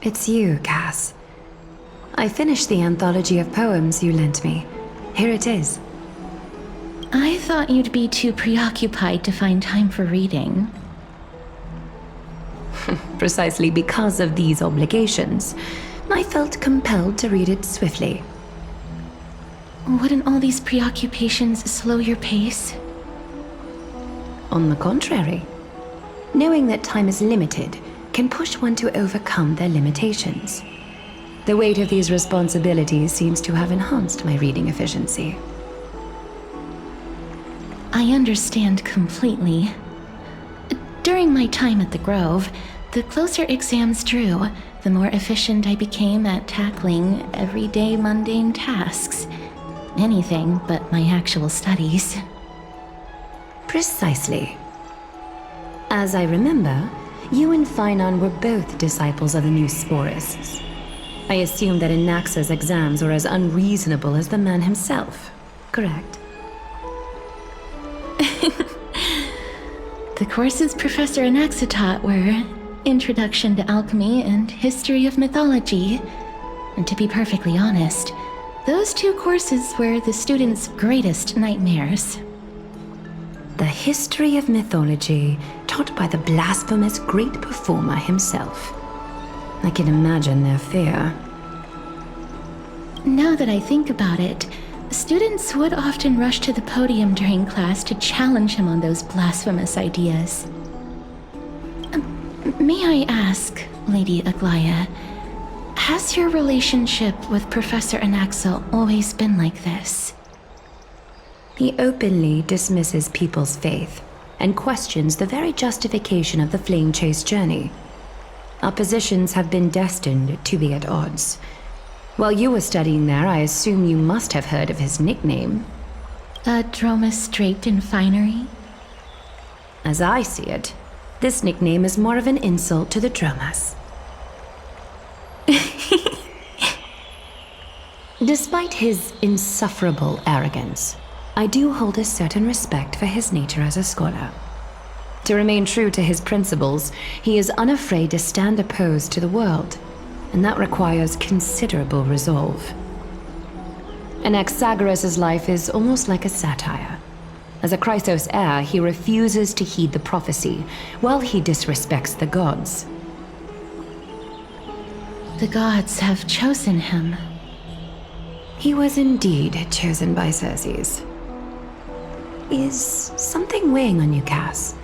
it's you, Cass. I finished the anthology of poems you lent me. Here it is. I thought you'd be too preoccupied to find time for reading. Precisely because of these obligations, I felt compelled to read it swiftly. Wouldn't all these preoccupations slow your pace? On the contrary, knowing that time is limited can push one to overcome their limitations. The weight of these responsibilities seems to have enhanced my reading efficiency. I understand completely. During my time at the Grove, the closer exams drew, the more efficient I became at tackling everyday mundane tasks. Anything but my actual studies. Precisely. As I remember, you and Finon were both disciples of the new Sporists. I assume that Anaxa's exams were as unreasonable as the man himself, correct? The courses Professor Anaxa taught were Introduction to Alchemy and History of Mythology. And to be perfectly honest, those two courses were the students' greatest nightmares. The history of mythology, taught by the blasphemous great performer himself. I can imagine their fear. Now that I think about it, students would often rush to the podium during class to challenge him on those blasphemous ideas. May I ask, Lady Aglaya, has your relationship with Professor Anaxa always been like this? He openly dismisses people's faith and questions the very justification of the flamechase journey. Our positions have been destined to be at odds. While you were studying there, I assume you must have heard of his nickname. A Dromus draped in finery? As I see it, this nickname is more of an insult to the Dromas. Despite his insufferable arrogance, I do hold a certain respect for his nature as a scholar. To remain true to his principles, he is unafraid to stand opposed to the world, and that requires considerable resolve. Anaxagoras' life is almost like a satire. As a Chrysos heir, he refuses to heed the prophecy, while he disrespects the gods. The gods have chosen him. He was indeed chosen by Circes. Is something weighing on you, Cass?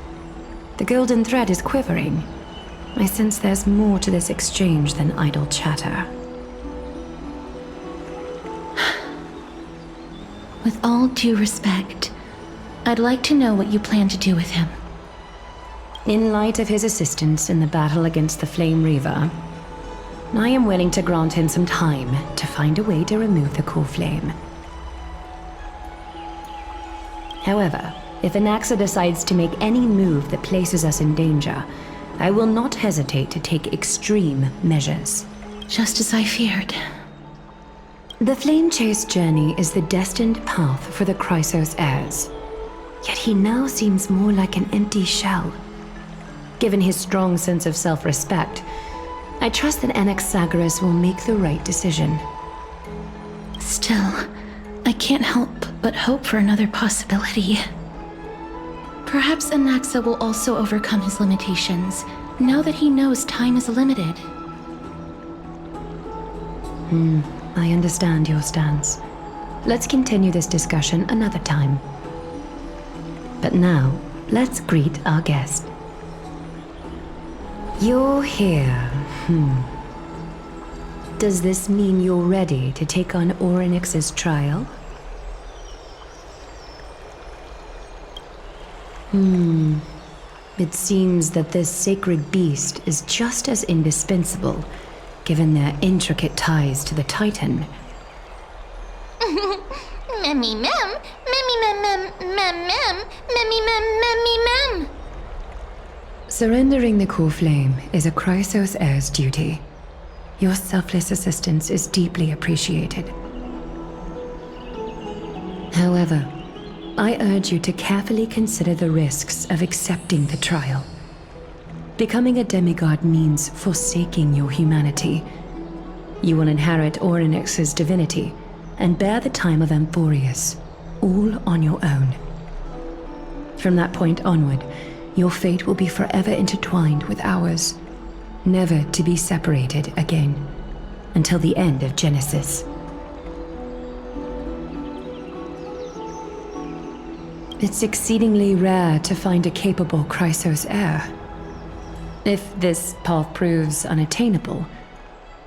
The golden thread is quivering. I sense there's more to this exchange than idle chatter. With all due respect, I'd like to know what you plan to do with him. In light of his assistance in the battle against the Flame Reaver, I am willing to grant him some time to find a way to remove the core flame. However, if Anaxa decides to make any move that places us in danger, I will not hesitate to take extreme measures. Just as I feared. The flamechase journey is the destined path for the Chrysos heirs. Yet he now seems more like an empty shell. Given his strong sense of self-respect, I trust that Anaxagoras will make the right decision. Still, I can't help but hope for another possibility. Perhaps Anaxa will also overcome his limitations, now that he knows time is limited. I understand your stance. Let's continue this discussion another time. But now, let's greet our guest. You're here. Does this mean you're ready to take on Orinix's trial? It seems that this sacred beast is just as indispensable, given their intricate ties to the Titan. Memmy mem, memmy mem mem mem mem, memmy mem memmy mem. Surrendering the core flame is a Chrysos heir's duty. Your selfless assistance is deeply appreciated. However, I urge you to carefully consider the risks of accepting the trial. Becoming a demigod means forsaking your humanity. You will inherit Orinix's divinity and bear the time of Amphoreus, all on your own. From that point onward, your fate will be forever intertwined with ours, never to be separated again, until the end of Genesis. It's exceedingly rare to find a capable Chrysos heir. If this path proves unattainable,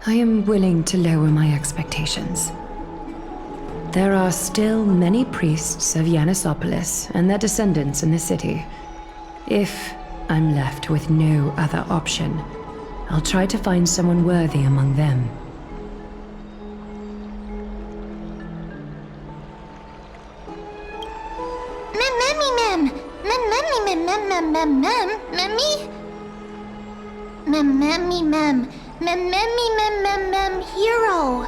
I am willing to lower my expectations. There are still many priests of Yanissopolis and their descendants in the city. If I'm left with no other option, I'll try to find someone worthy among them. Hero.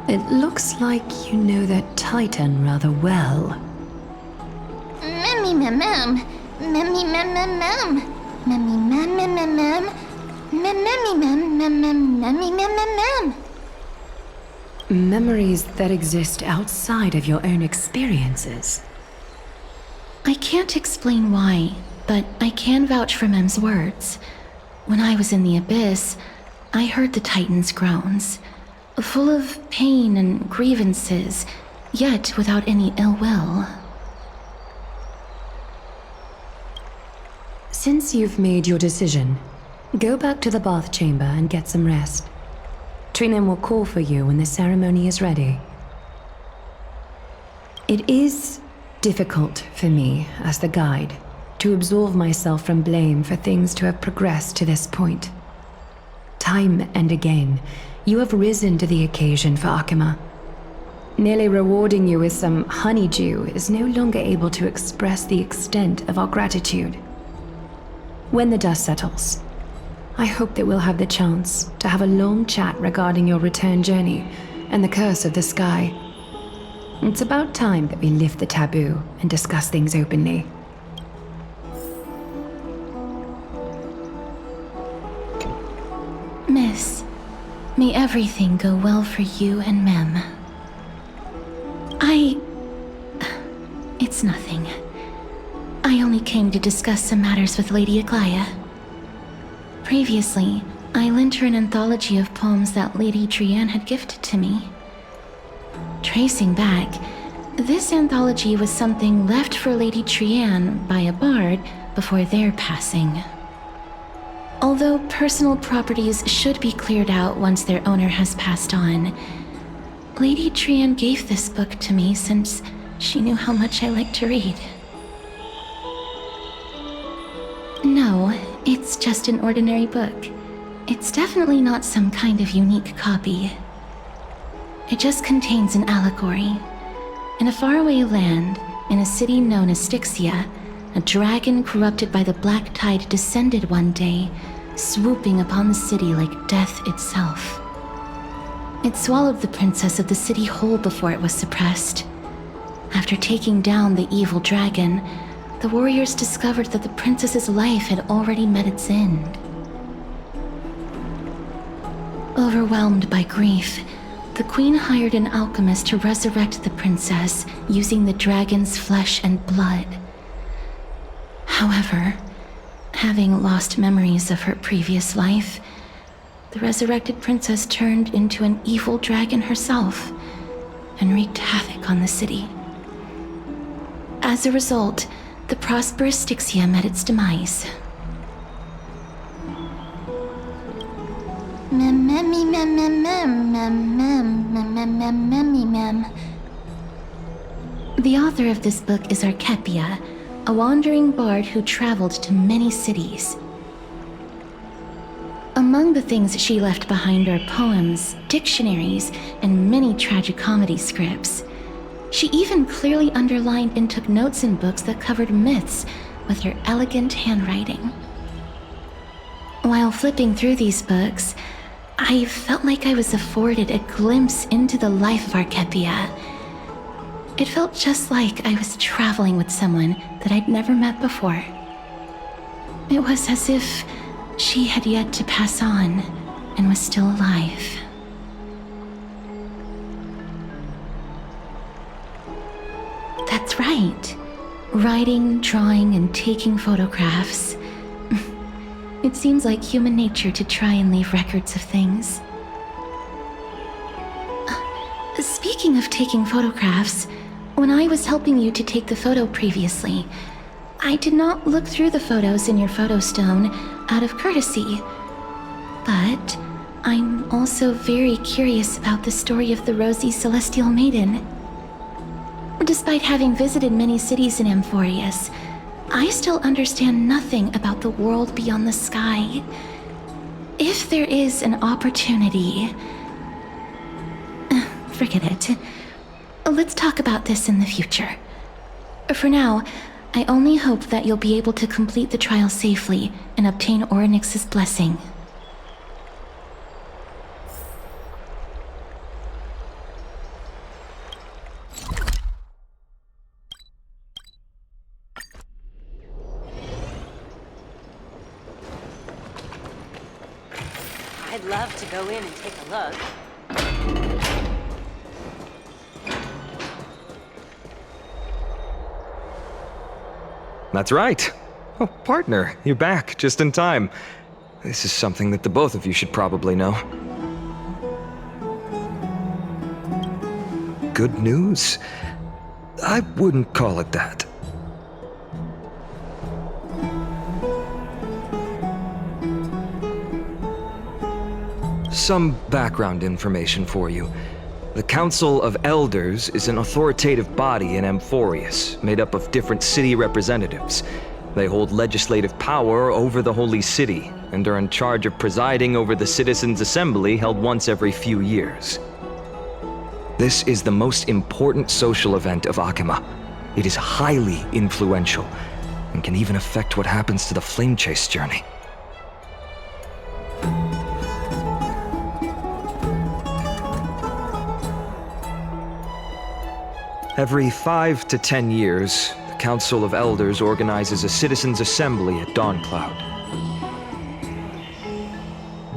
It looks like you know that Titan rather well. Memories that exist outside of your own experiences. I can't explain why, but I can vouch for Mem's words. When I was in the Abyss, I heard the Titan's groans, full of pain and grievances, yet without any ill will. Since you've made your decision, go back to the bath chamber and get some rest. Trinem will call for you when the ceremony is ready. It is difficult for me, as the guide, to absolve myself from blame for things to have progressed to this point. Time and again, you have risen to the occasion for Akima. Merely rewarding you with some honeydew is no longer able to express the extent of our gratitude. When the dust settles, I hope that we'll have the chance to have a long chat regarding your return journey and the curse of the sky. It's about time that we lift the taboo and discuss things openly. Miss, may everything go well for you and Mem. It's nothing. I only came to discuss some matters with Lady Aglaia. Previously, I lent her an anthology of poems that Lady Trianne had gifted to me. Tracing back, this anthology was something left for Lady Trianne by a bard before their passing. Although personal properties should be cleared out once their owner has passed on, Lady Trianne gave this book to me since she knew how much I like to read. No, it's just an ordinary book. It's definitely not some kind of unique copy. It just contains an allegory. In a faraway land, in a city known as Stixia, a dragon corrupted by the black tide descended one day, swooping upon the city like death itself. It swallowed the princess of the city whole before it was suppressed. After taking down the evil dragon, the warriors discovered that the princess's life had already met its end. Overwhelmed by grief, the queen hired an alchemist to resurrect the princess using the dragon's flesh and blood. However, having lost memories of her previous life, the resurrected princess turned into an evil dragon herself and wreaked havoc on the city. As a result, the prosperous Stixia met its demise. The author of this book is Archepia, a wandering bard who traveled to many cities. Among the things she left behind are poems, dictionaries, and many tragicomedy scripts. She even clearly underlined and took notes in books that covered myths with her elegant handwriting. While flipping through these books, I felt like I was afforded a glimpse into the life of Archepia. It felt just like I was traveling with someone that I'd never met before. It was as if she had yet to pass on and was still alive. That's right. Writing, drawing, and taking photographs. It seems like human nature to try and leave records of things. Speaking of taking photographs, when I was helping you to take the photo previously, I did not look through the photos in your photo stone out of courtesy. But I'm also very curious about the story of the rosy celestial maiden. Despite having visited many cities in Amphoreus, I still understand nothing about the world beyond the sky. If there is an opportunity... forget it. Let's talk about this in the future. For now, I only hope that you'll be able to complete the trial safely and obtain Orinix's blessing. I'd love to go in and take a look. That's right. Oh, partner, you're back, just in time. This is something that the both of you should probably know. Good news? I wouldn't call it that. Some background information for you. The Council of Elders is an authoritative body in Amphoreus, made up of different city representatives. They hold legislative power over the Holy City, and are in charge of presiding over the Citizens' Assembly held once every few years. This is the most important social event of Akima. It is highly influential, and can even affect what happens to the flamechase journey. Every 5 to 10 years, the Council of Elders organizes a Citizens' Assembly at Dawncloud.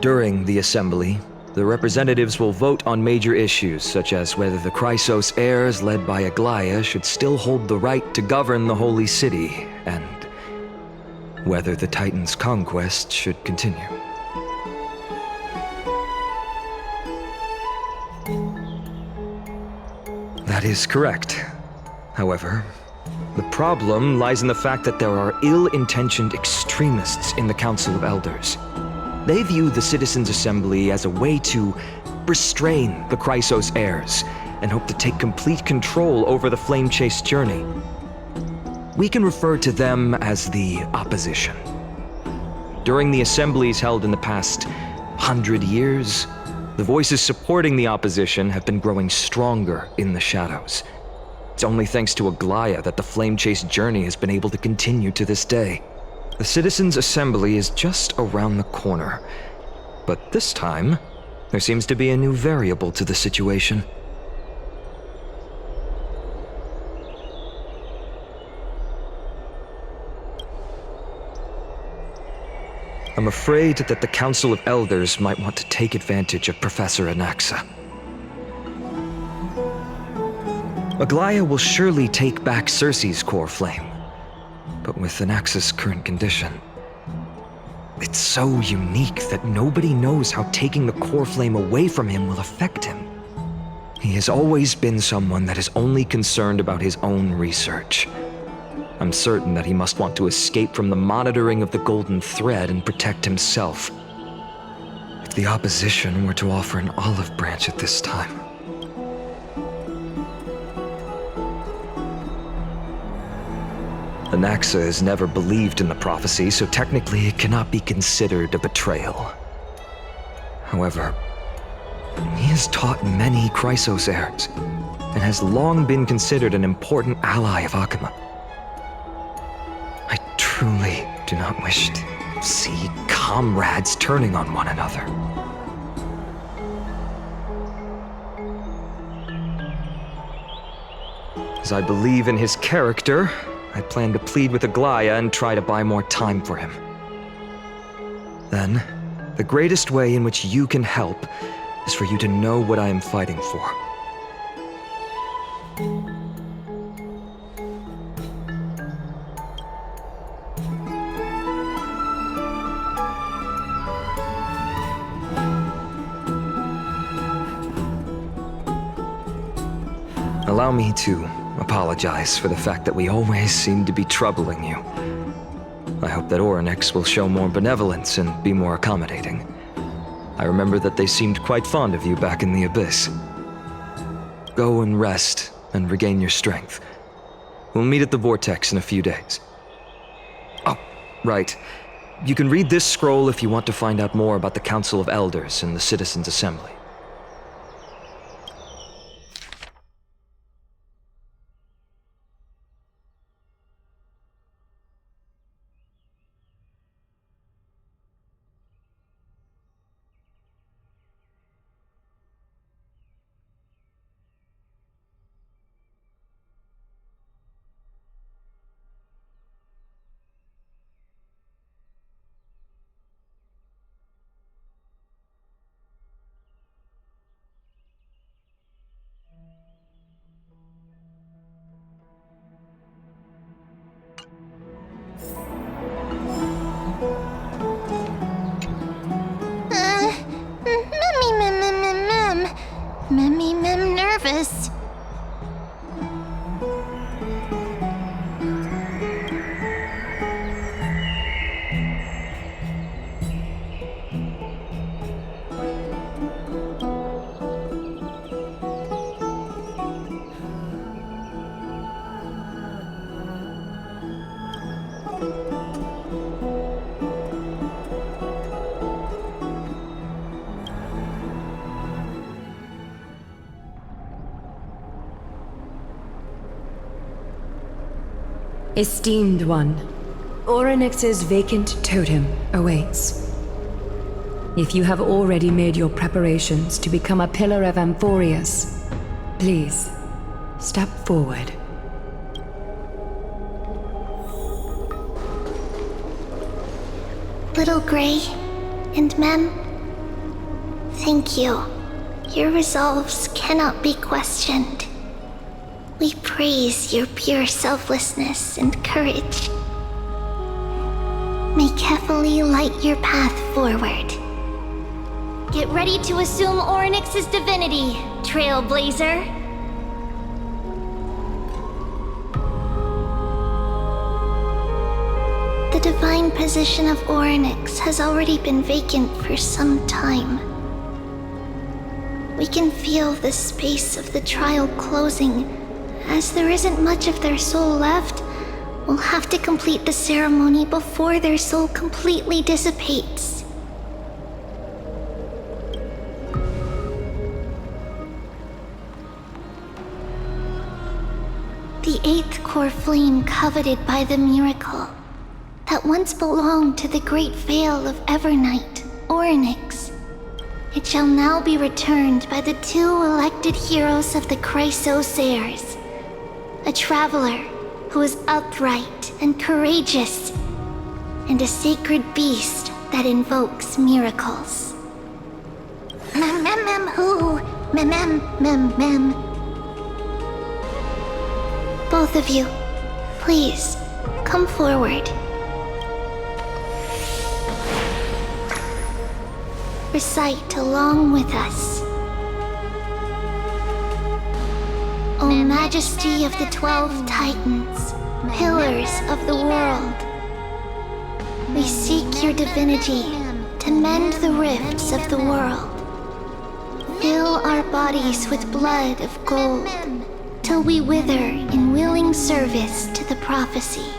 During the assembly, the representatives will vote on major issues such as whether the Chrysos heirs led by Aglaia should still hold the right to govern the Holy City, and whether the Titan's conquest should continue. That is correct. However, the problem lies in the fact that there are ill-intentioned extremists in the Council of Elders. They view the Citizens' Assembly as a way to restrain the Chrysos heirs and hope to take complete control over the flamechase journey. We can refer to them as the opposition. During the assemblies held in the past 100 years, the voices supporting the opposition have been growing stronger in the shadows. It's only thanks to Aglaia that the flamechase journey has been able to continue to this day. The Citizens' Assembly is just around the corner, but this time, there seems to be a new variable to the situation. I'm afraid that the Council of Elders might want to take advantage of Professor Anaxa. Aglaia will surely take back Circe's core flame, but with Anaxa's current condition, it's so unique that nobody knows how taking the core flame away from him will affect him. He has always been someone that is only concerned about his own research. I'm certain that he must want to escape from the monitoring of the Golden Thread and protect himself. If the opposition were to offer an olive branch at this time... Anaxa has never believed in the prophecy, so technically it cannot be considered a betrayal. However, he has taught many Chrysos heirs, and has long been considered an important ally of Akuma. I truly do not wish to see comrades turning on one another. As I believe in his character, I plan to plead with Aglaya and try to buy more time for him. Then, the greatest way in which you can help is for you to know what I am fighting for. Allow me to apologize for the fact that we always seem to be troubling you. I hope that Orinix will show more benevolence and be more accommodating. I remember that they seemed quite fond of you back in the Abyss. Go and rest and regain your strength. We'll meet at the Vortex in a few days. Oh, right. You can read this scroll if you want to find out more about the Council of Elders and the Citizens' Assembly. Nervous. Esteemed one, Orinix's vacant totem awaits. If you have already made your preparations to become a pillar of Amphoreus, please, step forward. Little Grey and Mem, thank you. Your resolves cannot be questioned. We praise your pure selflessness and courage. May Kefali light your path forward. Get ready to assume Orinix's divinity, Trailblazer. The divine position of Orinix has already been vacant for some time. We can feel the space of the trial closing. As there isn't much of their soul left, we'll have to complete the ceremony before their soul completely dissipates. The 8th core flame coveted by the miracle, that once belonged to the great Veil of Evernight, Orinix. It shall now be returned by the 2 elected heroes of the Chrysosairs. A traveler who is upright and courageous, and a sacred beast that invokes miracles. Who? Both of you, please, come forward. Recite along with us. O Majesty of the 12 Titans, pillars of the world, we seek your divinity to mend the rifts of the world. Fill our bodies with blood of gold, till we wither in willing service to the prophecy.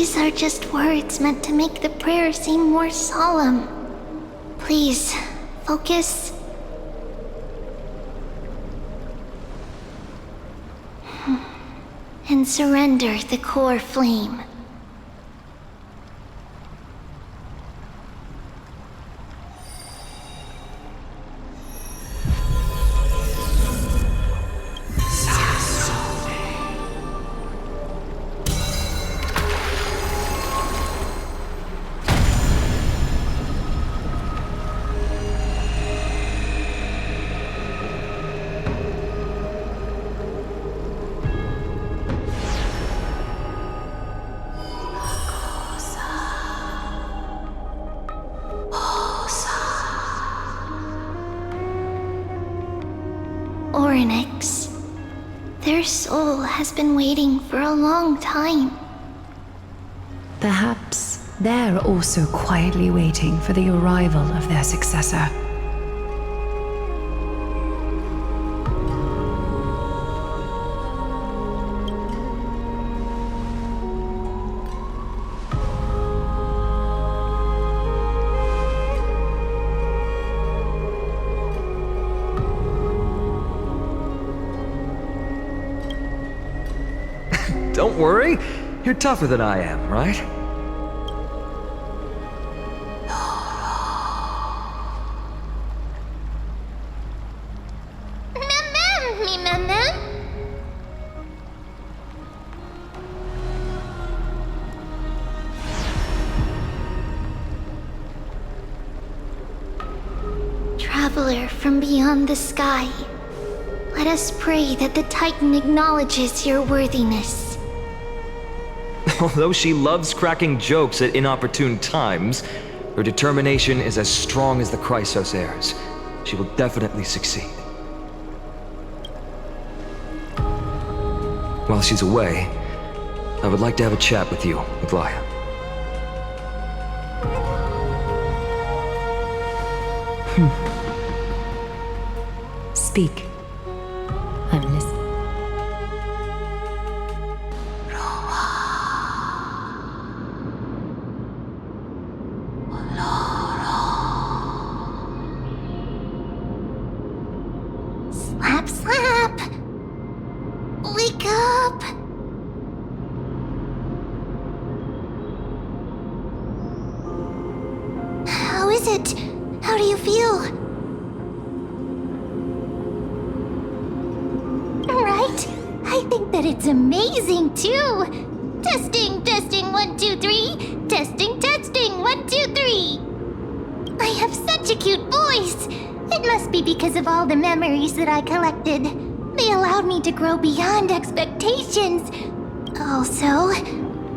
These are just words meant to make the prayer seem more solemn. Please, focus. And surrender the core flame. Orinix. Their soul has been waiting for a long time. Perhaps they're also quietly waiting for the arrival of their successor. Don't worry, you're tougher than I am, right? Traveler from beyond the sky, let us pray that the Titan acknowledges your worthiness. Although she loves cracking jokes at inopportune times, her determination is as strong as the Chrysos heirs. She will definitely succeed. While she's away, I would like to have a chat with you, Aglaya. Speak. I'm listening. Slap, slap! Wake up! How is it? How do you feel? Right? I think that it's amazing too! Testing, testing, 1, 2, 3! Testing, testing, 1, 2, 3! I have such a cute voice! It must be because of all the memories that I collected. They allowed me to grow beyond expectations. Also,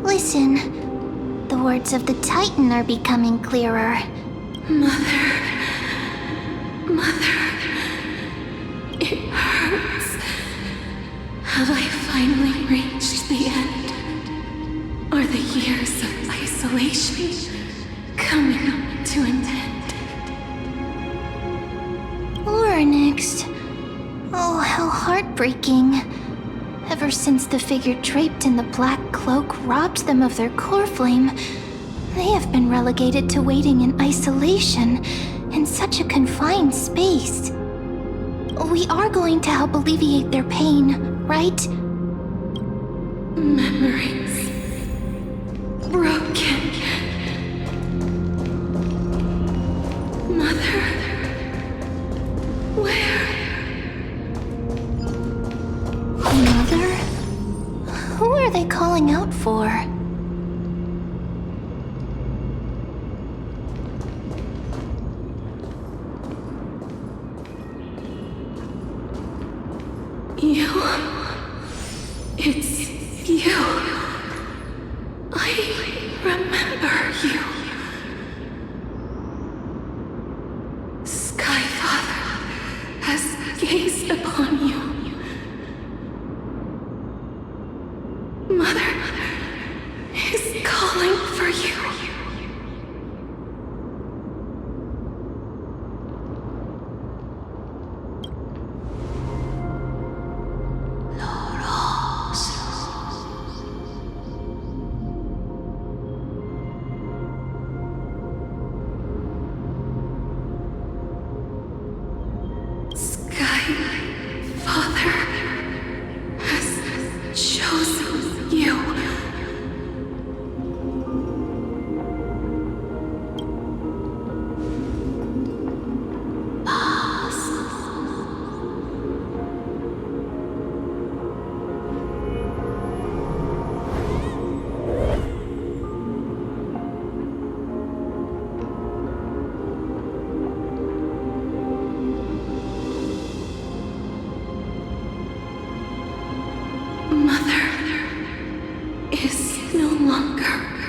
listen. The words of the Titan are becoming clearer. Mother, it hurts. Have I finally reached the end? Are the years of isolation coming to an end? Orinix. Oh, how heartbreaking. Ever since the figure draped in the black cloak robbed them of their core flame, they have been relegated to waiting in isolation in such a confined space. We are going to help alleviate their pain, right? Memories broken. Mother, where? Mother? Who are they calling out for? You. It's you. I remember you. Skyfather has gazed upon you. Mother is calling for you.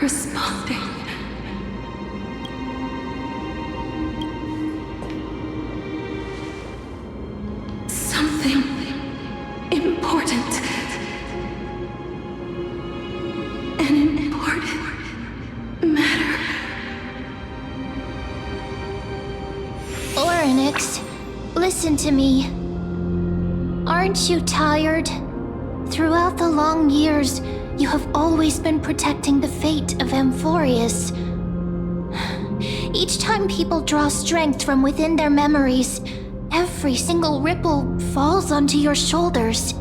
responding. Something important. An important matter. Orinix, listen to me. Aren't you tired? Throughout the long years, you have always been protecting the fate of Amphoreus. Each time people draw strength from within their memories, every single ripple falls onto your shoulders.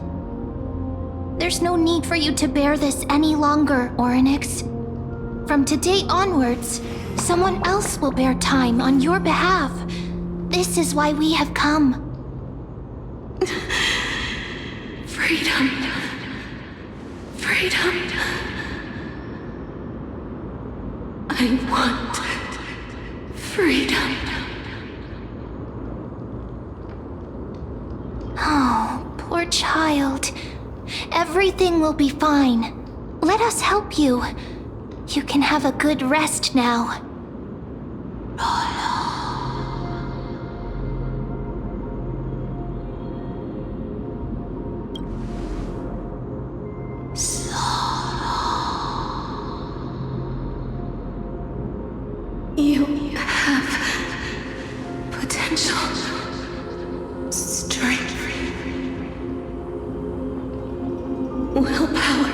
There's no need for you to bear this any longer, Orinix. From today onwards, someone else will bear time on your behalf. This is why we have come. Freedom. Freedom. I want freedom. Oh, poor child. Everything will be fine. Let us help you. You can have a good rest now. You have potential, strength, willpower,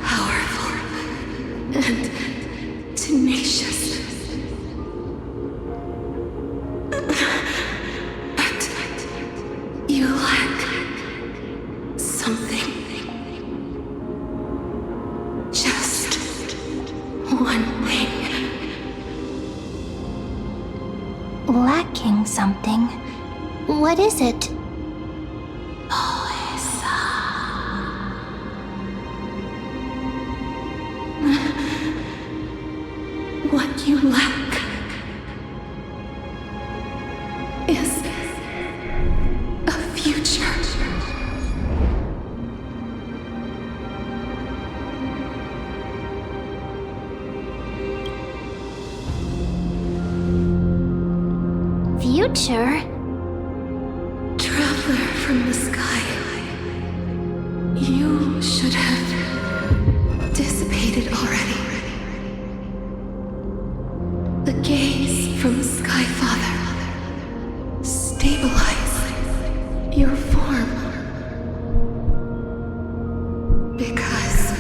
powerful, and tenacious. But you lack something. Just one thing. Lacking something? What is it? What you lack is a future. Future? Traveler from the sky, you should have dissipated already. The gaze from Sky Father. Stabilize your form. Because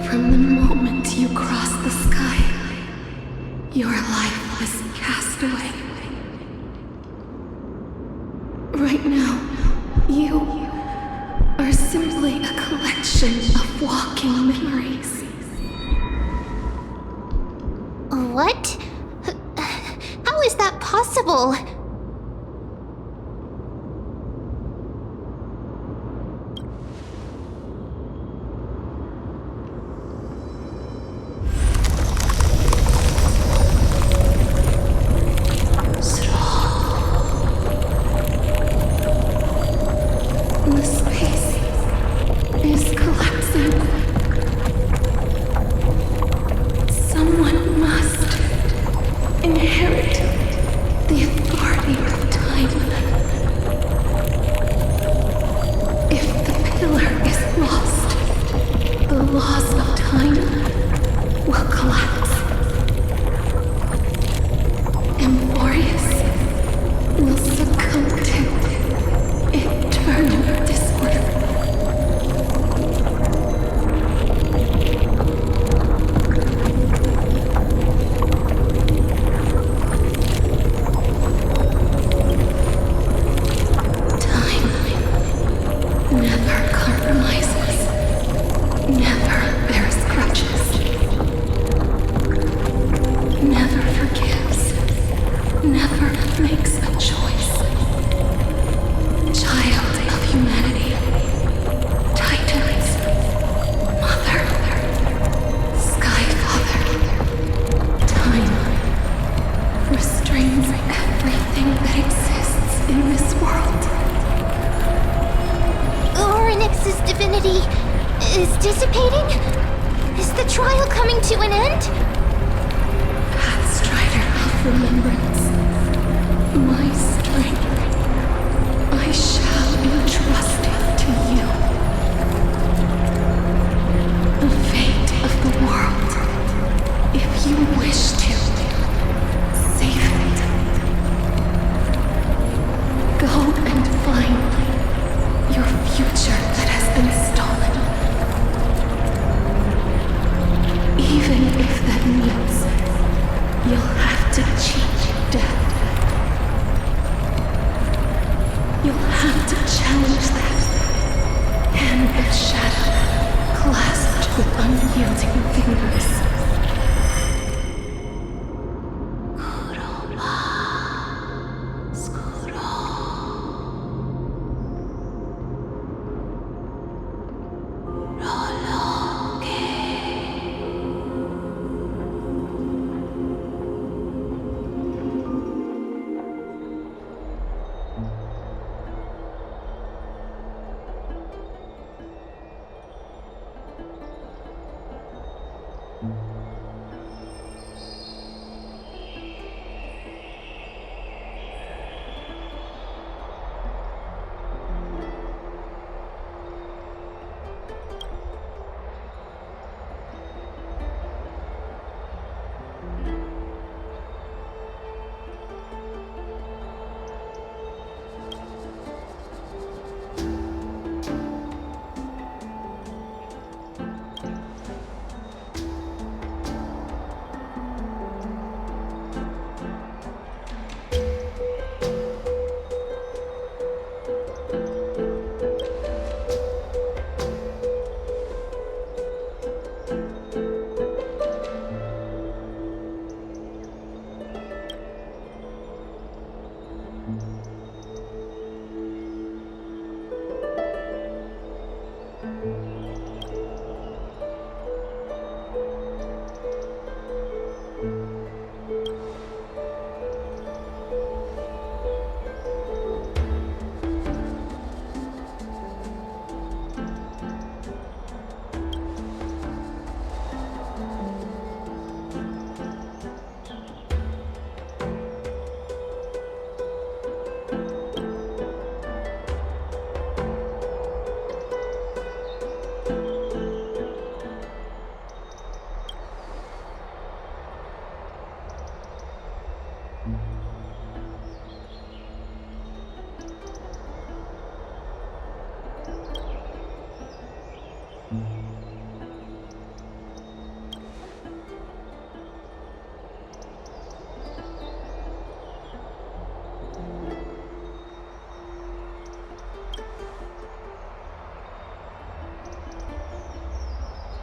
from the moment you crossed the sky, your life was cast away. Right now, you are simply a collection of walking memories. What? How is that possible? The space is collapsing. Someone must inherit the authority of time. If the pillar is lost, the laws of time will collapse. Amphoreus will succumb to eternal disorder. Time never compromises, never bears grudges, never forgives, never makes a choice. Child of humanity, Titans, Mother, Sky Father, time restrains everything that exists in this world. Orinix's divinity is dissipating? Is the trial coming to an end? Pathstrider of remembrance, my strength, I shall entrust it to you. The fate of the world, if you wish to, save it. Go and find your future that has been stolen. Even if that means you'll have to cheat death. You'll have to challenge that hand of shadow clasped with unyielding fingers.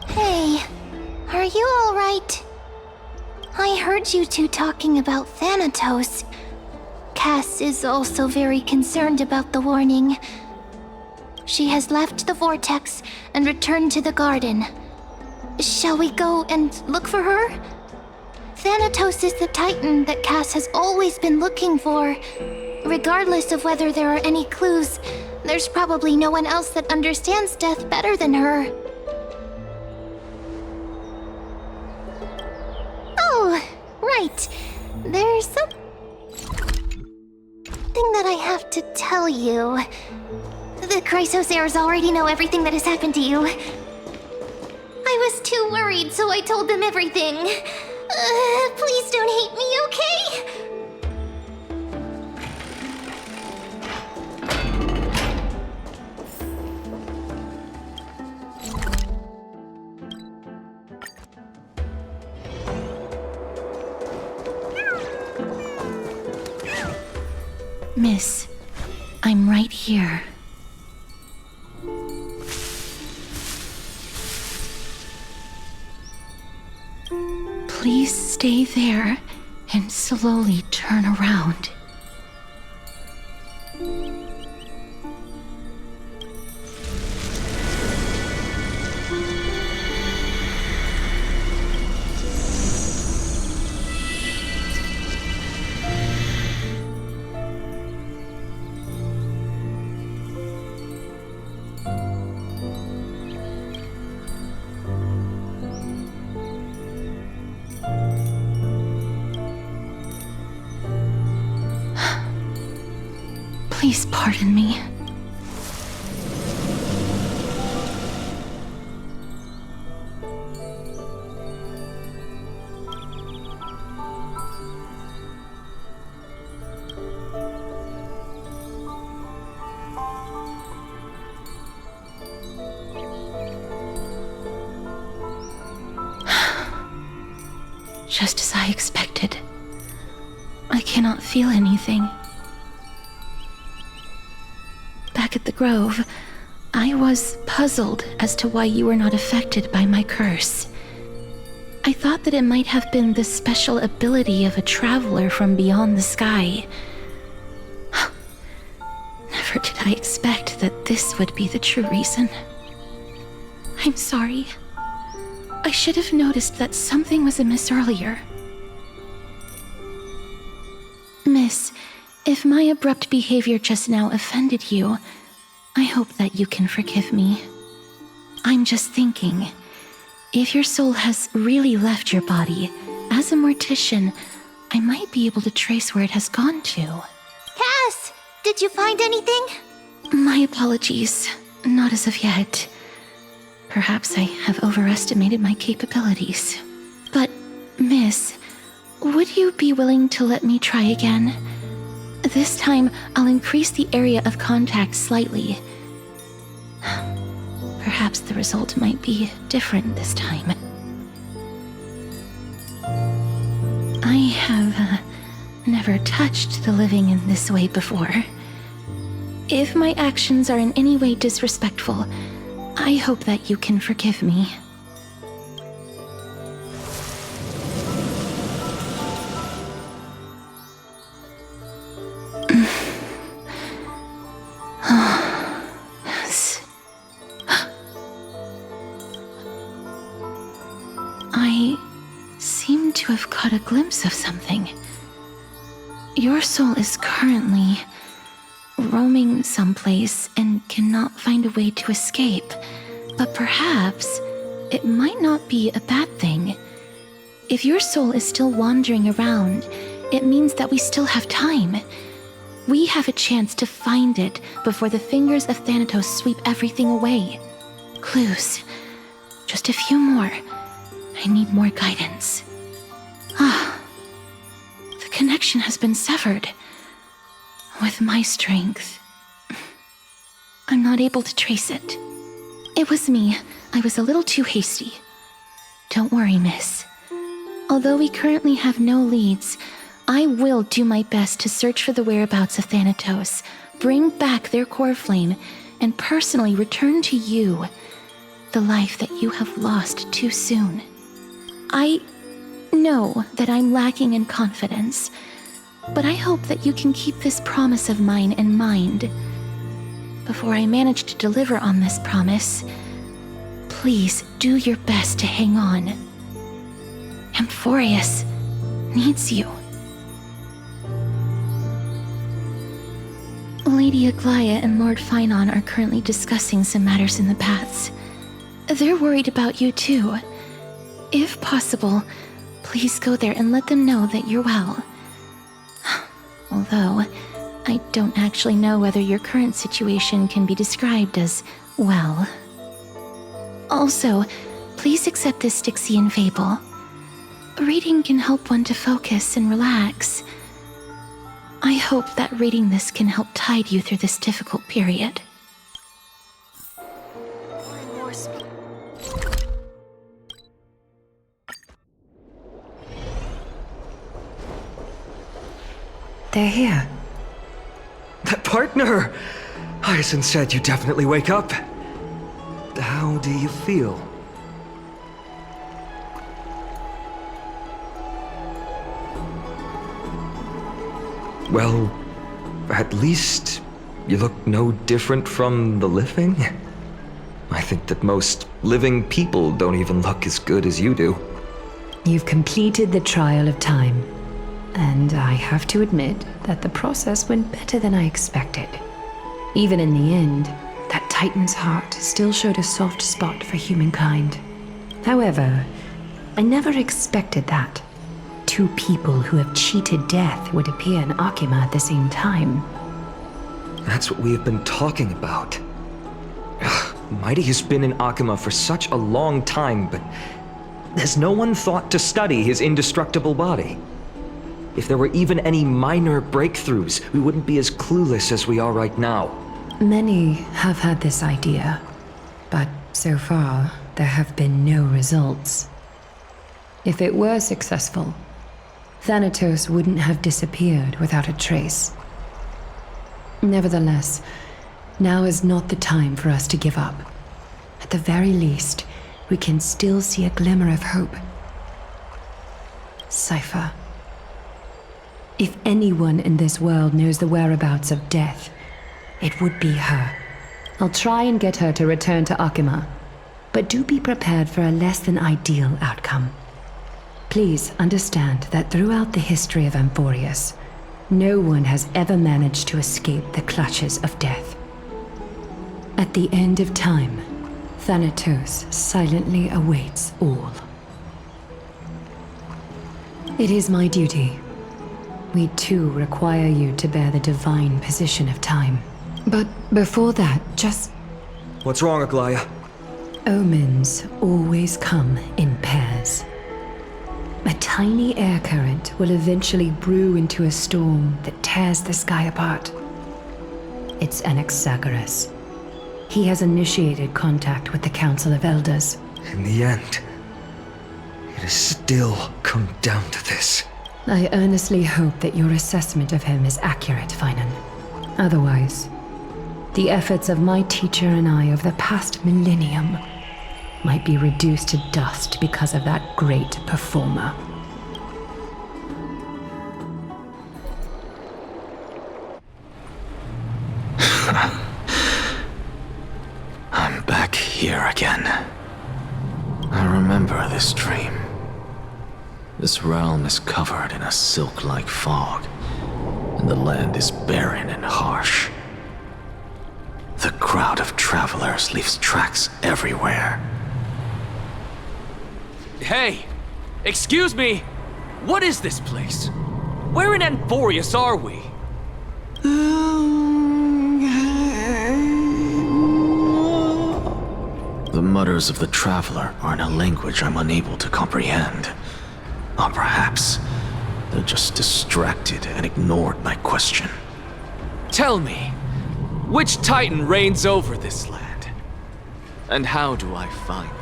Hey, are you alright? I heard you two talking about Thanatos. Cass is also very concerned about the warning. She has left the vortex and returned to the garden. Shall we go and look for her? Thanatos is the titan that Cass has always been looking for. Regardless of whether there are any clues, there's probably no one else that understands death better than her. Oh, right. There's something that I have to tell you. The Chrysosairs already know everything that has happened to you. I was too worried, so I told them everything. Please don't hate me, okay? Miss, I'm right here. Please stay there and slowly turn around. Please pardon me. Just as I expected. I cannot feel anything. Back at the Grove, I was puzzled as to why you were not affected by my curse. I thought that it might have been the special ability of a traveler from beyond the sky. Never did I expect that this would be the true reason. I'm sorry. I should have noticed that something was amiss earlier. Miss, if my abrupt behavior just now offended you, I hope that you can forgive me. I'm just thinking, if your soul has really left your body, as a mortician, I might be able to trace where it has gone to. Cass, did you find anything? My apologies. Not as of yet. Perhaps I have overestimated my capabilities. But, Miss, would you be willing to let me try again? This time, I'll increase the area of contact slightly. Perhaps the result might be different this time. I have never touched the living in this way before. If my actions are in any way disrespectful, I hope that you can forgive me. Yes. I seem to have caught a glimpse of something. Your soul is currently roaming someplace and cannot find a way to escape. But perhaps it might not be a bad thing. If your soul is still wandering around, it means that we still have time. We have a chance to find it before the fingers of Thanatos sweep everything away. Clues. Just a few more. I need more guidance. The connection has been severed. With my strength, I'm not able to trace it. It was me. I was a little too hasty. Don't worry, miss. Although we currently have no leads, I will do my best to search for the whereabouts of Thanatos, bring back their core flame, and personally return to you the life that you have lost too soon. I know that I'm lacking in confidence, but I hope that you can keep this promise of mine in mind. Before I manage to deliver on this promise, please do your best to hang on. Amphoreus needs you. Lady Aglaia and Lord Finon are currently discussing some matters in the paths. They're worried about you too. If possible, please go there and let them know that you're well. Although, I don't actually know whether your current situation can be described as well. Also, please accept this Stixian fable. Reading can help one to focus and relax. I hope that reading this can help tide you through this difficult period. They're here. That partner! Hyacinth said you definitely wake up. How do you feel? Well, at least you look no different from the living. I think that most living people don't even look as good as you do. You've completed the trial of time, and I have to admit that the process went better than I expected. Even in the end, that Titan's heart still showed a soft spot for humankind. However, I never expected that. Two people who have cheated death would appear in Akima at the same time. That's what we have been talking about. Mighty has been in Akima for such a long time, but has no one thought to study his indestructible body? If there were even any minor breakthroughs, we wouldn't be as clueless as we are right now. Many have had this idea, but so far, there have been no results. If it were successful, Thanatos wouldn't have disappeared without a trace. Nevertheless, now is not the time for us to give up. At the very least, we can still see a glimmer of hope. Cipher. If anyone in this world knows the whereabouts of death, it would be her. I'll try and get her to return to Akima, but do be prepared for a less than ideal outcome. Please understand that throughout the history of Amphoreus, no one has ever managed to escape the clutches of death. At the end of time, Thanatos silently awaits all. It is my duty. We too require you to bear the divine position of time. But before that, just... What's wrong, Aglaya? Omens always come in pairs. A tiny air current will eventually brew into a storm that tears the sky apart. It's Anaxagoras. He has initiated contact with the Council of Elders. In the end, it has still come down to this. I earnestly hope that your assessment of him is accurate, Finan. Otherwise, the efforts of my teacher and I of the past millennium might be reduced to dust because of that great performer. I'm back here again. I remember this dream. This realm is covered in a silk-like fog, and the land is barren and harsh. The crowd of travelers leaves tracks everywhere. Hey! Excuse me! What is this place? Where in Amphoreus are we? The mutters of the traveler are in a language I'm unable to comprehend. Or perhaps they're just distracted and ignored my question. Tell me, which titan reigns over this land? And how do I find them?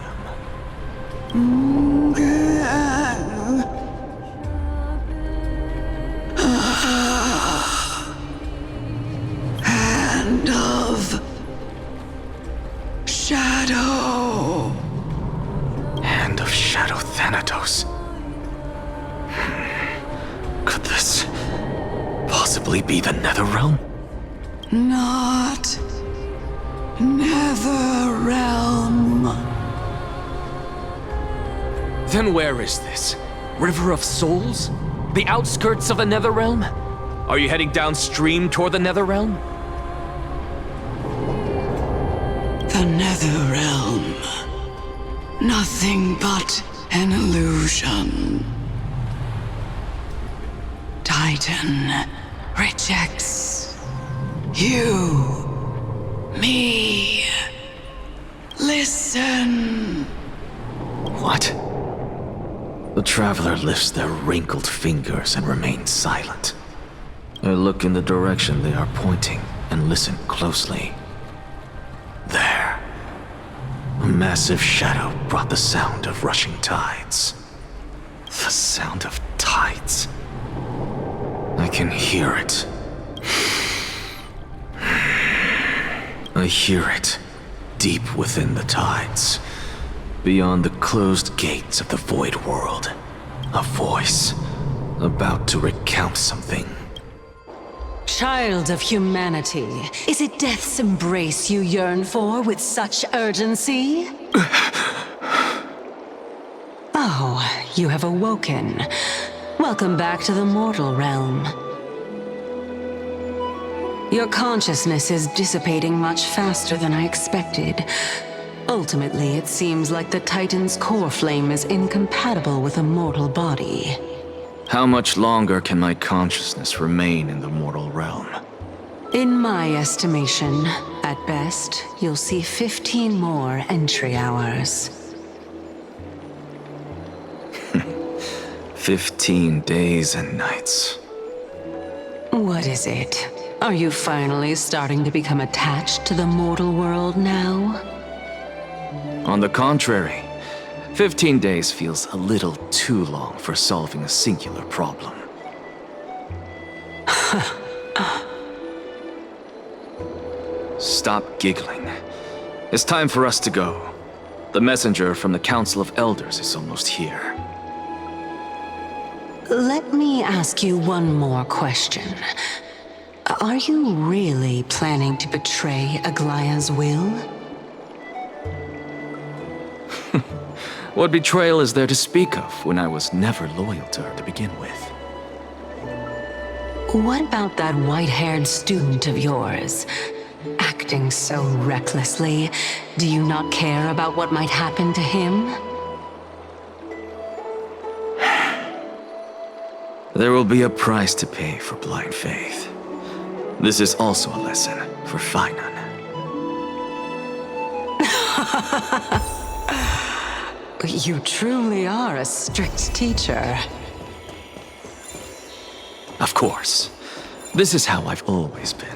Hand of Shadow. Hand of Shadow Thanatos. Could this possibly be the Nether Realm? Not Nether Realm. Then where is this? River of Souls? The outskirts of the Nether Realm? Are you heading downstream toward the Nether Realm? The Nether Realm. Nothing but an illusion. Titan rejects you, me. Listen. What? The traveler lifts their wrinkled fingers and remains silent. I look in the direction they are pointing and listen closely. There. A massive shadow brought the sound of rushing tides. The sound of tides. I can hear it. I hear it, deep within the tides. Beyond the closed gates of the void world. A voice, about to recount something. Child of humanity, is it death's embrace you yearn for with such urgency? Oh, you have awoken. Welcome back to the mortal realm. Your consciousness is dissipating much faster than I expected. Ultimately, it seems like the Titan's core flame is incompatible with a mortal body. How much longer can my consciousness remain in the mortal realm? In my estimation, at best, you'll see 15 more entry hours. 15 days and nights. What is it? Are you finally starting to become attached to the mortal world now? On the contrary, 15 days feels a little too long for solving a singular problem. Stop giggling. It's time for us to go. The messenger from the Council of Elders is almost here. Let me ask you one more question. Are you really planning to betray Aglaya's will? What betrayal is there to speak of when I was never loyal to her to begin with? What about that white-haired student of yours? Acting so recklessly, do you not care about what might happen to him? There will be a price to pay for blind faith. This is also a lesson for Finan. You truly are a strict teacher. Of course. This is how I've always been.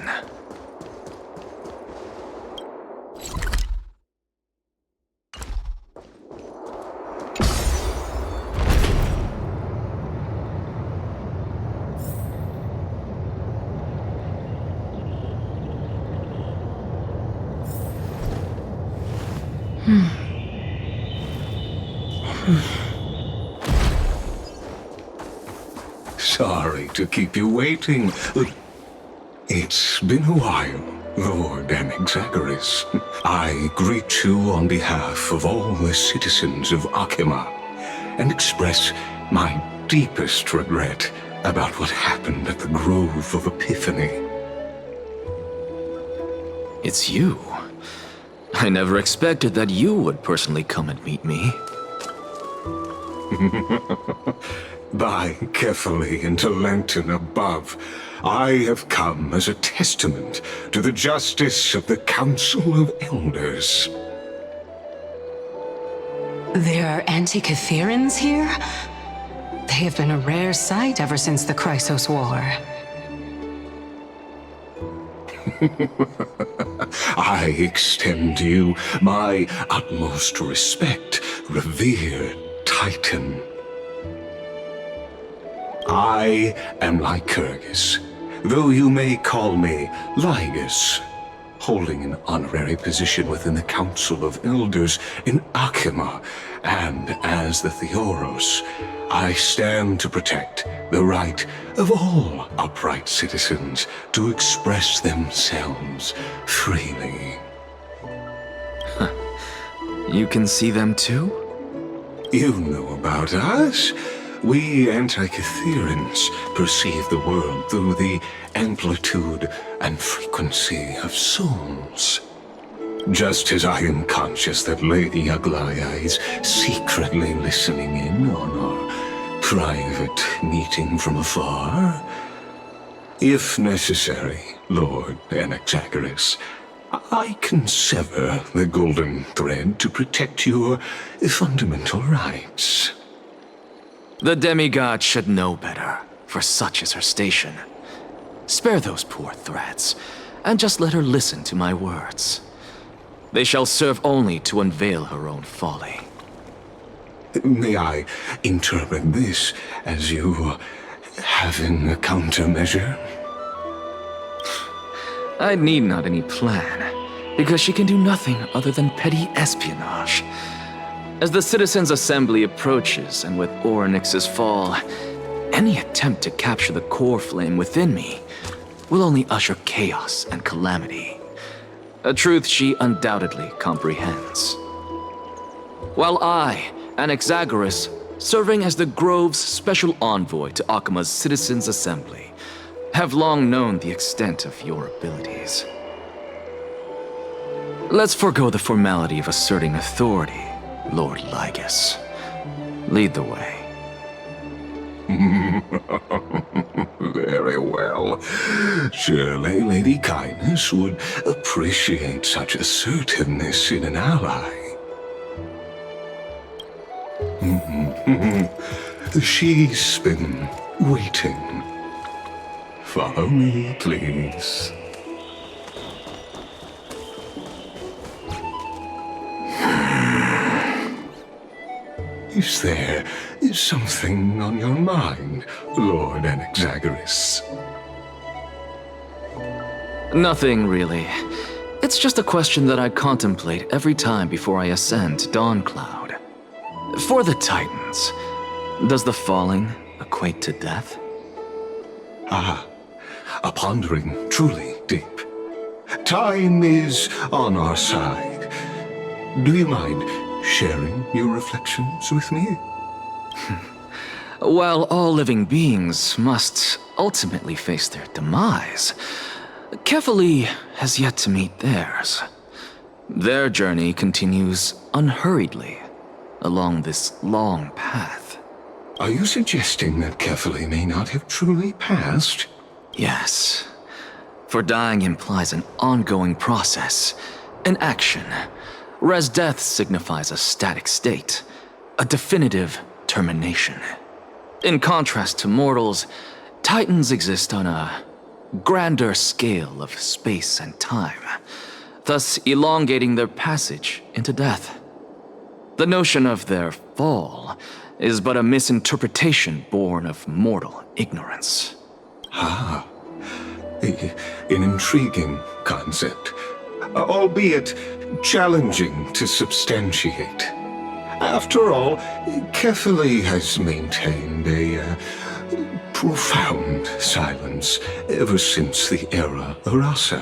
Sorry to keep you waiting. It's been a while, Lord Anaxagoras. I greet you on behalf of all the citizens of Akima and express my deepest regret about what happened at the Grove of Epiphany. It's you. I never expected that you would personally come and meet me. By carefully into Lantern above, I have come as a testament to the justice of the Council of Elders. There are Antikytherans here? They have been a rare sight ever since the Chrysos War. I extend to you my utmost respect, revered Titan. I am Lycurgus, though you may call me Lygus, holding an honorary position within the Council of Elders in Akima, and as the Theoros, I stand to protect the right of all upright citizens to express themselves freely. You can see them too? You know about us. We Antikytherans perceive the world through the amplitude and frequency of souls. Just as I am conscious that Lady Aglaya is secretly listening in on our private meeting from afar. If necessary, Lord Anaxagoras, I can sever the golden thread to protect your fundamental rights. The demigod should know better, for such is her station. Spare those poor threats, and just let her listen to my words. They shall serve only to unveil her own folly. May I interpret this as you having a countermeasure? I need not any plan, because she can do nothing other than petty espionage. As the Citizens' Assembly approaches, and with Orinix's fall, any attempt to capture the core flame within me will only usher chaos and calamity. A truth she undoubtedly comprehends. While I, Anaxagoras, serving as the Grove's special envoy to Akima's Citizens' Assembly, have long known the extent of your abilities. Let's forego the formality of asserting authority, Lord Lygus. Lead the way. Very well. Surely Lady Kindness would appreciate such assertiveness in an ally. She's been waiting. Follow me, please. Is there something on your mind, Lord Anaxagoras? Nothing, really. It's just a question that I contemplate every time before I ascend to Dawncloud. For the Titans, does the falling equate to death? Ah, a pondering truly deep. Time is on our side. Do you mind sharing your reflections with me? While all living beings must ultimately face their demise, Kefali has yet to meet theirs. Their journey continues unhurriedly along this long path. Are you suggesting that Kefali may not have truly passed? Yes. For dying implies an ongoing process, an action, whereas death signifies a static state, a definitive termination. In contrast to mortals, Titans exist on a grander scale of space and time, thus elongating their passage into death. The notion of their fall is but a misinterpretation born of mortal ignorance. Ah, an intriguing concept, albeit challenging to substantiate. After all, Kefali has maintained a profound silence ever since the era Arasa,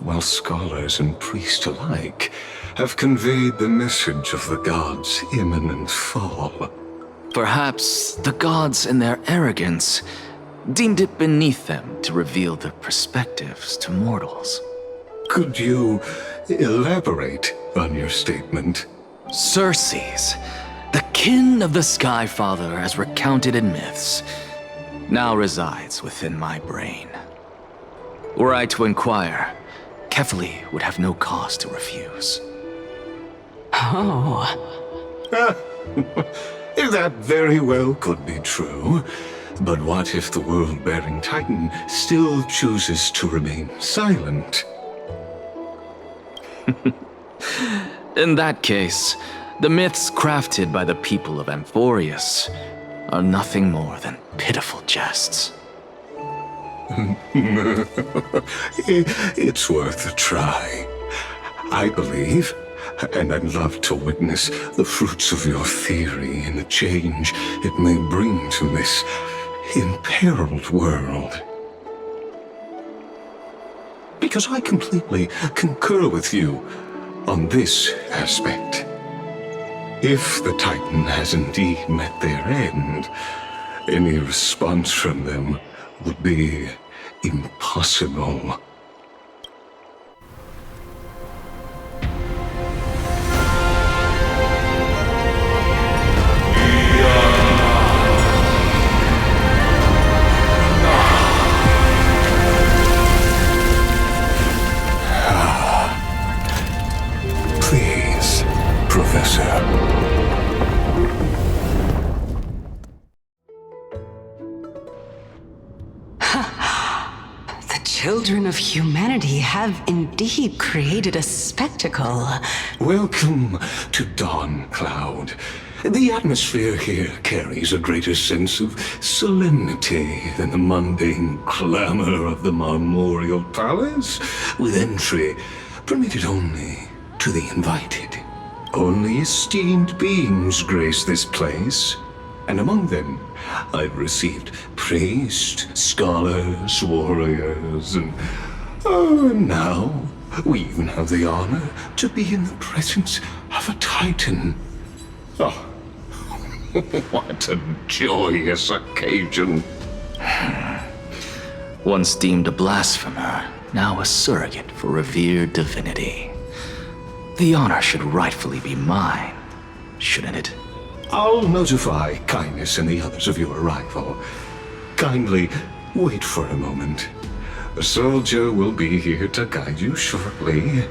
while scholars and priests alike have conveyed the message of the gods' imminent fall. Perhaps the gods, in their arrogance, deemed it beneath them to reveal their perspectives to mortals. Could you elaborate on your statement? Circes, the kin of the Sky Father as recounted in myths, now resides within my brain. Were I to inquire, Kefali would have no cause to refuse. Oh. That very well could be true. But what if the world-bearing Titan still chooses to remain silent? In that case, the myths crafted by the people of Amphoreus are nothing more than pitiful jests. It's worth a try. I believe, and I'd love to witness the fruits of your theory and the change it may bring to this imperiled world. Because I completely concur with you on this aspect. If the Titan has indeed met their end, any response from them would be impossible. Please, Professor. Children of humanity have indeed created a spectacle. Welcome to Dawncloud. The atmosphere here carries a greater sense of solemnity than the mundane clamor of the Marmorial Palace, with entry permitted only to the invited. Only esteemed beings grace this place, and among them I've received priests, scholars, warriors, and now we even have the honor to be in the presence of a Titan. Oh, what a joyous occasion. Once deemed a blasphemer, now a surrogate for revered divinity. The honor should rightfully be mine, shouldn't it? I'll notify Kindness and the others of your arrival. Kindly wait for a moment. A soldier will be here to guide you shortly.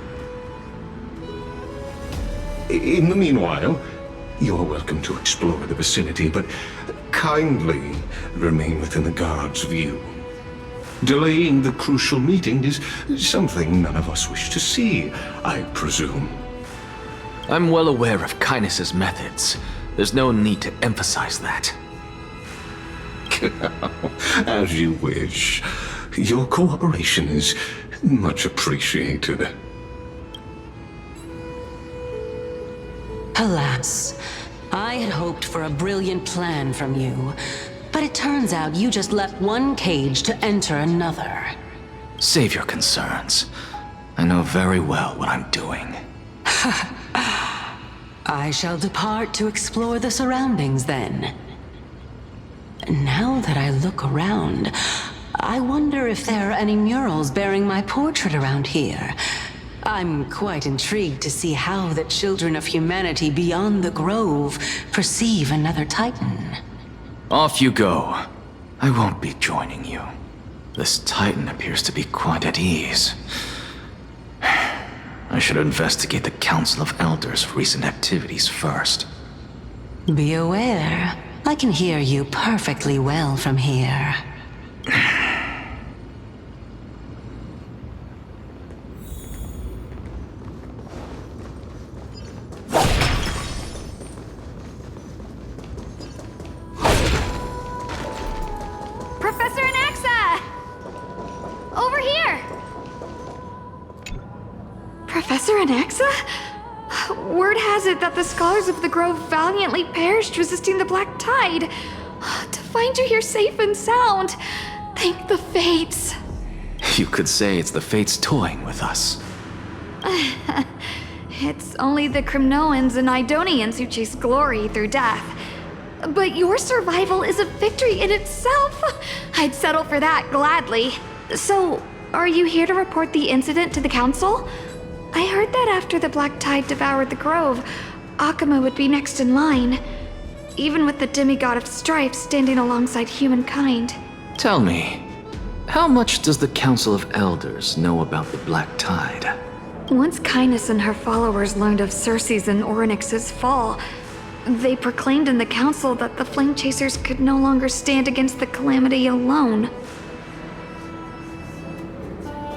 In the meanwhile, you're welcome to explore the vicinity, but kindly remain within the guard's view. Delaying the crucial meeting is something none of us wish to see, I presume. I'm well aware of Kindness's methods. There's no need to emphasize that. As you wish. Your cooperation is much appreciated. Alas, I had hoped for a brilliant plan from you, but it turns out you just left one cage to enter another. Save your concerns. I know very well what I'm doing. I shall depart to explore the surroundings then. Now that I look around, I wonder if there are any murals bearing my portrait around here. I'm quite intrigued to see how the children of humanity beyond the grove perceive another Titan. Off you go. I won't be joining you. This Titan appears to be quite at ease. I should investigate the Council of Elders' recent activities first. Be aware, I can hear you perfectly well from here. Professor Anaxa! Over here! Professor Anaxa? Word has it that the scholars of the Grove valiantly perished resisting the Black Tide. To find you here safe and sound, thank the Fates. You could say it's the Fates toying with us. It's only the Crimnoans and Idonians who chase glory through death. But your survival is a victory in itself. I'd settle for that gladly. So, are you here to report the incident to the Council? I heard that after the Black Tide devoured the Grove, Akama would be next in line, even with the demigod of strife standing alongside humankind. Tell me, how much does the Council of Elders know about the Black Tide? Once Kindness and her followers learned of Circe's and Orinix's fall, they proclaimed in the council that the Flame Chasers could no longer stand against the calamity alone.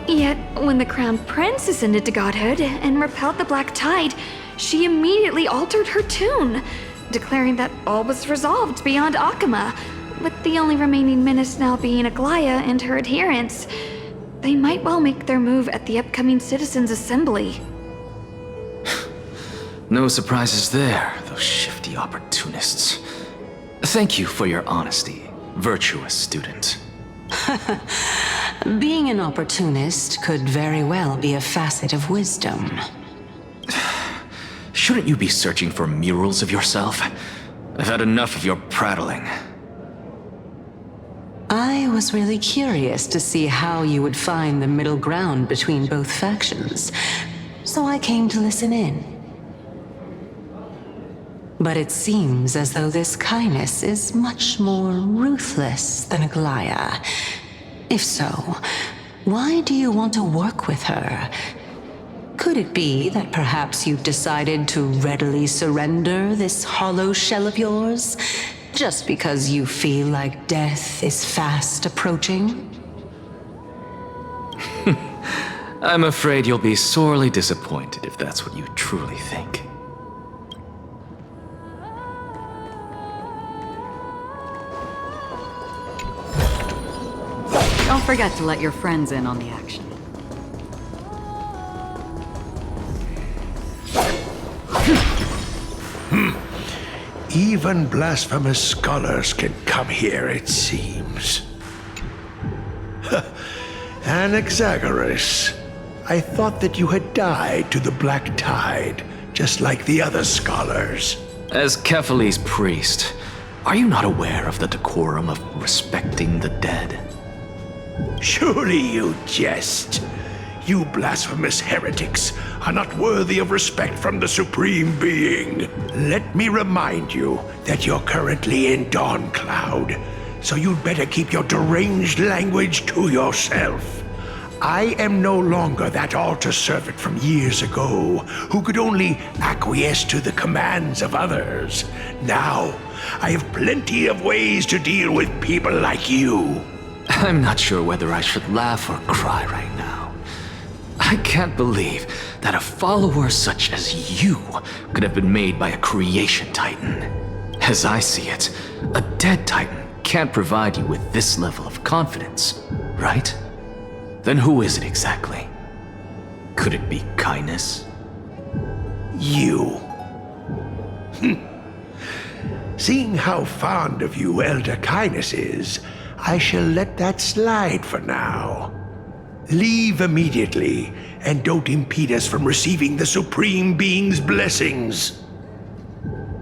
Yet, when the Crown Prince ascended to godhood and repelled the Black Tide, she immediately altered her tune, declaring that all was resolved beyond Akama, with the only remaining menace now being Aglaya and her adherents. They might well make their move at the upcoming Citizens' Assembly. No surprises there, those shifty opportunists. Thank you for your honesty, virtuous student. Being an opportunist could very well be a facet of wisdom. Shouldn't you be searching for murals of yourself? I've had enough of your prattling. I was really curious to see how you would find the middle ground between both factions, so I came to listen in. But it seems as though this Kindness is much more ruthless than Aglaya. If so, why do you want to work with her? Could it be that perhaps you've decided to readily surrender this hollow shell of yours, just because you feel like death is fast approaching? I'm afraid you'll be sorely disappointed if that's what you truly think. Don't forget to let your friends in on the action. Even blasphemous scholars can come here, it seems. Anaxagoras, I thought that you had died to the Black Tide, just like the other scholars. As Kefali's priest, are you not aware of the decorum of respecting the dead? Surely you jest. You blasphemous heretics are not worthy of respect from the Supreme Being. Let me remind you that you're currently in Dawncloud, so you'd better keep your deranged language to yourself. I am no longer that altar servant from years ago who could only acquiesce to the commands of others. Now, I have plenty of ways to deal with people like you. I'm not sure whether I should laugh or cry right now. I can't believe that a follower such as you could have been made by a creation titan. As I see it, a dead titan can't provide you with this level of confidence, right? Then who is it exactly? Could it be kindness? You. Seeing how fond of you Elder Kindness is, I shall let that slide for now. Leave immediately, and don't impede us from receiving the Supreme Being's blessings.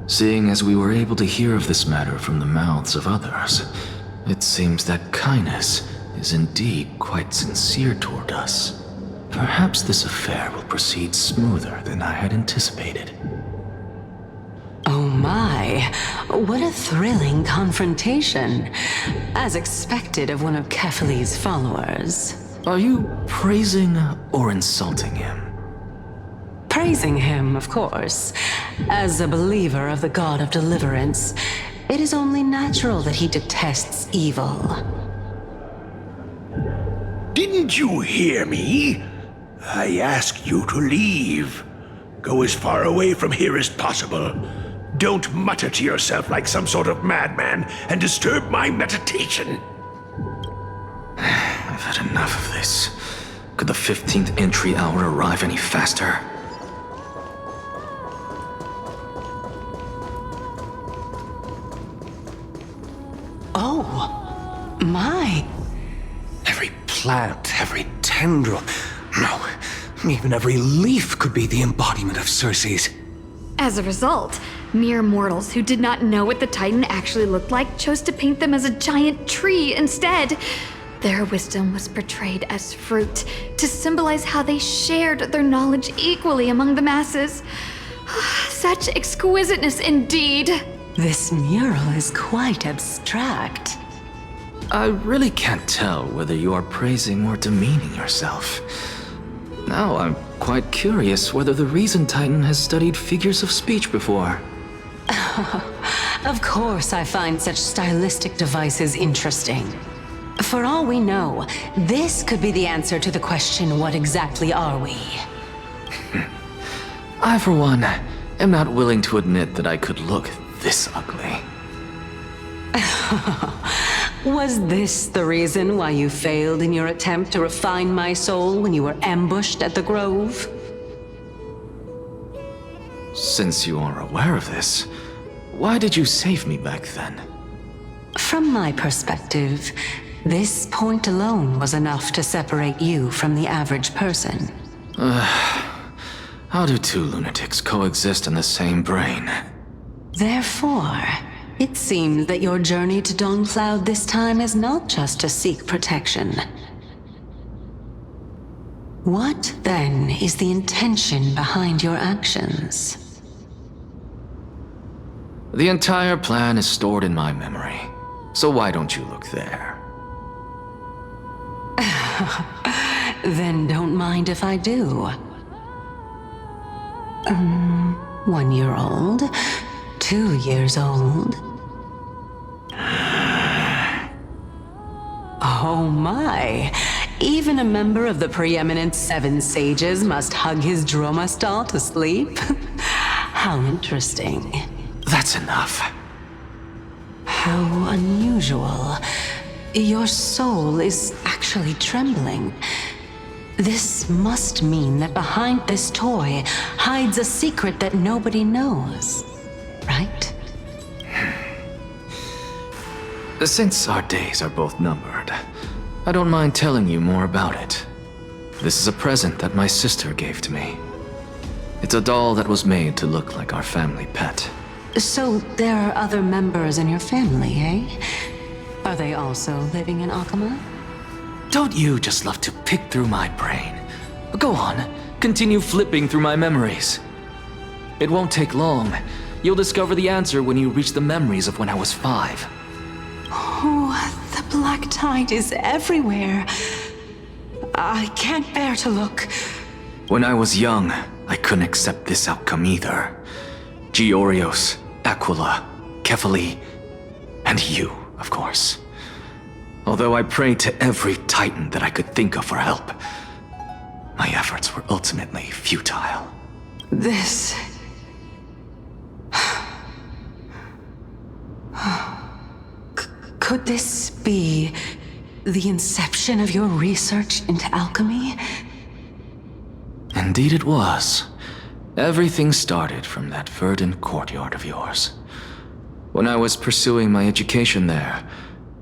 Seeing as we were able to hear of this matter from the mouths of others, it seems that kindness is indeed quite sincere toward us. Perhaps this affair will proceed smoother than I had anticipated. Oh my, what a thrilling confrontation. As expected of one of Kefali's followers. Are you praising or insulting him? Praising him, of course. As a believer of the God of Deliverance, it is only natural that he detests evil. Didn't you hear me? I asked you to leave. Go as far away from here as possible. Don't mutter to yourself like some sort of madman and disturb my meditation. I've had enough of this. Could the 15th entry hour arrive any faster? Oh, my. Every plant, every tendril, no, even every leaf could be the embodiment of Circe's. As a result, mere mortals who did not know what the Titan actually looked like chose to paint them as a giant tree instead. Their wisdom was portrayed as fruit, to symbolize how they shared their knowledge equally among the masses. Such exquisiteness indeed. This mural is quite abstract. I really can't tell whether you are praising or demeaning yourself. Now I'm quite curious whether the Reason Titan has studied figures of speech before. Of course I find such stylistic devices interesting. For all we know, this could be the answer to the question, what exactly are we? I, for one, am not willing to admit that I could look this ugly. Was this the reason why you failed in your attempt to refine my soul when you were ambushed at the Grove? Since you are aware of this, why did you save me back then? From my perspective, this point alone was enough to separate you from the average person. How do two lunatics coexist in the same brain? Therefore, it seems that your journey to Dawncloud this time is not just to seek protection. What, then, is the intention behind your actions? The entire plan is stored in my memory, so why don't you look there? Then don't mind if I do. 1 year old, 2 years old. Oh my! Even a member of the preeminent 7 sages must hug his droma stall to sleep? How interesting. That's enough. How unusual. Your soul is actually trembling. This must mean that behind this toy hides a secret that nobody knows, right? Since our days are both numbered, I don't mind telling you more about it. This is a present that my sister gave to me. It's a doll that was made to look like our family pet. So there are other members in your family, eh? Are they also living in Alchema? Don't you just love to pick through my brain? Go on, continue flipping through my memories. It won't take long. You'll discover the answer when you reach the memories of when I was 5. Oh, the black tide is everywhere. I can't bear to look. When I was young, I couldn't accept this outcome either. Georios, Aquila, Kefali, and you, of course. Although I prayed to every titan that I could think of for help, my efforts were ultimately futile. This... Could this be the inception of your research into alchemy? Indeed it was. Everything started from that verdant courtyard of yours. When I was pursuing my education there,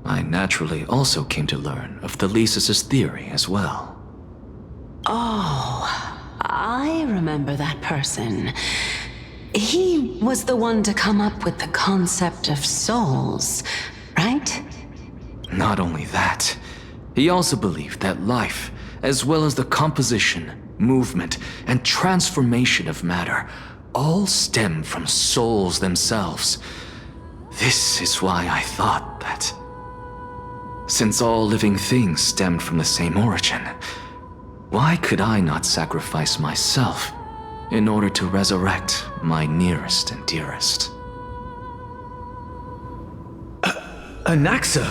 I naturally also came to learn of the Lygus' theory as well. Oh, I remember that person. He was the one to come up with the concept of souls, right? Not only that, he also believed that life, as well as the composition, movement, and transformation of matter, all stem from souls themselves. This is why I thought that, since all living things stemmed from the same origin, why could I not sacrifice myself in order to resurrect my nearest and dearest? Anaxa,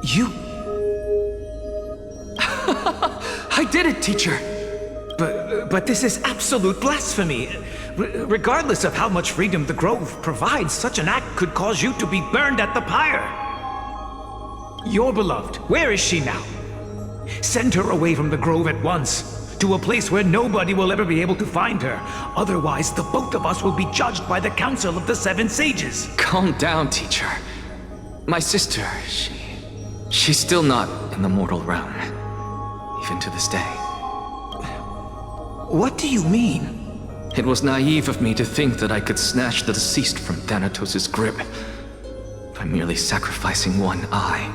you... I did it, teacher! But this is absolute blasphemy. Regardless of how much freedom the Grove provides, such an act could cause you to be burned at the pyre. Your beloved, where is she now? Send her away from the Grove at once, to a place where nobody will ever be able to find her. Otherwise, the both of us will be judged by the Council of the Seven Sages. Calm down, teacher. My sister, she's still not in the mortal realm, even to this day. What do you mean? It was naive of me to think that I could snatch the deceased from Thanatos' grip by merely sacrificing one eye.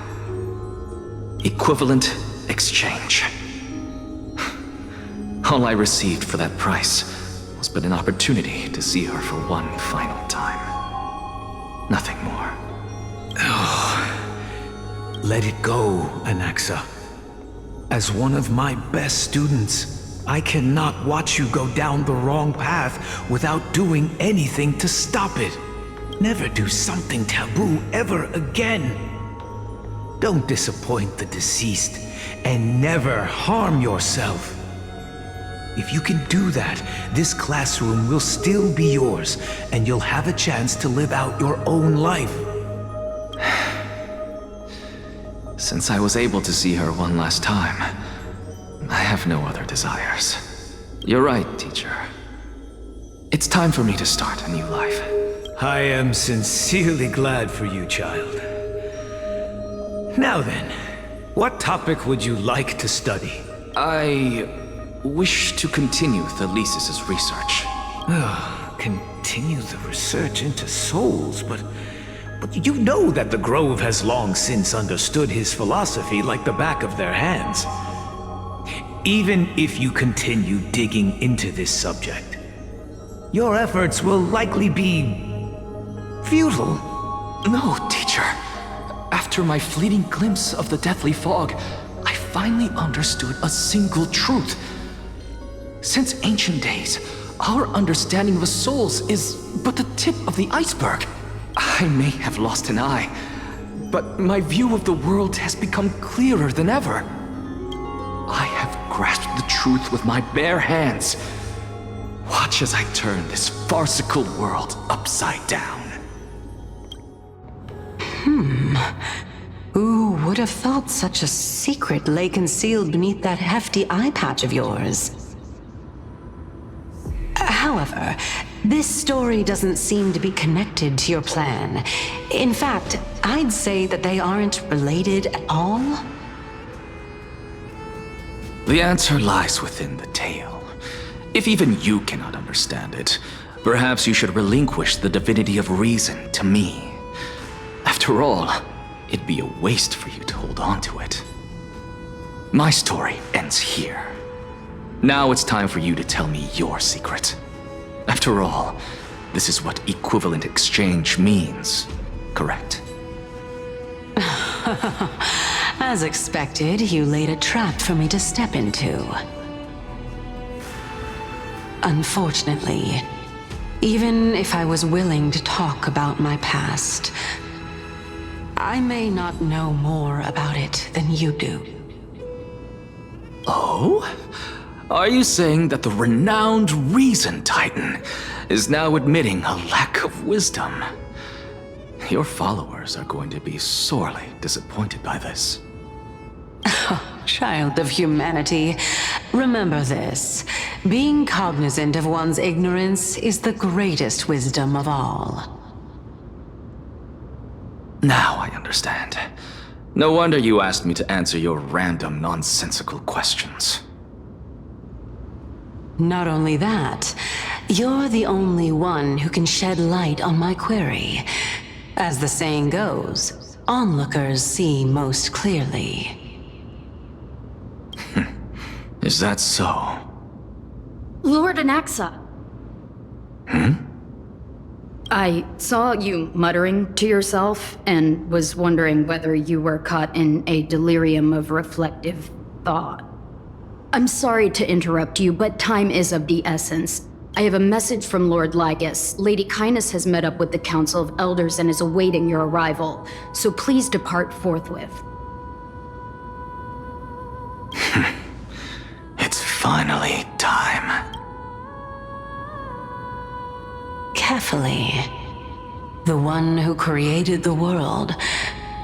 Equivalent exchange. All I received for that price was but an opportunity to see her for one final time. Nothing more. Oh, let it go, Anaxa. As one of my best students, I cannot watch you go down the wrong path without doing anything to stop it. Never do something taboo ever again. Don't disappoint the deceased, and never harm yourself. If you can do that, this classroom will still be yours, and you'll have a chance to live out your own life. Since I was able to see her one last time, I have no other desires. You're right, teacher. It's time for me to start a new life. I am sincerely glad for you, child. Now then, what topic would you like to study? I wish to continue the Lygus' research. Continue the research into souls, but you know that the Grove has long since understood his philosophy like the back of their hands. Even if you continue digging into this subject, your efforts will likely be futile. No, teacher. After my fleeting glimpse of the deathly fog, I finally understood a single truth. Since ancient days, our understanding of the souls is but the tip of the iceberg. I may have lost an eye, but my view of the world has become clearer than ever. I have grasped the truth with my bare hands. Watch as I turn this farcical world upside down. Who would have thought such a secret lay concealed beneath that hefty eye patch of yours? However, this story doesn't seem to be connected to your plan. In fact, I'd say that they aren't related at all. The answer lies within the tale. If even you cannot understand it, perhaps you should relinquish the divinity of reason to me. After all, it'd be a waste for you to hold on to it. My story ends here. Now it's time for you to tell me your secret. After all, this is what equivalent exchange means, correct? As expected, you laid a trap for me to step into. Unfortunately, even if I was willing to talk about my past, I may not know more about it than you do. Oh? Are you saying that the renowned Reason Titan is now admitting a lack of wisdom? Your followers are going to be sorely disappointed by this. Child of humanity, remember this. Being cognizant of one's ignorance is the greatest wisdom of all. Now I understand. No wonder you asked me to answer your random, nonsensical questions. Not only that, you're the only one who can shed light on my query. As the saying goes, onlookers see most clearly. Is that so? Lord Anaxa. I saw you muttering to yourself and was wondering whether you were caught in a delirium of reflective thought. I'm sorry to interrupt you, but time is of the essence. I have a message from Lord Lygus. Lady Kindness has met up with the Council of Elders and is awaiting your arrival, so please depart forthwith. It's finally time. Carefully. The one who created the world,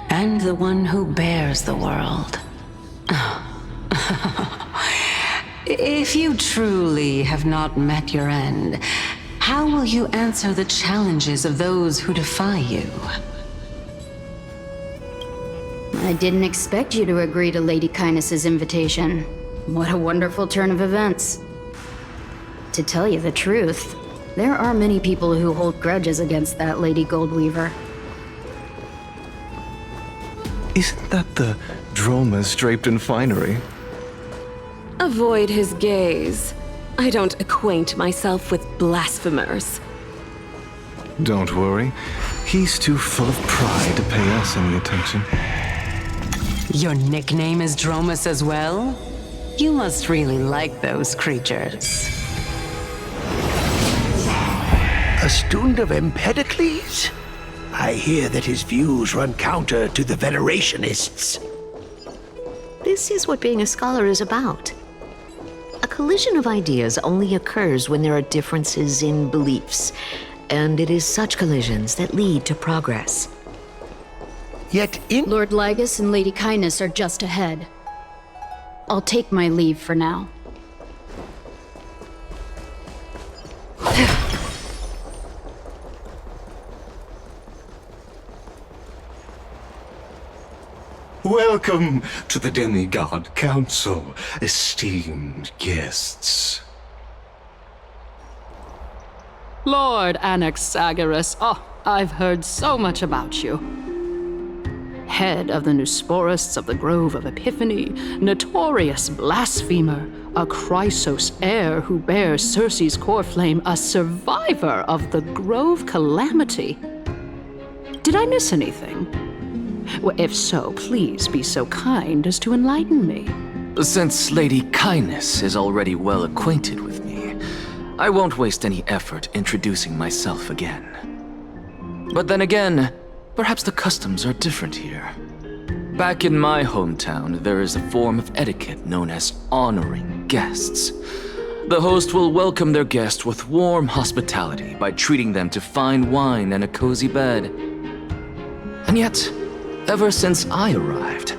and the one who bears the world. If you truly have not met your end, how will you answer the challenges of those who defy you? I didn't expect you to agree to Lady Kindness's invitation. What a wonderful turn of events. To tell you the truth, there are many people who hold grudges against that Lady Goldweaver. Isn't that the Dromas draped in finery? Avoid his gaze. I don't acquaint myself with blasphemers. Don't worry. He's too full of pride to pay us any attention. Your nickname is Dromas as well? You must really like those creatures. A student of Empedocles? I hear that his views run counter to the Venerationists. This is what being a scholar is about. A collision of ideas only occurs when there are differences in beliefs, and it is such collisions that lead to progress. Yet Lord Lygus and Lady Kindness are just ahead. I'll take my leave for now. Welcome to the Demigod Council, esteemed guests. Lord Anaxagoras, I've heard so much about you. Head of the Nusporists of the Grove of Epiphany, notorious blasphemer, a Chrysos heir who bears Circe's core flame, a survivor of the Grove calamity. Did I miss anything? Well, if so, please be so kind as to enlighten me. Since Lady Kindness is already well acquainted with me, I won't waste any effort introducing myself again. But then again, perhaps the customs are different here. Back in my hometown, there is a form of etiquette known as honoring guests. The host will welcome their guest with warm hospitality by treating them to fine wine and a cozy bed. And yet, ever since I arrived,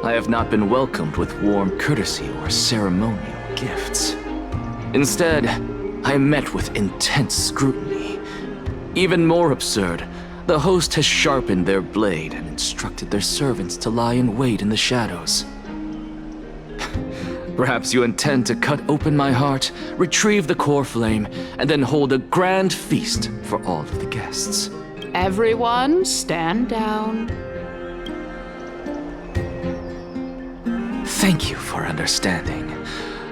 I have not been welcomed with warm courtesy or ceremonial gifts. Instead, I am met with intense scrutiny. Even more absurd, the host has sharpened their blade and instructed their servants to lie in wait in the shadows. Perhaps you intend to cut open my heart, retrieve the core flame, and then hold a grand feast for all of the guests. Everyone, stand down. Thank you for understanding.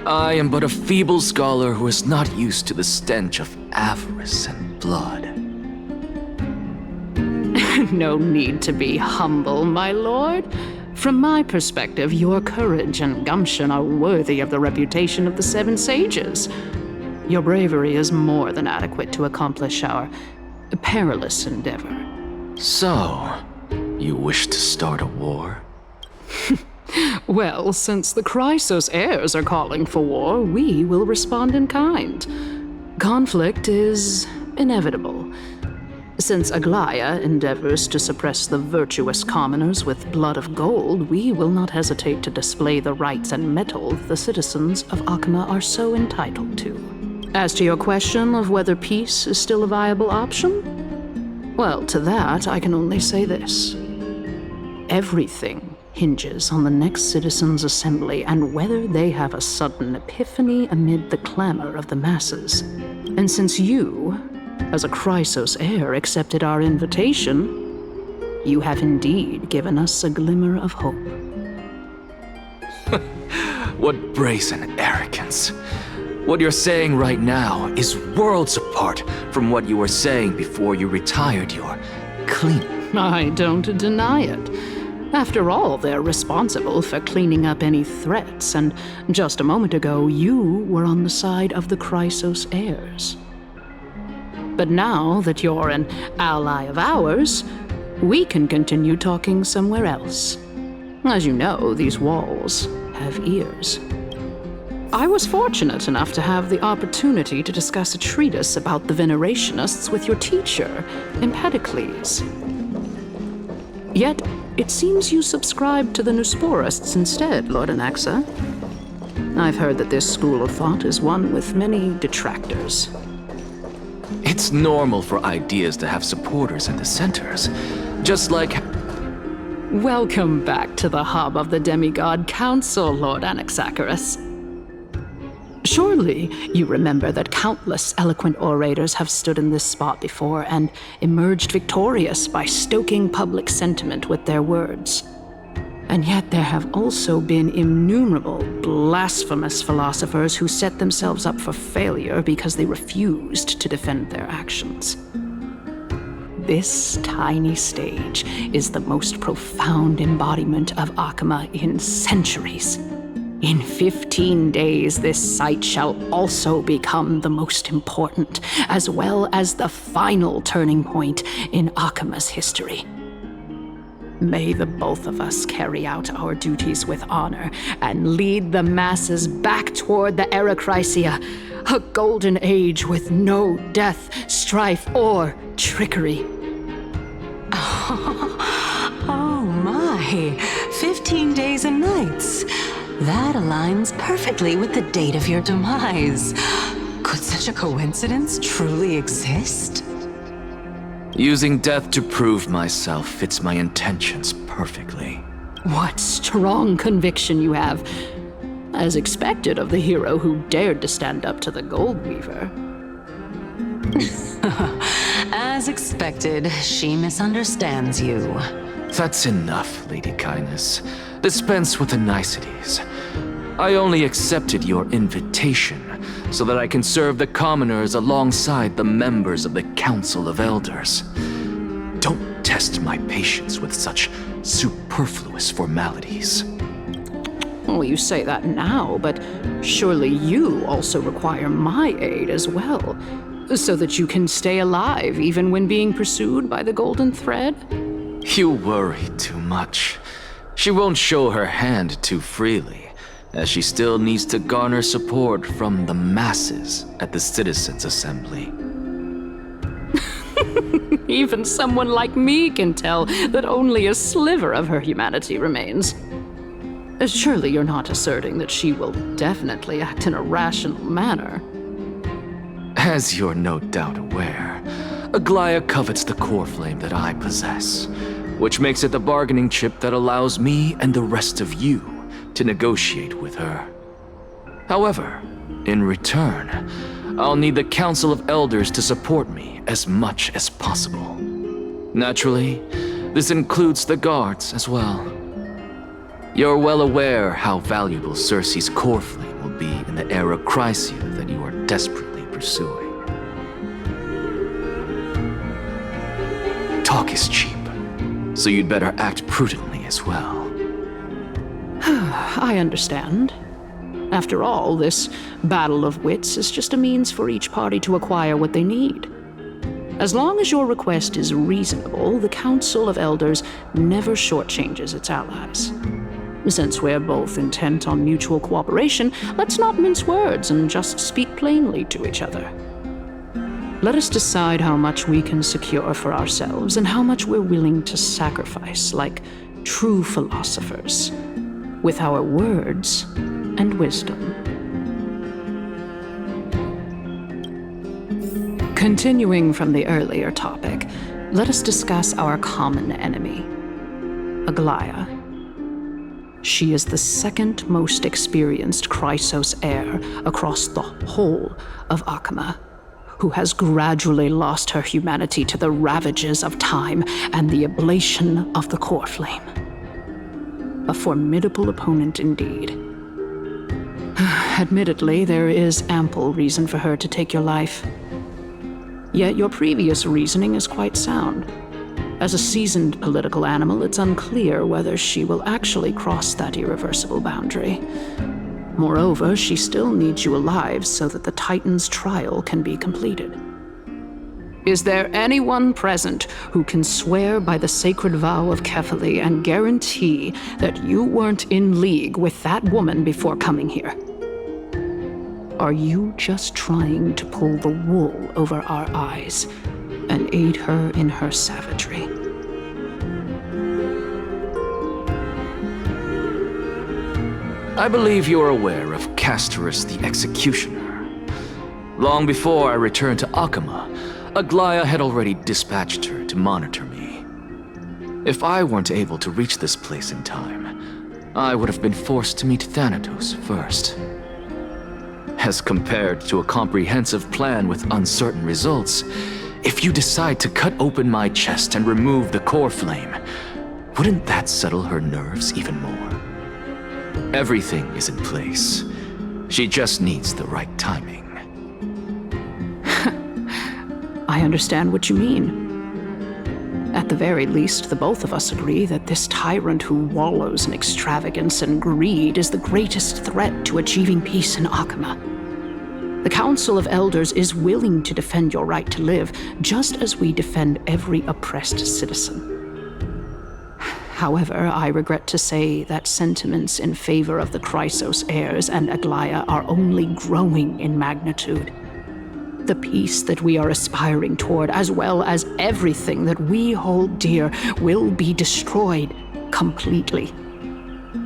I am but a feeble scholar who is not used to the stench of avarice and blood. No need to be humble, my lord. From my perspective, your courage and gumption are worthy of the reputation of the Seven Sages. Your bravery is more than adequate to accomplish our perilous endeavor. So, you wish to start a war? Well, since the Chrysos heirs are calling for war, we will respond in kind. Conflict is inevitable. Since Aglaya endeavors to suppress the virtuous commoners with blood of gold, we will not hesitate to display the rights and metal the citizens of Akama are so entitled to. As to your question of whether peace is still a viable option, well, to that I can only say this. Everything hinges on the next citizens' assembly and whether they have a sudden epiphany amid the clamor of the masses. And since you, as a Chrysos heir, accepted our invitation, you have indeed given us a glimmer of hope. What brazen arrogance. What you're saying right now is worlds apart from what you were saying before you retired your clean. I don't deny it. After all, they're responsible for cleaning up any threats, and just a moment ago, you were on the side of the Chrysos heirs. But now that you're an ally of ours, we can continue talking somewhere else. As you know, these walls have ears. I was fortunate enough to have the opportunity to discuss a treatise about the Venerationists with your teacher, Empedocles. Yet, it seems you subscribe to the Nusporists instead, Lord Anaxa. I've heard that this school of thought is one with many detractors. It's normal for ideas to have supporters and dissenters, just like... Welcome back to the hub of the Demigod Council, Lord Anaxagoras. Surely you remember that countless eloquent orators have stood in this spot before and emerged victorious by stoking public sentiment with their words. And yet there have also been innumerable blasphemous philosophers who set themselves up for failure because they refused to defend their actions. This tiny stage is the most profound embodiment of Akama in centuries. In 15 days, this site shall also become the most important, as well as the final turning point in Akama's history. May the both of us carry out our duties with honor and lead the masses back toward the Erechrysia, a golden age with no death, strife, or trickery. Oh my, 15 days and nights. That aligns perfectly with the date of your demise. Could such a coincidence truly exist? Using death to prove myself fits my intentions perfectly. What strong conviction you have, as expected of the hero who dared to stand up to the Gold Weaver. As expected, she misunderstands you. That's enough, Lady Kindness. Dispense with the niceties. I only accepted your invitation so that I can serve the commoners alongside the members of the Council of Elders. Don't test my patience with such superfluous formalities. Well, you say that now, but surely you also require my aid as well, so that you can stay alive even when being pursued by the Golden Thread? You worry too much. She won't show her hand too freely, as she still needs to garner support from the masses at the Citizens' Assembly. Even someone like me can tell that only a sliver of her humanity remains. Surely you're not asserting that she will definitely act in a rational manner. As you're no doubt aware, Aglaya covets the core flame that I possess, which makes it the bargaining chip that allows me and the rest of you to negotiate with her. However, in return, I'll need the Council of Elders to support me as much as possible. Naturally, this includes the guards as well. You're well aware how valuable Circe's core flame will be in the era Chrysia that you are desperately pursuing. Talk is cheap, so you'd better act prudently as well. I understand. After all, this battle of wits is just a means for each party to acquire what they need. As long as your request is reasonable, the Council of Elders never shortchanges its allies. Since we're both intent on mutual cooperation, let's not mince words and just speak plainly to each other. Let us decide how much we can secure for ourselves and how much we're willing to sacrifice, like true philosophers, with our words and wisdom. Continuing from the earlier topic, let us discuss our common enemy, Aglaia. She is the second most experienced Chrysos heir across the whole of Akama, who has gradually lost her humanity to the ravages of time and the ablation of the core flame. A formidable opponent indeed. Admittedly, there is ample reason for her to take your life. Yet your previous reasoning is quite sound. As a seasoned political animal, it's unclear whether she will actually cross that irreversible boundary. Moreover, she still needs you alive so that the Titan's trial can be completed. Is there anyone present who can swear by the sacred vow of Kefali and guarantee that you weren't in league with that woman before coming here? Are you just trying to pull the wool over our eyes and aid her in her savagery? I believe you're aware of Castorice the Executioner. Long before I returned to Akama, Aglaia had already dispatched her to monitor me. If I weren't able to reach this place in time, I would have been forced to meet Thanatos first. As compared to a comprehensive plan with uncertain results, if you decide to cut open my chest and remove the core flame, wouldn't that settle her nerves even more? Everything is in place. She just needs the right timing. I understand what you mean. At the very least, the both of us agree that this tyrant who wallows in extravagance and greed is the greatest threat to achieving peace in Akama. The Council of Elders is willing to defend your right to live, just as we defend every oppressed citizen. However, I regret to say that sentiments in favor of the Chrysos heirs and Aglaia are only growing in magnitude. The peace that we are aspiring toward, as well as everything that we hold dear, will be destroyed completely.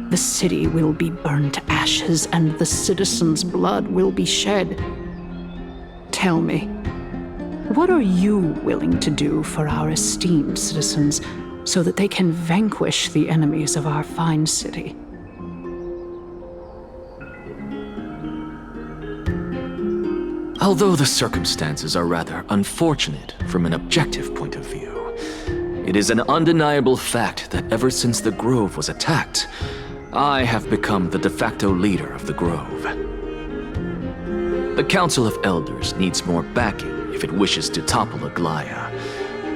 The city will be burned to ashes, and the citizens' blood will be shed. Tell me, what are you willing to do for our esteemed citizens so that they can vanquish the enemies of our fine city? Although the circumstances are rather unfortunate from an objective point of view, it is an undeniable fact that ever since the Grove was attacked, I have become the de facto leader of the Grove. The Council of Elders needs more backing if it wishes to topple Aglaia,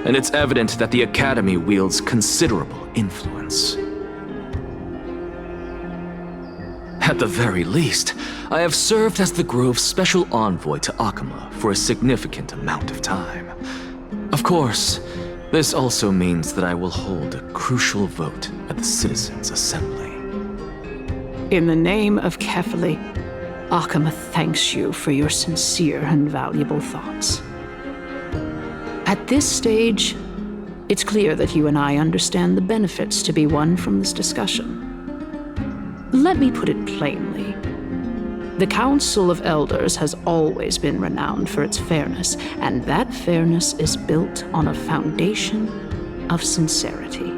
and it's evident that the Academy wields considerable influence. At the very least, I have served as the Grove's special envoy to Akama for a significant amount of time. Of course, this also means that I will hold a crucial vote at the Citizens' Assembly. In the name of Kefali, Akama thanks you for your sincere and valuable thoughts. At this stage, it's clear that you and I understand the benefits to be won from this discussion. Let me put it plainly. The Council of Elders has always been renowned for its fairness, and that fairness is built on a foundation of sincerity.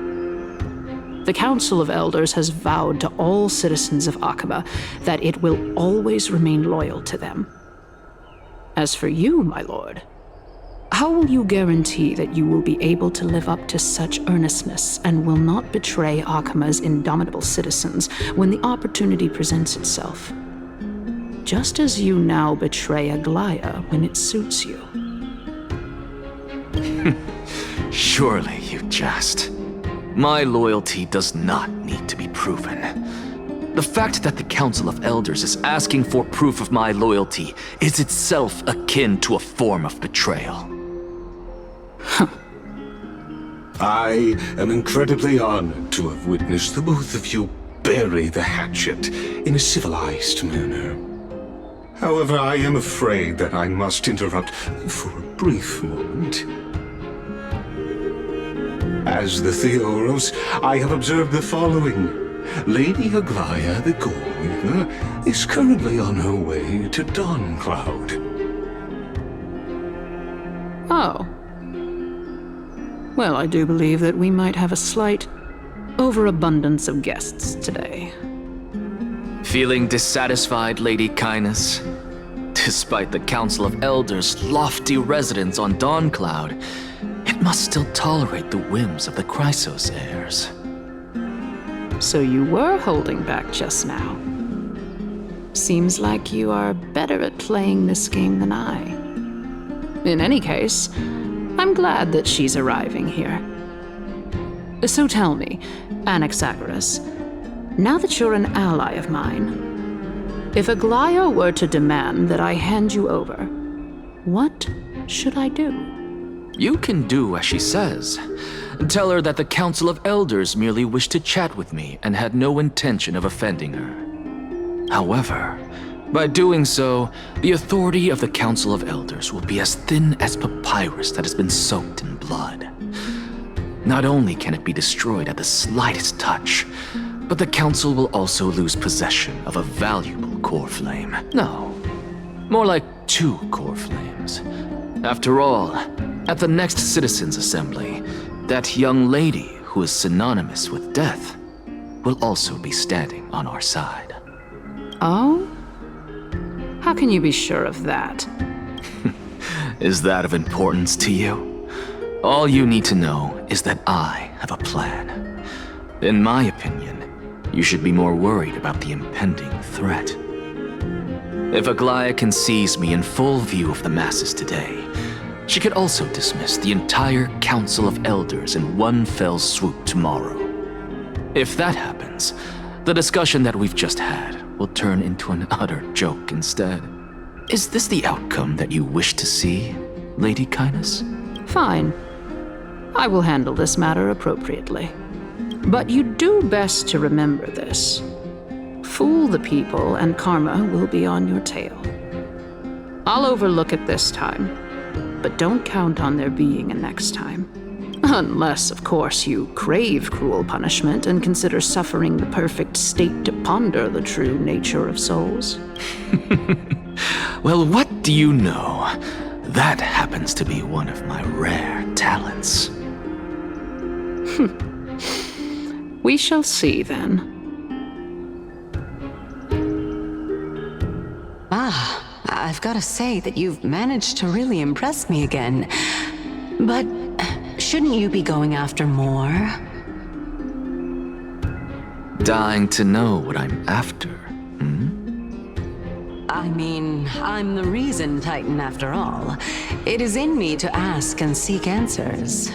The Council of Elders has vowed to all citizens of Akama that it will always remain loyal to them. As for you, my lord, how will you guarantee that you will be able to live up to such earnestness and will not betray Akama's indomitable citizens when the opportunity presents itself? just as you now betray Aglaya when it suits you. Surely you jest. My loyalty does not need to be proven. The fact that the Council of Elders is asking for proof of my loyalty is itself akin to a form of betrayal. I am incredibly honored to have witnessed the both of you bury the hatchet in a civilized manner. However, I am afraid that I must interrupt for a brief moment. As the Theoros, I have observed the following. Lady Aglaya the Goldweaver is currently on her way to Dawncloud. Oh. Well, I do believe that we might have a slight overabundance of guests today. Feeling dissatisfied, Lady Kindness? Despite the Council of Elders' lofty residence on Dawncloud, it must still tolerate the whims of the Chrysos heirs. So you were holding back just now. Seems like you are better at playing this game than I. In any case, I'm glad that she's arriving here. So tell me, Anaxagoras, now that you're an ally of mine, if Aglaya were to demand that I hand you over, what should I do? You can do as she says. Tell her that the Council of Elders merely wished to chat with me and had no intention of offending her. However, by doing so, the authority of the Council of Elders will be as thin as papyrus that has been soaked in blood. Not only can it be destroyed at the slightest touch, but the Council will also lose possession of a valuable core flame. No, more like 2 core flames. After all, at the next Citizens' Assembly, that young lady who is synonymous with death will also be standing on our side. Oh? How can you be sure of that? Is that of importance to you? All you need to know is that I have a plan. In my opinion, you should be more worried about the impending threat. If Aglaya can seize me in full view of the masses today, she could also dismiss the entire Council of Elders in one fell swoop tomorrow. If that happens, the discussion that we've just had will turn into an utter joke instead. Is this the outcome that you wish to see, Lady Kindness? Fine. I will handle this matter appropriately. But you do best to remember this. Fool the people and karma will be on your tail. I'll overlook it this time, but don't count on there being a next time. Unless, of course, you crave cruel punishment and consider suffering the perfect state to ponder the true nature of souls. Well, what do you know? That happens to be one of my rare talents. We shall see, then. I've got to say that you've managed to really impress me again. But shouldn't you be going after more? Dying to know what I'm after, I mean, I'm the reason Titan after all. It is in me to ask and seek answers.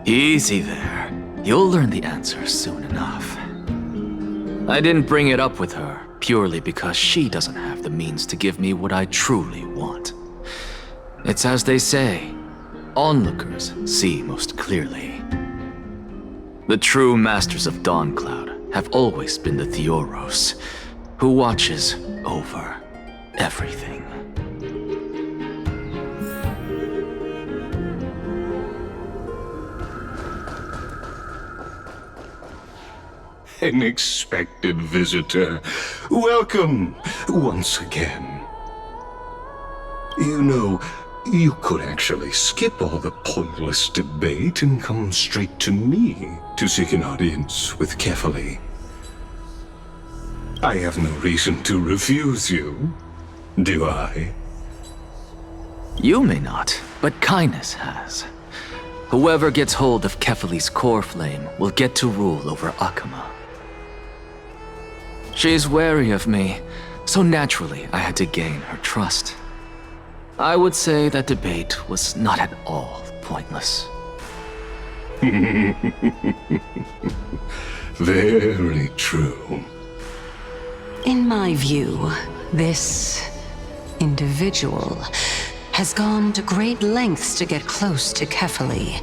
Easy there. You'll learn the answers soon enough. I didn't bring it up with her purely because she doesn't have the means to give me what I truly want. It's as they say, onlookers see most clearly. The true masters of Dawncloud have always been the Theoros, who watches over everything. An expected visitor. Welcome once again. You know, you could actually skip all the pointless debate and come straight to me to seek an audience with Kefali. I have no reason to refuse you, do I? You may not, but Kindness has. Whoever gets hold of Kefali's core flame will get to rule over Akama. She's wary of me, so naturally I had to gain her trust. I would say that debate was not at all pointless. Very true. In my view, this individual has gone to great lengths to get close to Kefali.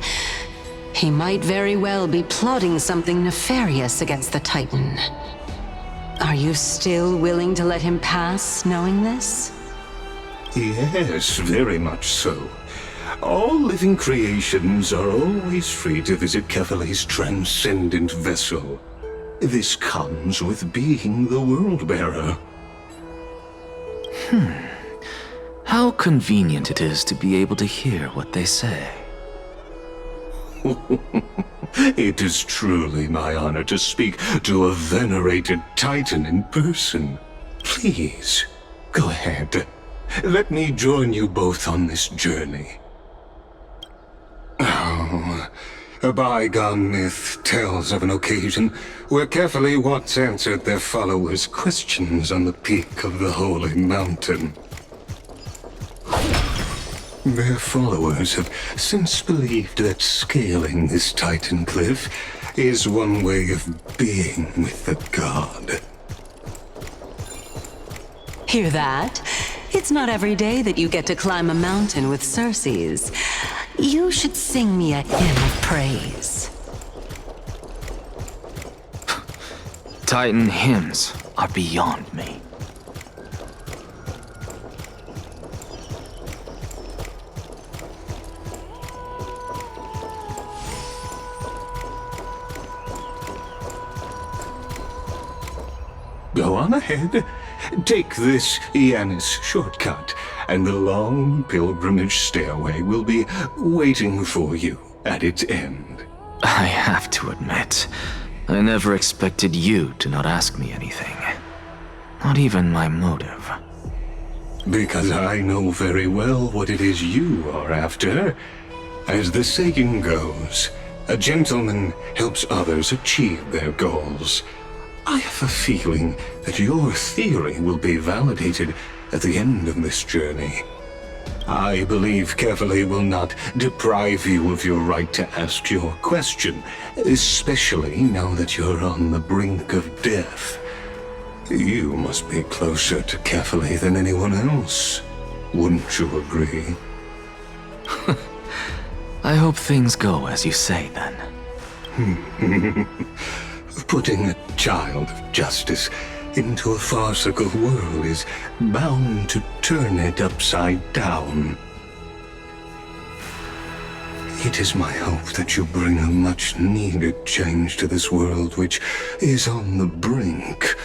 He might very well be plotting something nefarious against the Titan. Are you still willing to let him pass, knowing this? Yes, very much so. All living creations are always free to visit Kefali's transcendent vessel. This comes with being the World-Bearer. How convenient it is to be able to hear what they say. It is truly my honor to speak to a venerated Titan in person. Please, go ahead. Let me join you both on this journey. Oh, a bygone myth tells of an occasion where Kefali once answered their followers' questions on the peak of the Holy Mountain. Their followers have since believed that scaling this Titan cliff is one way of being with the god. Hear that? It's not every day that you get to climb a mountain with Circes. You should sing me a hymn of praise. Titan hymns are beyond me. Go on ahead. Take this Yanis shortcut, and the long pilgrimage stairway will be waiting for you at its end. I have to admit, I never expected you to not ask me anything. Not even my motive. Because I know very well what it is you are after. As the saying goes, a gentleman helps others achieve their goals. I have a feeling that your theory will be validated at the end of this journey. I believe Kefali will not deprive you of your right to ask your question, especially now that you're on the brink of death. You must be closer to Kefali than anyone else. Wouldn't you agree? I hope things go as you say, then. Putting a child of justice into a farcical world is bound to turn it upside down. It is my hope that you bring a much-needed change to this world which is on the brink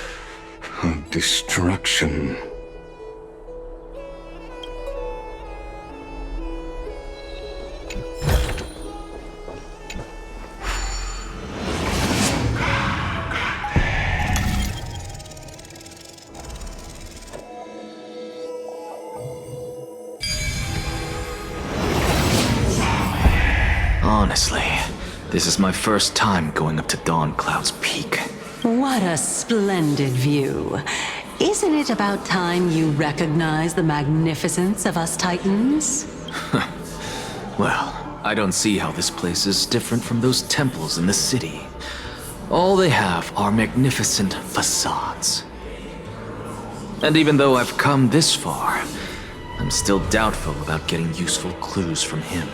of destruction. Honestly, this is my first time going up to Dawncloud's peak. What a splendid view. Isn't it about time you recognize the magnificence of us Titans? Well, I don't see how this place is different from those temples in the city. All they have are magnificent facades. And even though I've come this far, I'm still doubtful about getting useful clues from him.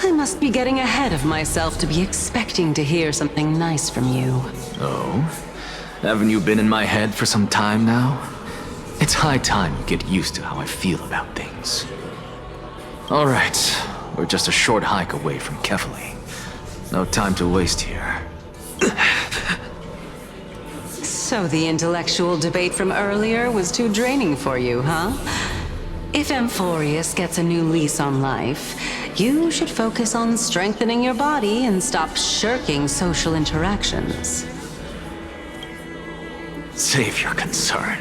I must be getting ahead of myself to be expecting to hear something nice from you. Oh? Haven't you been in my head for some time now? It's high time you get used to how I feel about things. Alright, we're just a short hike away from Kefali. No time to waste here. So the intellectual debate from earlier was too draining for you, huh? If Amphoreus gets a new lease on life, you should focus on strengthening your body and stop shirking social interactions. Save your concern.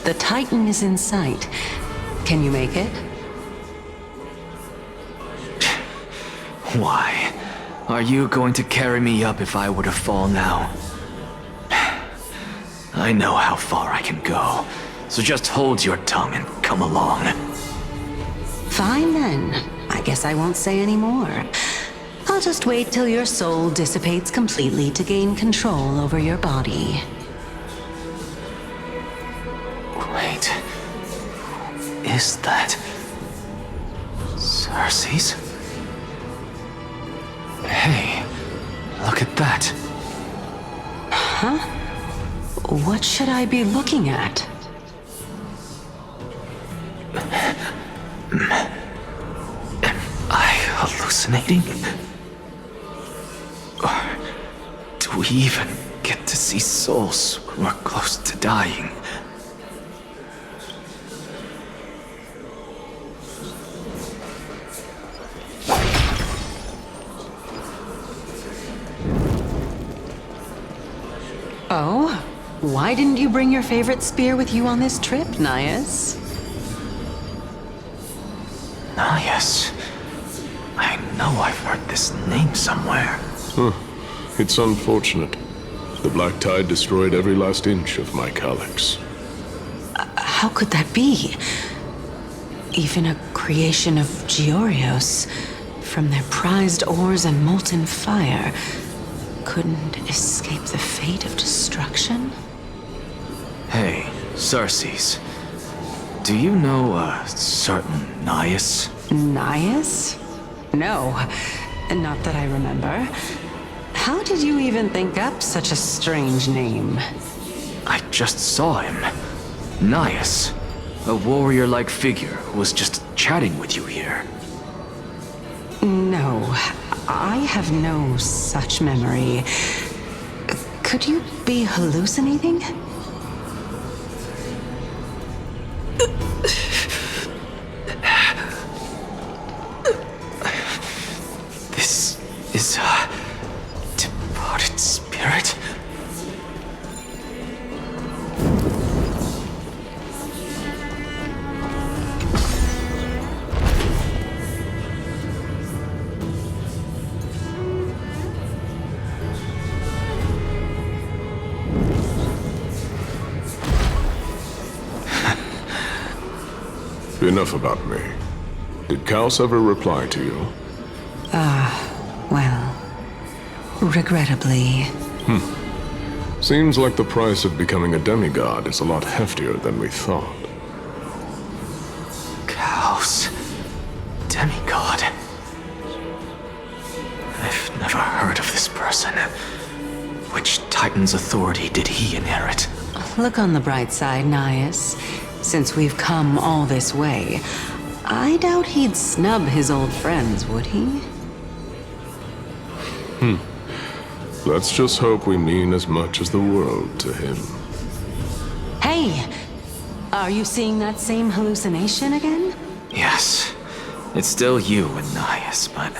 The Titan is in sight. Can you make it? Why? Are you going to carry me up if I were to fall now? I know how far I can go, so just hold your tongue and come along. Fine then. I guess I won't say any more. I'll just wait till your soul dissipates completely to gain control over your body. Wait. Who is that? Circe's? Hey, look at that. Huh? What should I be looking at? Am I hallucinating? Or do we even get to see souls when we're close to dying? Oh? Why didn't you bring your favorite spear with you on this trip, Nias? Nias? I know I've heard this name somewhere. Huh. It's unfortunate. The Black Tide destroyed every last inch of my calyx. How could that be? Even a creation of Georios, from their prized ores and molten fire, couldn't escape the fate of destruction? Hey, Circe's. Do you know a certain Nias? Nias? No, not that I remember. How did you even think up such a strange name? I just saw him. Nias. A warrior-like figure who was just chatting with you here. No, I have no such memory. Could you be hallucinating? This is a departed spirit? Enough about me. Did Kaos ever reply to you? Well, regrettably. Seems like the price of becoming a demigod is a lot heftier than we thought. Kaos. Demigod. I've never heard of this person. Which Titan's authority did he inherit? Look on the bright side, Nias. Since we've come all this way, I doubt he'd snub his old friends, would he? Let's just hope we mean as much as the world to him. Hey! Are you seeing that same hallucination again? Yes. It's still you and Nias, but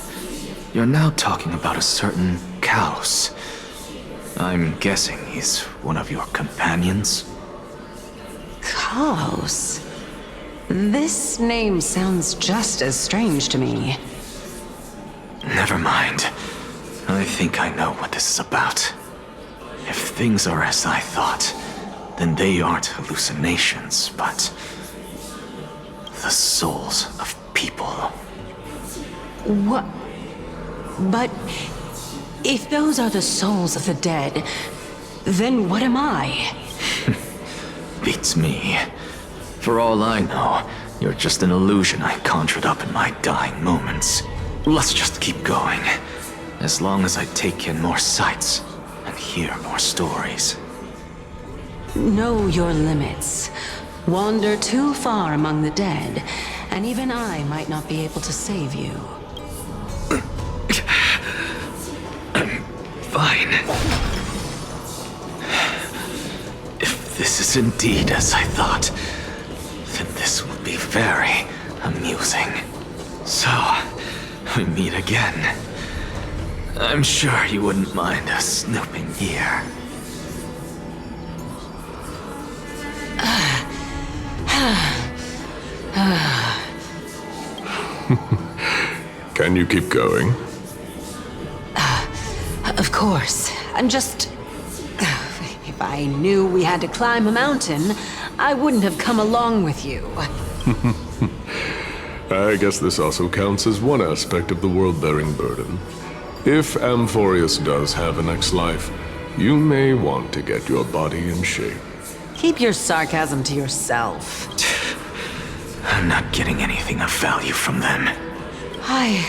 you're now talking about a certain Kaos. I'm guessing he's one of your companions? Kaos? This name sounds just as strange to me. Never mind. I think I know what this is about. If things are as I thought, then they aren't hallucinations, but the souls of people. What? But if those are the souls of the dead, then what am I? Beats me. For all I know, you're just an illusion I conjured up in my dying moments. Let's just keep going. As long as I take in more sights and hear more stories. Know your limits. Wander too far among the dead, and even I might not be able to save you. Fine. If this is indeed as I thought, then this will be very amusing. So, we meet again. I'm sure you wouldn't mind us snooping here. Can you keep going? Of course. I'm just... If I knew we had to climb a mountain, I wouldn't have come along with you. I guess this also counts as one aspect of the world-bearing burden. If Amphoreus does have a next life, you may want to get your body in shape. Keep your sarcasm to yourself. I'm not getting anything of value from them. I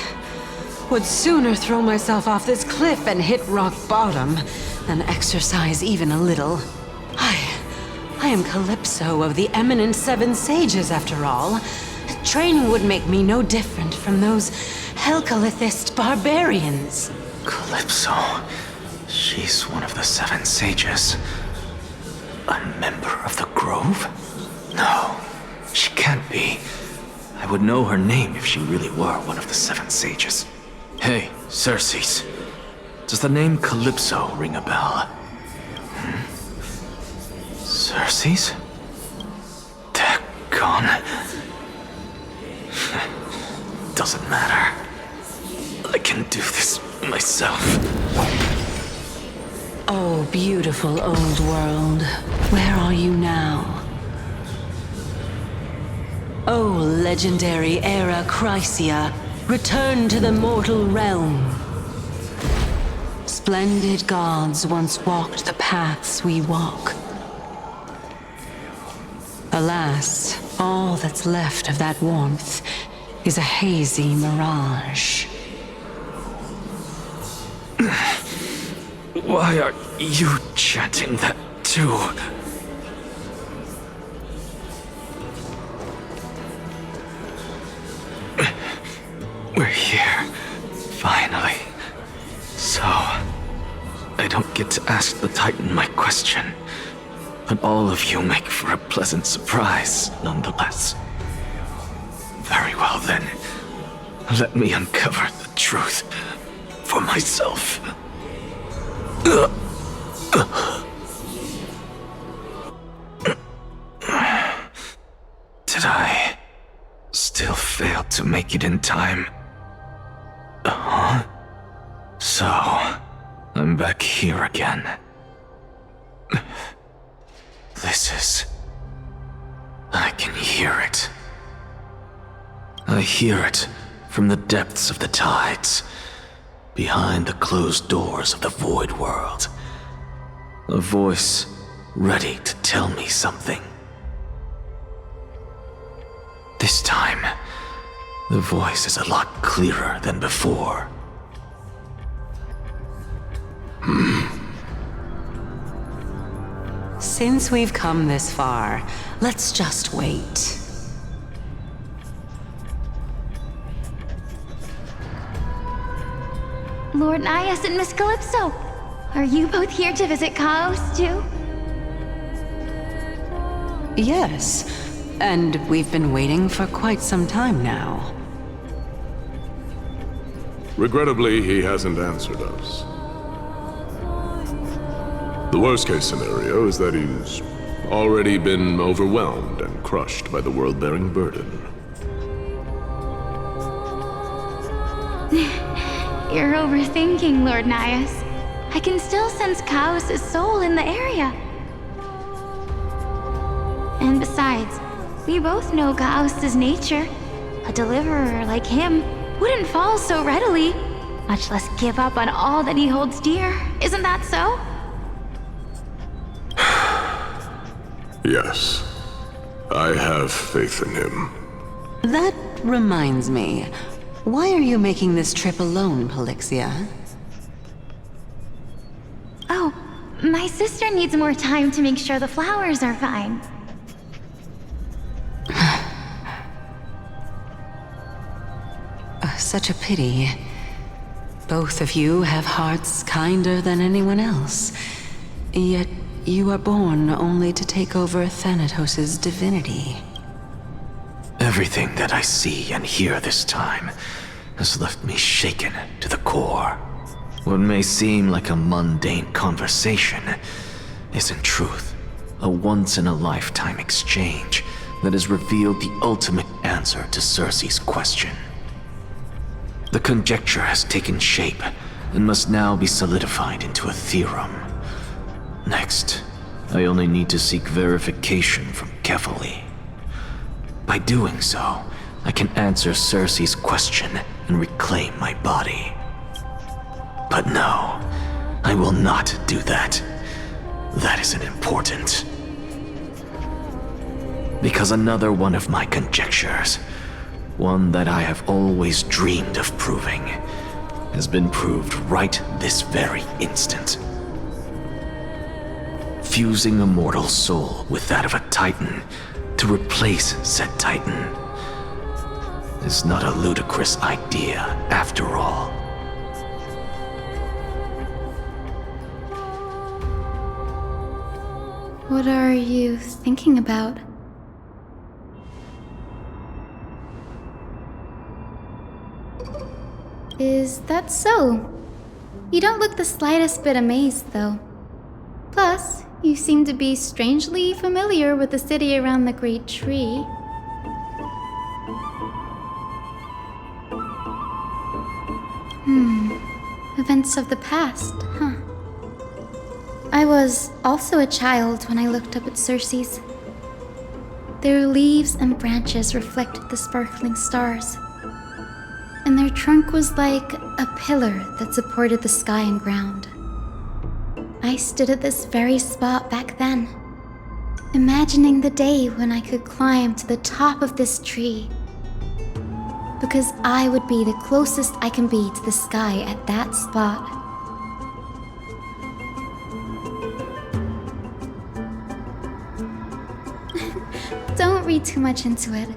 would sooner throw myself off this cliff and hit rock bottom than exercise even a little. I am Calypso of the eminent Seven Sages, after all. Training would make me no different from those Helcalithist barbarians. Calypso? She's one of the Seven Sages. A member of the Grove? No, she can't be. I would know her name if she really were one of the Seven Sages. Hey, Circes. Does the name Calypso ring a bell? Circes? Daggone. Doesn't matter. I can do this myself. Oh, beautiful old world. Where are you now? Oh, legendary era Chrysia, return to the mortal realm. Splendid gods once walked the paths we walk. Alas, all that's left of that warmth is a hazy mirage. Why are you chanting that too? We're here, finally. So, I don't get to ask the Titan my question, but all of you make for a pleasant surprise, nonetheless. Very well then, let me uncover the truth for myself. Did I still fail to make it in time? So, I'm back here again. This is... I can hear it. I hear it from the depths of the tides, behind the closed doors of the void world. A voice ready to tell me something. This time, the voice is a lot clearer than before. Since we've come this far, let's just wait. Lord Nias and Miss Calypso, are you both here to visit Chaos too? Yes, and we've been waiting for quite some time now. Regrettably, he hasn't answered us. The worst-case scenario is that he's already been overwhelmed and crushed by the world-bearing burden. You're overthinking, Lord Nias. I can still sense Chaos' soul in the area. And besides, we both know Chaos' nature. A deliverer like him wouldn't fall so readily, much less give up on all that he holds dear. Isn't that so? Yes, I have faith in him. That reminds me. Why are you making this trip alone, Polixia? Oh, my sister needs more time to make sure the flowers are fine. Such a pity. Both of you have hearts kinder than anyone else. Yet you are born only to take over Thanatos' divinity. Everything that I see and hear this time has left me shaken to the core. What may seem like a mundane conversation is in truth a once-in-a-lifetime exchange that has revealed the ultimate answer to Circe's question. The conjecture has taken shape and must now be solidified into a theorem. Next, I only need to seek verification from Kefali. By doing so, I can answer Circe's question and reclaim my body. But no, I will not do that. That isn't important. Because another one of my conjectures, one that I have always dreamed of proving, has been proved right this very instant. Fusing a mortal soul with that of a Titan to replace said Titan is not a ludicrous idea after all. What are you thinking about? Is that so? You don't look the slightest bit amazed, though. Plus, you seem to be strangely familiar with the city around the Great Tree. Events of the past, huh? I was also a child when I looked up at Circe's. Their leaves and branches reflected the sparkling stars, and their trunk was like a pillar that supported the sky and ground. I stood at this very spot back then, imagining the day when I could climb to the top of this tree, because I would be the closest I can be to the sky at that spot. Don't read too much into it.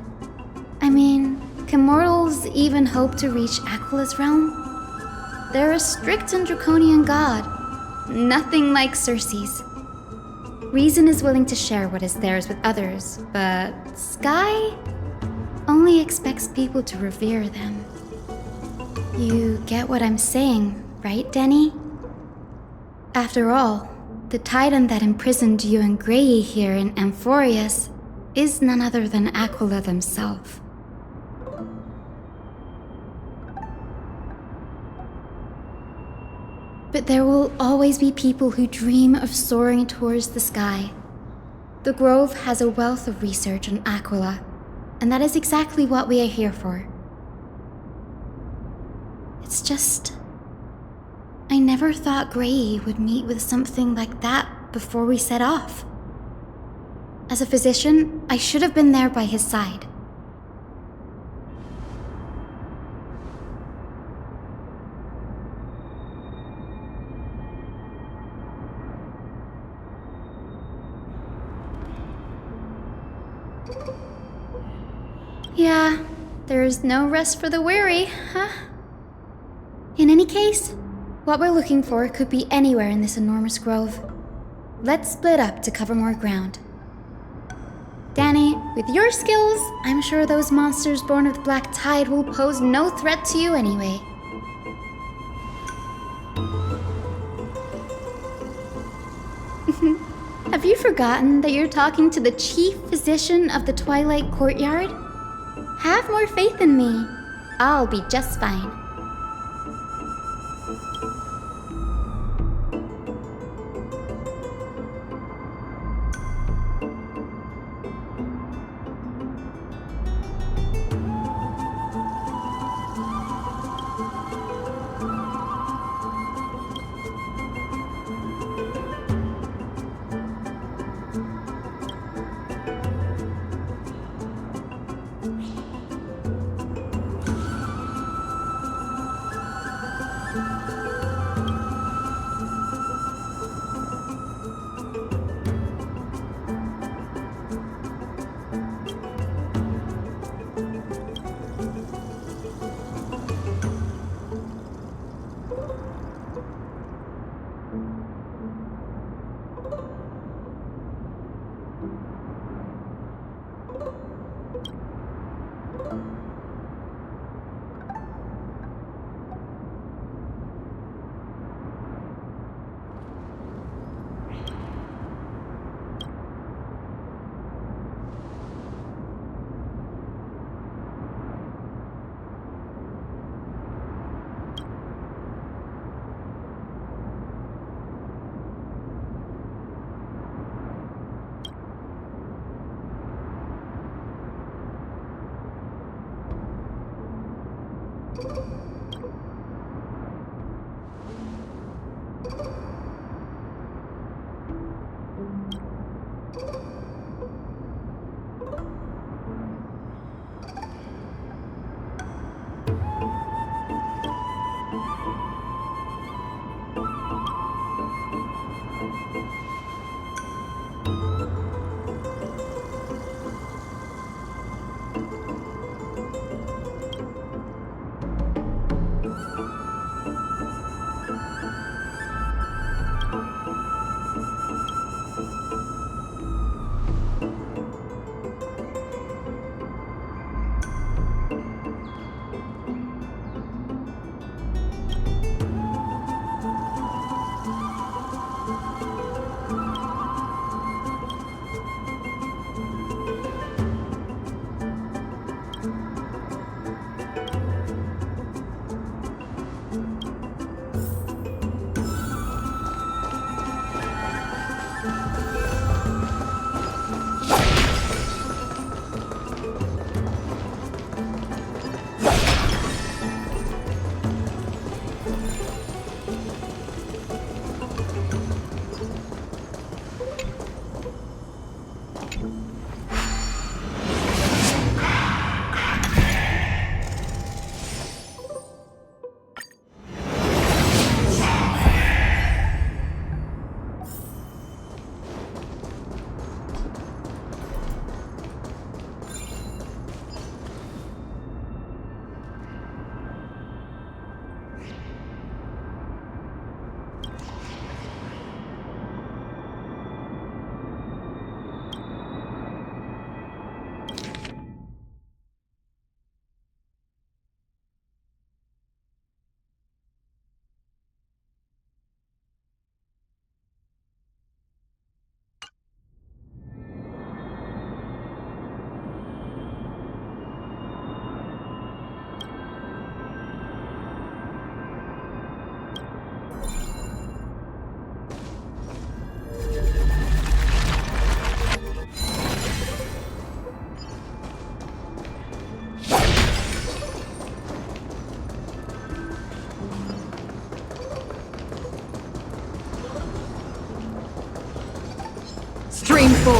I mean, can mortals even hope to reach Aquila's realm? They're a strict and draconian god, nothing like Circe's. Reason is willing to share what is theirs with others, but Sky only expects people to revere them. You get what I'm saying, right, Denny? After all, the Titan that imprisoned you and Grey here in Amphoreus is none other than Aquila themselves. But there will always be people who dream of soaring towards the sky. The Grove has a wealth of research on Aquila, and that is exactly what we are here for. It's just, I never thought Grey would meet with something like that before we set off. As a physician, I should have been there by his side. Yeah, there's no rest for the weary, huh? In any case, what we're looking for could be anywhere in this enormous grove. Let's split up to cover more ground. Danny, with your skills, I'm sure those monsters born of the Black Tide will pose no threat to you anyway. Have you forgotten that you're talking to the chief physician of the Twilight Courtyard? Have more faith in me. I'll be just fine. Stream 4.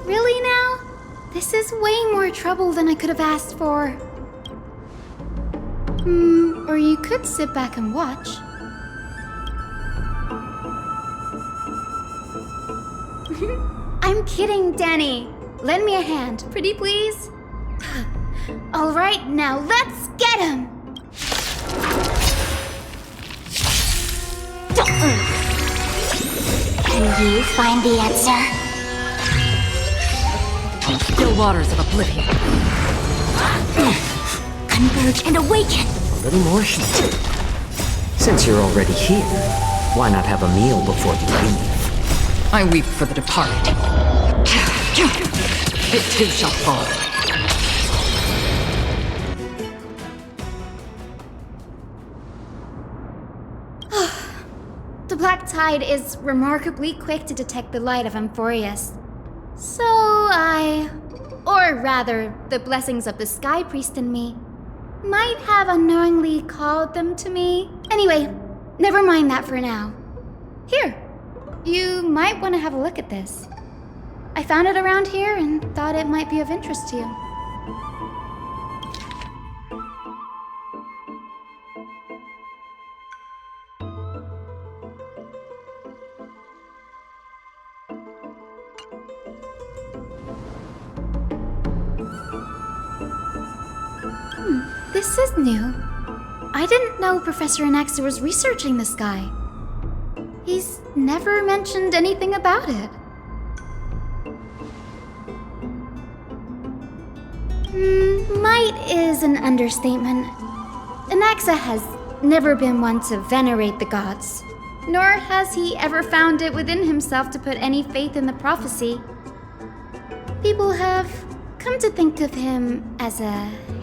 Really now? This is way more trouble than I could have asked for. Or you could sit back and watch. I'm kidding, Danny. Lend me a hand, pretty please. All right, now let's get him! Can you find the answer? Still waters of oblivion. Converge and awaken! A little more heat. Since you're already here, why not have a meal before you leave? I weep for the departed. It too shall fall. The Black Tide is remarkably quick to detect the light of Amphoreus. So or rather, the blessings of the Sky Priest in me, might have unknowingly called them to me. Anyway, never mind that for now. Here, you might want to have a look at this. I found it around here and thought it might be of interest to you. This is new. I didn't know Professor Anaxa was researching the sky. He's never mentioned anything about it. Might is an understatement. Anaxa has never been one to venerate the gods, nor has he ever found it within himself to put any faith in the prophecy. People have come to think of him as a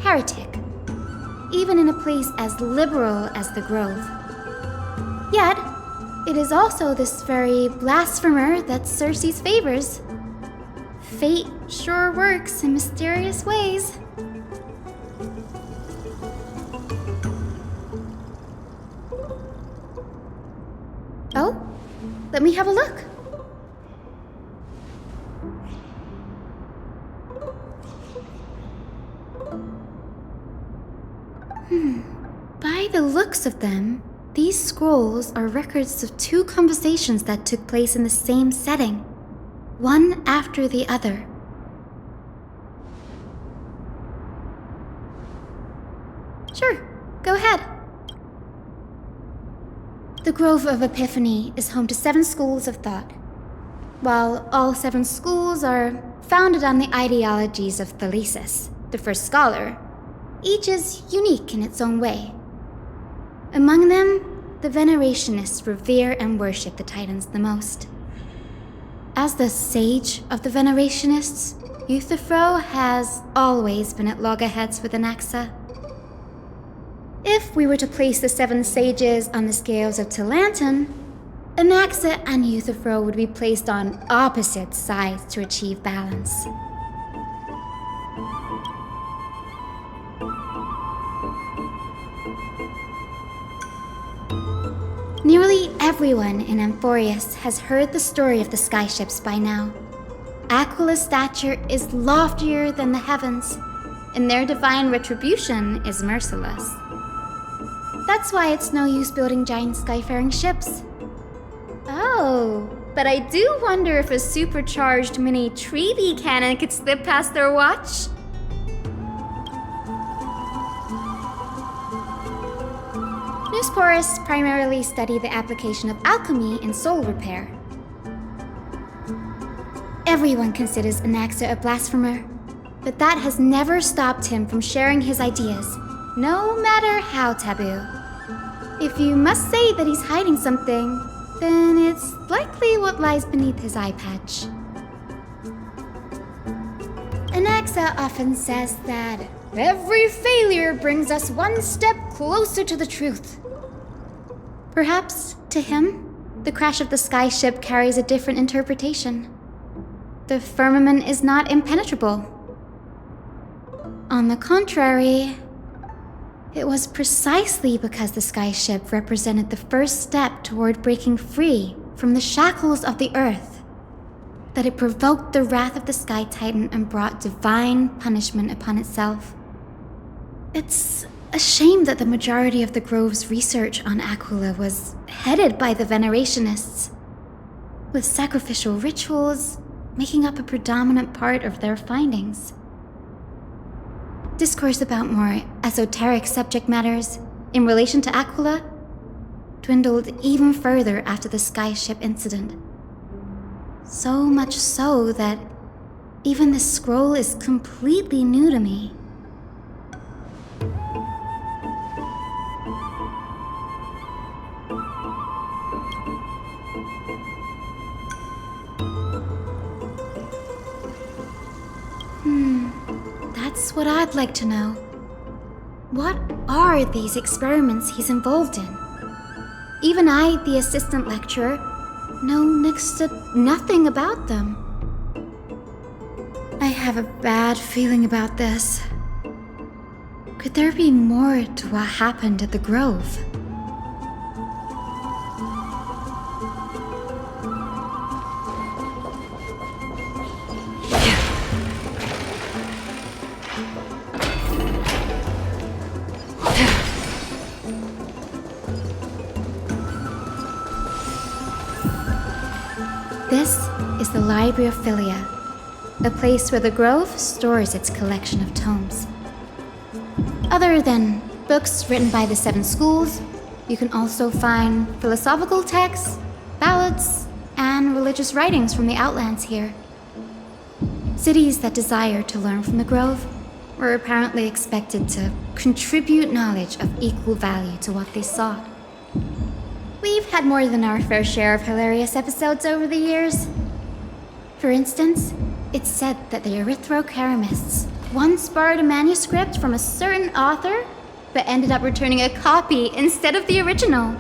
heretic, even in a place as liberal as the Grove. Yet, It is also this very blasphemer that Circe's favors. Fate sure works in mysterious ways. Oh, let me have a look. By the looks of them, these scrolls are records of two conversations that took place in the same setting, one after the other. Sure, go ahead. The Grove of Epiphany is home to 7 schools of thought. While all 7 schools are founded on the ideologies of Thalesis, the first scholar, each is unique in its own way. Among them, the Venerationists revere and worship the Titans the most. As the sage of the Venerationists, Euthyphro has always been at loggerheads with Anaxa. If we were to place the 7 sages on the scales of Talanton, Anaxa and Euthyphro would be placed on opposite sides to achieve balance. Nearly everyone in Amphoreus has heard the story of the skyships by now. Aquila's stature is loftier than the heavens, and their divine retribution is merciless. That's why it's no use building giant skyfaring ships. Oh, but I do wonder if a supercharged mini Treaty cannon could slip past their watch. Newsporists primarily study the application of alchemy in soul repair. Everyone considers Anaxa a blasphemer, but that has never stopped him from sharing his ideas, no matter how taboo. If you must say that he's hiding something, then it's likely what lies beneath his eye patch. Anaxa often says that every failure brings us one step closer to the truth. Perhaps, to him, the crash of the skyship carries a different interpretation. The firmament is not impenetrable. On the contrary, it was precisely because the skyship represented the first step toward breaking free from the shackles of the earth that it provoked the wrath of the Sky Titan and brought divine punishment upon itself. It's a shame that the majority of the Grove's research on Aquila was headed by the Venerationists, with sacrificial rituals making up a predominant part of their findings. Discourse about more esoteric subject matters in relation to Aquila dwindled even further after the skyship incident. So much so that even this scroll is completely new to me. That's what I'd like to know. What are these experiments he's involved in? Even I, the assistant lecturer, know next to nothing about them. I have a bad feeling about this. Could there be more to what happened at the Grove? This is the Library of Filia, a place where the Grove stores its collection of tomes. Other than books written by the 7 schools, you can also find philosophical texts, ballads, and religious writings from the Outlands here. Cities that desire to learn from the Grove were apparently expected to contribute knowledge of equal value to what they sought. We've had more than our fair share of hilarious episodes over the years. For instance, it's said that the Erythrocheramists once borrowed a manuscript from a certain author, but ended up returning a copy instead of the original.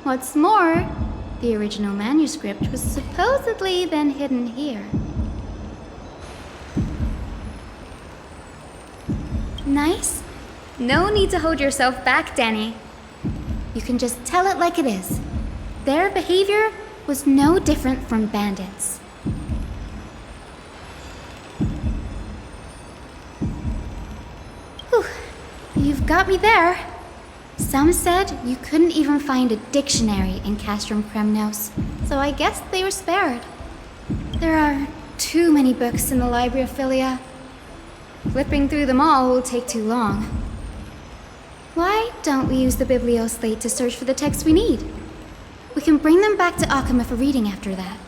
What's more, the original manuscript was supposedly then hidden here. Nice? No need to hold yourself back, Danny. You can just tell it like it is. Their behavior was no different from bandits. Whew. You've got me there. Some said you couldn't even find a dictionary in Castrum Kremnos, so I guess they were spared. There are too many books in the Library of Filia. Flipping through them all will take too long. Why don't we use the biblioslate to search for the texts we need? We can bring them back to Akama for reading after that.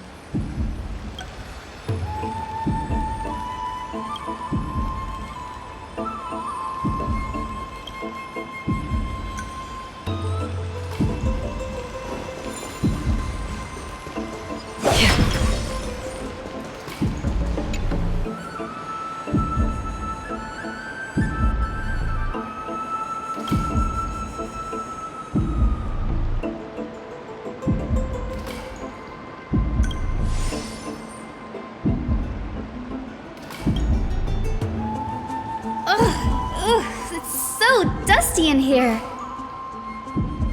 In here.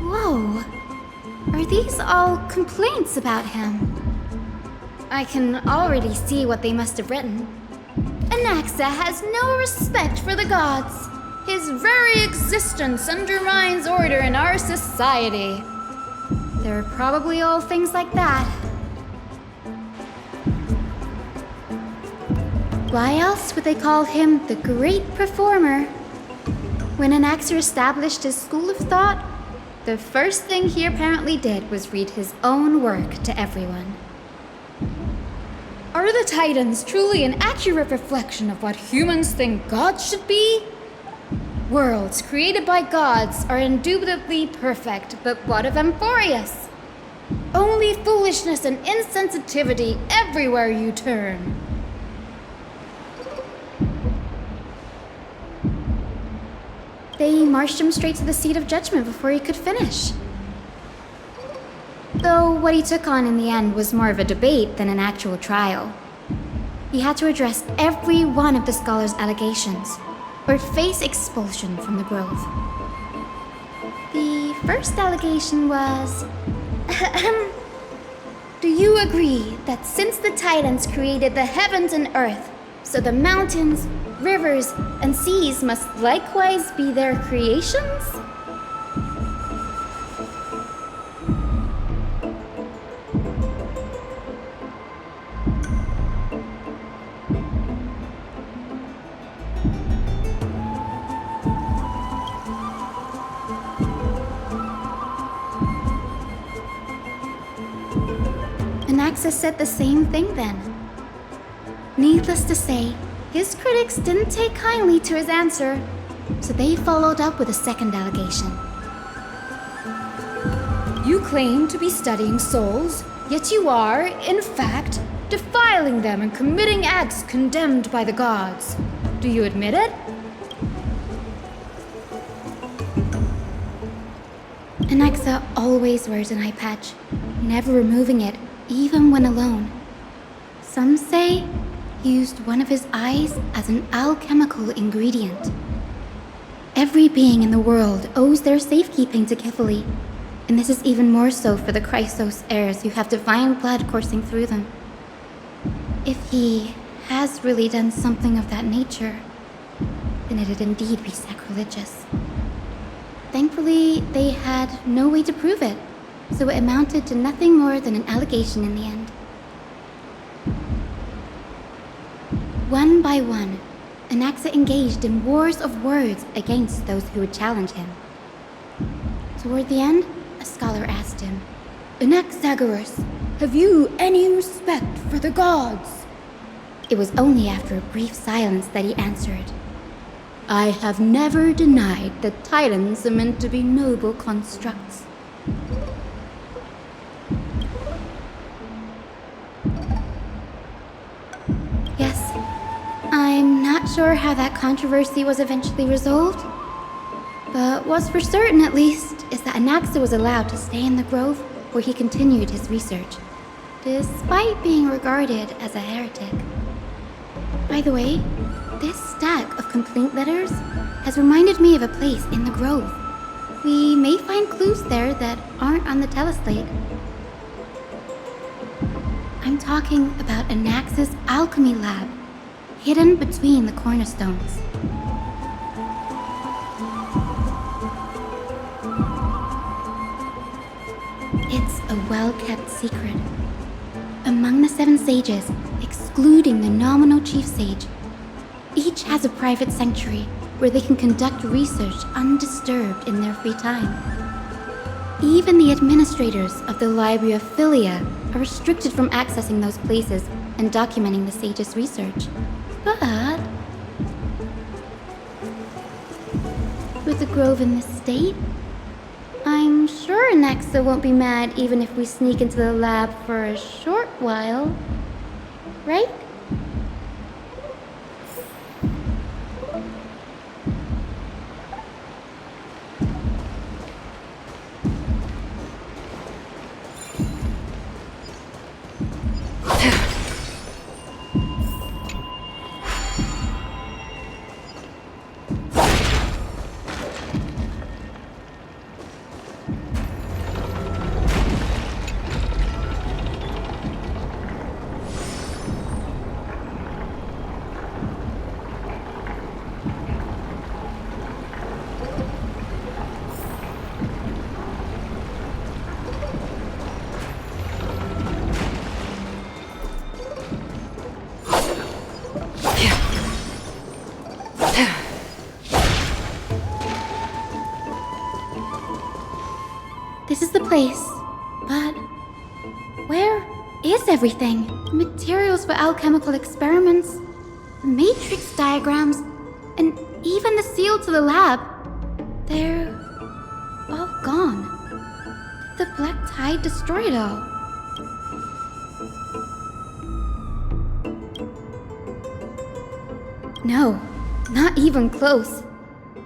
Whoa. Are these all complaints about him? I can already see what they must have written. Anaxa has no respect for the gods. His very existence undermines order in our society. They're probably all things like that. Why else would they call him the Great Performer? When Anaxa established his school of thought, the first thing he apparently did was read his own work to everyone. Are the Titans truly an accurate reflection of what humans think gods should be? Worlds created by gods are indubitably perfect, but what of Amphoreus? Only foolishness and insensitivity everywhere you turn. They marched him straight to the seat of judgment before he could finish. Though what he took on in the end was more of a debate than an actual trial. He had to address every one of the scholar's allegations, or face expulsion from the grove. The first allegation was... Do you agree that since the Titans created the heavens and earth, so the mountains, rivers, and seas must likewise be their creations? Anaxa said the same thing then. Needless to say, his critics didn't take kindly to his answer, so they followed up with a second allegation. You claim to be studying souls, yet you are, in fact, defiling them and committing acts condemned by the gods. Do you admit it? Anaxa always wears an eye patch, never removing it, even when alone. Some say he used one of his eyes as an alchemical ingredient. Every being in the world owes their safekeeping to Kifili, and this is even more so for the Chrysos heirs who have divine blood coursing through them. If he has really done something of that nature, then it'd indeed be sacrilegious. Thankfully, they had no way to prove it, so it amounted to nothing more than an allegation in the end. One by one, Anaxa engaged in wars of words against those who would challenge him. Toward the end, a scholar asked him, Anaxagoras, have you any respect for the gods? It was only after a brief silence that he answered, I have never denied that Titans are meant to be noble constructs. Yes, I'm not sure how that controversy was eventually resolved, But what's for certain, at least, is that Anaxa was allowed to stay in the grove where he continued his research, despite being regarded as a heretic. By the way, this stack of complaint letters has reminded me of a place in the grove. We may find clues there that aren't on the teleslate. I'm talking about Anaxa's alchemy lab, hidden between the cornerstones. It's a well-kept secret. Among the 7 sages, excluding the nominal chief sage, each has a private sanctuary where they can conduct research undisturbed in their free time. Even the administrators of the Library of Filia are restricted from accessing those places and documenting the sage's research. But with the grove in this state, I'm sure Anaxa won't be mad even if we sneak into the lab for a short while, right? This is the place, but where is everything? Materials for alchemical experiments, matrix diagrams, and even the seal to the lab. They're all gone. Did the black tide destroy it all? No, not even close.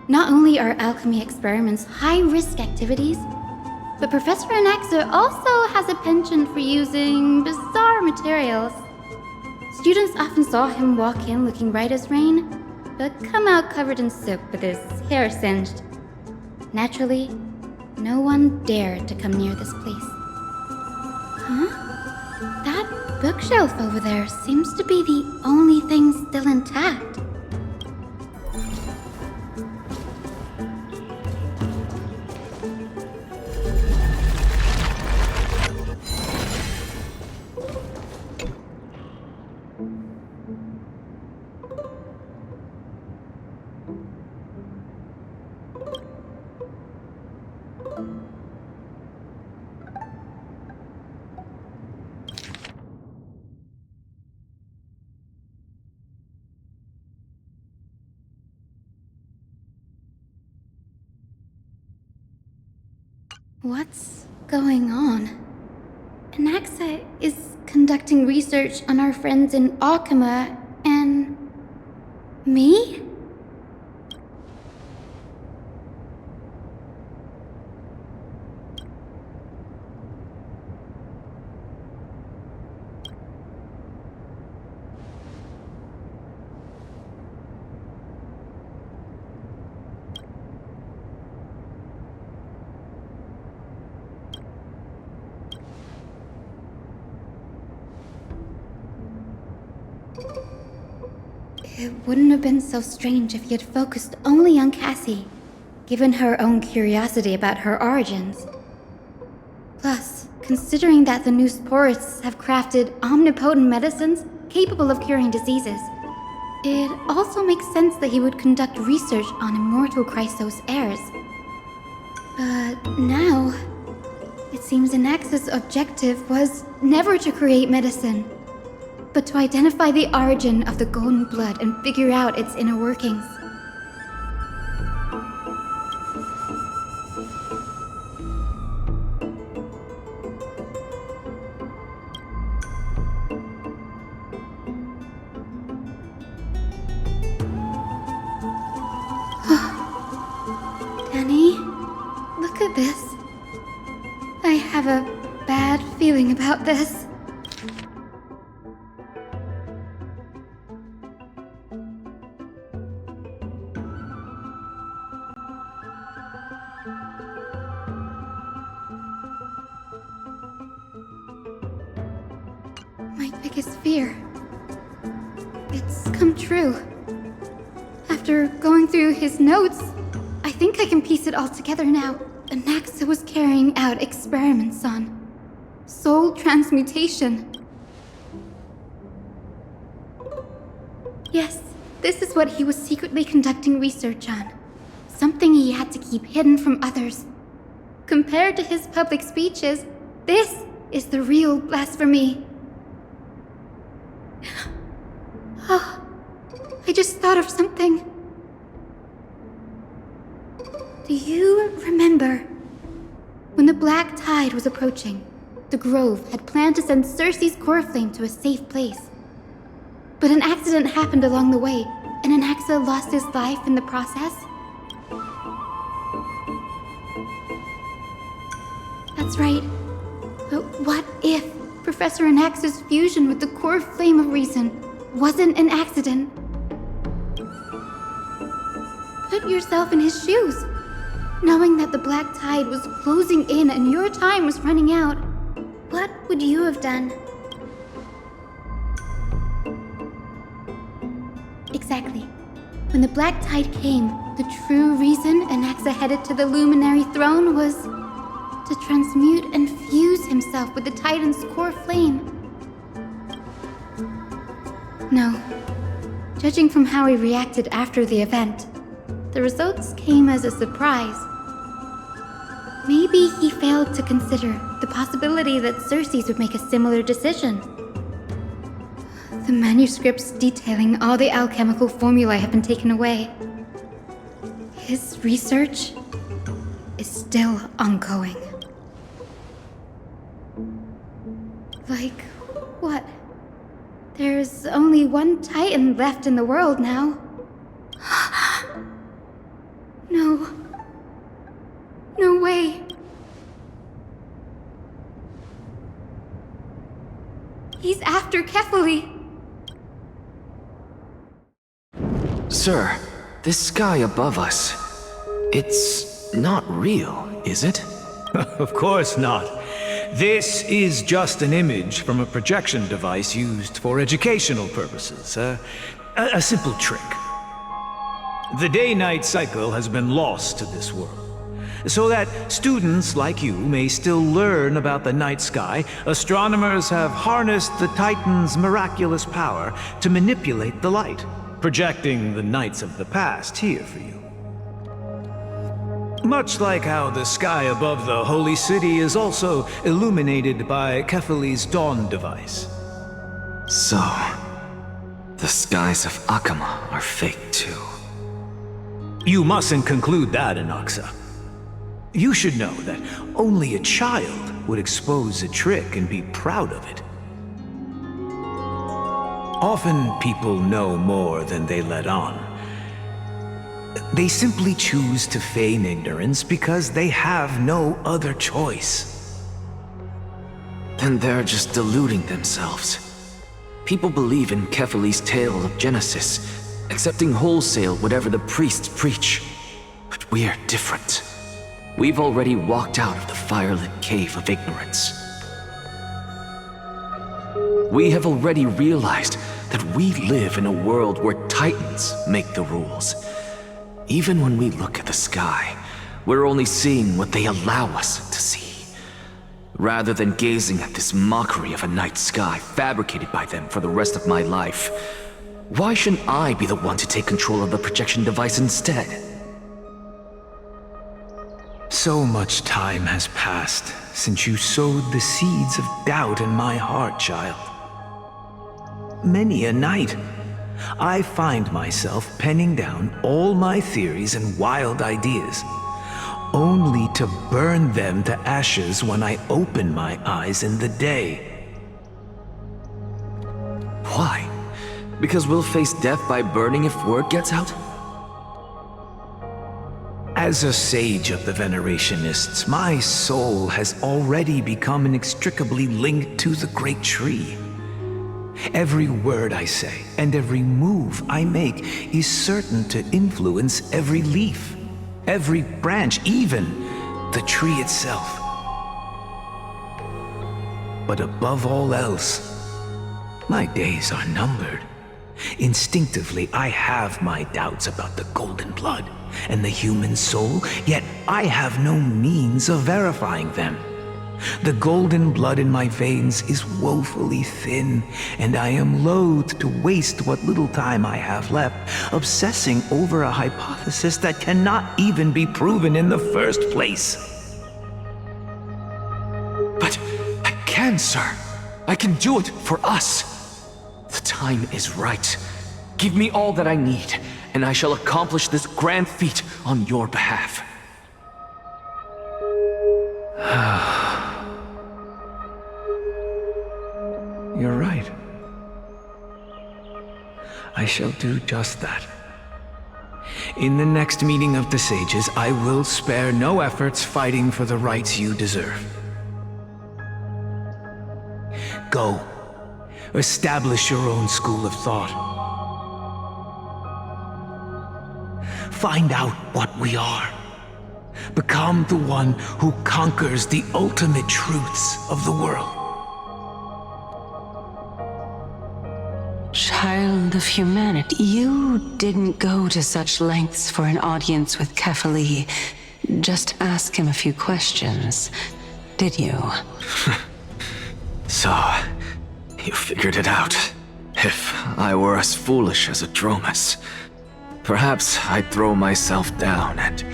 Not only are alchemy experiments high-risk activities, but Professor Anaxa also has a penchant for using bizarre materials. Students often saw him walk in looking bright as rain, but come out covered in soot with his hair singed. Naturally, no one dared to come near this place. Huh? That bookshelf over there seems to be the only thing still intact. What's going on? Anaxa is conducting research on our friends in Alchema and me? It wouldn't have been so strange if he had focused only on Cassie, given her own curiosity about her origins. Plus, considering that the Noxxis have crafted omnipotent medicines capable of curing diseases, it also makes sense that he would conduct research on immortal Chrysos heirs. But now, it seems Anaxa's objective was never to create medicine, but to identify the origin of the golden blood and figure out its inner workings. feeling about this. My biggest fear. It's come true. After going through his notes, I think I can piece it all together now. Anaxa was carrying out experiments on soul transmutation. Yes, this is what he was secretly conducting research on. Something he had to keep hidden from others. Compared to his public speeches, this is the real blasphemy. Oh, I just thought of something. Do you remember when the Black Tide was approaching? The Grove had planned to send Circe's core flame to a safe place. But an accident happened along the way, and Anaxa lost his life in the process. That's right. But what if Professor Anaxa's fusion with the core flame of reason wasn't an accident? Put yourself in his shoes. Knowing that the Black Tide was closing in and your time was running out, what would you have done? Exactly. When the Black Tide came, the true reason Anaxa headed to the Luminary Throne was to transmute and fuse himself with the Titan's core flame. No. Judging from how he reacted after the event, the results came as a surprise. Maybe he failed to consider the possibility that Circe's would make a similar decision. The manuscripts detailing all the alchemical formulae have been taken away. His research is still ongoing. Like, what? There's only one Titan left in the world now. No. No way. He's after Kefali. Sir, this sky above us, it's not real, is it? Of course not. This is just an image from a projection device used for educational purposes. A simple trick. The day-night cycle has been lost to this world. So that students like you may still learn about the night sky, astronomers have harnessed the Titan's miraculous power to manipulate the light, projecting the nights of the past here for you. Much like how the sky above the Holy City is also illuminated by Kefali's dawn device. So, the skies of Akama are fake too. You mustn't conclude that, Anaxa. You should know that only a child would expose a trick and be proud of it. Often people know more than they let on. They simply choose to feign ignorance because they have no other choice. Then they're just deluding themselves. People believe in Kefali's tale of Genesis, accepting wholesale whatever the priests preach. But we're different. We've already walked out of the firelit cave of ignorance. We have already realized that we live in a world where Titans make the rules. Even when we look at the sky, we're only seeing what they allow us to see. Rather than gazing at this mockery of a night sky fabricated by them for the rest of my life, why shouldn't I be the one to take control of the projection device instead? So much time has passed since you sowed the seeds of doubt in my heart, child. Many a night, I find myself penning down all my theories and wild ideas, only to burn them to ashes when I open my eyes in the day. Why? Because we'll face death by burning if word gets out? As a sage of the Venerationists, my soul has already become inextricably linked to the great tree. Every word I say and every move I make is certain to influence every leaf, every branch, even the tree itself. But above all else, my days are numbered. Instinctively, I have my doubts about the golden blood and the human soul, yet I have no means of verifying them. The golden blood in my veins is woefully thin, and I am loath to waste what little time I have left obsessing over a hypothesis that cannot even be proven in the first place. But I can, sir. I can do it for us. The time is right. Give me all that I need, and I shall accomplish this grand feat on your behalf. You're right. I shall do just that. In the next meeting of the sages, I will spare no efforts fighting for the rights you deserve. Go. Establish your own school of thought. Find out what we are. Become the one who conquers the ultimate truths of the world. Child of humanity, you didn't go to such lengths for an audience with Kefali. Just ask him a few questions, did you? So, you figured it out. If I were as foolish as a Dromus, perhaps I'd throw myself down and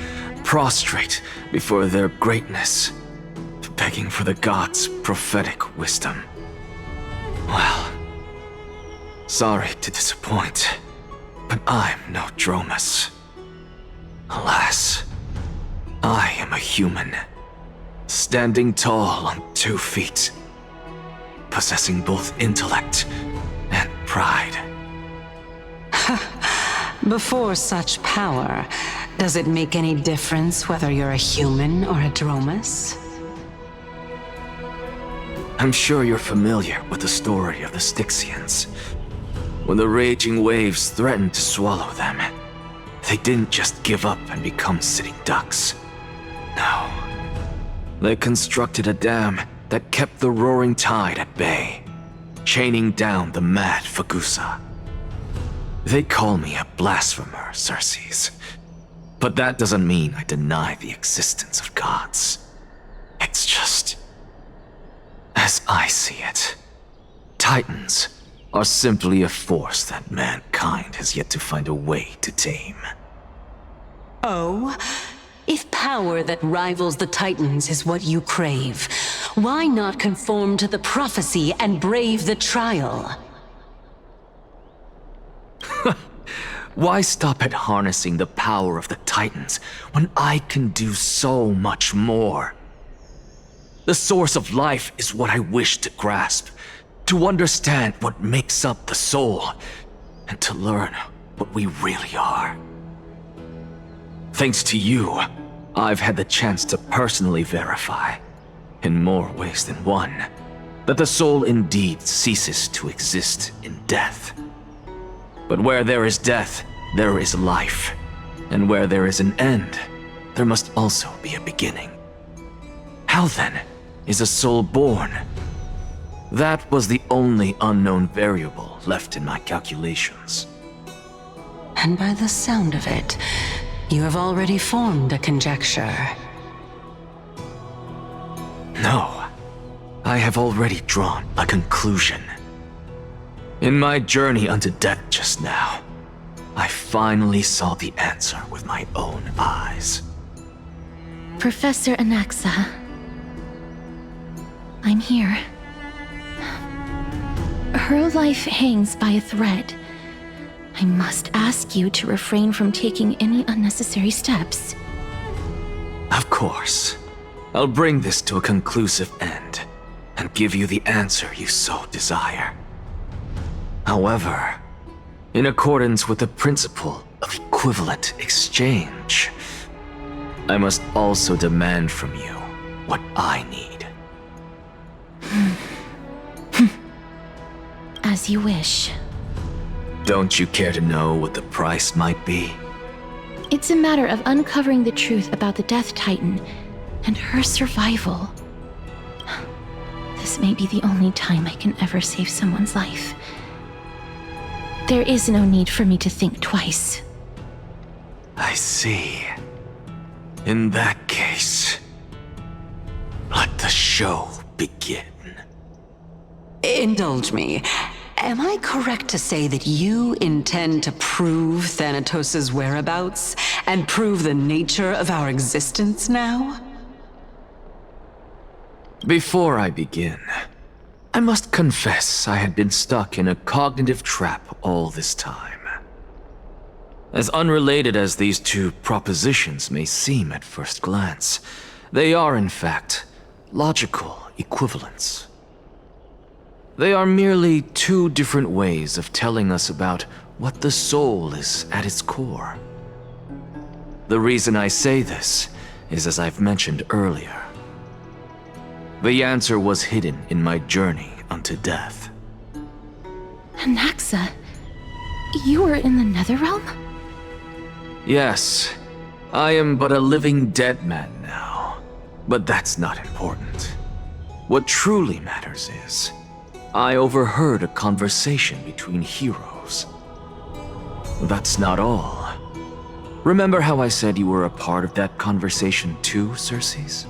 prostrate before their greatness, begging for the gods' prophetic wisdom. Well, sorry to disappoint, but I'm no Dromus. Alas, I am a human, standing tall on 2 feet, possessing both intellect and pride. Before such power, does it make any difference whether you're a human or a Dromus? I'm sure you're familiar with the story of the Stixians. When the raging waves threatened to swallow them, they didn't just give up and become sitting ducks. No. They constructed a dam that kept the roaring tide at bay, chaining down the mad Fagusa. They call me a blasphemer, Circes, but that doesn't mean I deny the existence of gods. It's just, as I see it, Titans are simply a force that mankind has yet to find a way to tame. Oh? If power that rivals the Titans is what you crave, why not conform to the prophecy and brave the trial? Why stop at harnessing the power of the Titans when I can do so much more? The source of life is what I wish to grasp, to understand what makes up the soul, and to learn what we really are. Thanks to you, I've had the chance to personally verify, in more ways than one, that the soul indeed ceases to exist in death. But where there is death, there is life. And where there is an end, there must also be a beginning. How then is a soul born? That was the only unknown variable left in my calculations. And by the sound of it, you have already formed a conjecture. No, I have already drawn a conclusion. In my journey unto death just now, I finally saw the answer with my own eyes. Professor Anaxa, I'm here. Her life hangs by a thread. I must ask you to refrain from taking any unnecessary steps. Of course. I'll bring this to a conclusive end, and give you the answer you so desire. However, in accordance with the principle of equivalent exchange, I must also demand from you what I need. As you wish. Don't you care to know what the price might be? It's a matter of uncovering the truth about the Death Titan and her survival. This may be the only time I can ever save someone's life. There is no need for me to think twice. I see. In that case, let the show begin. Indulge me. Am I correct to say that you intend to prove Thanatos' whereabouts and prove the nature of our existence now? Before I begin, I must confess I had been stuck in a cognitive trap all this time. As unrelated as these two propositions may seem at first glance, they are in fact logical equivalents. They are merely two different ways of telling us about what the soul is at its core. The reason I say this is as I've mentioned earlier. The answer was hidden in my journey unto death. Anaxa, you were in the Netherrealm? Yes, I am but a living dead man now, but that's not important. What truly matters is, I overheard a conversation between heroes. That's not all. Remember how I said you were a part of that conversation too, Circes?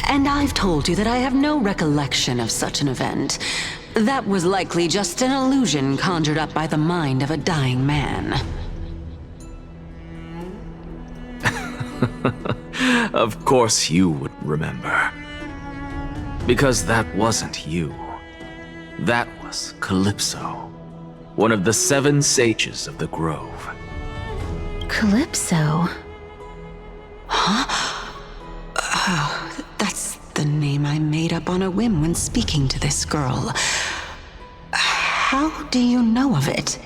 And I've told you that I have no recollection of such an event. That was likely just an illusion conjured up by the mind of a dying man. Of course you wouldn't remember. Because that wasn't you. That was Calypso, one of the 7 sages of the Grove. Calypso? Huh? Oh, that's the name I made up on a whim when speaking to this girl. How do you know of it?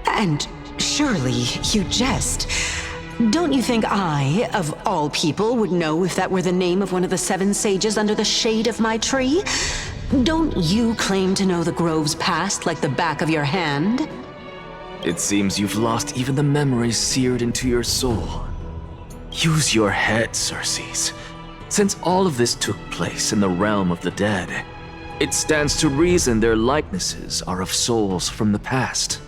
And surely you jest. Don't you think I, of all people, would know if that were the name of one of the 7 sages under the shade of my tree? Don't you claim to know the Grove's past like the back of your hand? It seems you've lost even the memories seared into your soul. Use your head, Circes. Since all of this took place in the realm of the dead, it stands to reason their likenesses are of souls from the past.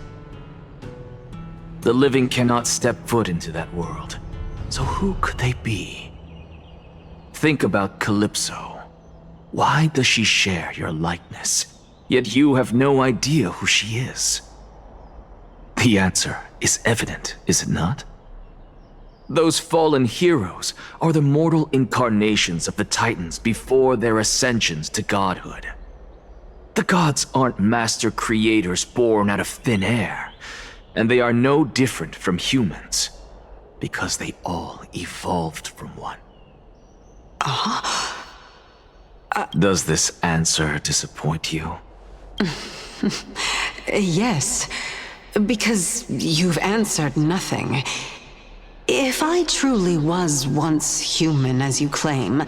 The living cannot step foot into that world, so who could they be? Think about Calypso. Why does she share your likeness, yet you have no idea who she is? The answer is evident, is it not? Those fallen heroes are the mortal incarnations of the Titans before their ascensions to godhood. The gods aren't master creators born out of thin air. And they are no different from humans, because they all evolved from one. Does this answer disappoint you? Yes, because you've answered nothing. If I truly was once human, as you claim,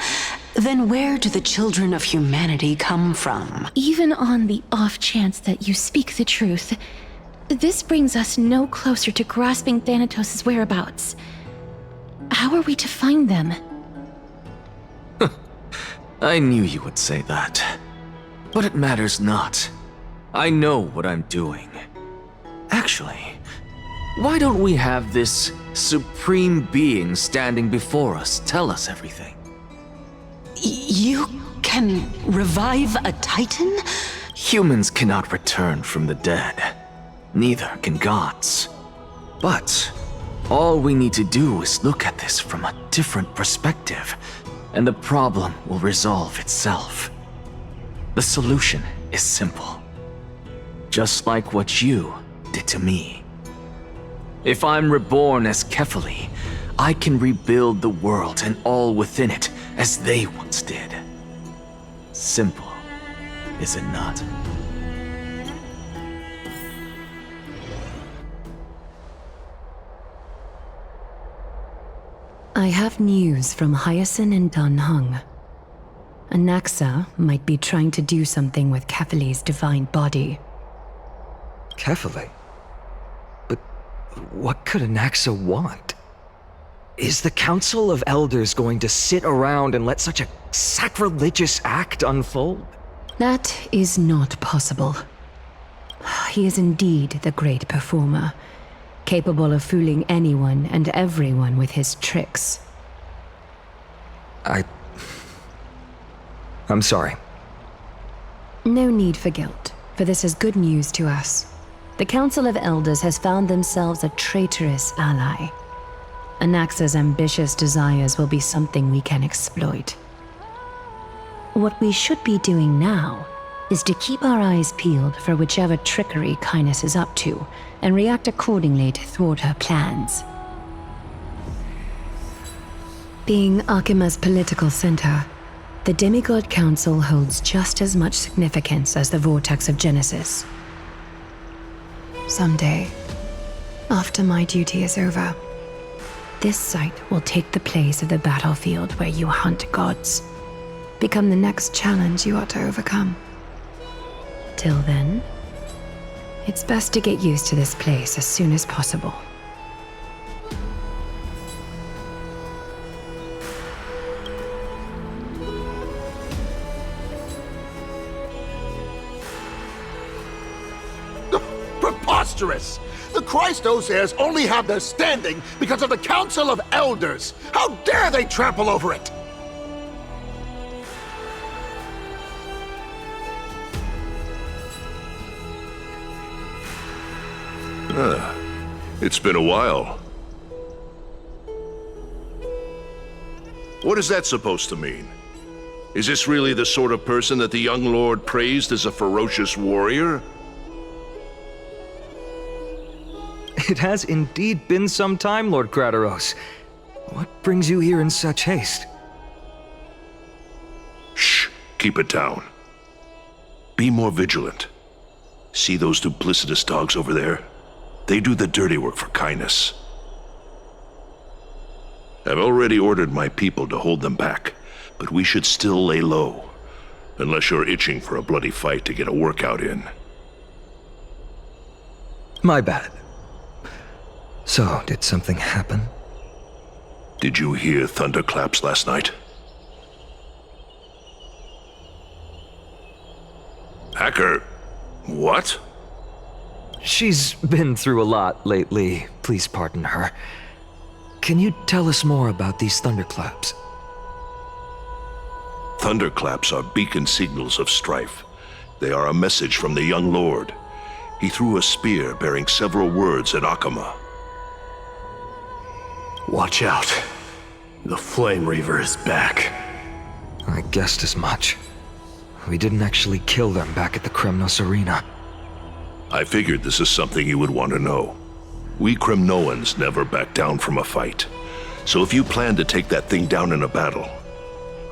then where do the children of humanity come from? Even on the off chance that you speak the truth, this brings us no closer to grasping Thanatos' whereabouts. How are we to find them? I knew you would say that. But it matters not. I know what I'm doing. Actually, why don't we have this supreme being standing before us tell us everything? You can revive a Titan? Humans cannot return from the dead. Neither can gods. But all we need to do is look at this from a different perspective, and the problem will resolve itself. The solution is simple. Just like what you did to me. If I'm reborn as Kefali, I can rebuild the world and all within it as they once did. Simple, is it not? I have news from Hyacinth and Dunhung. Anaxa might be trying to do something with Kefali's divine body. Kefali? But what could Anaxa want? Is the Council of Elders going to sit around and let such a sacrilegious act unfold? That is not possible. He is indeed the great performer, capable of fooling anyone and everyone with his tricks. I'm sorry. No need for guilt, for this is good news to us. The Council of Elders has found themselves a traitorous ally. Anaxa's ambitious desires will be something we can exploit. What we should be doing now is to keep our eyes peeled for whichever trickery Kynus is up to, and react accordingly to thwart her plans. Being Akima's political center, the Demigod Council holds just as much significance as the Vortex of Genesis. Someday, after my duty is over, this site will take the place of the battlefield where you hunt gods, become the next challenge you ought to overcome. Till then, it's best to get used to this place as soon as possible. Preposterous! The Christos heirs only have their standing because of the Council of Elders! How dare they trample over it! It's been a while. What is that supposed to mean? Is this really the sort of person that the young lord praised as a ferocious warrior? It has indeed been some time, Lord Krateros. What brings you here in such haste? Shh, keep it down. Be more vigilant. See those duplicitous dogs over there? They do the dirty work for Kynus. I've already ordered my people to hold them back, but we should still lay low, unless you're itching for a bloody fight to get a workout in. My bad. So, did something happen? Did you hear thunderclaps last night? Hacker, what? She's been through a lot lately. Please pardon her. Can you tell us more about these thunderclaps? Thunderclaps are beacon signals of strife. They are a message from the young lord. He threw a spear bearing several words at Akama. Watch out. The Flame Reaver is back. I guessed as much. We didn't actually kill them back at the Kremnos Arena. I figured this is something you would want to know. We Kremnoans never back down from a fight. So if you plan to take that thing down in a battle,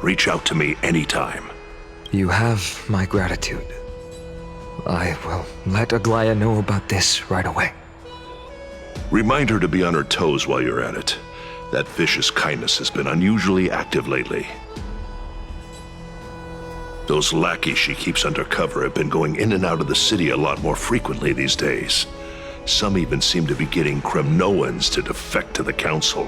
reach out to me anytime. You have my gratitude. I will let Aglaya know about this right away. Remind her to be on her toes while you're at it. That vicious Kynus has been unusually active lately. Those lackeys she keeps undercover have been going in and out of the city a lot more frequently these days. Some even seem to be getting Kremnoans to defect to the council.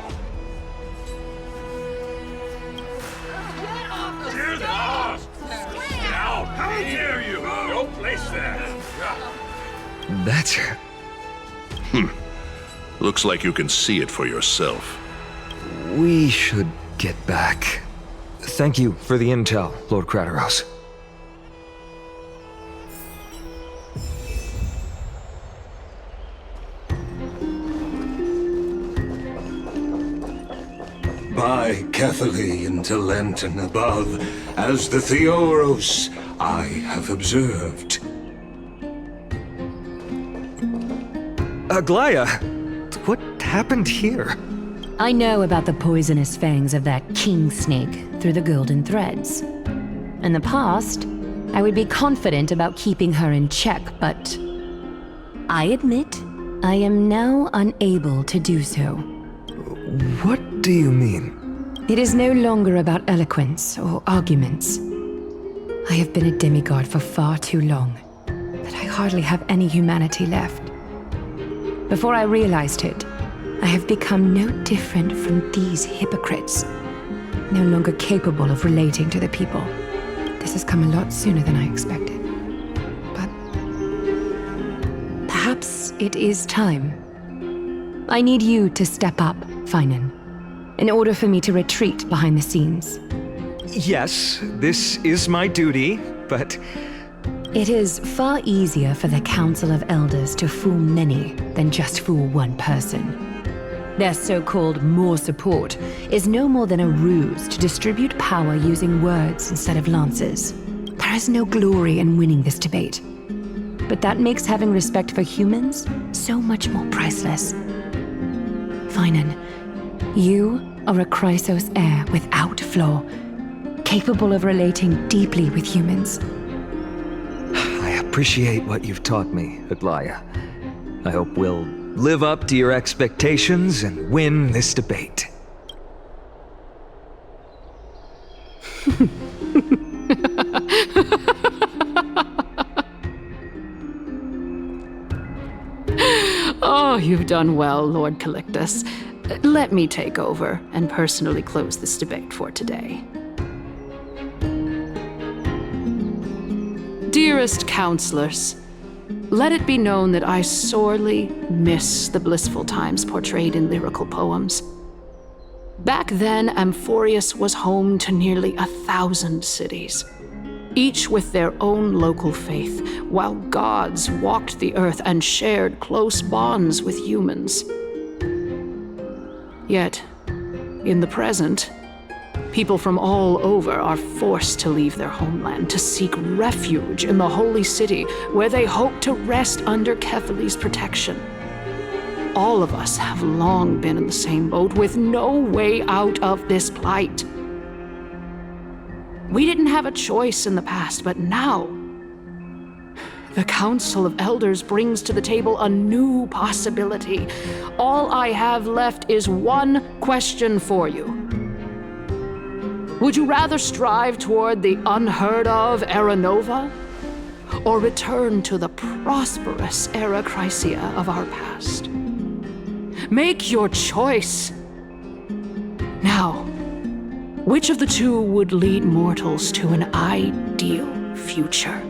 How dare you! No place there! That's her. Looks like you can see it for yourself. We should get back. Thank you for the intel, Lord Krateros. By Kefali and Lenten above, as the Theoros I have observed. Aglaya, what happened here? I know about the poisonous fangs of that king snake through the golden threads. In the past, I would be confident about keeping her in check, but I admit I am now unable to do so. What do you mean? It is no longer about eloquence or arguments. I have been a demigod for far too long, that I hardly have any humanity left. Before I realized it, I have become no different from these hypocrites, no longer capable of relating to the people. This has come a lot sooner than I expected. But perhaps it is time. I need you to step up, Finan, in order for me to retreat behind the scenes. Yes, this is my duty, but... It is far easier for the Council of Elders to fool many than just fool one person. Their so-called more support is no more than a ruse to distribute power using words instead of lances. There is no glory in winning this debate, but that makes having respect for humans so much more priceless. Finan, you are a Chrysos heir without flaw, capable of relating deeply with humans. I appreciate what you've taught me, Aglaya. I hope we'll live up to your expectations and win this debate. Oh, you've done well, Lord Calictus. Let me take over and personally close this debate for today. Dearest counselors, let it be known that I sorely miss the blissful times portrayed in lyrical poems. Back then, Amphoreus was home to nearly 1,000 cities, each with their own local faith, while gods walked the earth and shared close bonds with humans. Yet, in the present, people from all over are forced to leave their homeland to seek refuge in the holy city, where they hope to rest under Kefali's protection. All of us have long been in the same boat, with no way out of this plight. We didn't have a choice in the past, but now, the Council of Elders brings to the table a new possibility. All I have left is one question for you. Would you rather strive toward the unheard of Era Nova, or return to the prosperous Era Chrysia of our past? Make your choice. Now, which of the two would lead mortals to an ideal future?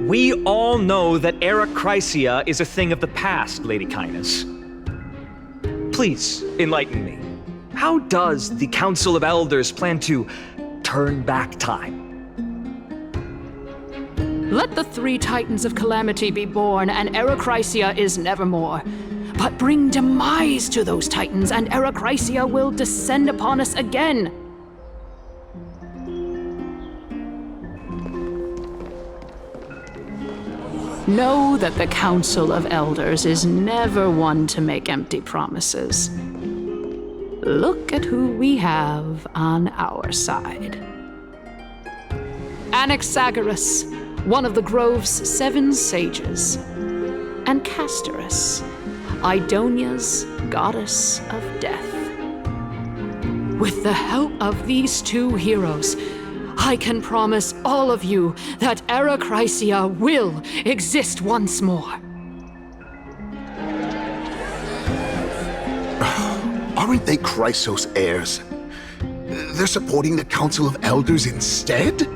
We all know that Era Chrysia is a thing of the past, Lady Kindness. Please, enlighten me. How does the Council of Elders plan to turn back time? Let the three titans of calamity be born, and Era Chrysia is nevermore. But bring demise to those titans, and Era Chrysia will descend upon us again. Know that the Council of Elders is never one to make empty promises. Look at who we have on our side. Anaxagoras, one of the Grove's 7 sages, and Castorice, Idonia's goddess of death. With the help of these two heroes, I can promise all of you that Era Chrysia will exist once more. Aren't they Chrysos heirs? They're supporting the Council of Elders instead?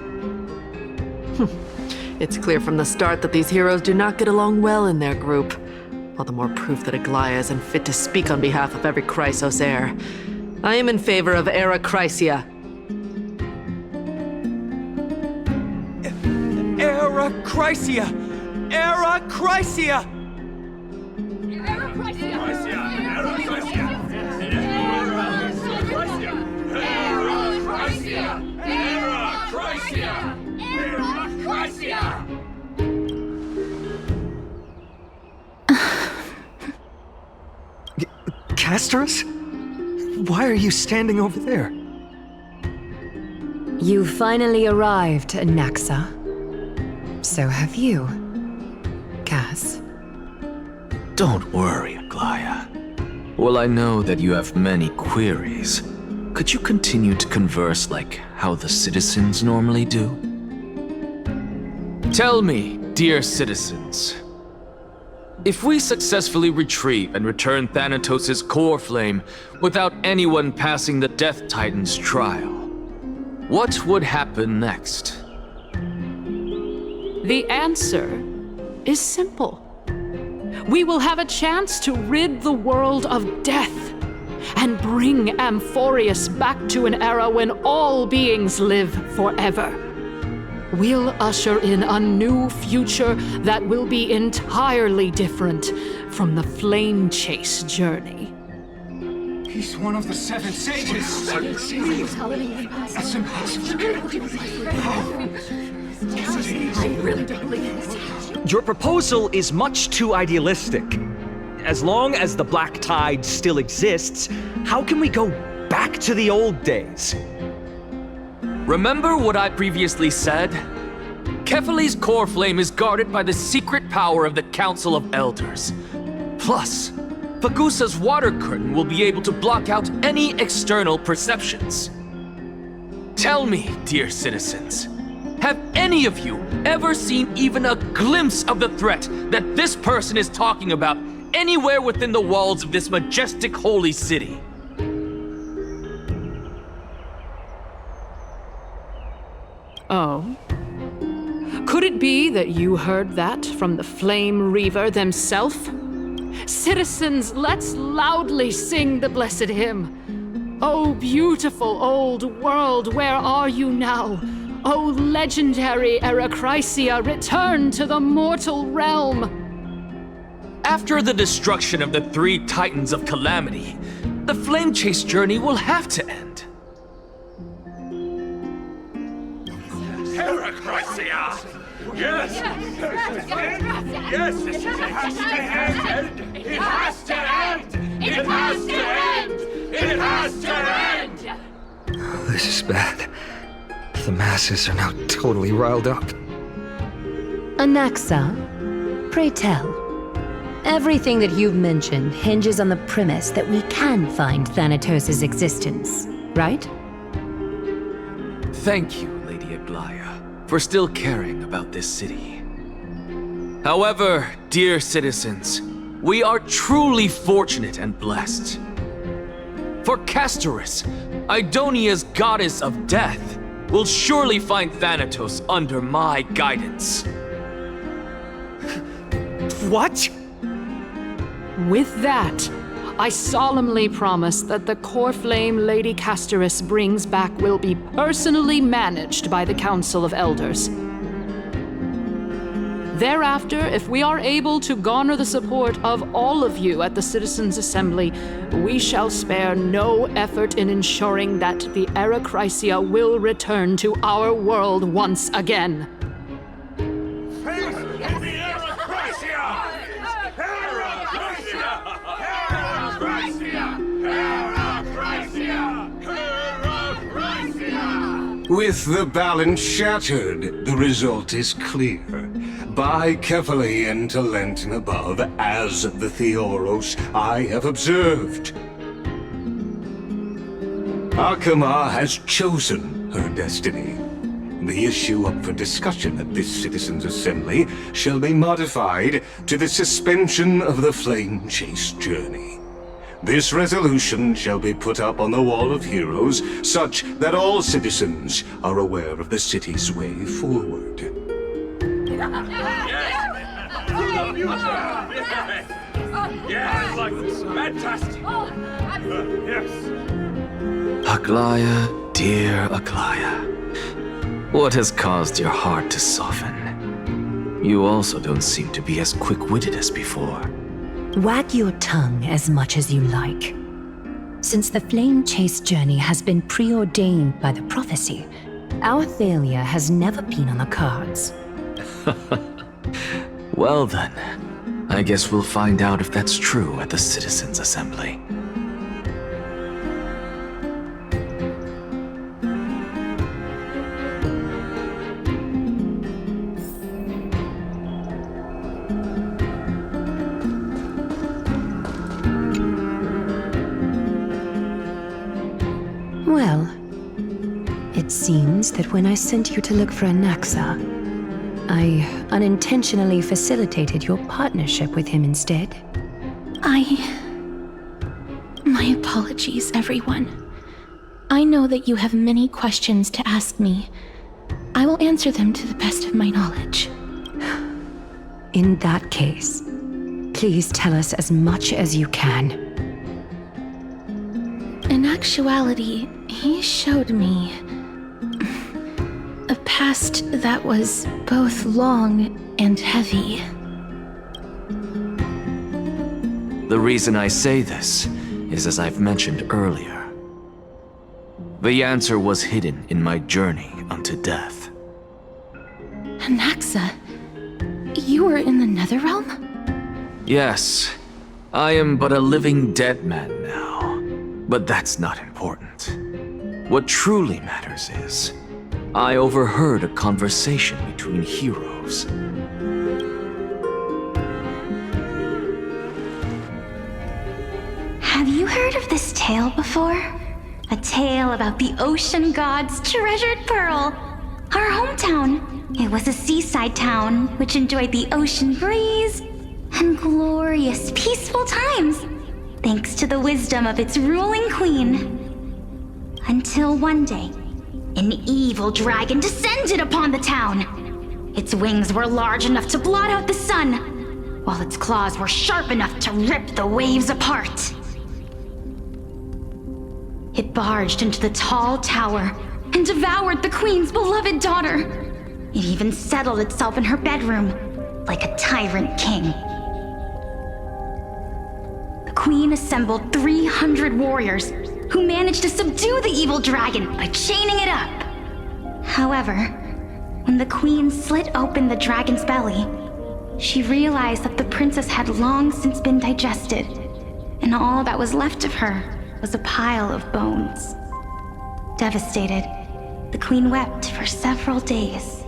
It's clear from the start that these heroes do not get along well in their group. All the more proof that Aglaya isn't fit to speak on behalf of every Chrysos heir. I am in favor of Era Chrysia. Era Chrysia! Era Chrysia! Era Chrysia! Era Chrysia! Era Chrysia! Era Chrysia! Era Chrysia! Castorice? Why are you standing over there? You finally arrived, Anaxa. So have you, Cass. Don't worry, Aglaya. Well, I know that you have many queries. Could you continue to converse like how the citizens normally do? Tell me, dear citizens, if we successfully retrieve and return Thanatos' core flame without anyone passing the Death Titan's trial, what would happen next? The answer is simple. We will have a chance to rid the world of death and bring Amphoreus back to an era when all beings live forever. We'll usher in a new future that will be entirely different from the flamechase journey. He's one of the 7 sages. That's impossible. Your proposal is much too idealistic. As long as the Black Tide still exists, how can we go back to the old days? Remember what I previously said? Kefali's core flame is guarded by the secret power of the Council of Elders. Plus, Pagusa's water curtain will be able to block out any external perceptions. Tell me, dear citizens, have any of you ever seen even a glimpse of the threat that this person is talking about anywhere within the walls of this majestic holy city? Oh. Could it be that you heard that from the Flame Reaver themselves? Citizens, let's loudly sing the blessed hymn. Oh, beautiful old world, where are you now? Oh, legendary Arakrysia, return to the mortal realm. After the destruction of the 3 Titans of Calamity, the Flamechase journey will have to end. Arakrysia! Yes! Yes! It has to end! It has to end! It has to end! It has to end! This is bad. The masses are now totally riled up. Anaxa, pray tell. Everything that you've mentioned hinges on the premise that we can find Thanatos' existence, right? Thank you, Lady Aglaya, for still caring about this city. However, dear citizens, we are truly fortunate and blessed. For Castorice, Idonia's goddess of death, will surely find Thanatos under my guidance. What? With that, I solemnly promise that the core flame Lady Castorice brings back will be personally managed by the Council of Elders. Thereafter, if we are able to garner the support of all of you at the Citizens' Assembly, we shall spare no effort in ensuring that the Arakrysia will return to our world once again. With the balance shattered, the result is clear. By Kefali and Talent and above, as the Theoros I have observed. Akama has chosen her destiny. The issue up for discussion at this Citizens' Assembly shall be modified to the suspension of the Flamechase journey. This resolution shall be put up on the Wall of Heroes, such that all citizens are aware of the city's way forward. Yeah, I like this. Fantastic. Yes. Aglaya, dear Aglaya, what has caused your heart to soften? You also don't seem to be as quick-witted as before. Wag your tongue as much as you like. Since the Flamechase journey has been preordained by the prophecy, our failure has never been on the cards. Well then, I guess we'll find out if that's true at the Citizens' Assembly. Well, it seems that when I sent you to look for Anaxa, I unintentionally facilitated your partnership with him instead. My apologies, everyone. I know that you have many questions to ask me. I will answer them to the best of my knowledge. In that case, please tell us as much as you can. In actuality, he showed me a past that was both long and heavy. The reason I say this is as I've mentioned earlier. The answer was hidden in my journey unto death. Anaxa, you were in the Netherrealm? Yes, I am but a living dead man now, but that's not important. What truly matters is, I overheard a conversation between heroes. Have you heard of this tale before? A tale about the ocean god's treasured pearl. Our hometown. It was a seaside town which enjoyed the ocean breeze and glorious, peaceful times, thanks to the wisdom of its ruling queen. Until one day, an evil dragon descended upon the town. Its wings were large enough to blot out the sun, while its claws were sharp enough to rip the waves apart. It barged into the tall tower and devoured the queen's beloved daughter. It even settled itself in her bedroom, like a tyrant king. The queen assembled 300 warriors who managed to subdue the evil dragon by chaining it up. However, when the queen slit open the dragon's belly, she realized that the princess had long since been digested, and all that was left of her was a pile of bones. Devastated, the queen wept for several days.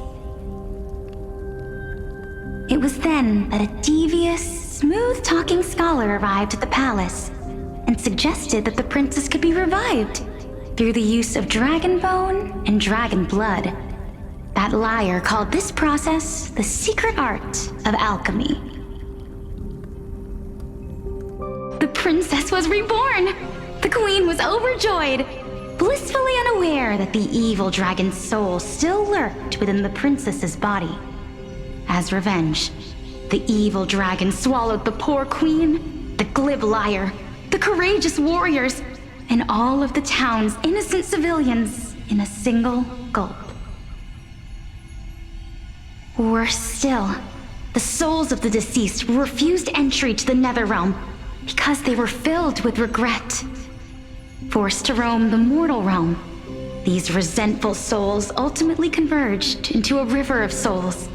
It was then that a devious, smooth-talking scholar arrived at the palace and suggested that the princess could be revived through the use of dragon bone and dragon blood. That liar called this process the secret art of alchemy. The princess was reborn! The queen was overjoyed, blissfully unaware that the evil dragon's soul still lurked within the princess's body. As revenge, the evil dragon swallowed the poor queen, the glib liar, the courageous warriors, and all of the town's innocent civilians in a single gulp. Worse still, the souls of the deceased were refused entry to the Netherrealm because they were filled with regret. Forced to roam the mortal realm, these resentful souls ultimately converged into a river of souls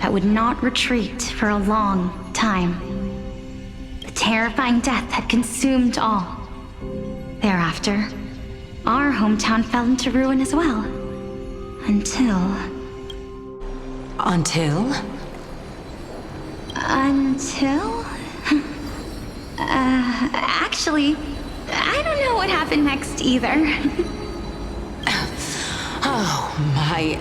that would not retreat for a long time. The terrifying death had consumed all. Thereafter, our hometown fell into ruin as well. Until... Actually, I don't know what happened next either. Oh, my...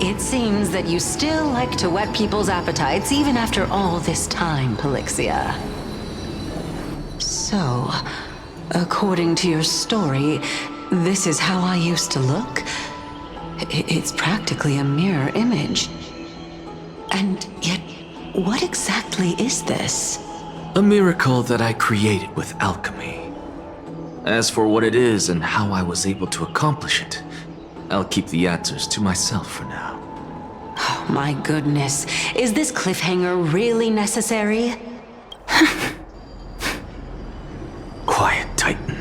It seems that you still like to whet people's appetites even after all this time, Pelixia. So, according to your story, this is how I used to look? It's practically a mirror image. And yet, what exactly is this? A miracle that I created with alchemy. As for what it is and how I was able to accomplish it, I'll keep the answers to myself for now. Oh, my goodness. Is this cliffhanger really necessary? Quiet, Titan.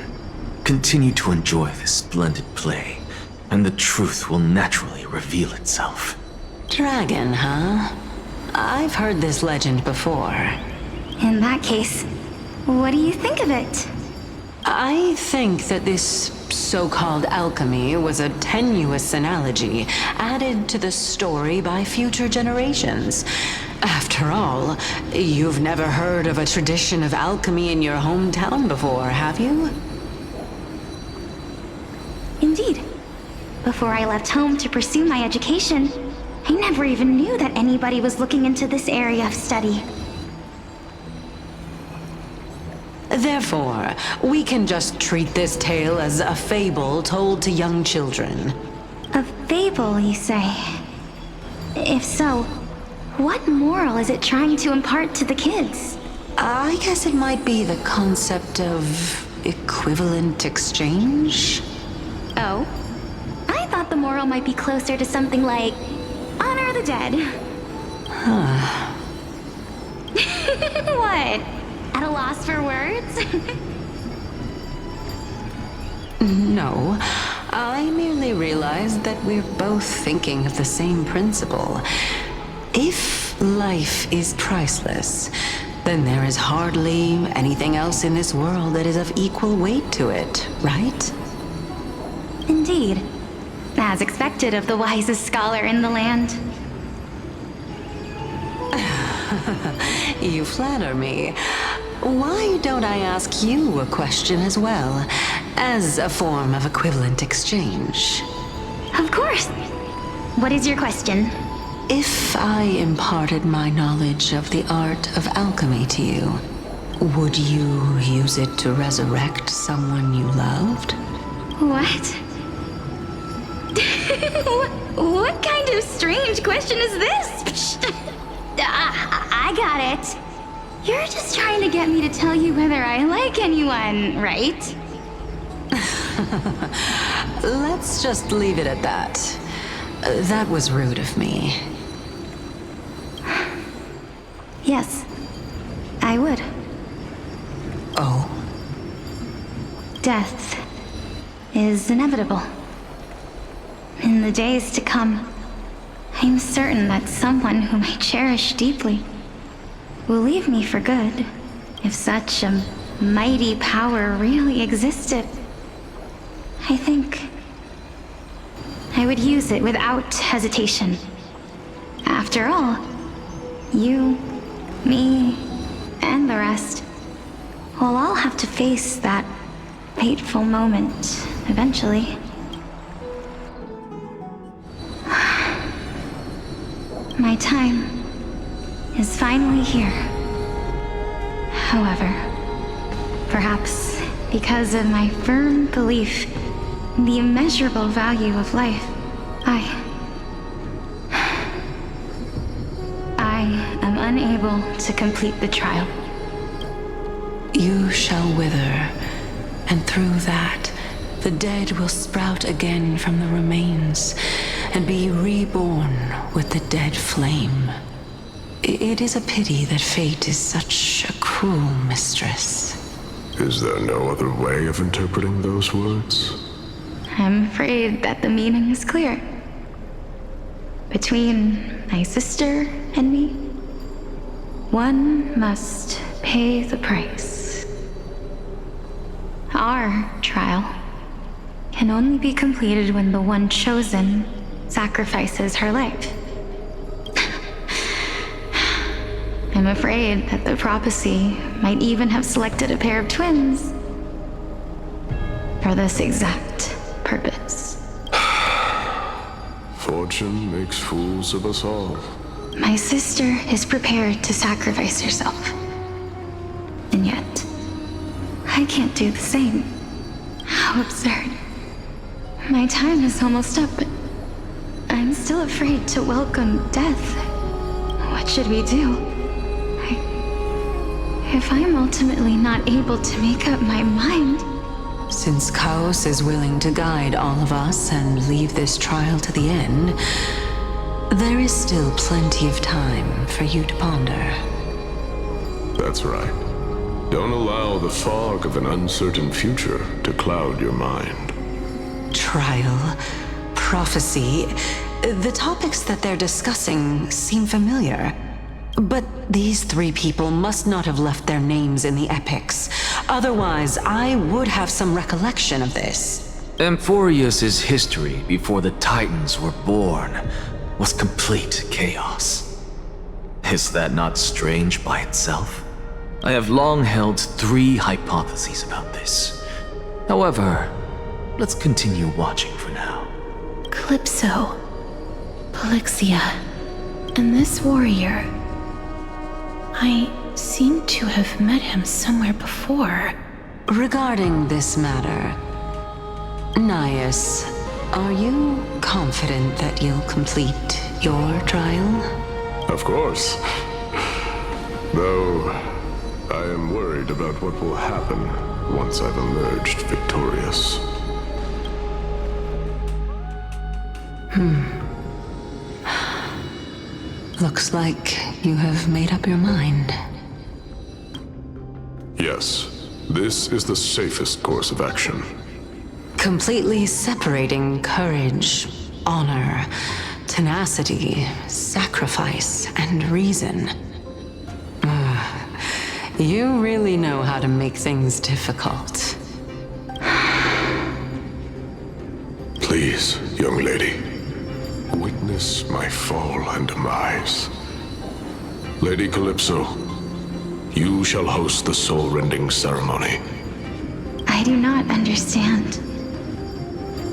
Continue to enjoy this splendid play, and the truth will naturally reveal itself. Dragon, huh? I've heard this legend before. In that case, what do you think of it? I think that this so-called alchemy was a tenuous analogy added to the story by future generations. After all, you've never heard of a tradition of alchemy in your hometown before, have you? Indeed. Before I left home to pursue my education, I never even knew that anybody was looking into this area of study. Therefore, we can just treat this tale as a fable told to young children. A fable, you say? If so, what moral is it trying to impart to the kids? I guess it might be the concept of equivalent exchange? Oh? I thought the moral might be closer to something like honor the dead. Huh. What? At a loss for words? No. I merely realized that we're both thinking of the same principle. If life is priceless, then there is hardly anything else in this world that is of equal weight to it, right? Indeed. As expected of the wisest scholar in the land. You flatter me. Why don't I ask you a question as well, as a form of equivalent exchange? Of course. What is your question? If I imparted my knowledge of the art of alchemy to you, would you use it to resurrect someone you loved? What? What kind of strange question is this? I got it. You're just trying to get me to tell you whether I like anyone, right? Let's just leave it at that. That was rude of me. Yes, I would. Oh? Death is inevitable. In the days to come, I'm certain that someone whom I cherish deeply will leave me for good, if such a mighty power really existed. I think I would use it without hesitation. After all, you, me, and the rest will all have to face that fateful moment eventually. My time is finally here. However, perhaps because of my firm belief in the immeasurable value of life, I am unable to complete the trial. You shall wither, and through that, the dead will sprout again from the remains, and be reborn with the dead flame. It is a pity that fate is such a cruel mistress. Is there no other way of interpreting those words? I'm afraid that the meaning is clear. Between my sister and me, one must pay the price. Our trial can only be completed when the one chosen sacrifices her life. I'm afraid that the prophecy might even have selected a pair of twins for this exact purpose. Fortune makes fools of us all. My sister is prepared to sacrifice herself. And yet, I can't do the same. How absurd. My time is almost up, but I'm still afraid to welcome death. What should we do? If I'm ultimately not able to make up my mind... Since Chaos is willing to guide all of us and leave this trial to the end, there is still plenty of time for you to ponder. That's right. Don't allow the fog of an uncertain future to cloud your mind. Trial, prophecy, the topics that they're discussing seem familiar. But these three people must not have left their names in the epics. Otherwise, I would have some recollection of this. Amphoreus' history before the Titans were born was complete chaos. Is that not strange by itself? I have long held three hypotheses about this. However, let's continue watching for now. Calypso, Polixia, and this warrior. I seem to have met him somewhere before. Regarding this matter, Nias, are you confident that you'll complete your trial? Of course. Though, I am worried about what will happen once I've emerged victorious. Looks like you have made up your mind. Yes, this is the safest course of action. Completely separating courage, honor, tenacity, sacrifice, and reason. You really know how to make things difficult. Please, young lady, witness my fall and demise. Lady Calypso, you shall host the soul-rending ceremony. I do not understand.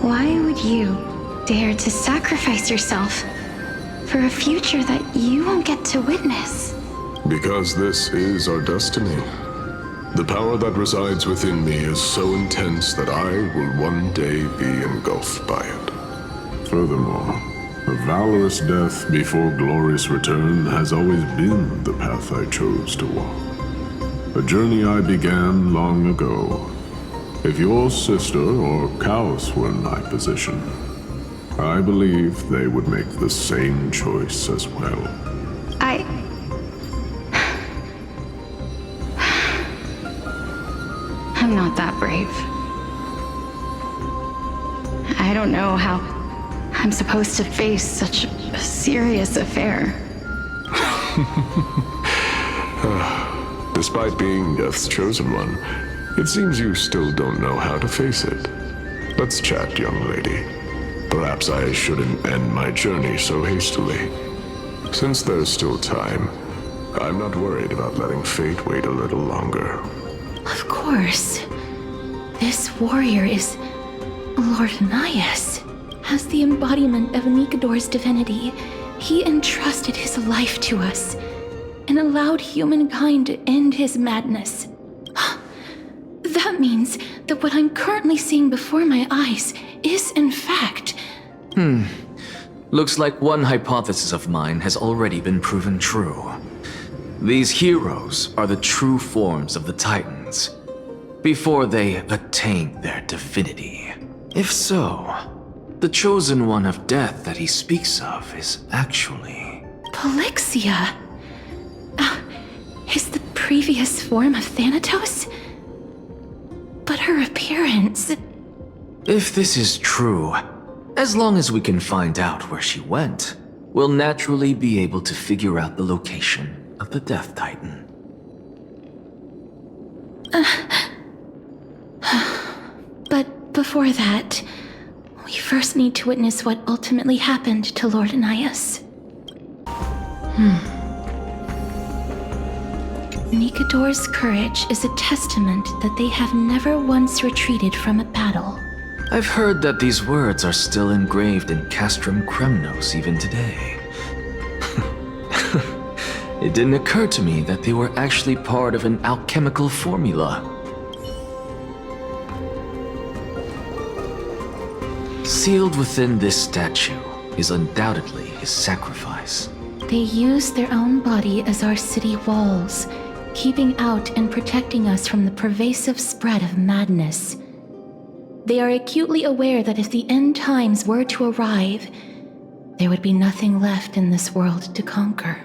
Why would you dare to sacrifice yourself for a future that you won't get to witness? Because this is our destiny. The power that resides within me is so intense that I will one day be engulfed by it. Furthermore, a valorous death before glorious return has always been the path I chose to walk. A journey I began long ago. If your sister or Kaos were in my position, I believe they would make the same choice as well. I'm not that brave. I don't know how I'm supposed to face such a serious affair. Despite being Death's chosen one, it seems you still don't know how to face it. Let's chat, young lady. Perhaps I shouldn't end my journey so hastily. Since there's still time, I'm not worried about letting fate wait a little longer. Of course. This warrior is Lord Nias. As the embodiment of Nikador's divinity, he entrusted his life to us and allowed humankind to end his madness. That means that what I'm currently seeing before my eyes is, in fact... Looks like one hypothesis of mine has already been proven true. These heroes are the true forms of the Titans, before they attain their divinity. If so, the chosen one of death that he speaks of is actually... Polixia? Is the previous form of Thanatos? But her appearance... If this is true, as long as we can find out where she went, we'll naturally be able to figure out the location of the Death Titan. But before that, we first need to witness what ultimately happened to Lord Nias. Nikador's courage is a testament that they have never once retreated from a battle. I've heard that these words are still engraved in Castrum Kremnos even today. It didn't occur to me that they were actually part of an alchemical formula. Sealed within this statue is undoubtedly his sacrifice. They use their own body as our city walls, keeping out and protecting us from the pervasive spread of madness. They are acutely aware that if the end times were to arrive, there would be nothing left in this world to conquer.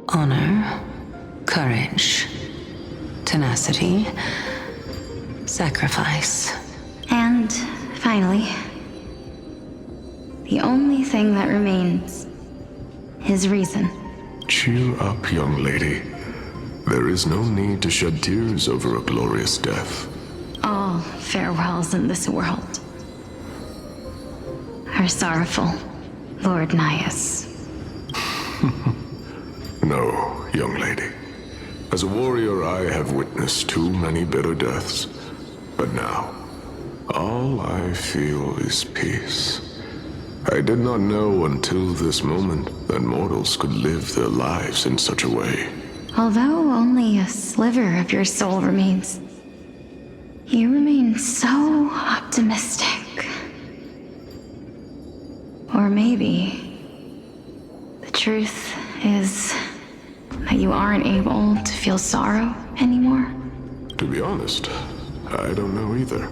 Honor, courage, tenacity, sacrifice. And finally, the only thing that remains is reason. Cheer up, young lady. There is no need to shed tears over a glorious death. All farewells in this world are sorrowful, Lord Nias. No, young lady. As a warrior, I have witnessed too many bitter deaths. But now, all I feel is peace. I did not know until this moment that mortals could live their lives in such a way. Although only a sliver of your soul remains, you remain so optimistic. Or maybe the truth is that you aren't able to feel sorrow anymore. To be honest, I don't know either.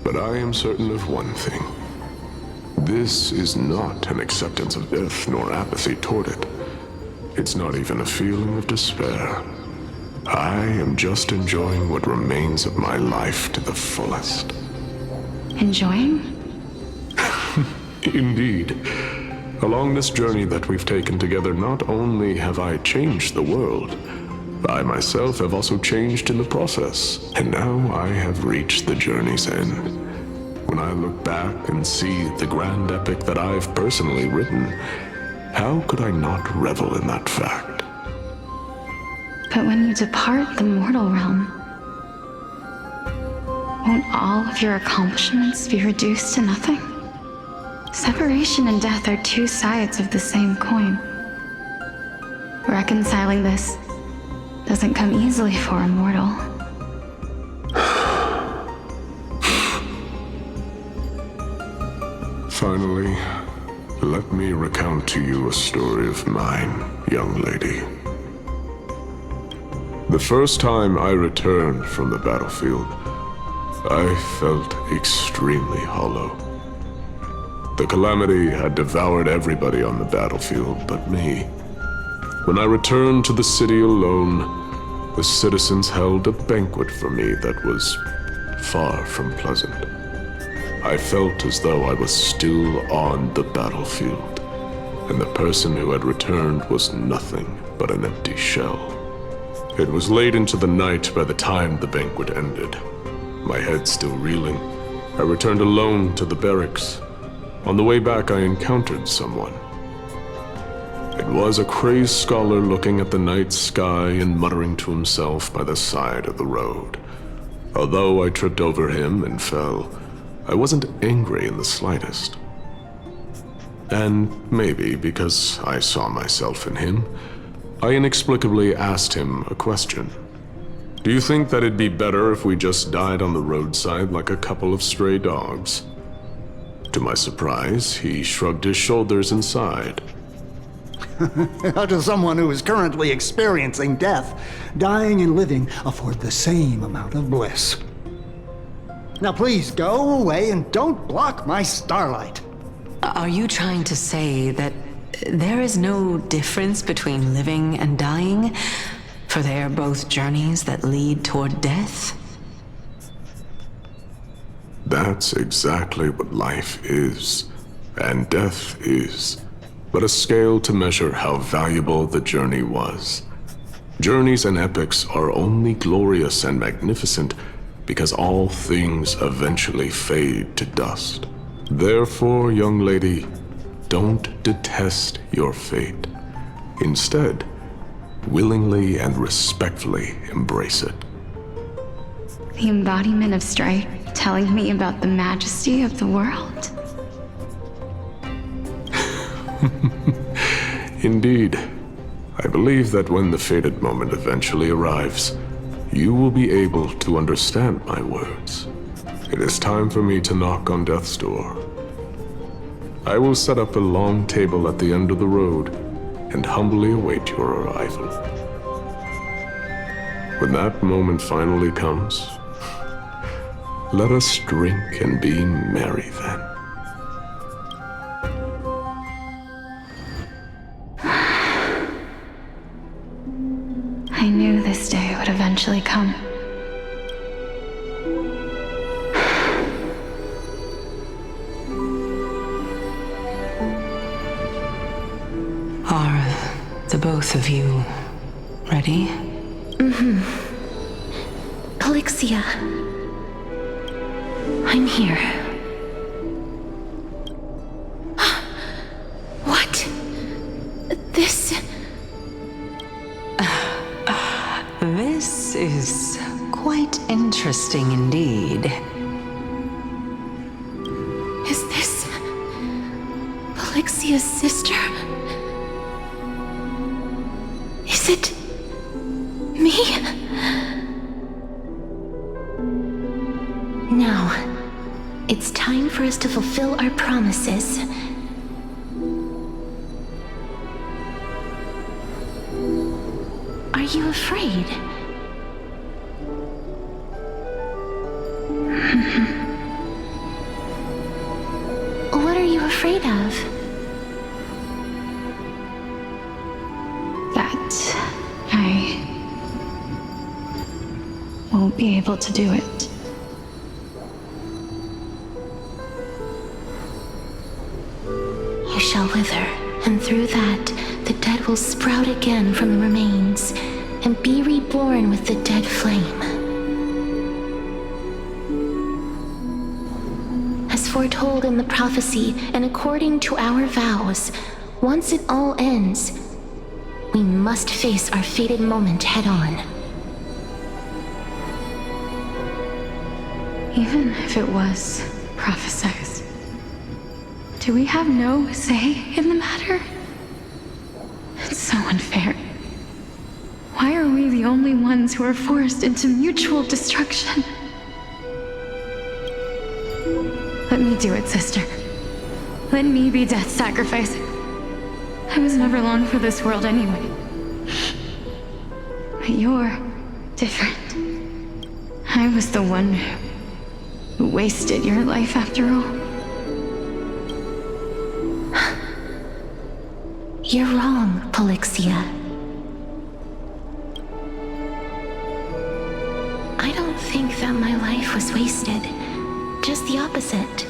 But I am certain of one thing. This is not an acceptance of death nor apathy toward it. It's not even a feeling of despair. I am just enjoying what remains of my life to the fullest. Enjoying? Indeed. Along this journey that we've taken together, not only have I changed the world, I myself have also changed in the process. And now I have reached the journey's end. When I look back and see the grand epic that I've personally written, how could I not revel in that fact? But when you depart the mortal realm, won't all of your accomplishments be reduced to nothing? Separation and death are two sides of the same coin. Reconciling this doesn't come easily for a mortal. Finally, let me recount to you a story of mine, young lady. The first time I returned from the battlefield, I felt extremely hollow. The calamity had devoured everybody on the battlefield but me. When I returned to the city alone, the citizens held a banquet for me that was far from pleasant. I felt as though I was still on the battlefield, and the person who had returned was nothing but an empty shell. It was late into the night by the time the banquet ended. My head still reeling, I returned alone to the barracks. On the way back, I encountered someone. It was a crazed scholar looking at the night sky and muttering to himself by the side of the road. Although I tripped over him and fell, I wasn't angry in the slightest. And maybe because I saw myself in him, I inexplicably asked him a question. Do you think that it'd be better if we just died on the roadside like a couple of stray dogs? To my surprise, he shrugged his shoulders and sighed. To someone who is currently experiencing death, dying and living afford the same amount of bliss. Now please go away and don't block my starlight. Are you trying to say that there is no difference between living and dying? For they are both journeys that lead toward death? That's exactly what life is, and death is, but a scale to measure how valuable the journey was. Journeys and epics are only glorious and magnificent because all things eventually fade to dust. Therefore, young lady, don't detest your fate. Instead, willingly and respectfully embrace it. The embodiment of strife telling me about the majesty of the world. Indeed. I believe that when the fated moment eventually arrives, you will be able to understand my words. It is time for me to knock on death's door. I will set up a long table at the end of the road and humbly await your arrival. When that moment finally comes, let us drink and be merry then. I knew this day would eventually come. Are the both of you ready? Mm-hmm. Elixia. I'm here. What? This... Interesting indeed. Is this Polyxia's sister? Is it me? Now, it's time for us to fulfill our promises. Are you afraid? What are you afraid of? That I won't be able to do it. You shall wither, and through that, the dead will sprout again from the remains, and be reborn with the dead flame. As foretold in the prophecy, and according to our vows, once it all ends, we must face our fated moment head-on. Even if it was prophesied, do we have no say in the matter? It's so unfair. Why are we the only ones who are forced into mutual destruction? Let me do it, sister. Let me be death's sacrifice. I was never long for this world anyway. But you're different. I was the one who wasted your life after all. You're wrong, Polyxia. I don't think that my life was wasted. Just the opposite.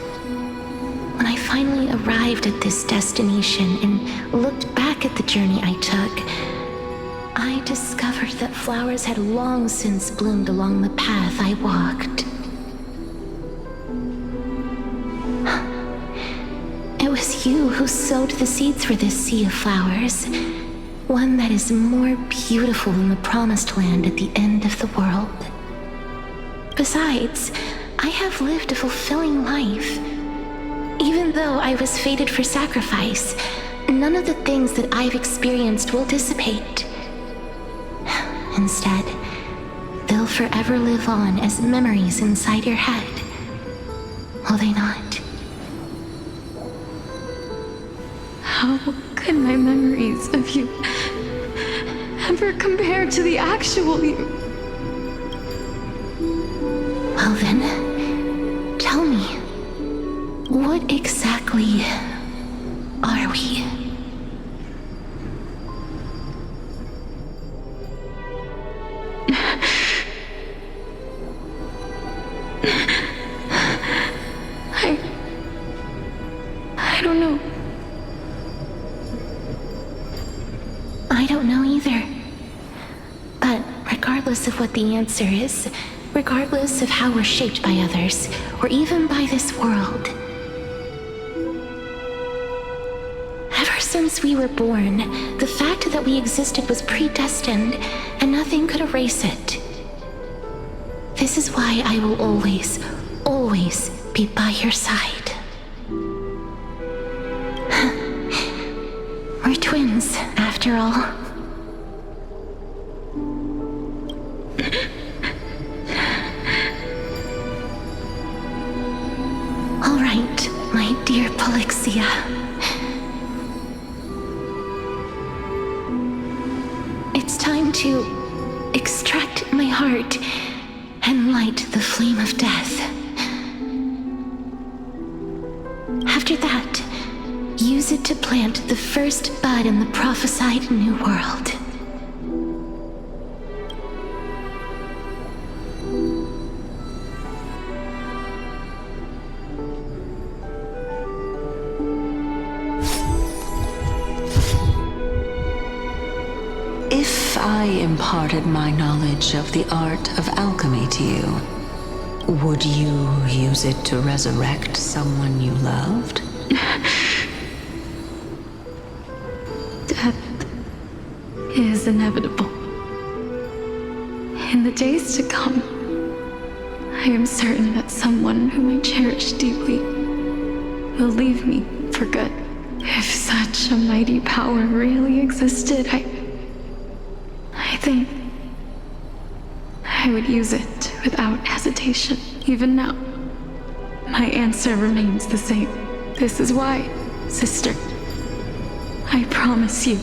When I finally arrived at this destination and looked back at the journey I took, I discovered that flowers had long since bloomed along the path I walked. It was you who sowed the seeds for this sea of flowers, one that is more beautiful than the promised land at the end of the world. Besides, I have lived a fulfilling life. Even though I was fated for sacrifice, none of the things that I've experienced will dissipate. Instead, they'll forever live on as memories inside your head. Will they not? How could my memories of you ever compare to the actual you? Well then, tell me, what exactly are we? I don't know. I don't know either. But regardless of what the answer is, regardless of how we're shaped by others, or even by this world, ever since we were born, the fact that we existed was predestined, and nothing could erase it. This is why I will always, always be by your side. We're twins, after all. All right, my dear Polyxia. It's time to extract my heart and light the flame of death. After that, use it to plant the first bud in the prophesied new world. If I imparted my knowledge of the art of alchemy to you, would you use it to resurrect someone you loved? Death is inevitable. In the days to come, I am certain that someone whom I cherish deeply will leave me for good. If such a mighty power really existed, I think I would use it without hesitation. Even now, my answer remains the same. This is why, sister, I promise you,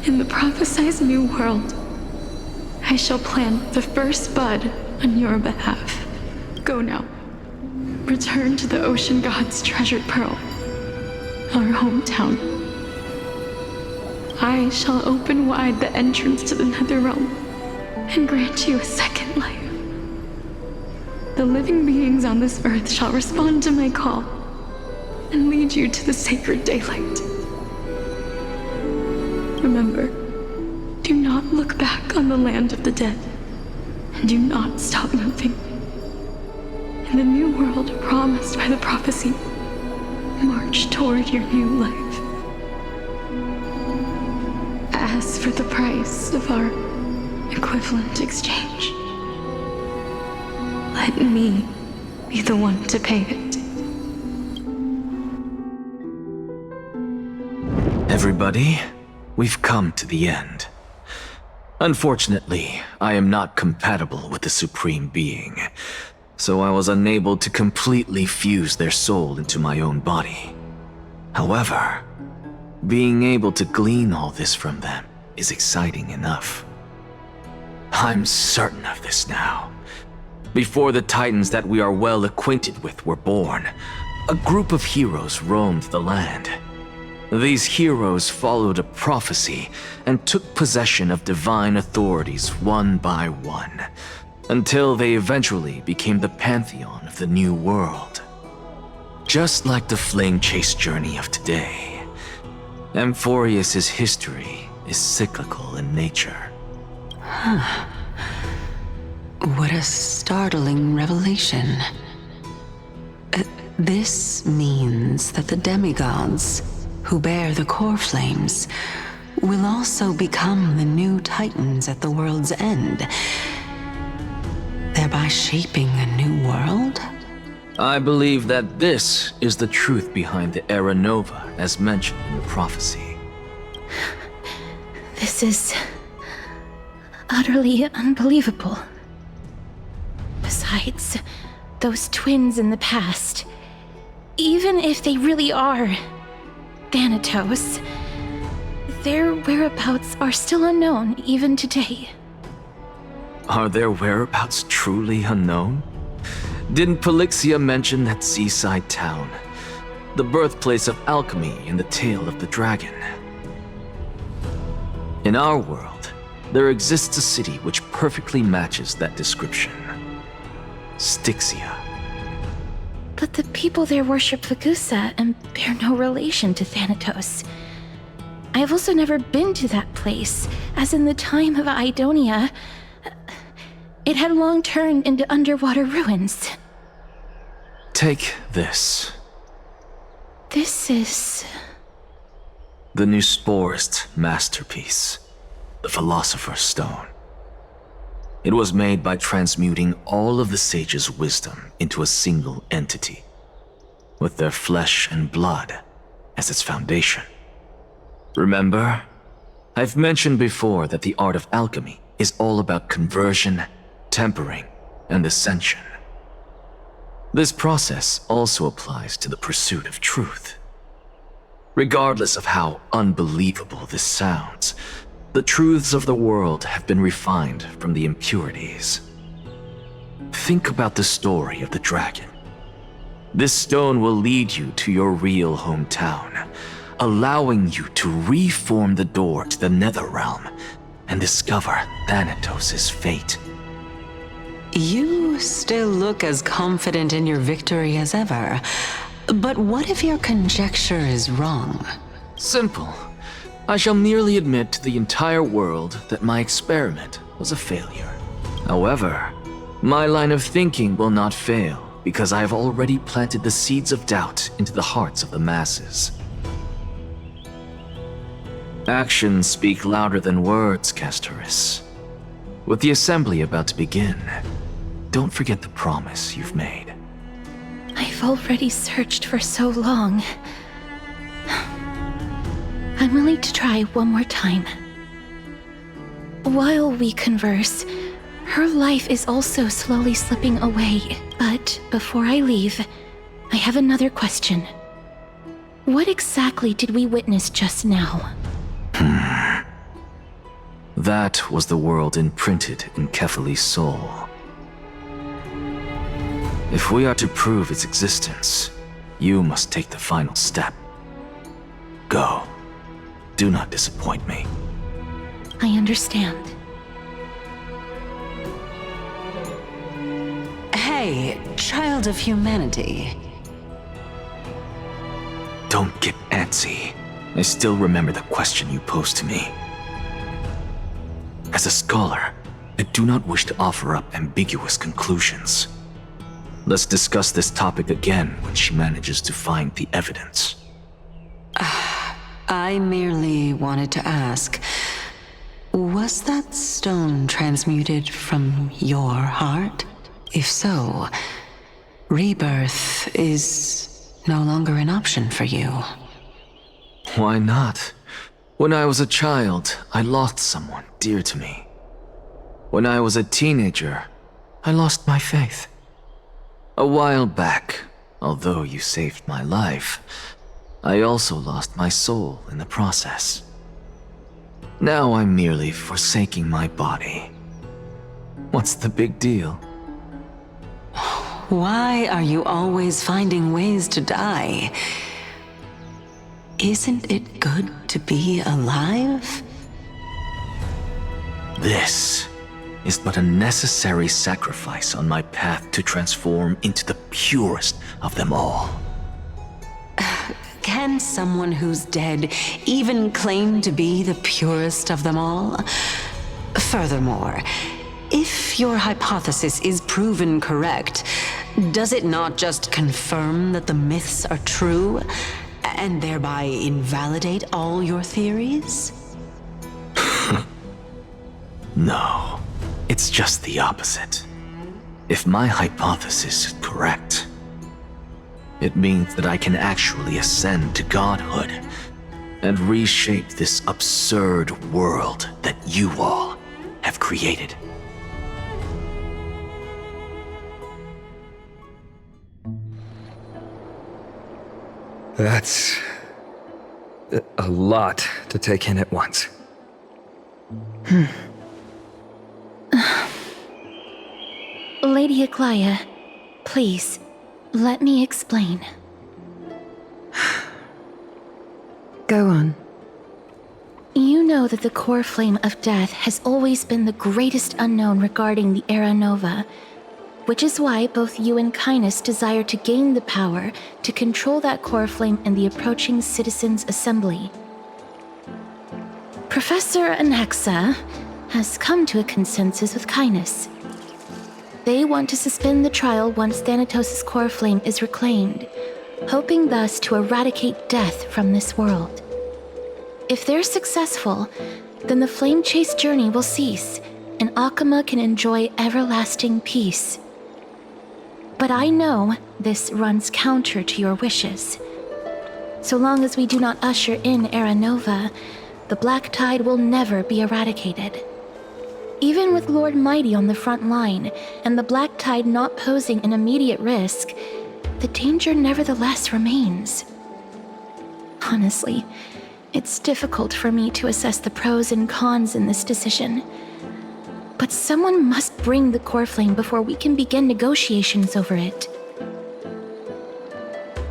in the prophesied new world, I shall plant the first bud on your behalf. Go now. Return to the ocean god's treasured pearl, our hometown. I shall open wide the entrance to the nether realm and grant you a second life. The living beings on this earth shall respond to my call and lead you to the sacred daylight. Remember, do not look back on the land of the dead, and do not stop moving. In the new world promised by the prophecy, march toward your new life. As for the price of our equivalent exchange, let me be the one to pay it. Everybody, we've come to the end. Unfortunately, I am not compatible with the Supreme Being, so I was unable to completely fuse their soul into my own body. However, being able to glean all this from them is exciting enough. I'm certain of this now. Before the Titans that we are well acquainted with were born, a group of heroes roamed the land. These heroes followed a prophecy and took possession of divine authorities one by one, until they eventually became the pantheon of the new world. Just like the flamechase journey of today, Amphoreus' history is cyclical in nature. Huh. What a startling revelation. This means that the demigods, who bear the core flames, will also become the new Titans at the world's end, thereby shaping a new world? I believe that this is the truth behind the Era Nova, as mentioned in the prophecy. This is utterly unbelievable. Besides, those twins in the past, even if they really are Thanatos, their whereabouts are still unknown even today. Are their whereabouts truly unknown? Didn't Polixia mention that seaside town, the birthplace of alchemy in the Tale of the Dragon? In our world, there exists a city which perfectly matches that description. Stixia. But the people there worship Vagusa and bear no relation to Thanatos. I have also never been to that place, as in the time of Idonia, it had long turned into underwater ruins. Take this. This is... the Nusporist masterpiece, the Philosopher's Stone. It was made by transmuting all of the sages' wisdom into a single entity, with their flesh and blood as its foundation. Remember, I've mentioned before that the art of alchemy is all about conversion, tempering, and ascension. This process also applies to the pursuit of truth. Regardless of how unbelievable this sounds, the truths of the world have been refined from the impurities. Think about the story of the dragon. This stone will lead you to your real hometown, allowing you to reform the door to the nether realm and discover Thanatos' fate. You still look as confident in your victory as ever, but what if your conjecture is wrong? Simple. I shall merely admit to the entire world that my experiment was a failure. However, my line of thinking will not fail because I have already planted the seeds of doubt into the hearts of the masses. Actions speak louder than words, Castorice. With the assembly about to begin, don't forget the promise you've made. I've already searched for so long. I'm willing to try one more time. While we converse, her life is also slowly slipping away. But before I leave, I have another question. What exactly did we witness just now? That was the world imprinted in Kefali's soul. If we are to prove its existence, you must take the final step. Go. Do not disappoint me. I understand. Hey, child of humanity. Don't get antsy. I still remember the question you posed to me. As a scholar, I do not wish to offer up ambiguous conclusions. Let's discuss this topic again when she manages to find the evidence. I merely wanted to ask, was that stone transmuted from your heart? If so, rebirth is no longer an option for you. Why not? When I was a child, I lost someone dear to me. When I was a teenager, I lost my faith. A while back, although you saved my life, I also lost my soul in the process. Now I'm merely forsaking my body. What's the big deal? Why are you always finding ways to die? Isn't it good to be alive? This is but a necessary sacrifice on my path to transform into the purest of them all. Can someone who's dead even claim to be the purest of them all? Furthermore, if your hypothesis is proven correct, does it not just confirm that the myths are true, and thereby invalidate all your theories? No, it's just the opposite. If my hypothesis is correct, it means that I can actually ascend to godhood and reshape this absurd world that you all have created. That's a lot to take in at once. Lady Aglaia, please, let me explain. Go on. You know that the core flame of death has always been the greatest unknown regarding the Era Nova, which is why both you and Kindness desire to gain the power to control that core flame in the approaching Citizens' Assembly. Professor Anaxa has come to a consensus with Kindness. They want to suspend the trial once Thanatos' core flame is reclaimed, hoping thus to eradicate death from this world. If they're successful, then the flame chase journey will cease, and Akama can enjoy everlasting peace. But I know this runs counter to your wishes. So long as we do not usher in Era Nova, the Black Tide will never be eradicated. Even with Lord Mighty on the front line, and the Black Tide not posing an immediate risk, the danger nevertheless remains. Honestly, it's difficult for me to assess the pros and cons in this decision. But someone must bring the core flame before we can begin negotiations over it.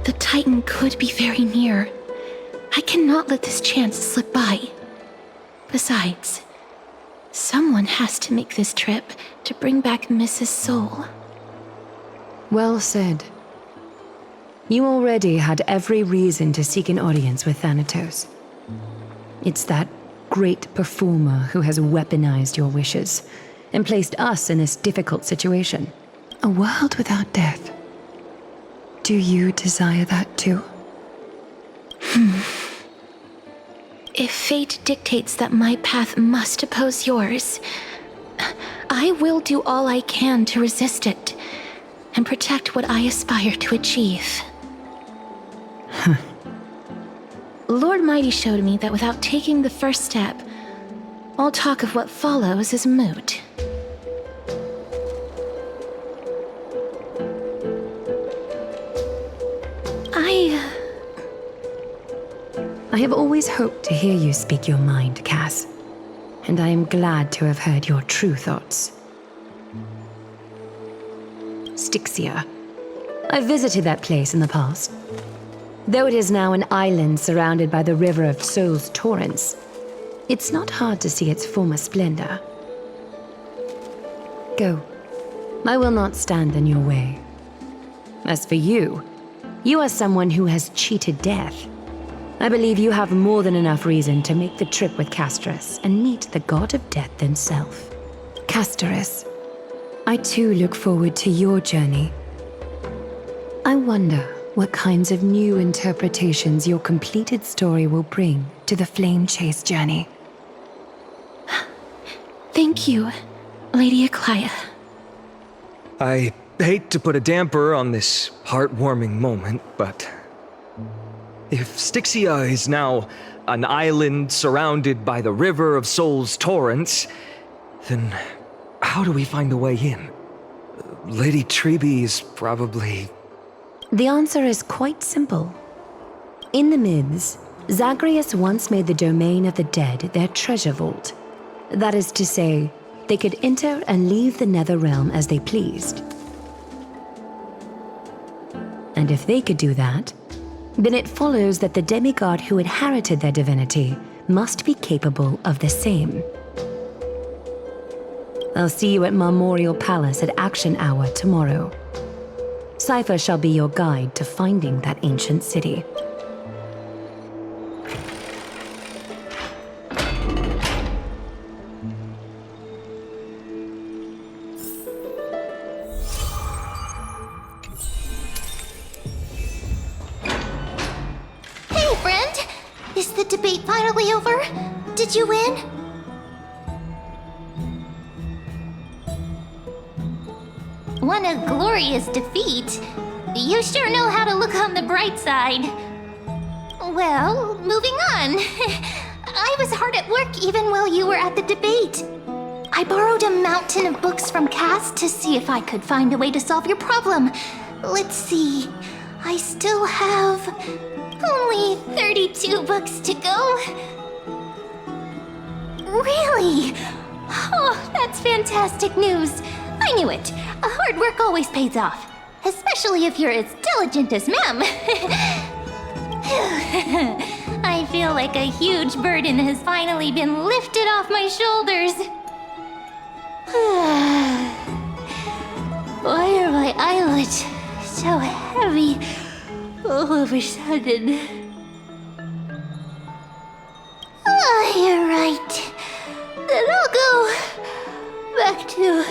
The Titan could be very near. I cannot let this chance slip by. Besides, someone has to make this trip to bring back Mrs. Soul. Well said. You already had every reason to seek an audience with Thanatos. It's that great performer who has weaponized your wishes and placed us in this difficult situation. A world without death. Do you desire that too? If fate dictates that my path must oppose yours, I will do all I can to resist it and protect what I aspire to achieve. Lord Mighty showed me that without taking the first step, all talk of what follows is moot. I have always hoped to hear you speak your mind, Cass, and I am glad to have heard your true thoughts. Stixia. I visited that place in the past. Though it is now an island surrounded by the river of Souls torrents, it's not hard to see its former splendor. Go. I will not stand in your way. As for you, you are someone who has cheated death. I believe you have more than enough reason to make the trip with Castorice and meet the god of death himself. Castorice, I too look forward to your journey. I wonder what kinds of new interpretations your completed story will bring to the flamechase journey. Thank you, Lady Aglaia. I hate to put a damper on this heartwarming moment, but if Stixia is now an island surrounded by the river of Souls torrents, then how do we find a way in? Lady Trebe is probably... The answer is quite simple. In the myths, Zagreus once made the domain of the dead their treasure vault. That is to say, they could enter and leave the nether realm as they pleased. And if they could do that, then it follows that the demigod who inherited their divinity must be capable of the same. I'll see you at Marmorial Palace at Action Hour tomorrow. Cipher shall be your guide to finding that ancient city. Hey, friend! Is the debate finally over? Did you win? What a glorious defeat. You sure know how to look on the bright side. Well, moving on. I was hard at work even while you were at the debate. I borrowed a mountain of books from Cass to see if I could find a way to solve your problem. Let's see. I still have only 32 books to go. Really? Oh, that's fantastic news. I knew it. Hard work always pays off. Especially if you're as diligent as Ma'am. I feel like a huge burden has finally been lifted off my shoulders. Why are my eyelids so heavy all of a sudden? Oh, you're right. Then I'll go back to...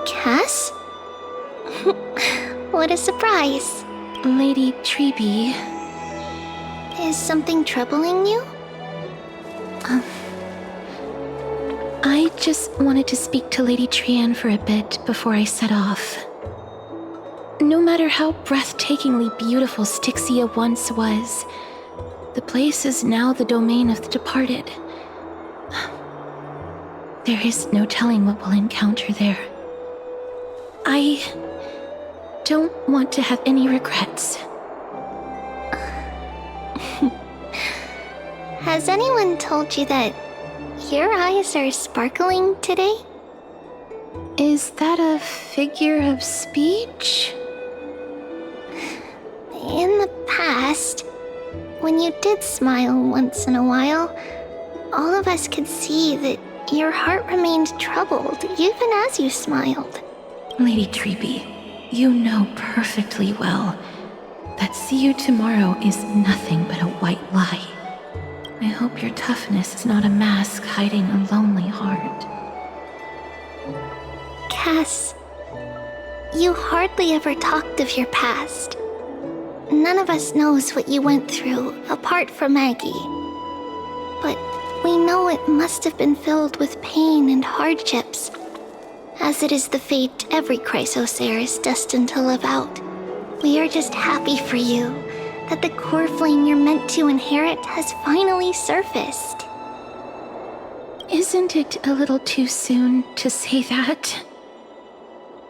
Cass? What a surprise. Lady Trebe. Is something troubling you? I just wanted to speak to Lady Trian for a bit before I set off. No matter how breathtakingly beautiful Stixia once was, the place is now the domain of the departed. There is no telling what we'll encounter there. I don't want to have any regrets. Has anyone told you that your eyes are sparkling today? Is that a figure of speech? In the past, when you did smile once in a while, all of us could see that your heart remained troubled even as you smiled. Lady Treeby, you know perfectly well that see you tomorrow is nothing but a white lie. I hope your toughness is not a mask hiding a lonely heart. Cass, you hardly ever talked of your past. None of us knows what you went through, apart from Maggie. But we know it must have been filled with pain and hardships, as it is the fate every Chrysosaur is destined to live out. We are just happy for you that the core flame you're meant to inherit has finally surfaced. Isn't it a little too soon to say that?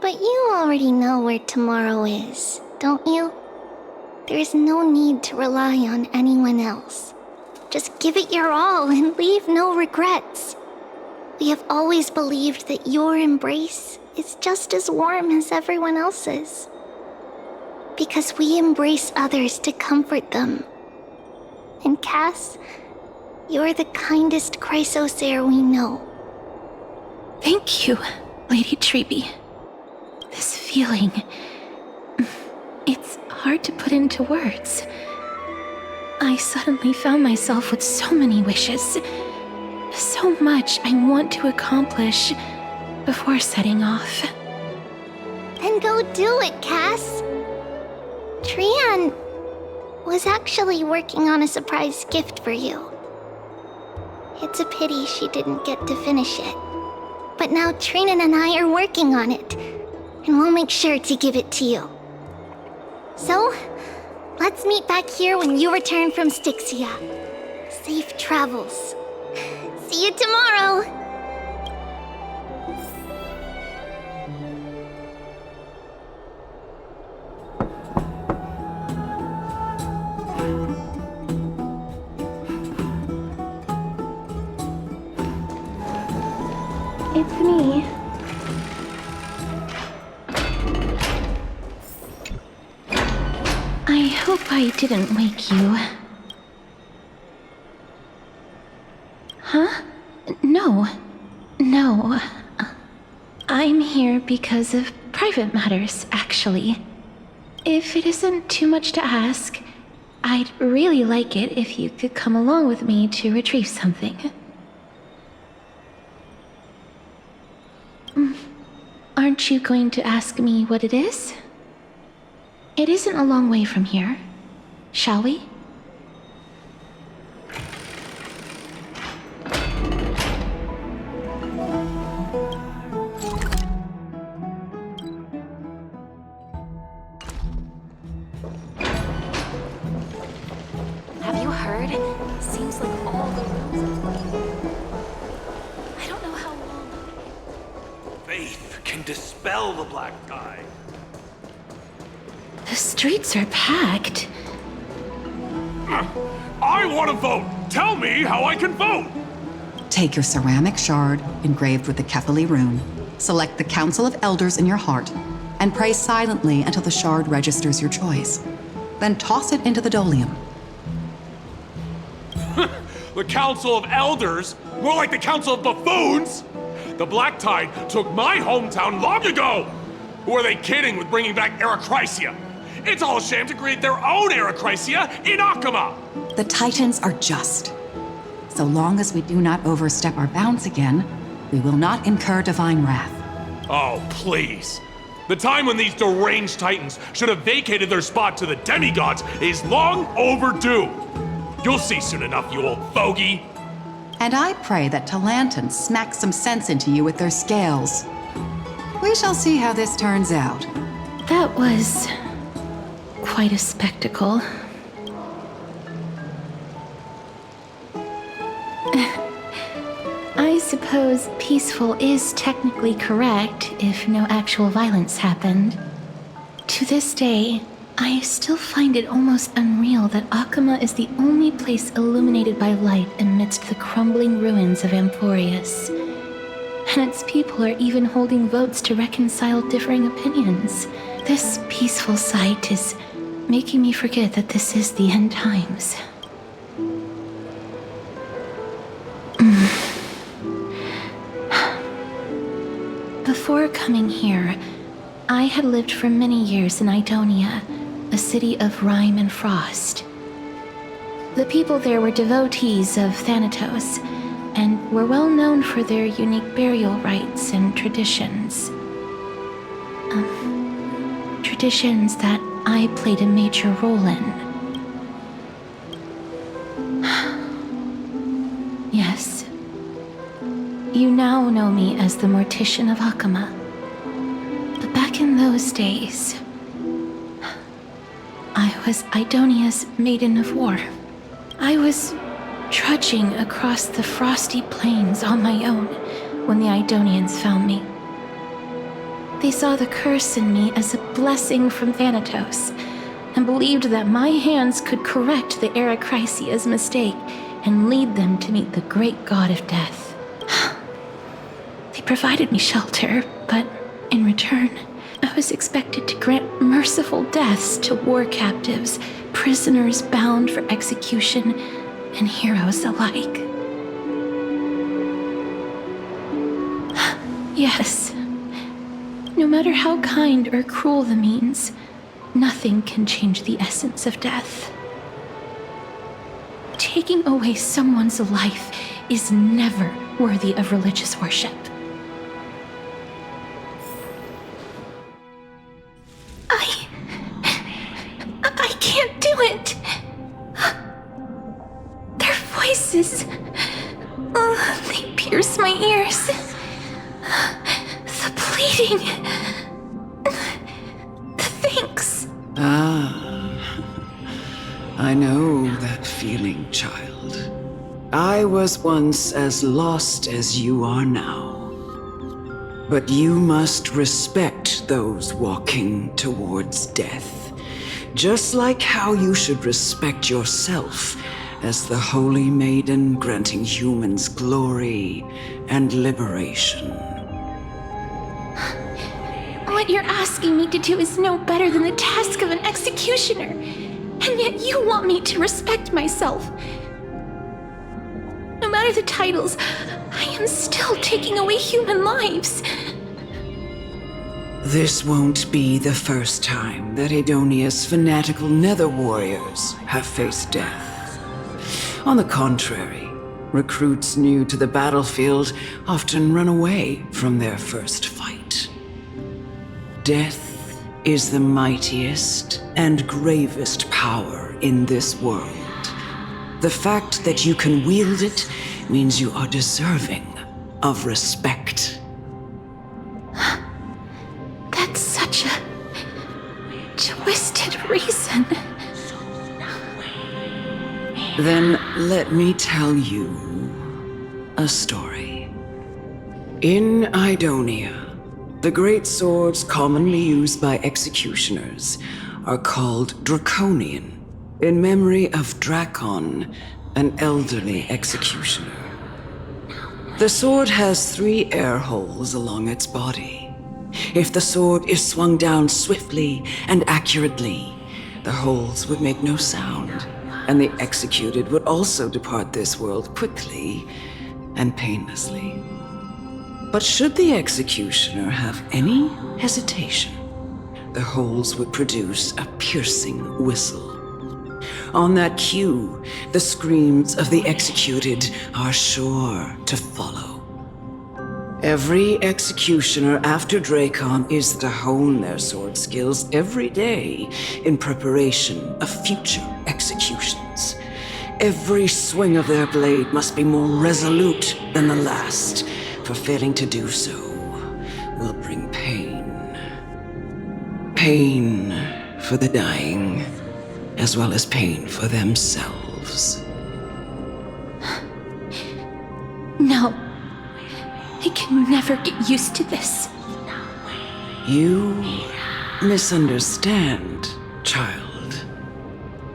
But you already know where tomorrow is, don't you? There is no need to rely on anyone else. Just give it your all and leave no regrets. We have always believed that your embrace is just as warm as everyone else's. Because we embrace others to comfort them. And Cass, you're the kindest Chrysosaur we know. Thank you, Lady Treeby. This feeling, it's hard to put into words. I suddenly found myself with so many wishes. So much I want to accomplish before setting off. Then go do it, Cass. Trian was actually working on a surprise gift for you. It's a pity she didn't get to finish it. But now Trinan and I are working on it, and we'll make sure to give it to you. So, let's meet back here when you return from Stixia. Safe travels. See you tomorrow! It's me. I hope I didn't wake you. Huh? No. No. I'm here because of private matters, actually. If it isn't too much to ask, I'd really like it if you could come along with me to retrieve something. Aren't you going to ask me what it is? It isn't a long way from here. Shall we? Have you heard? Seems like all the rooms are taken. I don't know how long. Faith can dispel the black tide. The streets are packed. I want to vote! Tell me how I can vote! Take your ceramic shard, engraved with the Kefali rune, select the Council of Elders in your heart, and pray silently until the shard registers your choice. Then toss it into the Dolium. The Council of Elders? More like the Council of Buffoons! The Black Tide took my hometown long ago! Who are they kidding with bringing back Aerochrysia? It's all a sham to create their own Aerochrysia in Akama! The Titans are just. So long as we do not overstep our bounds again, we will not incur divine wrath. Oh, please. The time when these deranged Titans should have vacated their spot to the demigods is long overdue. You'll see soon enough, you old fogey. And I pray that Talanton smacks some sense into you with their scales. We shall see how this turns out. That was quite a spectacle. I suppose peaceful is technically correct if no actual violence happened. To this day, I still find it almost unreal that Akama is the only place illuminated by light amidst the crumbling ruins of Amphoreus. And its people are even holding votes to reconcile differing opinions. This peaceful sight is making me forget that this is the end times. Before coming here, I had lived for many years in Idonia, a city of rime and frost. The people there were devotees of Thanatos, and were well known for their unique burial rites and traditions. Traditions that I played a major role in. Yes. You now know me as the Mortician of Hakama. But back in those days, I was Idonia's Maiden of War. I was trudging across the frosty plains on my own when the Idonians found me. They saw the curse in me as a blessing from Thanatos, and believed that my hands could correct the Anaxagoras' mistake and lead them to meet the great god of death. They provided me shelter, but in return, I was expected to grant merciful deaths to war captives, prisoners bound for execution, and heroes alike. Yes. No matter how kind or cruel the means, nothing can change the essence of death. Taking away someone's life is never worthy of religious worship. I can't do it. Their voices, they pierce my ears. The pleading. The thanks. I know that feeling, child. I was once as lost as you are now. But you must respect those walking towards death, just like how you should respect yourself as the Holy Maiden granting humans glory and liberation. What you're asking me to do is no better than the task of an executioner, and yet you want me to respect myself. No matter the titles, I am still taking away human lives. This won't be the first time that Idonia's fanatical nether warriors have faced death. On the contrary, recruits new to the battlefield often run away from their first fight. Death is the mightiest and gravest power in this world. The fact that you can wield it means you are deserving of respect. That's such a twisted reason. Then let me tell you a story. In Idonia, the great swords commonly used by executioners are called Draconian, in memory of Drakon, an elderly executioner. The sword has 3 air holes along its body. If the sword is swung down swiftly and accurately, the holes would make no sound, and the executed would also depart this world quickly and painlessly. But should the executioner have any hesitation, the holes would produce a piercing whistle. On that cue, the screams of the executed are sure to follow. Every executioner after Drakon is to hone their sword skills every day in preparation of future executions. Every swing of their blade must be more resolute than the last, for failing to do so will bring pain. Pain for the dying, as well as pain for themselves. No. I can never get used to this. You misunderstand, child.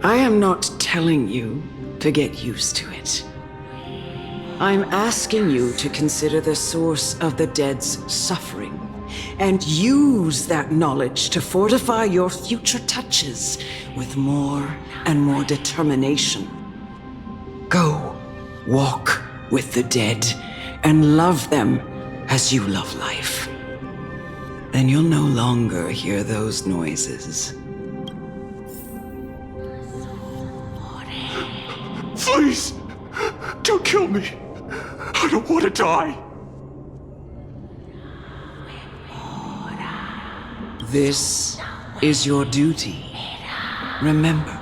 I am not telling you to get used to it. I'm asking you to consider the source of the dead's suffering and use that knowledge to fortify your future touches with more and more determination. Go, walk with the dead and love them as you love life. then you'll no longer hear those noises. Please! Don't kill me! I don't want to die! This is your duty. Remember,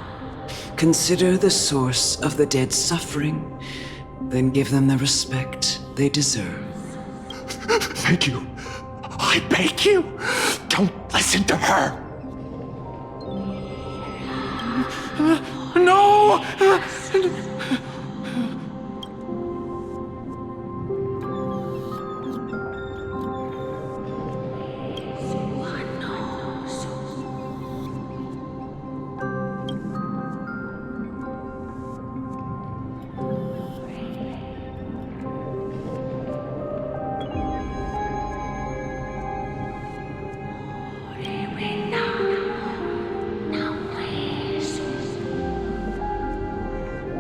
consider the source of the dead's suffering, then give them the respect they deserve. Thank you. I beg you, don't listen to her. No!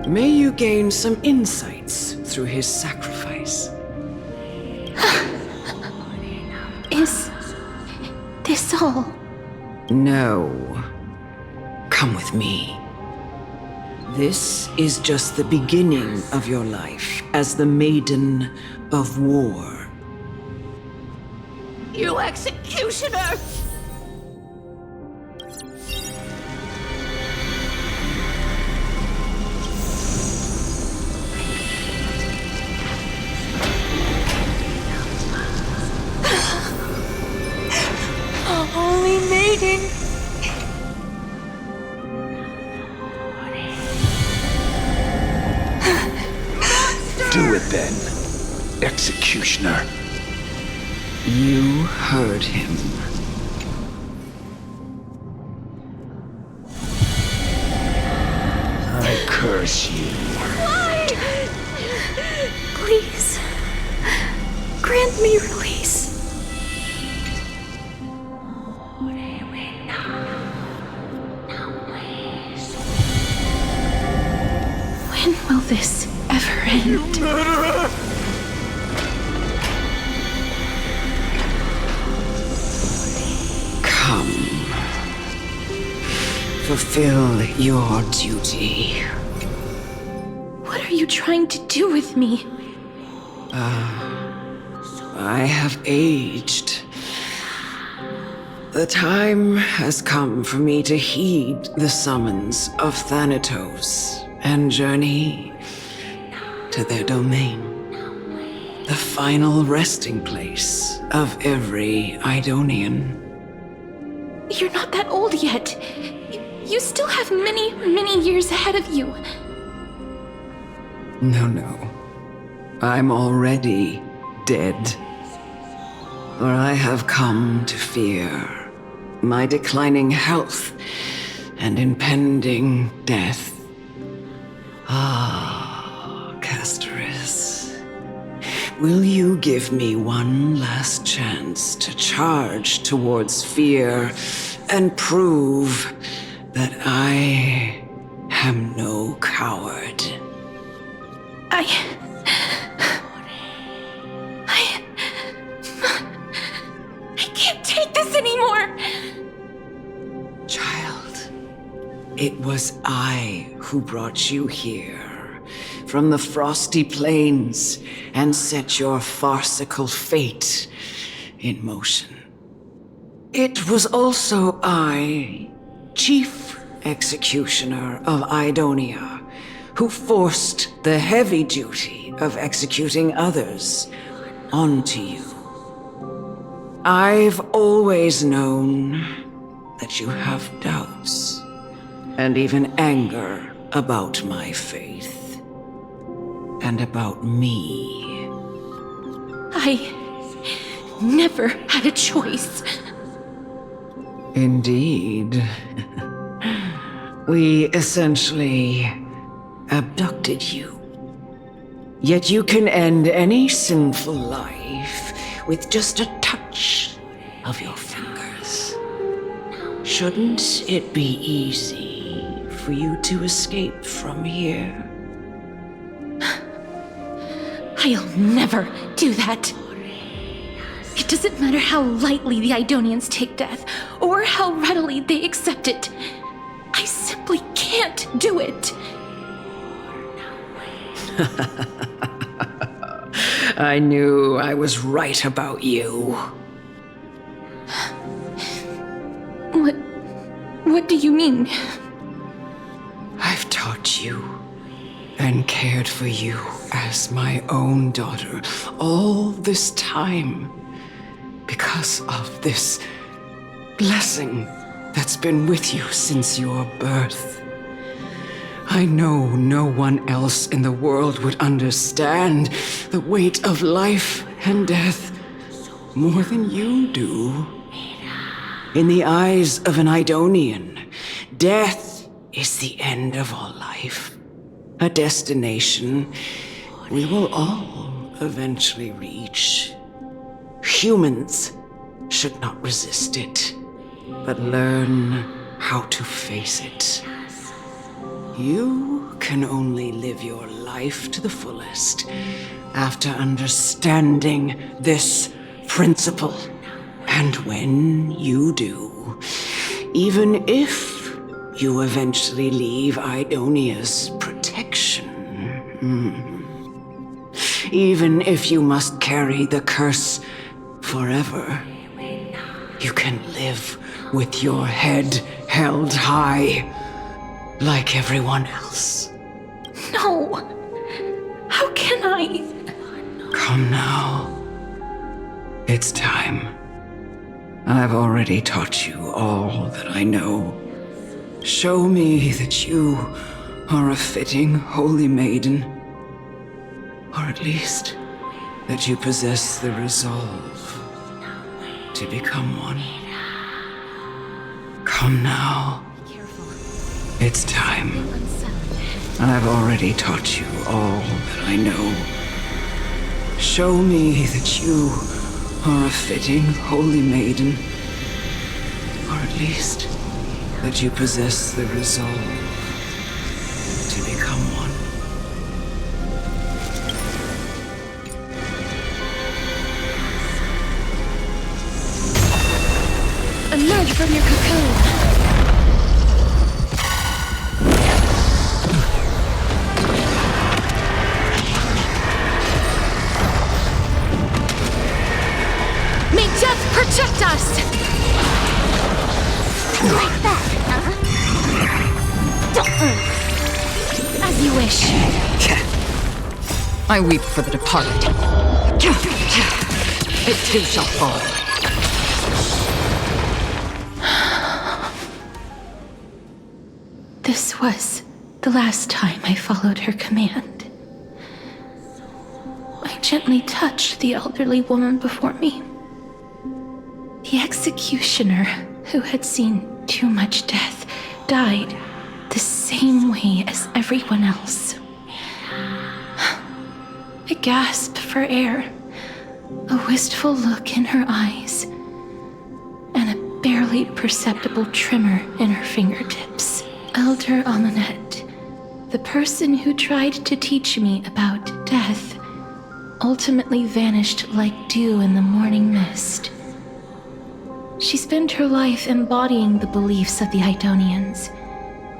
May you gain some insights through his sacrifice. Is this all? No. Come with me. This is just the beginning of your life as the Maiden of War. You executioner! Only maiden. Do it then, executioner. You heard him. I curse you. Why? Please, grant me release. When will this ever end? You murderer! Come. Fulfill your duty. What are you trying to do with me? I have aged. The time has come for me to heed the summons of Thanatos and journey to their domain. The final resting place of every Idonian. You're not that old yet. You still have many, many years ahead of you. No. I'm already dead. For I have come to fear my declining health and impending death. Ah, Castorice. Will you give me one last chance to charge towards fear and prove that I am no coward? I can't take this anymore! Child, it was I who brought you here from the frosty plains and set your farcical fate in motion. It was also I, Chief Executioner of Idonia, who forced the heavy duty of executing others onto you. I've always known that you have doubts and even anger about my faith and about me. I never had a choice. Indeed. We essentially abducted you. Yet you can end any sinful life with just a touch of your fingers. Shouldn't it be easy for you to escape from here? I'll never do that. It doesn't matter how lightly the Idonians take death, or how readily they accept it. I simply can't do it. I knew I was right about you. What do you mean? I've taught you and cared for you as my own daughter all this time because of this blessing that's been with you since your birth. I know no one else in the world would understand the weight of life and death more than you do. In the eyes of an Idonian, death is the end of all life. A destination we will all eventually reach. Humans should not resist it, but learn how to face it. You can only live your life to the fullest after understanding this principle. And when you do, even if you eventually leave Idonia's protection, even if you must carry the curse forever, you can live with your head held high, like everyone else. No! How can I? Come now. It's time. I've already taught you all that I know. Show me that you are a fitting holy maiden. Or at least that you possess the resolve to become one. Come now. It's time. I've already taught you all that I know. Show me that you are a fitting holy maiden. Or at least that you possess the resolve to become one. Emerge from your cocoon! May death protect us! Like that, huh? As you wish. I weep for the departed. It too shall fall. This was the last time I followed her command. I gently touched the elderly woman before me. The executioner, who had seen too much death, died the same way as everyone else. I gasped for air, a wistful look in her eyes, and a barely perceptible tremor in her fingertips. Elder Amunet, the person who tried to teach me about death, ultimately vanished like dew in the morning mist. She spent her life embodying the beliefs of the Idonians,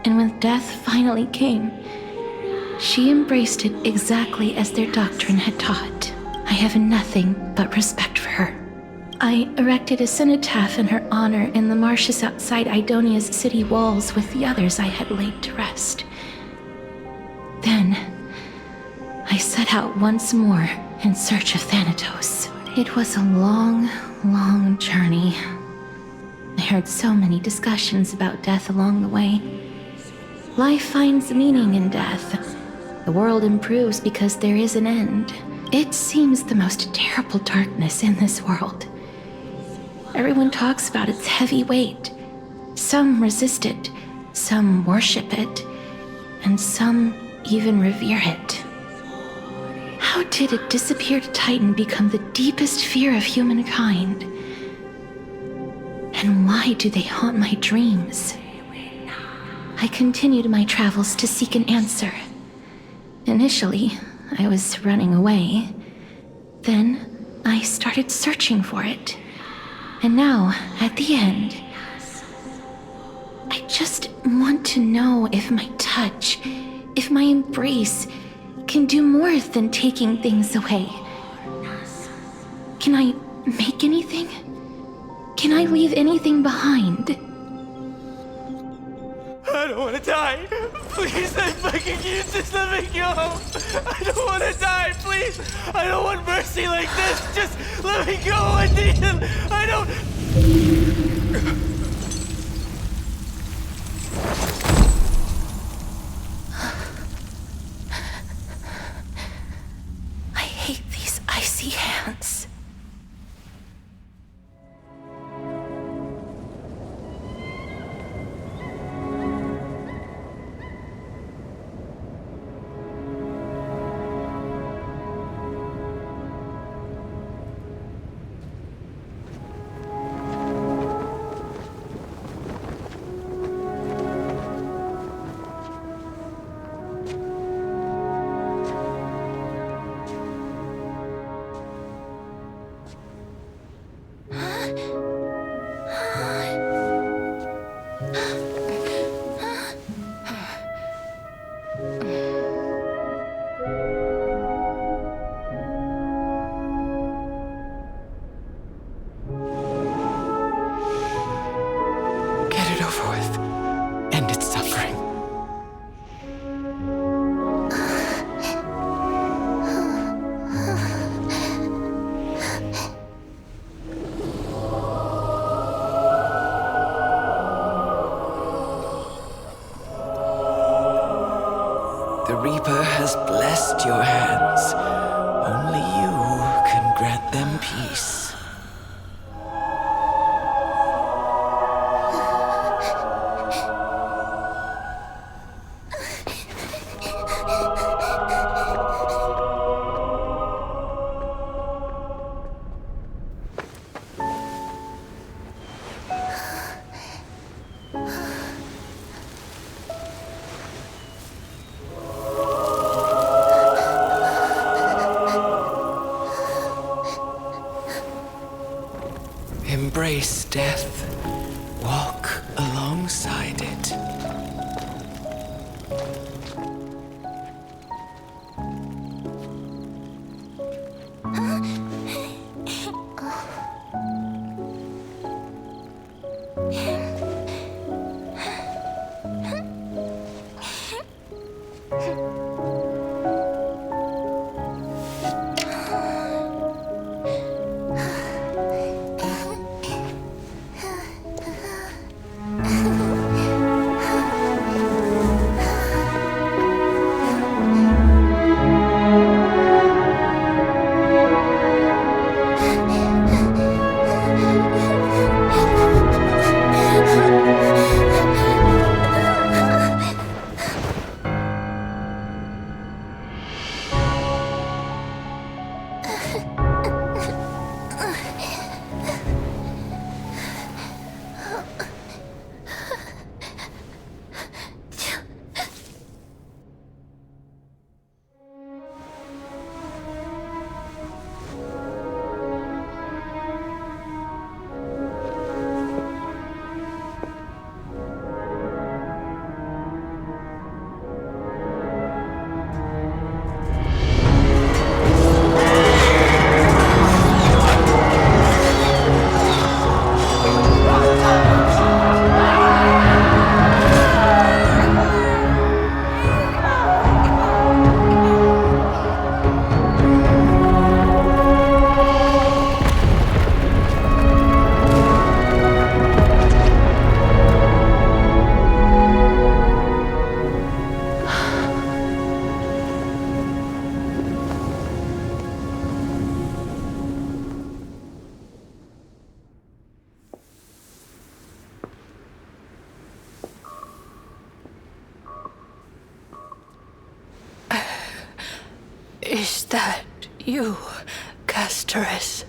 and when death finally came, she embraced it exactly as their doctrine had taught. I have nothing but respect for her. I erected a cenotaph in her honor in the marshes outside Idonia's city walls with the others I had laid to rest. Then, I set out once more in search of Thanatos. It was a long, long journey. I heard so many discussions about death along the way. Life finds meaning in death. The world improves because there is an end. It seems the most terrible darkness in this world. Everyone talks about its heavy weight. Some resist it, some worship it, and some even revere it. How did a disappeared titan become the deepest fear of humankind? And why do they haunt my dreams? I continued my travels to seek an answer. Initially, I was running away. Then, I started searching for it. And now, at the end, I just want to know if my touch, if my embrace, can do more than taking things away. Can I make anything? Can I leave anything behind? I don't want to die. Please, I fucking you just let me go. I don't want to die, please. I don't want mercy like this. Just let me go. I need him. I don't. I hate these icy hands. The Reaper has blessed your hands. Only you can grant them peace. Embrace death. Walk alongside it. Is that you, Castorice?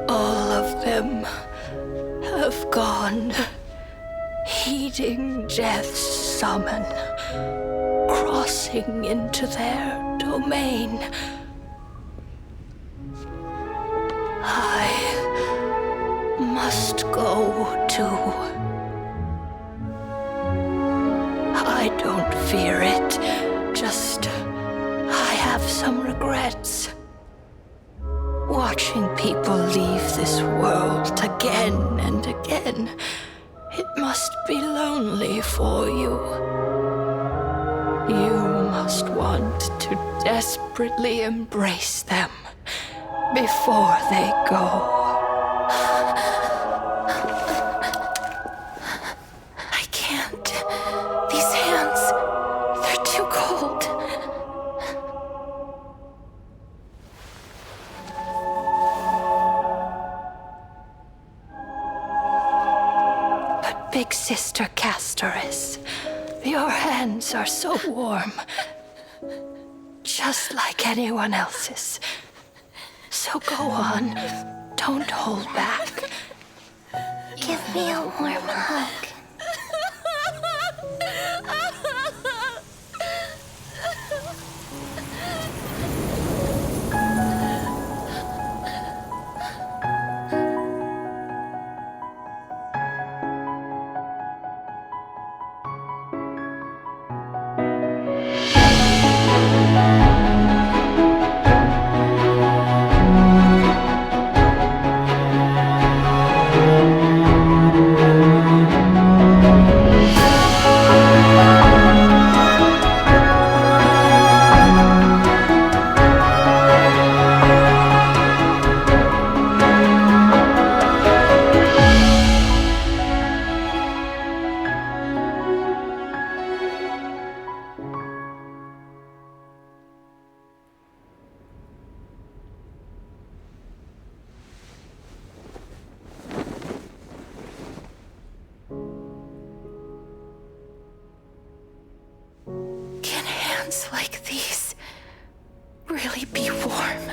All of them have gone, heeding death's summon. crossing into their domain. I must go too. I don't fear it, just I have some regrets. Watching people leave this world again and again, it must be lonely for you. You must want to desperately embrace them before they go. I can't. These hands, they're too cold. But Big Sister Castorice, your hands are so warm. Just like anyone else's. So go on. Don't hold back. Give me a warm hug. Like these really be warm?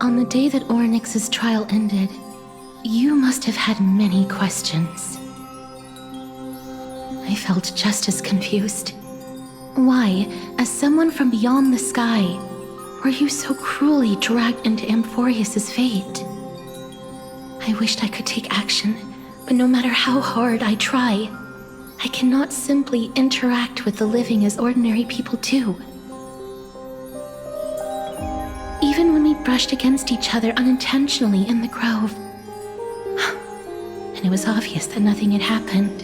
On the day that Orinix's trial ended, you must have had many questions. I felt just as confused. Why, as someone from beyond the sky, were you so cruelly dragged into Amphoreus' fate? I wished I could take action, but no matter how hard I try, I cannot simply interact with the living as ordinary people do. Even when we brushed against each other unintentionally in the grove, and it was obvious that nothing had happened.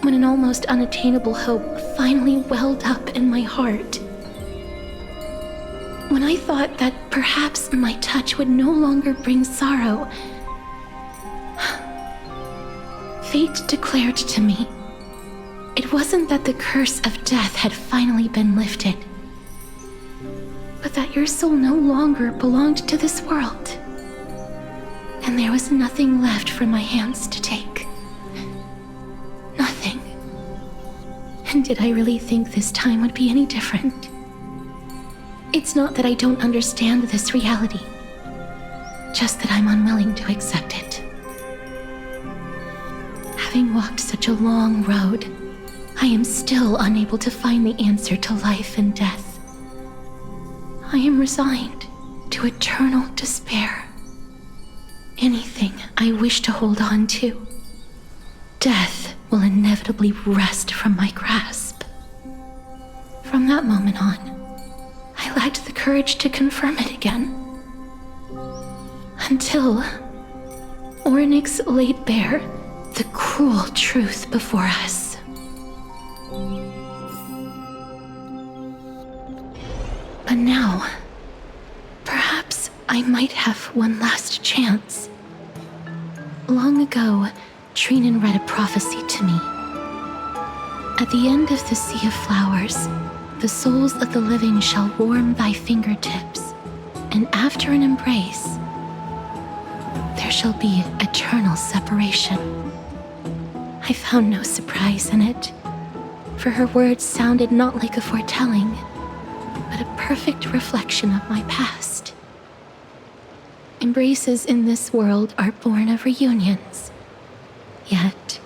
When an almost unattainable hope finally welled up in my heart. When I thought that perhaps my touch would no longer bring sorrow, fate declared to me, it wasn't that the curse of death had finally been lifted, but that your soul no longer belonged to this world. And there was nothing left for my hands to take. Nothing. And did I really think this time would be any different? It's not that I don't understand this reality, just that I'm unwilling to accept it. Having walked such a long road, I am still unable to find the answer to life and death. I am resigned to eternal despair. Anything I wish to hold on to, death will inevitably wrest from my grasp. From that moment on, I lacked the courage to confirm it again. Until Orinix laid bare the cruel truth before us. But now, perhaps I might have one last chance. Long ago, Trinan read a prophecy to me. At the end of the sea of flowers, the souls of the living shall warm thy fingertips, And after an embrace, there shall be eternal separation. I found no surprise in it, for her words sounded not like a foretelling, but a perfect reflection of my past. Embraces in this world are born of reunions, yet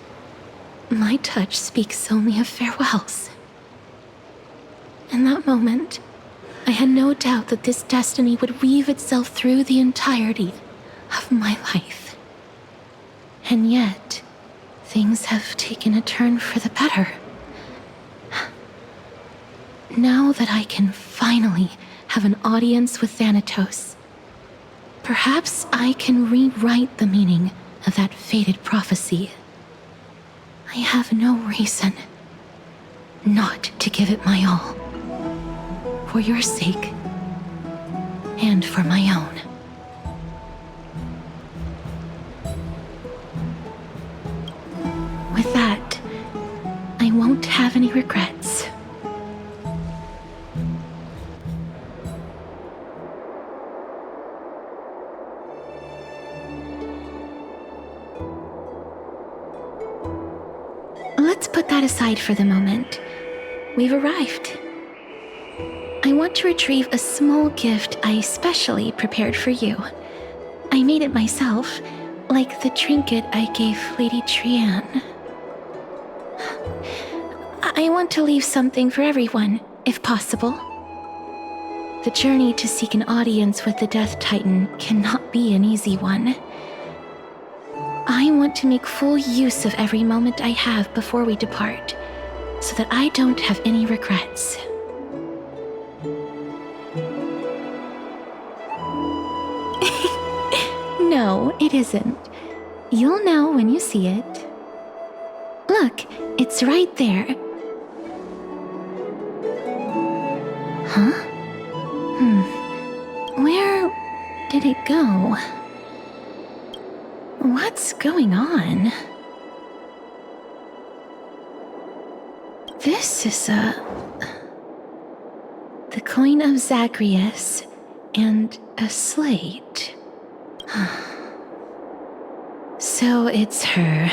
my touch speaks only of farewells. In that moment, I had no doubt that this destiny would weave itself through the entirety of my life. And yet, things have taken a turn for the better. Now that I can finally have an audience with Thanatos, perhaps I can rewrite the meaning of that fated prophecy. I have no reason not to give it my all. For your sake, and for my own. With that, I won't have any regrets. Let's put that aside for the moment. We've arrived. I want to retrieve a small gift I specially prepared for you. I made it myself, like the trinket I gave Lady Trianne. I want to leave something for everyone, if possible. The journey to seek an audience with the Death Titan cannot be an easy one. I want to make full use of every moment I have before we depart, so that I don't have any regrets. No, it isn't. You'll know when you see it. Look, it's right there. Huh? Where did it go? What's going on? This is the coin of Zagreus and a slate. So it's her.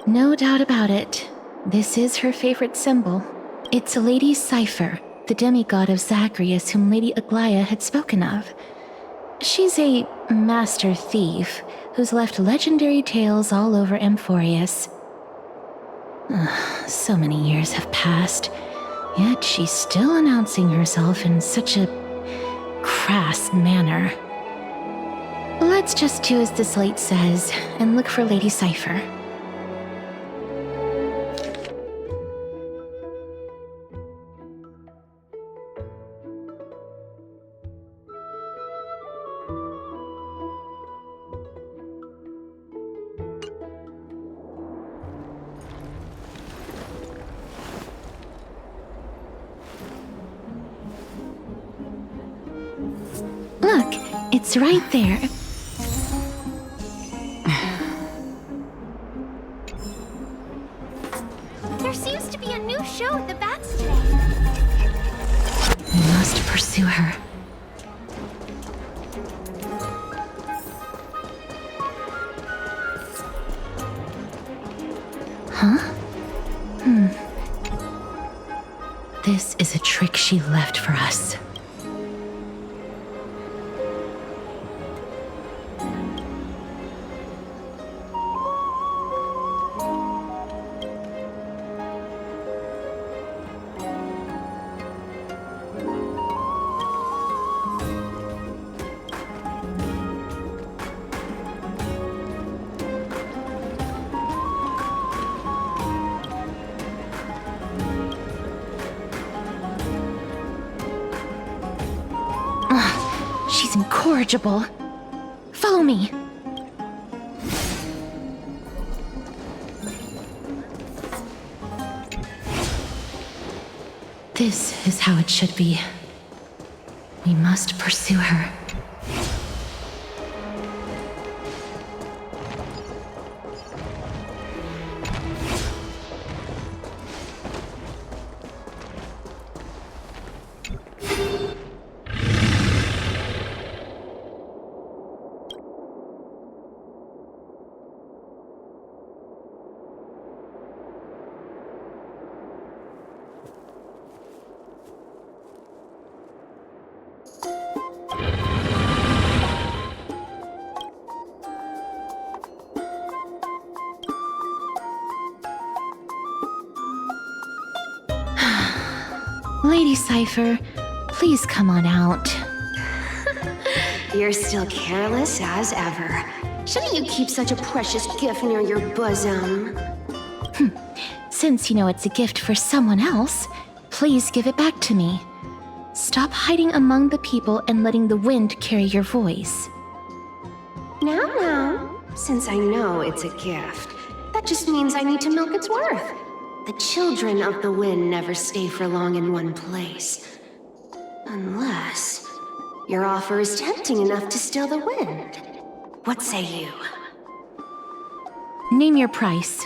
No doubt about it. This is her favorite symbol. It's Lady Cipher, the demigod of Zagreus whom Lady Aglaia had spoken of. She's a master thief who's left legendary tales all over Amphoreus. So many years have passed, yet she's still announcing herself in such a crass manner. Let's just do as the slate says and look for Lady Cipher. Look, it's right there. There seems to be a new show at the Bats today. We must pursue her. Huh? This is a trick she left for us. She's incorrigible. Follow me. This is how it should be. We must pursue her. Lady Cipher, please come on out. You're still careless as ever. Shouldn't you keep such a precious gift near your bosom? Since you know it's a gift for someone else, please give it back to me. Stop hiding among the people and letting the wind carry your voice. Now, since I know it's a gift, that just means I need to milk its worth. The children of the wind never stay for long in one place. Unless your offer is tempting enough to still the wind. What say you? Name your price.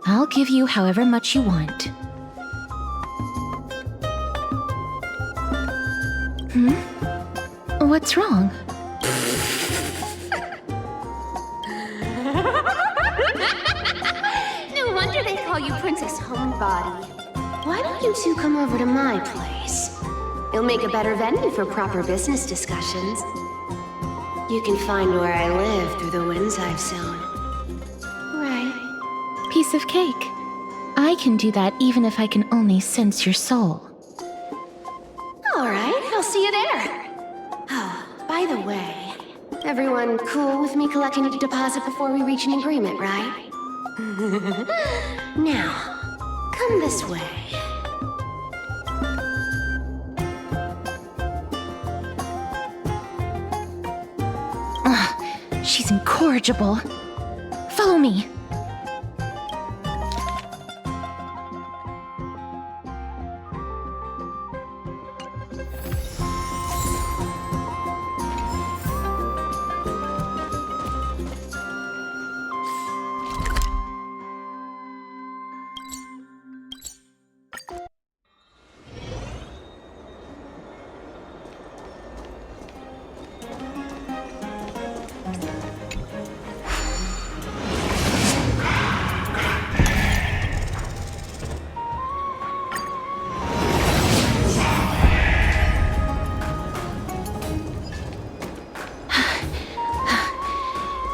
I'll give you however much you want. What's wrong? No wonder they call you Princess Homebody. Why don't you two come over to my place? It'll make a better venue for proper business discussions. You can find where I live through the winds I've sown. Right. Piece of cake. I can do that even if I can only sense your soul. Alright, I'll see you there. Oh, by the way, everyone cool with me collecting a deposit before we reach an agreement, right? Now, come this way. She's incorrigible. Follow me.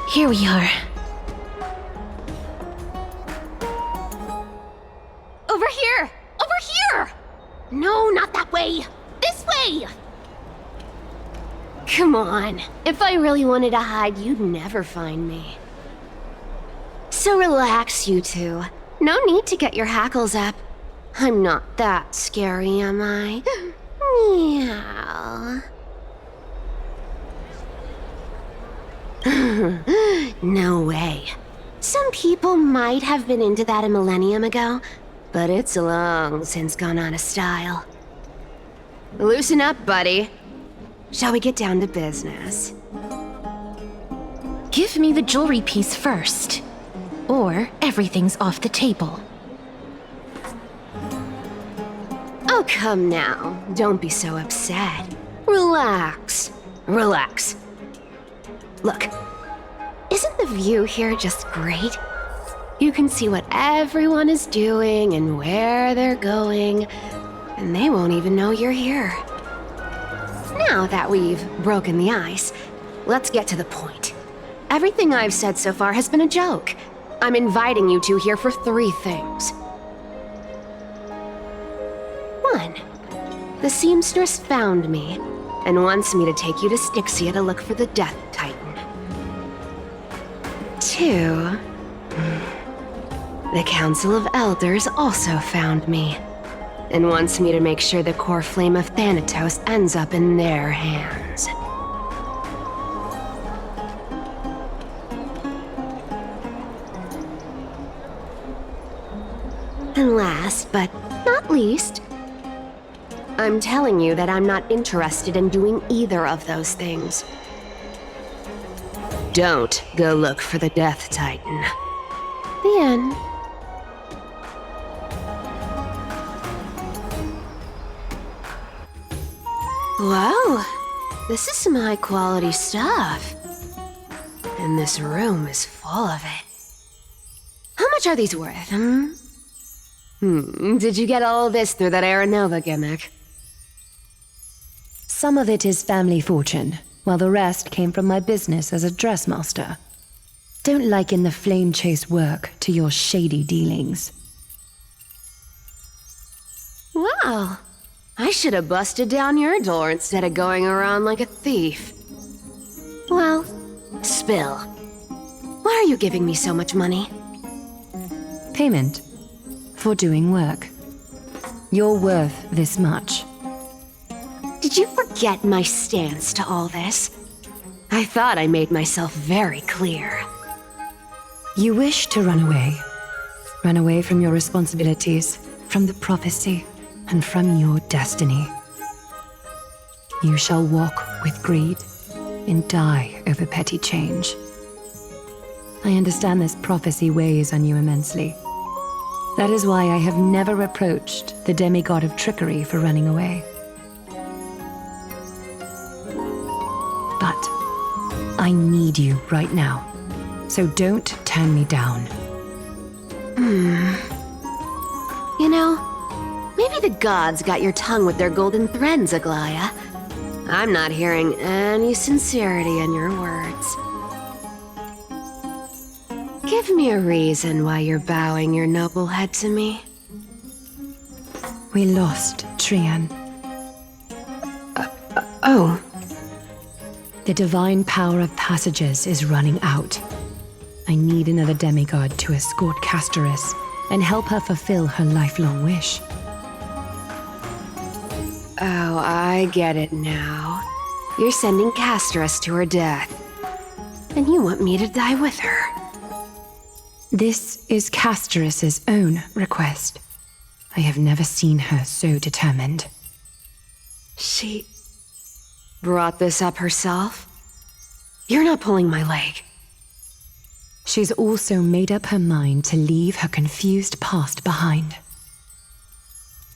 Here we are. Over here! Over here! No, not that way! This way! Come on. If I really wanted to hide, you'd never find me. So relax, you two. No need to get your hackles up. I'm not that scary, am I? Meow. No way. Some people might have been into that a millennium ago, but it's long since gone out of style. Loosen up, buddy. Shall we get down to business? Give me the jewelry piece first, or everything's off the table. Oh, come now. Don't be so upset. Relax. Relax. Look, isn't the view here just great? You can see what everyone is doing and where they're going, and they won't even know you're here. Now that we've broken the ice, let's get to the point. Everything I've said so far has been a joke. I'm inviting you two here for 3 things. 1. The seamstress found me and wants me to take you to Stixia to look for the Death Titan. 2. The Council of Elders also found me and wants me to make sure the core flame of Thanatos ends up in their hands. And last but not least, I'm telling you that I'm not interested in doing either of those things. Don't go look for the Death Titan. The end. Whoa, this is some high-quality stuff. And this room is full of it. How much are these worth, Did you get all this through that Aranova gimmick? Some of it is family fortune, while the rest came from my business as a dressmaster. Don't liken the flamechase work to your shady dealings. Wow, I should have busted down your door instead of going around like a thief. Well, spill. Why are you giving me so much money? Payment for doing work. You're worth this much. Did you forget my stance to all this? I thought I made myself very clear. You wish to run away. Run away from your responsibilities, from the prophecy, and from your destiny. You shall walk with greed and die over petty change. I understand this prophecy weighs on you immensely. That is why I have never reproached the demigod of trickery for running away. But I need you right now, so don't turn me down. You know, maybe the gods got your tongue with their golden threads, Aglaya. I'm not hearing any sincerity in your words. Give me a reason why you're bowing your noble head to me. We lost Trian. Oh. The divine power of passages is running out. I need another demigod to escort Castorice and help her fulfill her lifelong wish. Oh, I get it now. You're sending Castorice to her death. And you want me to die with her. This is Castorice's own request. I have never seen her so determined. She brought this up herself? You're not pulling my leg. She's also made up her mind to leave her confused past behind.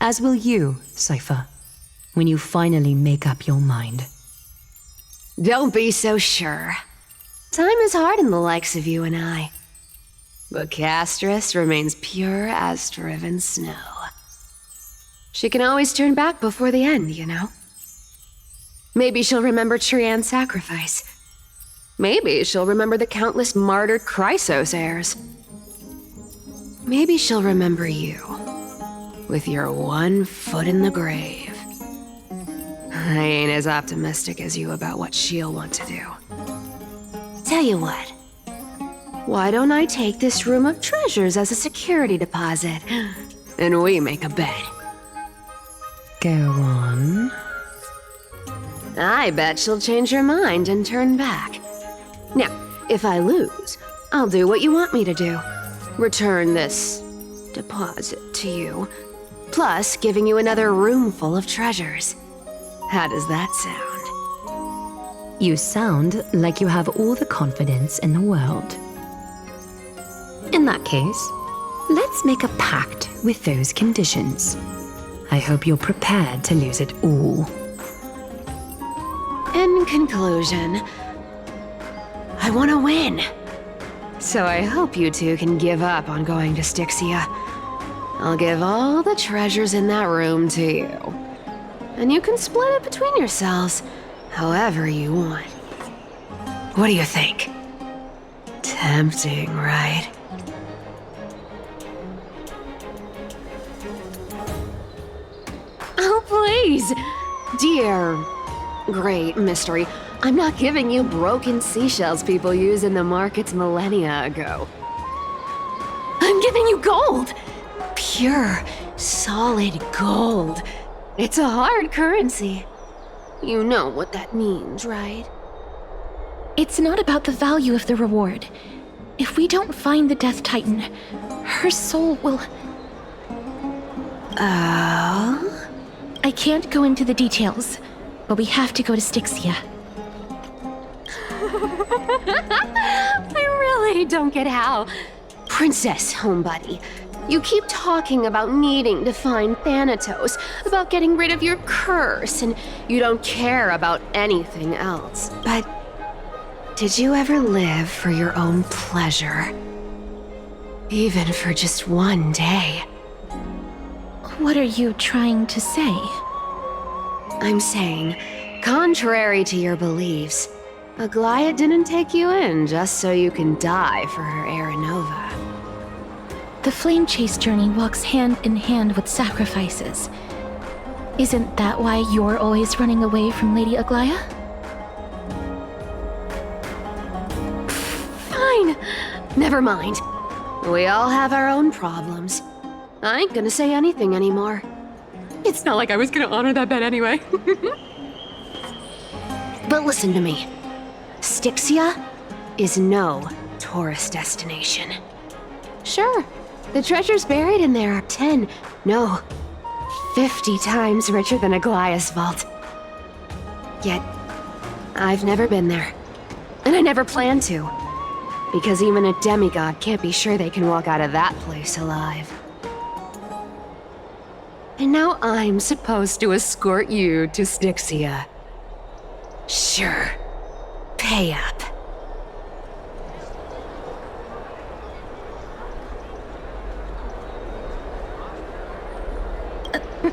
As will you, Cipher, when you finally make up your mind. Don't be so sure. Time is hard in the likes of you and I. But Castorice remains pure as driven snow. She can always turn back before the end, you know? Maybe she'll remember Trian's sacrifice. Maybe she'll remember the countless martyred Chrysos heirs. Maybe she'll remember you, with your one foot in the grave. I ain't as optimistic as you about what she'll want to do. Tell you what, why don't I take this room of treasures as a security deposit, and we make a bet? Go on. I bet she'll change her mind and turn back. Now, if I lose, I'll do what you want me to do. Return this deposit to you, plus giving you another room full of treasures. How does that sound? You sound like you have all the confidence in the world. In that case, let's make a pact with those conditions. I hope you're prepared to lose it all. In conclusion, I want to win. So I hope you two can give up on going to Stixia. I'll give all the treasures in that room to you. And you can split it between yourselves, however you want. What do you think? Tempting, right? Oh, please! Dear great mystery, I'm not giving you broken seashells people use in the markets millennia ago. I'm giving you gold! Pure, solid gold. It's a hard currency. You know what that means, right? It's not about the value of the reward. If we don't find the Death Titan, her soul will... Oh? I can't go into the details, but we have to go to Stixia. I really don't get how. Princess, homebuddy, you keep talking about needing to find Thanatos, about getting rid of your curse, and you don't care about anything else. But did you ever live for your own pleasure? Even for just one day? What are you trying to say? I'm saying, contrary to your beliefs, Aglaya didn't take you in just so you can die for her Aranova. The flamechase journey walks hand in hand with sacrifices. Isn't that why you're always running away from Lady Aglaya? Fine. Never mind. We all have our own problems. I ain't gonna say anything anymore. It's not like I was gonna honor that bet anyway. But listen to me. Stixia is no tourist destination. Sure, the treasures buried in there are 10, no, 50 times richer than Aglaya's vault. Yet, I've never been there. And I never plan to. Because even a demigod can't be sure they can walk out of that place alive. And now I'm supposed to escort you to Stixia. Sure. Pay up.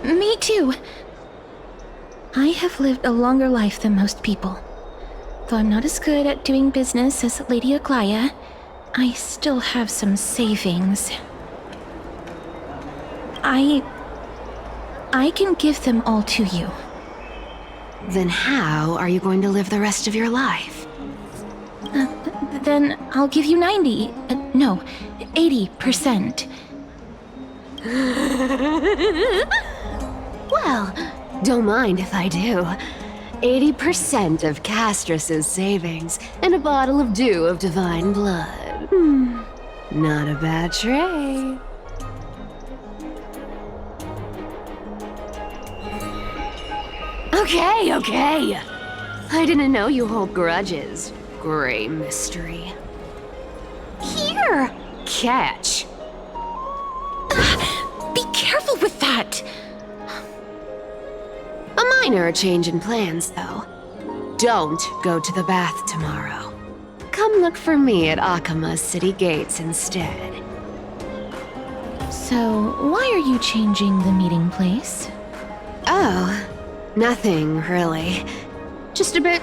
Me too. I have lived a longer life than most people. Though I'm not as good at doing business as Lady Aglaya, I still have some savings. I can give them all to you. Then how are you going to live the rest of your life? Then I'll give you no, 80%. Well, don't mind if I do. 80% of Castorice's savings and a bottle of dew of divine blood. Not a bad trade. Okay. I didn't know you hold grudges. Gray mystery. Here! Catch. Be careful with that! A minor change in plans, though. Don't go to the bath tomorrow. Come look for me at Akima's city gates instead. So, why are you changing the meeting place? Oh, nothing, really. Just a bit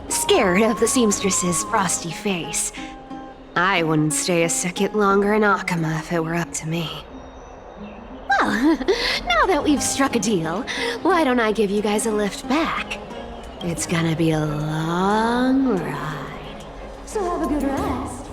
scared of the seamstress's frosty face. I wouldn't stay a second longer in Akima if it were up to me. Well, now that we've struck a deal, why don't I give you guys a lift back? It's gonna be a long ride. So have a good rest.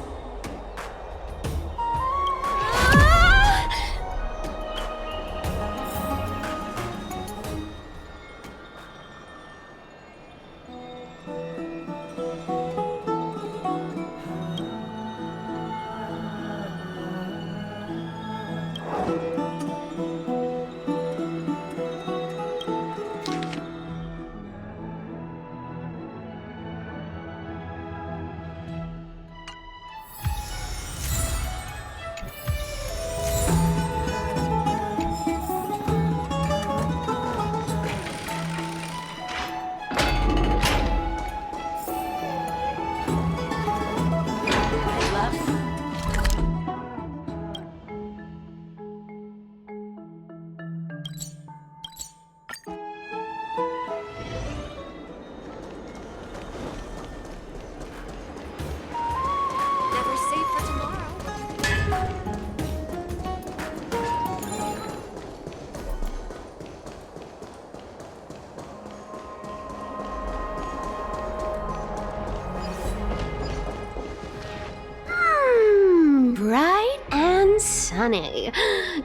Bright and sunny.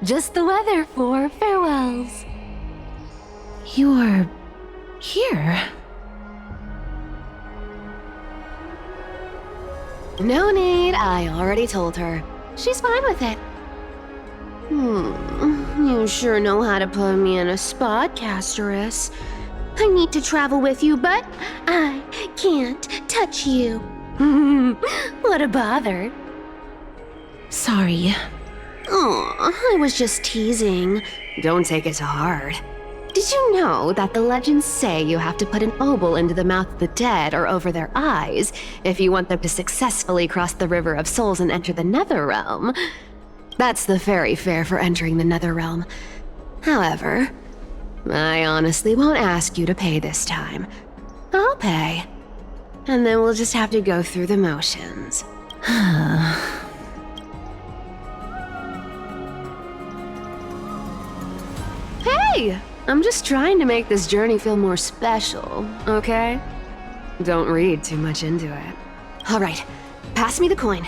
Just the weather for farewells. You're here? No need, I already told her. She's fine with it. You sure know how to put me in a spot, Castorice. I need to travel with you, but I can't touch you. What a bother. Sorry. Aw, I was just teasing. Don't take it to heart. Did you know that the legends say you have to put an obol into the mouth of the dead or over their eyes if you want them to successfully cross the River of Souls and enter the Nether Realm? That's the fairy fare for entering the Nether Realm. However, I honestly won't ask you to pay this time. I'll pay. And then we'll just have to go through the motions. Hey! I'm just trying to make this journey feel more special, okay? Don't read too much into it. All right, pass me the coin.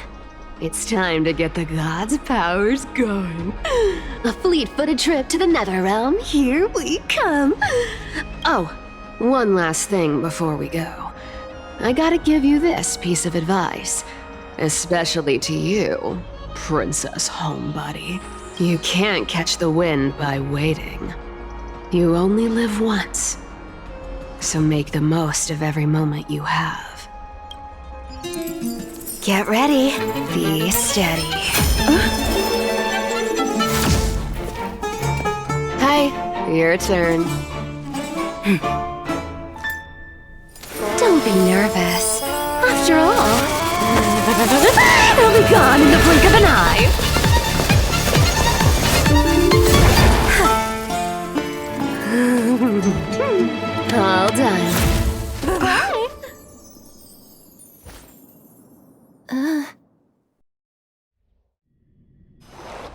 It's time to get the gods' powers going. A fleet-footed trip to the nether realm. Here we come. Oh, one last thing before we go. I gotta give you this piece of advice. Especially to you, Princess Homebody. You can't catch the wind by waiting. You only live once. So make the most of every moment you have. Get ready. Be steady. Hi, your turn. Don't be nervous. After all, it'll be gone in the blink of an eye. All done.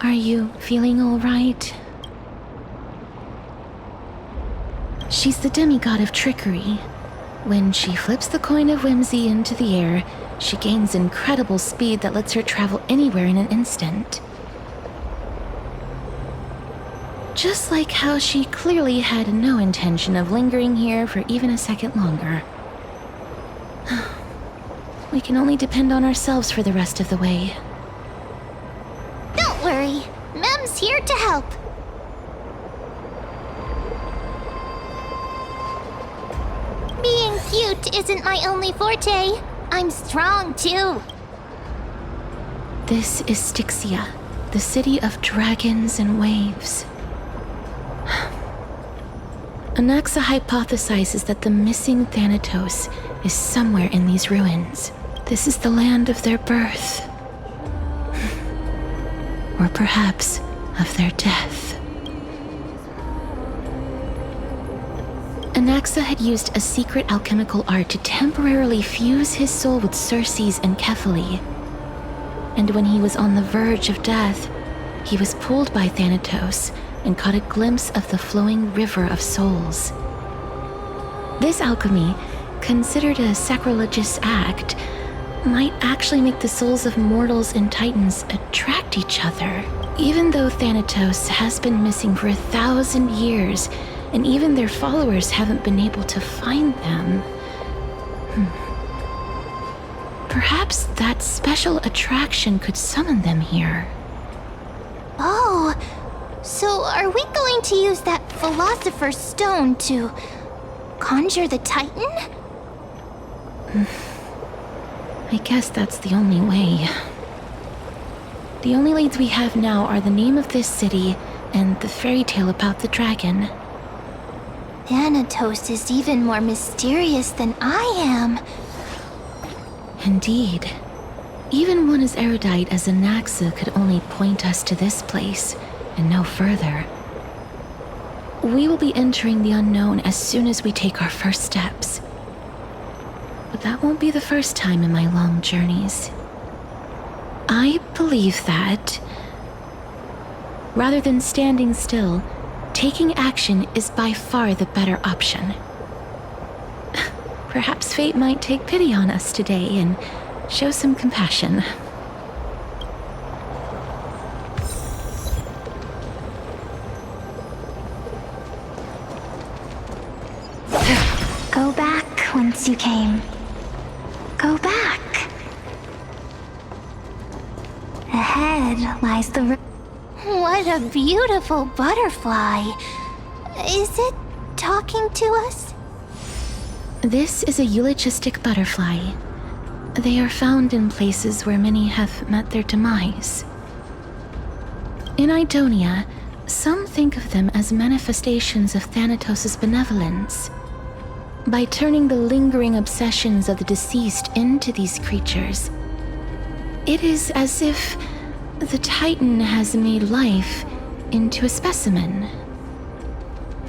Are you feeling all right? She's the demigod of trickery. When she flips the coin of whimsy into the air, she gains incredible speed that lets her travel anywhere in an instant. Just like how she clearly had no intention of lingering here for even a second longer. We can only depend on ourselves for the rest of the way. Don't worry. Mem's here to help. Being cute isn't my only forte. I'm strong, too. This is Stixia, the city of dragons and waves. Anaxa hypothesizes that the missing Thanatos is somewhere in these ruins. This is the land of their birth. Or perhaps of their death. Anaxa had used a secret alchemical art to temporarily fuse his soul with Circe's and Kephae. And when he was on the verge of death, he was pulled by Thanatos and caught a glimpse of the flowing river of souls. This alchemy, considered a sacrilegious act, might actually make the souls of mortals and titans attract each other. Even though Thanatos has been missing for 1,000 years, and even their followers haven't been able to find them. Perhaps that special attraction could summon them here. Oh, so are we going to use that Philosopher's Stone to conjure the Titan? I guess that's the only way. The only leads we have now are the name of this city and the fairy tale about the dragon. Thanatos is even more mysterious than I am. Indeed. Even one as erudite as Anaxa could only point us to this place, and no further. We will be entering the unknown as soon as we take our first steps. But that won't be the first time in my long journeys. I believe that, rather than standing still, taking action is by far the better option. Perhaps fate might take pity on us today and show some compassion. Go back whence you came. Go back. Ahead lies the What a beautiful butterfly. Is it talking to us? This is a eulogistic butterfly. They are found in places where many have met their demise. In Idonia, some think of them as manifestations of Thanatos' benevolence. By turning the lingering obsessions of the deceased into these creatures, it is as if the Titan has made life into a specimen.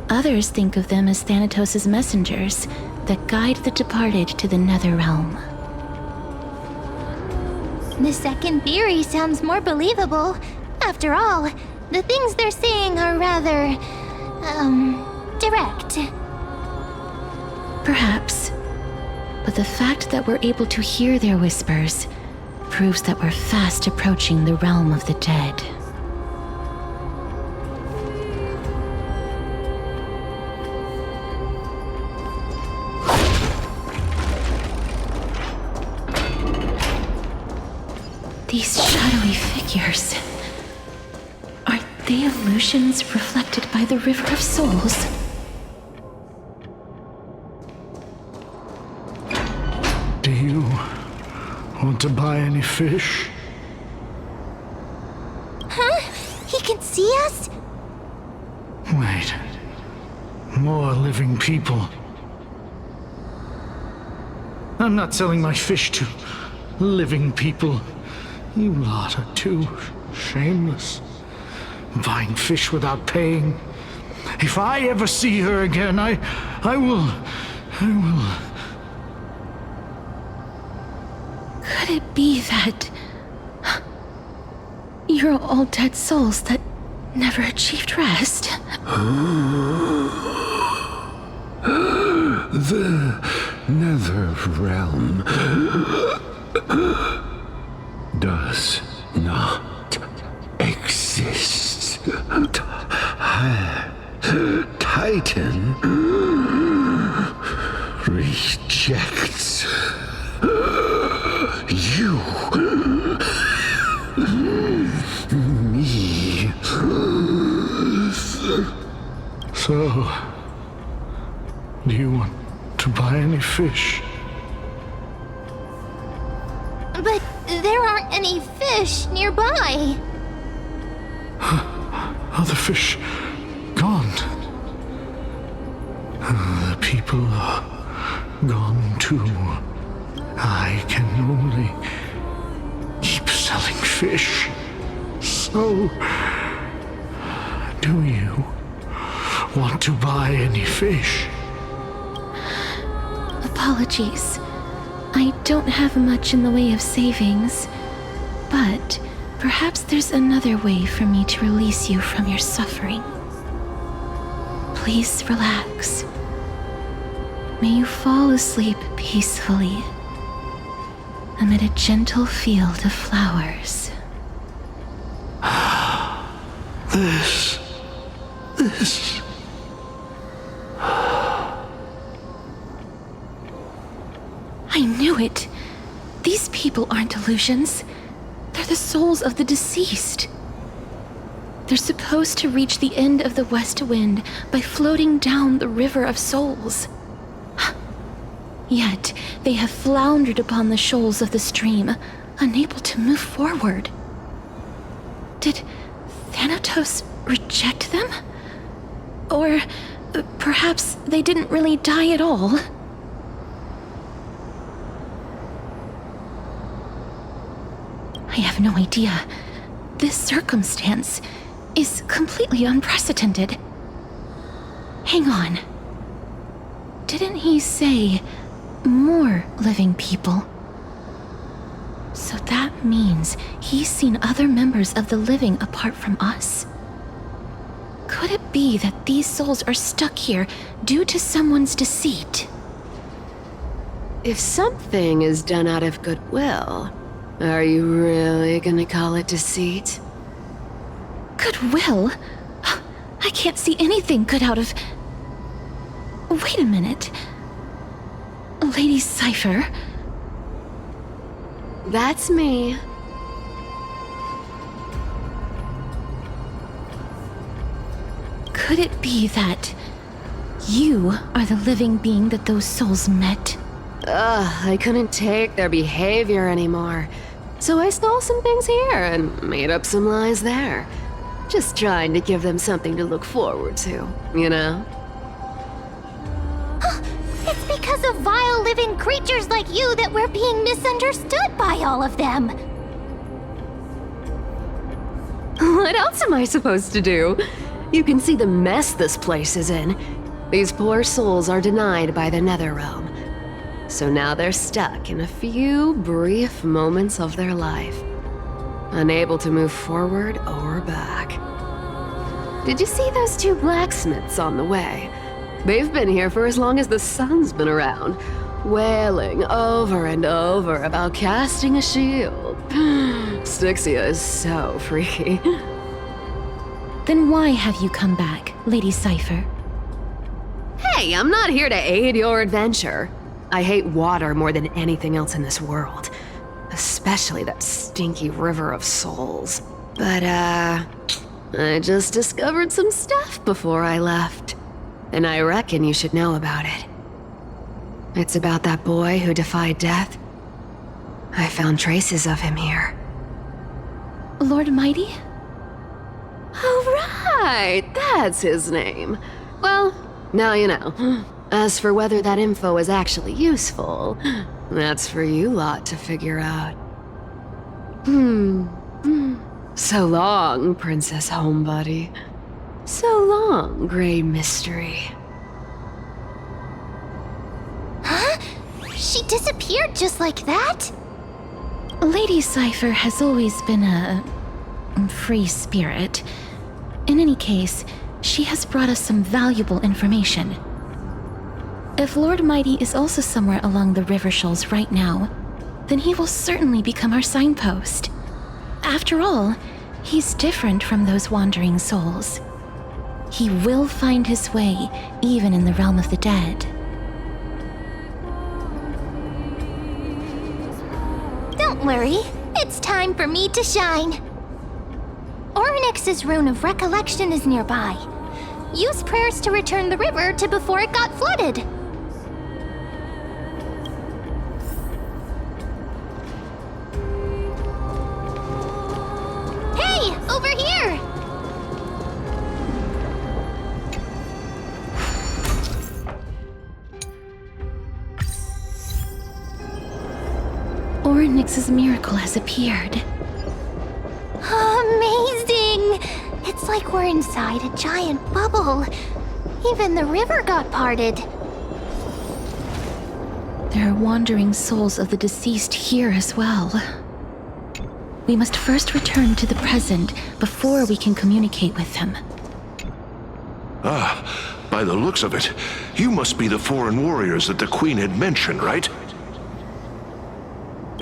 Others think of them as Thanatos' messengers that guide the departed to the nether realm. The second theory sounds more believable. After all, the things they're saying are rather, direct. Perhaps. But the fact that we're able to hear their whispers proves that we're fast approaching the realm of the dead. These shadowy figures. Are they illusions reflected by the River of Souls? Do you want to buy any fish? Huh? He can see us? Wait. More living people. I'm not selling my fish to living people. You lot are too shameless. Buying fish without paying. If I ever see her again, I will... Could it be that you're all dead souls that never achieved rest? The nether realm does not exist. Titan rejects you. Me. So, do you want to buy any fish? But there aren't any fish nearby. Other fish gone. The people are gone too. I can only keep selling fish. So, do you want to buy any fish? Apologies. I don't have much in the way of savings, but perhaps there's another way for me to release you from your suffering. Please relax. May you fall asleep peacefully amid a gentle field of flowers. This. I knew it! These people aren't illusions. They're the souls of the deceased. They're supposed to reach the end of the west wind by floating down the River of Souls. Yet, they have floundered upon the shoals of the stream, unable to move forward. Did Thanatos reject them? Or perhaps they didn't really die at all? I have no idea. This circumstance is completely unprecedented. Hang on. Didn't he say more living people? So that means he's seen other members of the living apart from us? Could it be that these souls are stuck here due to someone's deceit? If something is done out of goodwill, are you really gonna call it deceit? Goodwill? I can't see anything good out of... Wait a minute. Lady Cipher? That's me. Could it be that you are the living being that those souls met? I couldn't take their behavior anymore. So I stole some things here and made up some lies there. Just trying to give them something to look forward to, you know? It's because of vile living creatures like you that we're being misunderstood by all of them. What else am I supposed to do? You can see the mess this place is in. These poor souls are denied by the nether realm. So now they're stuck in a few brief moments of their life, unable to move forward or back. Did you see those two blacksmiths on the way? They've been here for as long as the sun's been around, wailing over and over about casting a shield. Stixia is so freaky. Then why have you come back, Lady Cipher? Hey, I'm not here to aid your adventure. I hate water more than anything else in this world. Especially that stinky river of souls. But, I just discovered some stuff before I left. And I reckon you should know about it. It's about that boy who defied death. I found traces of him here. Lord Mighty? Oh, right! That's his name. Well, now you know. As for whether that info is actually useful, that's for you lot to figure out. So long, Princess Homebody. So long, Grey Mystery. Huh? She disappeared just like that? Lady Cipher has always been a free spirit. In any case, she has brought us some valuable information. If Lord Mighty is also somewhere along the river shoals right now, then he will certainly become our signpost. After all, he's different from those wandering souls. He will find his way, even in the realm of the dead. Don't worry, it's time for me to shine. Orinix's rune of recollection is nearby. Use prayers to return the river to before it got flooded. Hey, over here! Orinix's miracle has appeared. Amazing! It's like we're inside a giant bubble. Even the river got parted. There are wandering souls of the deceased here as well. We must first return to the present before we can communicate with them. Ah, by the looks of it, you must be the foreign warriors that the Queen had mentioned, right?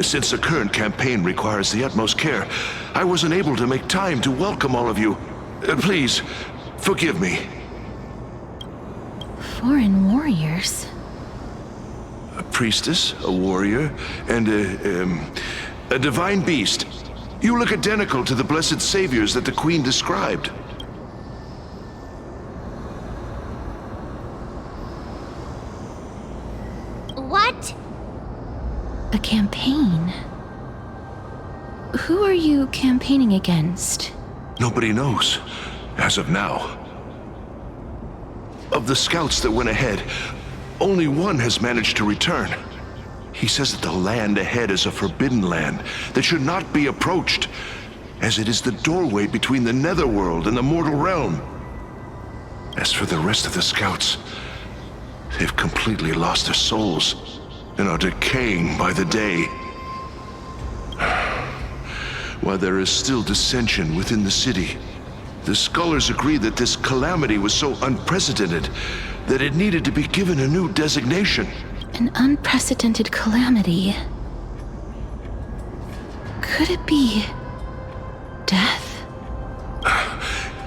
Since the current campaign requires the utmost care, I wasn't able to make time to welcome all of you. Please, forgive me. Foreign warriors? A priestess, a warrior, and a divine beast. You look identical to the blessed saviors that the Queen described. What? A campaign? Who are you campaigning against? Nobody knows, as of now. Of the scouts that went ahead, only one has managed to return. He says that the land ahead is a forbidden land that should not be approached, as it is the doorway between the netherworld and the mortal realm. As for the rest of the scouts, they've completely lost their souls and are decaying by the day. While there is still dissension within the city, the scholars agree that this calamity was so unprecedented that it needed to be given a new designation. An unprecedented calamity. Could it be death?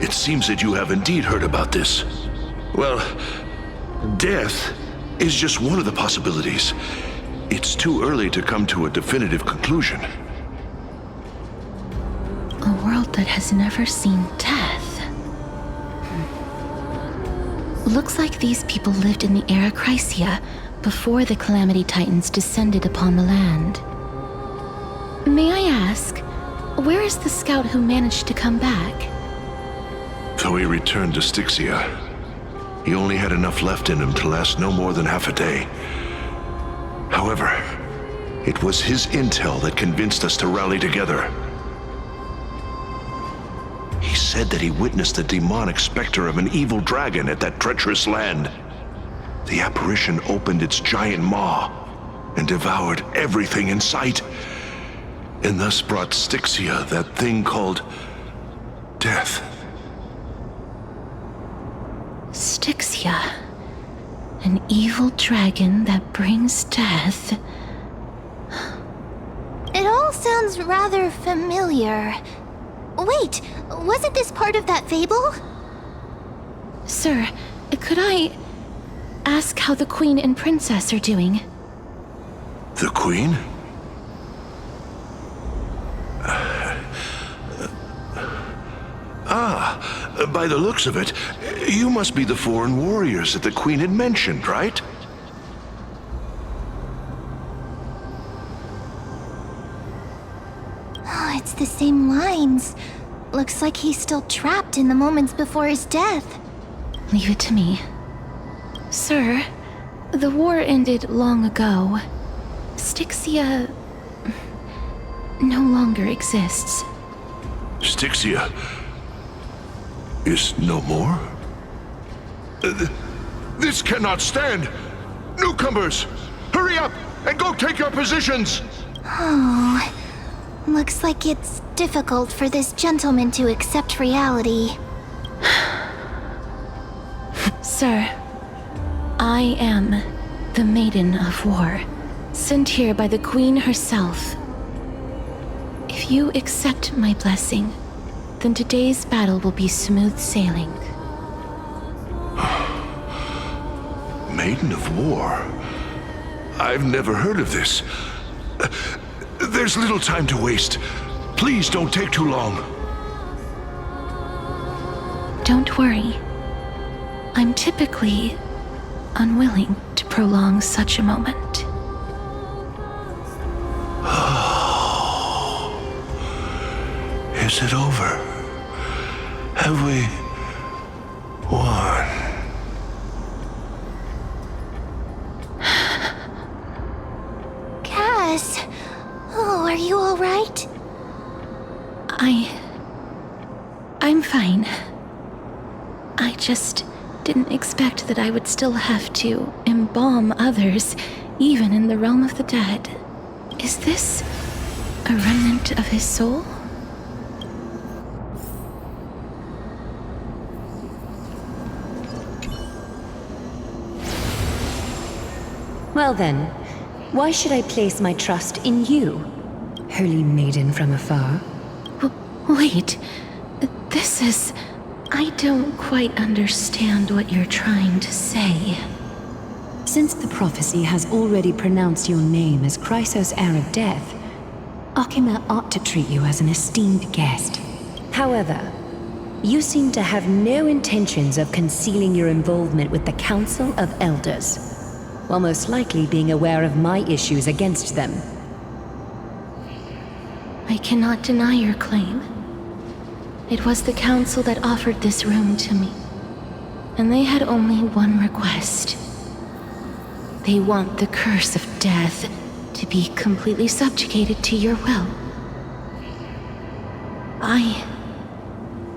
It seems that you have indeed heard about this. Well, death is just one of the possibilities. It's too early to come to a definitive conclusion. A world that has never seen death. Looks like these people lived in the era Chrysia before the Calamity Titans descended upon the land. May I ask, where is the scout who managed to come back? Though he returned to Stixia, he only had enough left in him to last no more than half a day. However, it was his intel that convinced us to rally together. He said that he witnessed the demonic specter of an evil dragon at that treacherous land. The apparition opened its giant maw and devoured everything in sight, and thus brought Stixia that thing called death. Stixia. An evil dragon that brings death. It all sounds rather familiar. Wait, wasn't this part of that fable? Sir, could I ask how the Queen and Princess are doing? The Queen? By the looks of it, you must be the foreign warriors that the Queen had mentioned, right? Oh, it's the same lines. Looks like he's still trapped in the moments before his death. Leave it to me. Sir, the war ended long ago. Stixia no longer exists. Stixia is no more? This cannot stand! Newcomers, hurry up and go take your positions! Oh, looks like it's difficult for this gentleman to accept reality. Sir, I am the Maiden of War, sent here by the Queen herself. If you accept my blessing, then today's battle will be smooth sailing. Maiden of War? I've never heard of this. There's little time to waste. Please don't take too long. Don't worry. I'm typically unwilling to prolong such a moment. Is it over? Have we won? Cass! Oh, are you alright? I'm fine. I just didn't expect that I would still have to embalm others, even in the realm of the dead. Is this a remnant of his soul? Well then, why should I place my trust in you, holy maiden from afar? Wait, this is... I don't quite understand what you're trying to say. Since the prophecy has already pronounced your name as Chrysos, heir of death, Arkema ought to treat you as an esteemed guest. However, you seem to have no intentions of concealing your involvement with the Council of Elders, while most likely being aware of my issues against them. I cannot deny your claim. It was the Council that offered this room to me, and they had only one request. They want the curse of death to be completely subjugated to your will. I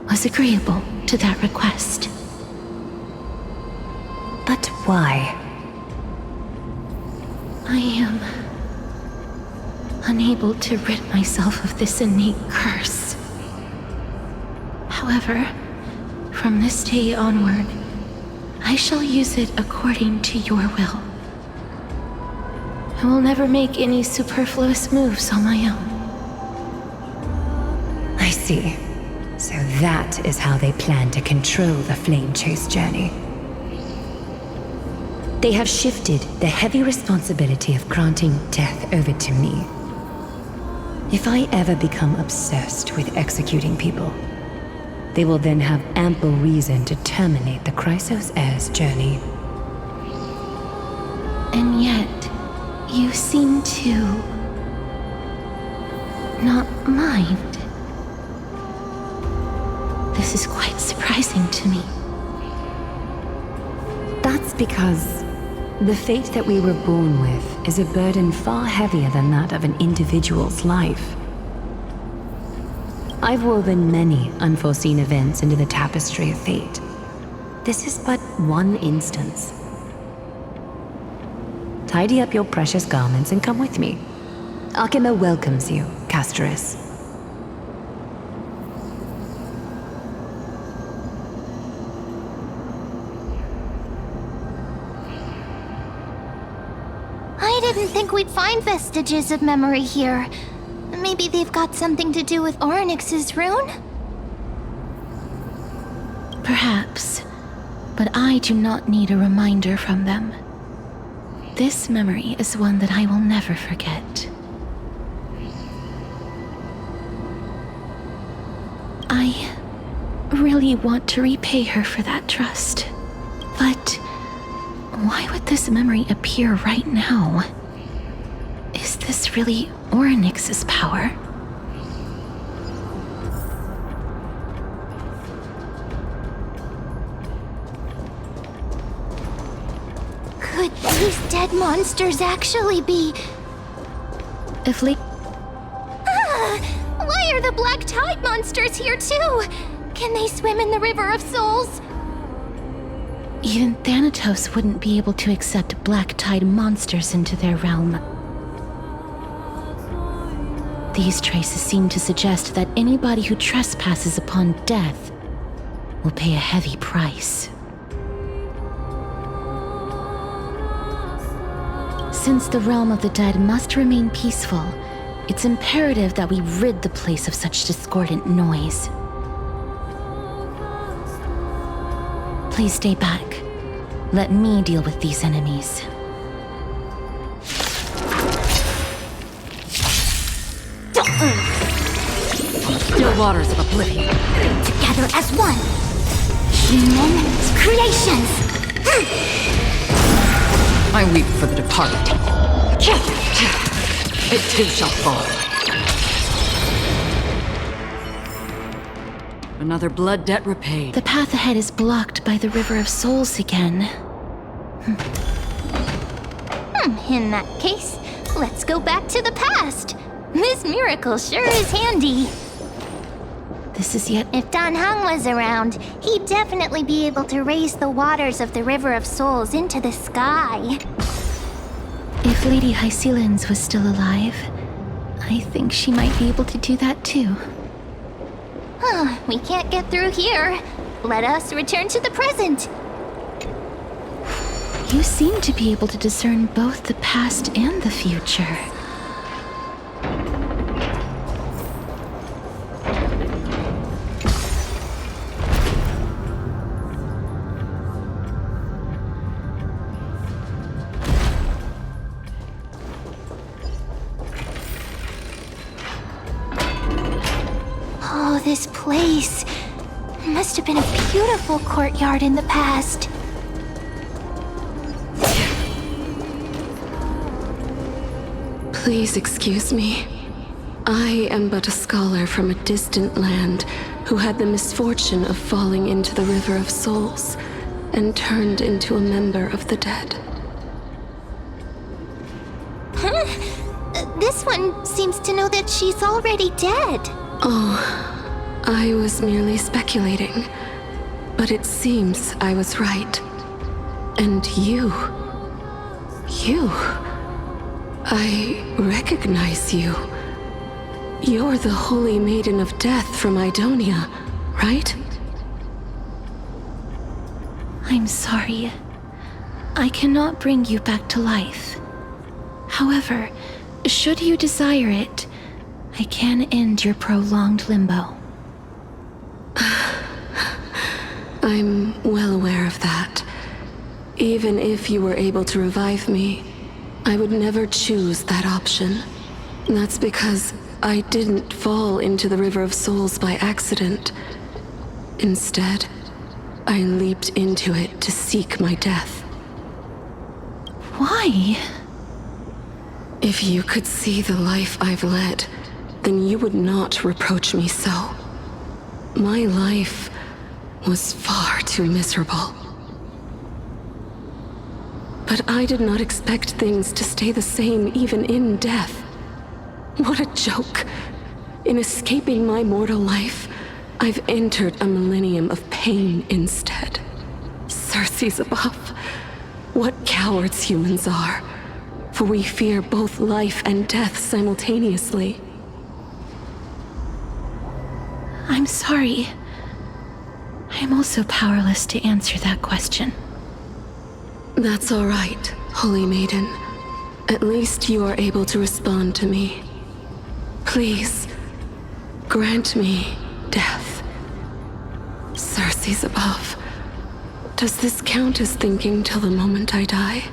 was agreeable to that request. But why? I am unable to rid myself of this innate curse. However, from this day onward, I shall use it according to your will. I will never make any superfluous moves on my own. I see. So that is how they plan to control the flamechase journey. They have shifted the heavy responsibility of granting death over to me. If I ever become obsessed with executing people, they will then have ample reason to terminate the Chrysos heir's journey. And yet, you seem to not mind. This is quite surprising to me. That's because the fate that we were born with is a burden far heavier than that of an individual's life. I've woven many unforeseen events into the tapestry of fate. This is but one instance. Tidy up your precious garments and come with me. Arkema welcomes you, Castorice. didn't think we'd find vestiges of memory here. Maybe they've got something to do with Orinix's rune? Perhaps, but I do not need a reminder from them. This memory is one that I will never forget. I really want to repay her for that trust, but why would this memory appear right now? Is this really Orinix's power? Could these dead monsters actually be... Why are the black tide monsters here too? Can they swim in the River of Souls? Even Thanatos wouldn't be able to accept black tide monsters into their realm. These traces seem to suggest that anybody who trespasses upon death will pay a heavy price. Since the realm of the dead must remain peaceful, it's imperative that we rid the place of such discordant noise. Please stay back. Let me deal with these enemies. Still waters of oblivion. Together as one. Human creations. I weep for the departed. It too shall fall. Another blood debt repaid. The path ahead is blocked by the River of Souls again. In that case, let's go back to the past. This miracle sure is handy. This is yet... If Dan Heng was around, he'd definitely be able to raise the waters of the River of Souls into the sky. If Lady Hycelens was still alive, I think she might be able to do that too. We can't get through here. Let us return to the present. You seem to be able to discern both the past and the future. Oh, this place. Must have been a beautiful courtyard in the past. Please excuse me. I am but a scholar from a distant land who had the misfortune of falling into the River of Souls and turned into a member of the dead. This one seems to know that she's already dead. Oh, I was merely speculating, but it seems I was right. And you... I recognize you. You're the Holy Maiden of Death from Idonia, right? I'm sorry. I cannot bring you back to life. However, should you desire it, I can end your prolonged limbo. I'm well aware of that. Even if you were able to revive me, I would never choose that option. That's because I didn't fall into the River of Souls by accident. Instead, I leaped into it to seek my death. Why? If you could see the life I've led, then you would not reproach me so. My life was far too miserable. But I did not expect things to stay the same even in death. What a joke. In escaping my mortal life, I've entered a millennium of pain instead. Circe's above. What cowards humans are. For we fear both life and death simultaneously. I'm sorry. I'm also powerless to answer that question. That's all right, Holy Maiden. At least you are able to respond to me. Please, grant me death. Circe's above. Does this count as thinking till the moment I die?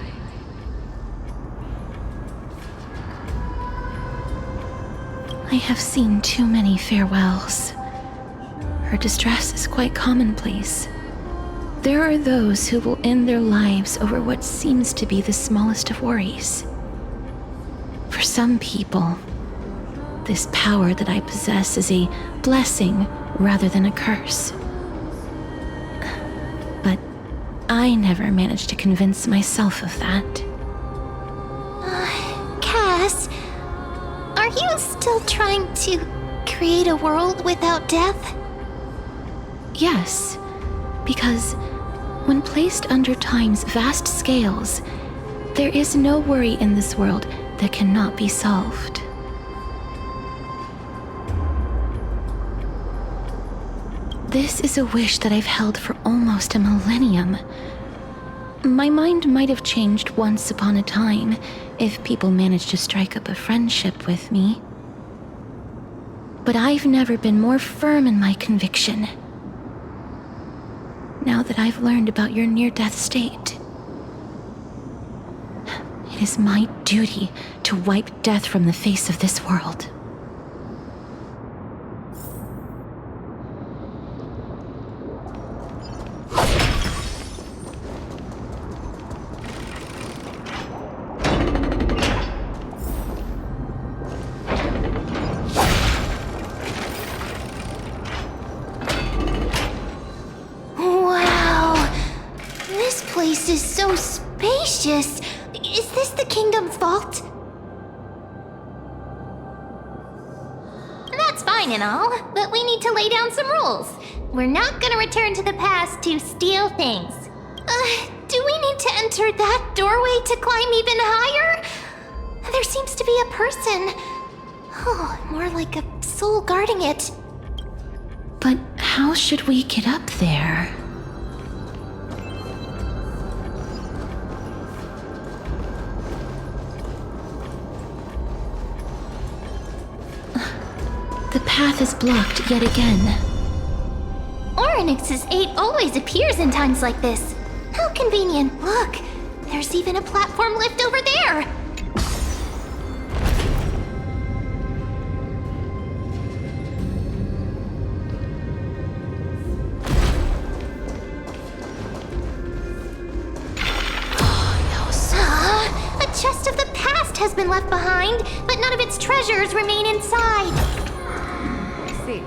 I have seen too many farewells. Her distress is quite commonplace. There are those who will end their lives over what seems to be the smallest of worries. For some people, this power that I possess is a blessing rather than a curse. But I never managed to convince myself of that. Cass, are you still trying to create a world without death? Yes, because when placed under time's vast scales, there is no worry in this world that cannot be solved. This is a wish that I've held for almost a millennium. My mind might have changed once upon a time if people managed to strike up a friendship with me. But I've never been more firm in my conviction. Now that I've learned about your near-death state, it is my duty to wipe death from the face of this world. This is so spacious. Is this the kingdom's vault? That's fine and all, but we need to lay down some rules. We're not gonna return to the past to steal things. Do we need to enter that doorway to climb even higher? There seems to be a person. Oh, more like a soul guarding it. But how should we get up there? The path is blocked yet again. Orinix's 8 always appears in times like this. How convenient. Look, there's even a platform lift over there. A chest of the past has been left behind, but none of its treasures remain inside. See.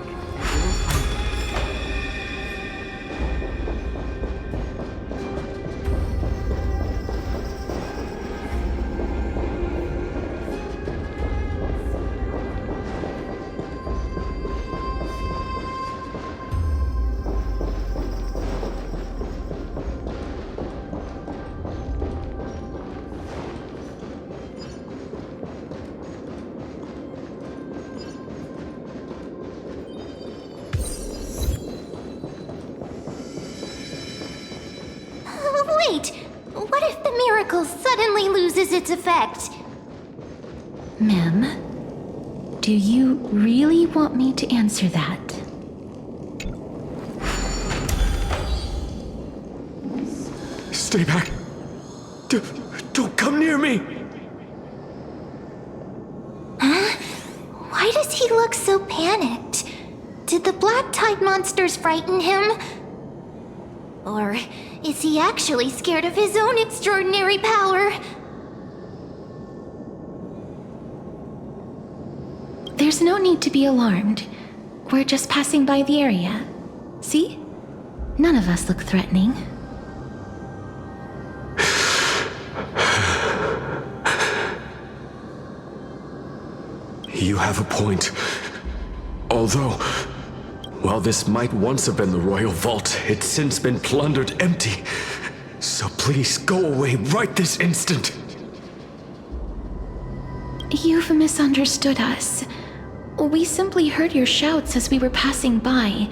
Wait, what if the miracle suddenly loses its effect? Mem, do you really want me to answer that? Stay back. Don't come near me. Huh? Why does he look so panicked? Did the black tide monsters frighten him? Or is he actually scared of his own extraordinary power? There's no need to be alarmed. We're just passing by the area. See? None of us look threatening. You have a point. Although, while this might once have been the royal vault, it's since been plundered empty. So please go away right this instant. You've misunderstood us. We simply heard your shouts as we were passing by,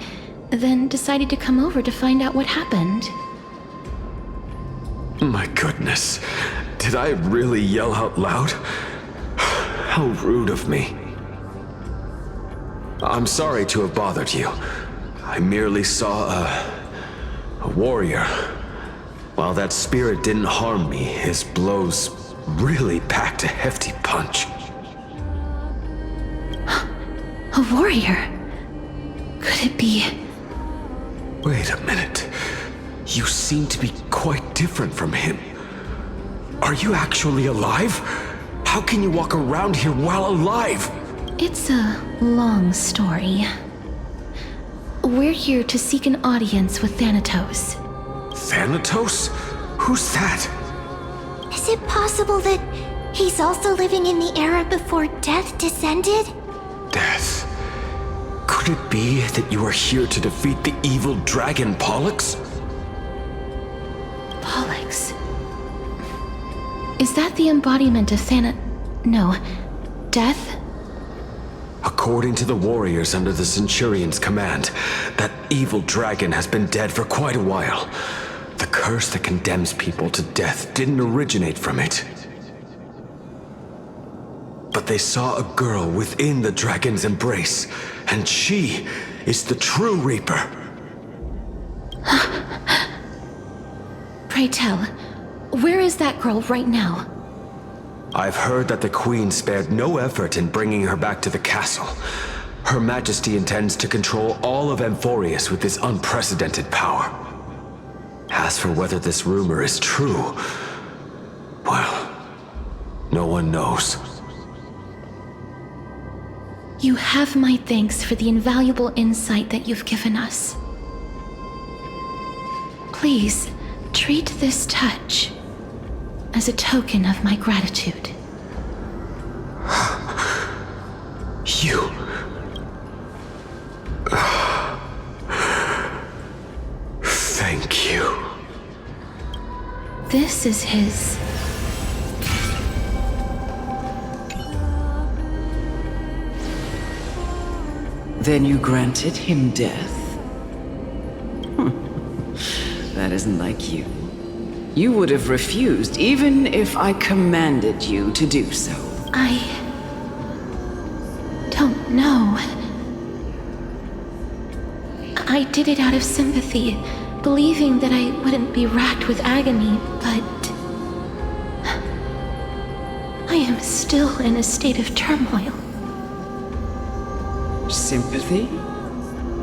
then decided to come over to find out what happened. My goodness. Did I really yell out loud? How rude of me. I'm sorry to have bothered you. I merely saw a warrior. While that spirit didn't harm me, his blows really packed a hefty punch. A warrior? Could it be? Wait a minute. You seem to be quite different from him. Are you actually alive? How can you walk around here while alive? It's a long story. We're here to seek an audience with Thanatos. Thanatos? Who's that? Is it possible that he's also living in the era before death descended? Death? Could it be that you are here to defeat the evil dragon Pollux? Pollux? Is that the embodiment of No, death? According to the warriors under the Centurion's command, that evil dragon has been dead for quite a while. The curse that condemns people to death didn't originate from it. But they saw a girl within the dragon's embrace, and she is the true Reaper. Pray tell, where is that girl right now? I've heard that the Queen spared no effort in bringing her back to the castle. Her Majesty intends to control all of Amphoreus with this unprecedented power. As for whether this rumor is true, well, no one knows. You have my thanks for the invaluable insight that you've given us. Please, treat this touch as a token of my gratitude. You... Thank you. This is his... Then you granted him death? That isn't like you. You would have refused even if I commanded you to do so. I... don't know. I did it out of sympathy, believing that I wouldn't be racked with agony, but... I am still in a state of turmoil. Sympathy?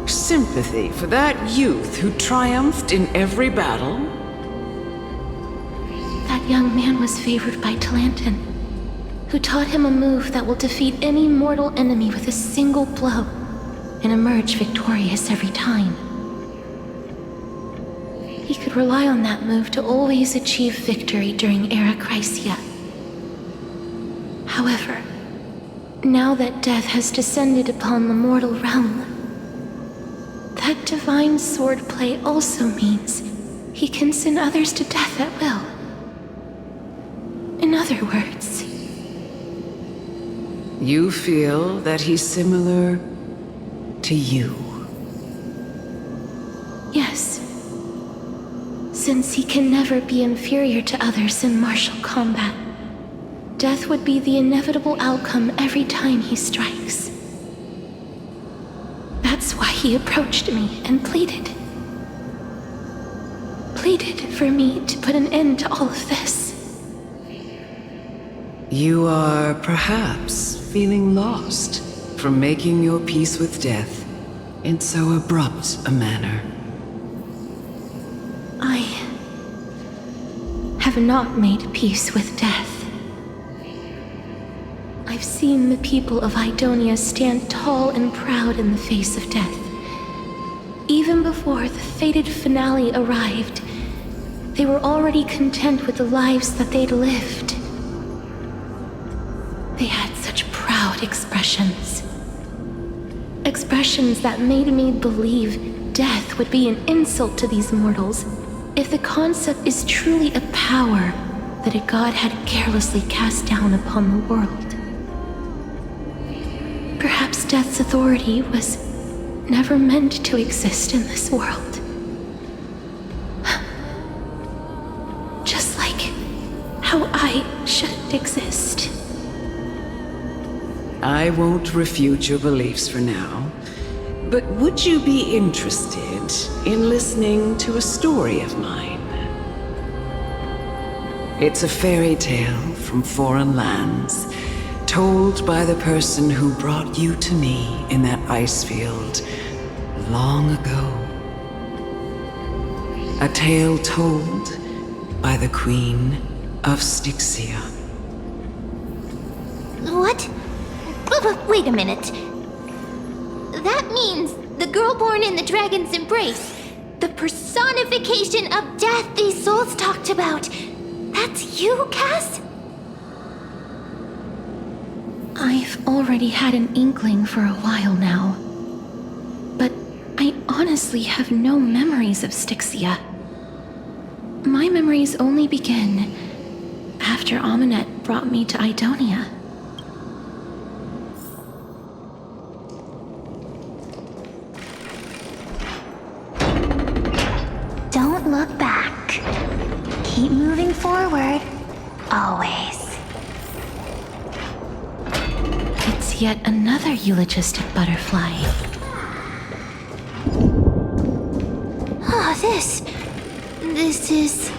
Sympathy for that youth who triumphed in every battle? That young man was favored by Talantin, who taught him a move that will defeat any mortal enemy with a single blow and emerge victorious every time. He could rely on that move to always achieve victory during Era Chrysia. However, now that death has descended upon the mortal realm, that divine swordplay also means he can send others to death at will. In other words... You feel that he's similar to you? Yes. Since he can never be inferior to others in martial combat, death would be the inevitable outcome every time he strikes. That's why he approached me and pleaded. Pleaded for me to put an end to all of this. You are perhaps feeling lost from making your peace with death in so abrupt a manner. I have not made peace with death. I've seen the people of Idonia stand tall and proud in the face of death. Even before the fated finale arrived, they were already content with the lives that they'd lived. They had such proud expressions. Expressions that made me believe death would be an insult to these mortals if the concept is truly a power that a god had carelessly cast down upon the world. Perhaps death's authority was never meant to exist in this world. Just like how I shouldn't exist. I won't refute your beliefs for now, but would you be interested in listening to a story of mine? It's a fairy tale from foreign lands, told by the person who brought you to me in that ice field long ago. A tale told by the Queen of Stixia. What? Wait a minute. That means the girl born in the dragon's embrace, the personification of death these souls talked about. That's you, Cass? I've already had an inkling for a while now. But I honestly have no memories of Stixia. My memories only begin after Aminet brought me to Idonia. Don't look back. Keep moving forward. Always. It's yet another eulogistic butterfly. Oh, this is...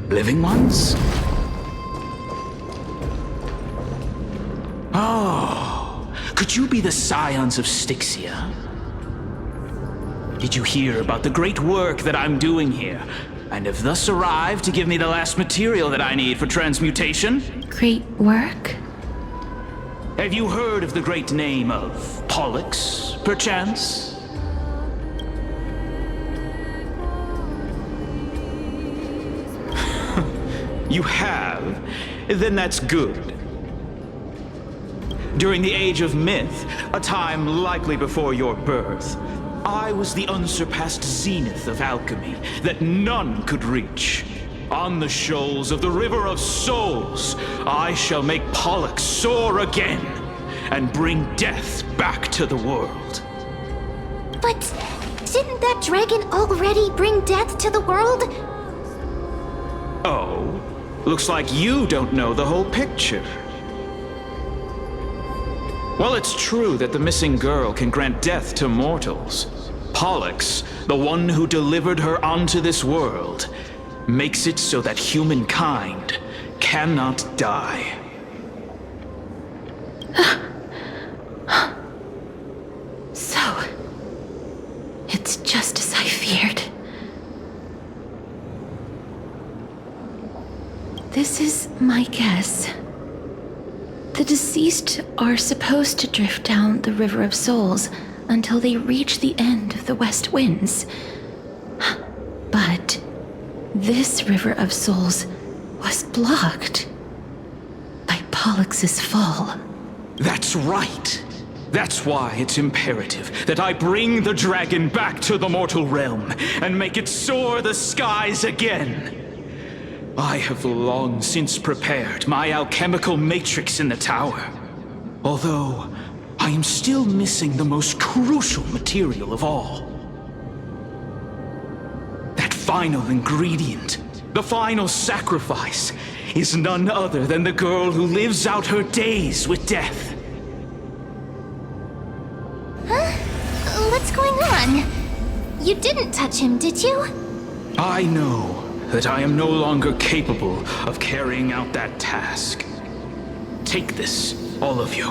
Living ones? Oh, could you be the scions of Stixia? Did you hear about the great work that I'm doing here, and have thus arrived to give me the last material that I need for transmutation? Great work? Have you heard of the great name of Pollux, perchance? You have? Then that's good. During the Age of Myth, a time likely before your birth, I was the unsurpassed zenith of alchemy that none could reach. On the shoals of the River of Souls, I shall make Pollux soar again and bring death back to the world. But didn't that dragon already bring death to the world? Oh, looks like you don't know the whole picture. Well, it's true that the missing girl can grant death to mortals. Pollux, the one who delivered her onto this world, makes it so that humankind cannot die. So, it's just as I feared. This is my guess. The deceased are supposed to drift down the River of Souls until they reach the end of the West Winds. But this River of Souls was blocked by Pollux's fall. That's right. That's why it's imperative that I bring the dragon back to the mortal realm and make it soar the skies again. I have long since prepared my alchemical matrix in the tower, although I am still missing the most crucial material of all. That final ingredient, the final sacrifice, is none other than the girl who lives out her days with death. Huh? What's going on? You didn't touch him, did you? I know that I am no longer capable of carrying out that task. Take this, all of you,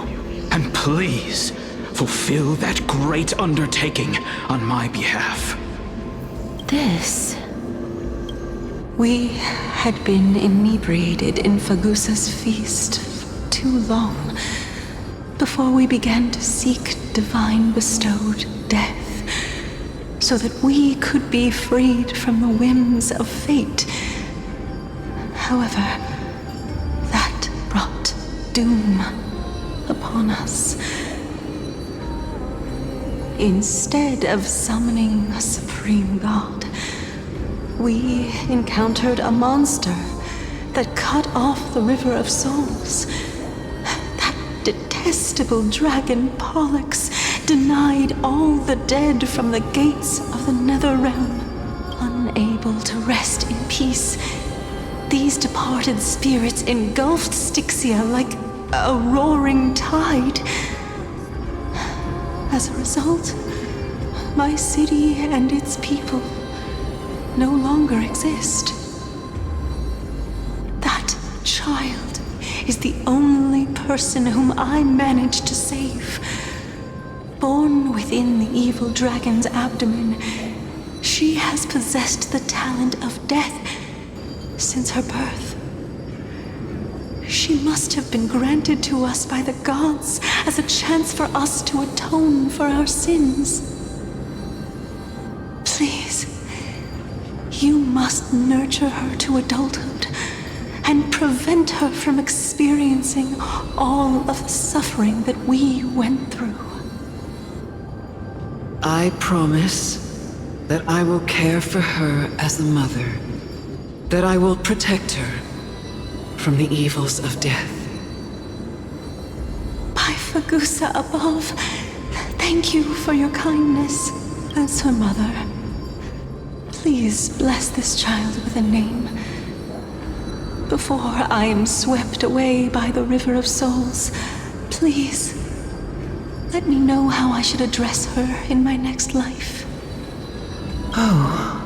and please fulfill that great undertaking on my behalf. This... We had been inebriated in Fagusa's feast for too long before we began to seek divine bestowed death, so that we could be freed from the whims of fate. However, that brought doom upon us. Instead of summoning a supreme god, we encountered a monster that cut off the River of Souls. That detested detestable dragon Pollux denied all the dead from the gates of the nether realm. Unable to rest in peace, these departed spirits engulfed Stixia like a roaring tide. As a result, my city and its people no longer exist. That child is the only person whom I managed to save. Born within the evil dragon's abdomen, she has possessed the talent of death since her birth. She must have been granted to us by the gods as a chance for us to atone for our sins. Please, you must nurture her to adulthood and prevent her from experiencing all of the suffering that we went through. I promise that I will care for her as a mother, that I will protect her from the evils of death. By Fagusa above, thank you for your kindness as her mother. Please bless this child with a name before I am swept away by the River of Souls. Please, let me know how I should address her in my next life. Oh.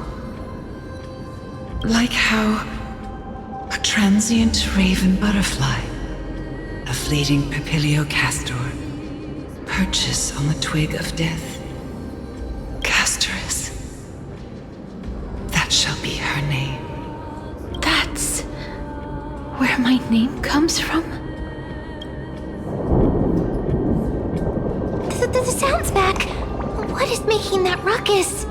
Like how a transient raven butterfly, a fleeting papilio castor, perches on the twig of death. Castorice. That shall be her name. That's where my name comes from? The sound's back. What is making that ruckus?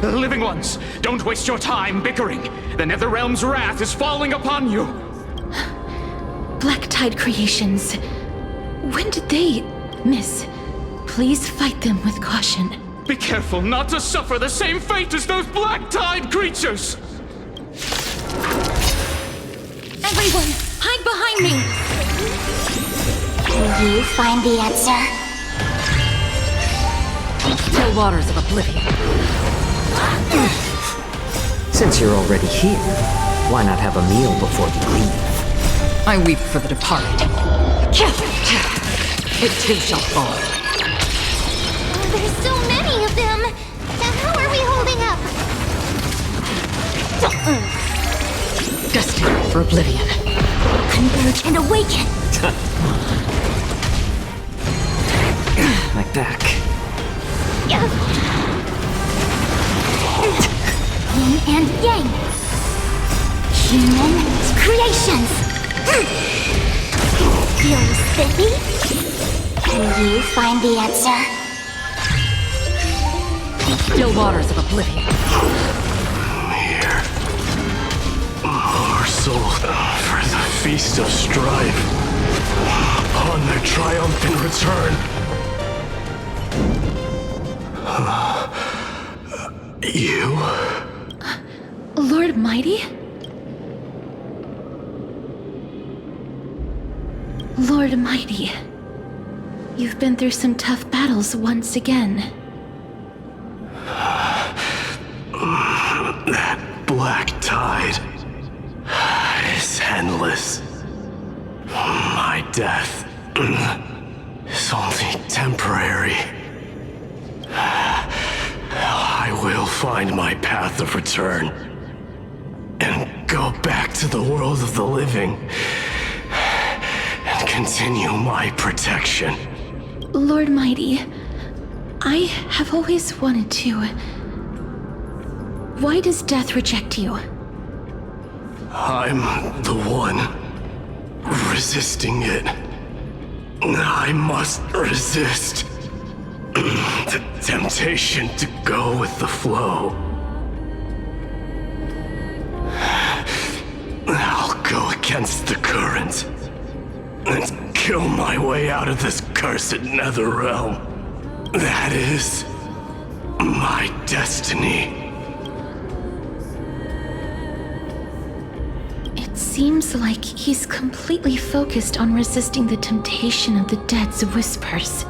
Living ones, don't waste your time bickering. The Netherrealm's wrath is falling upon you. Black Tide creations. When did they miss? Please fight them with caution. Be careful not to suffer the same fate as those Black Tide creatures! Everyone, hide behind me! Can you find the answer? Still waters of oblivion. Since you're already here, why not have a meal before you leave? I weep for the departed. It too shall fall. There's so many of them! Now how are we holding up? Destined for oblivion. Converge and awaken! My back. Yin and yang. Human creations. Feel spiffy? Can you find the answer? Still waters of oblivion. Here. Our soul for the feast of strife. On their triumphant return. You? Lord Mighty? Lord Mighty, you've been through some tough battles once again. That black tide is endless. My death is only temporary. I will find my path of return and go back to the world of the living and continue my protection. Lord Mighty, I have always wanted to. Why does death reject you? I'm the one resisting it. I must resist the temptation to go with the flow. I'll go against the current and kill my way out of this cursed nether realm. That is my destiny. It seems like he's completely focused on resisting the temptation of the dead's whispers.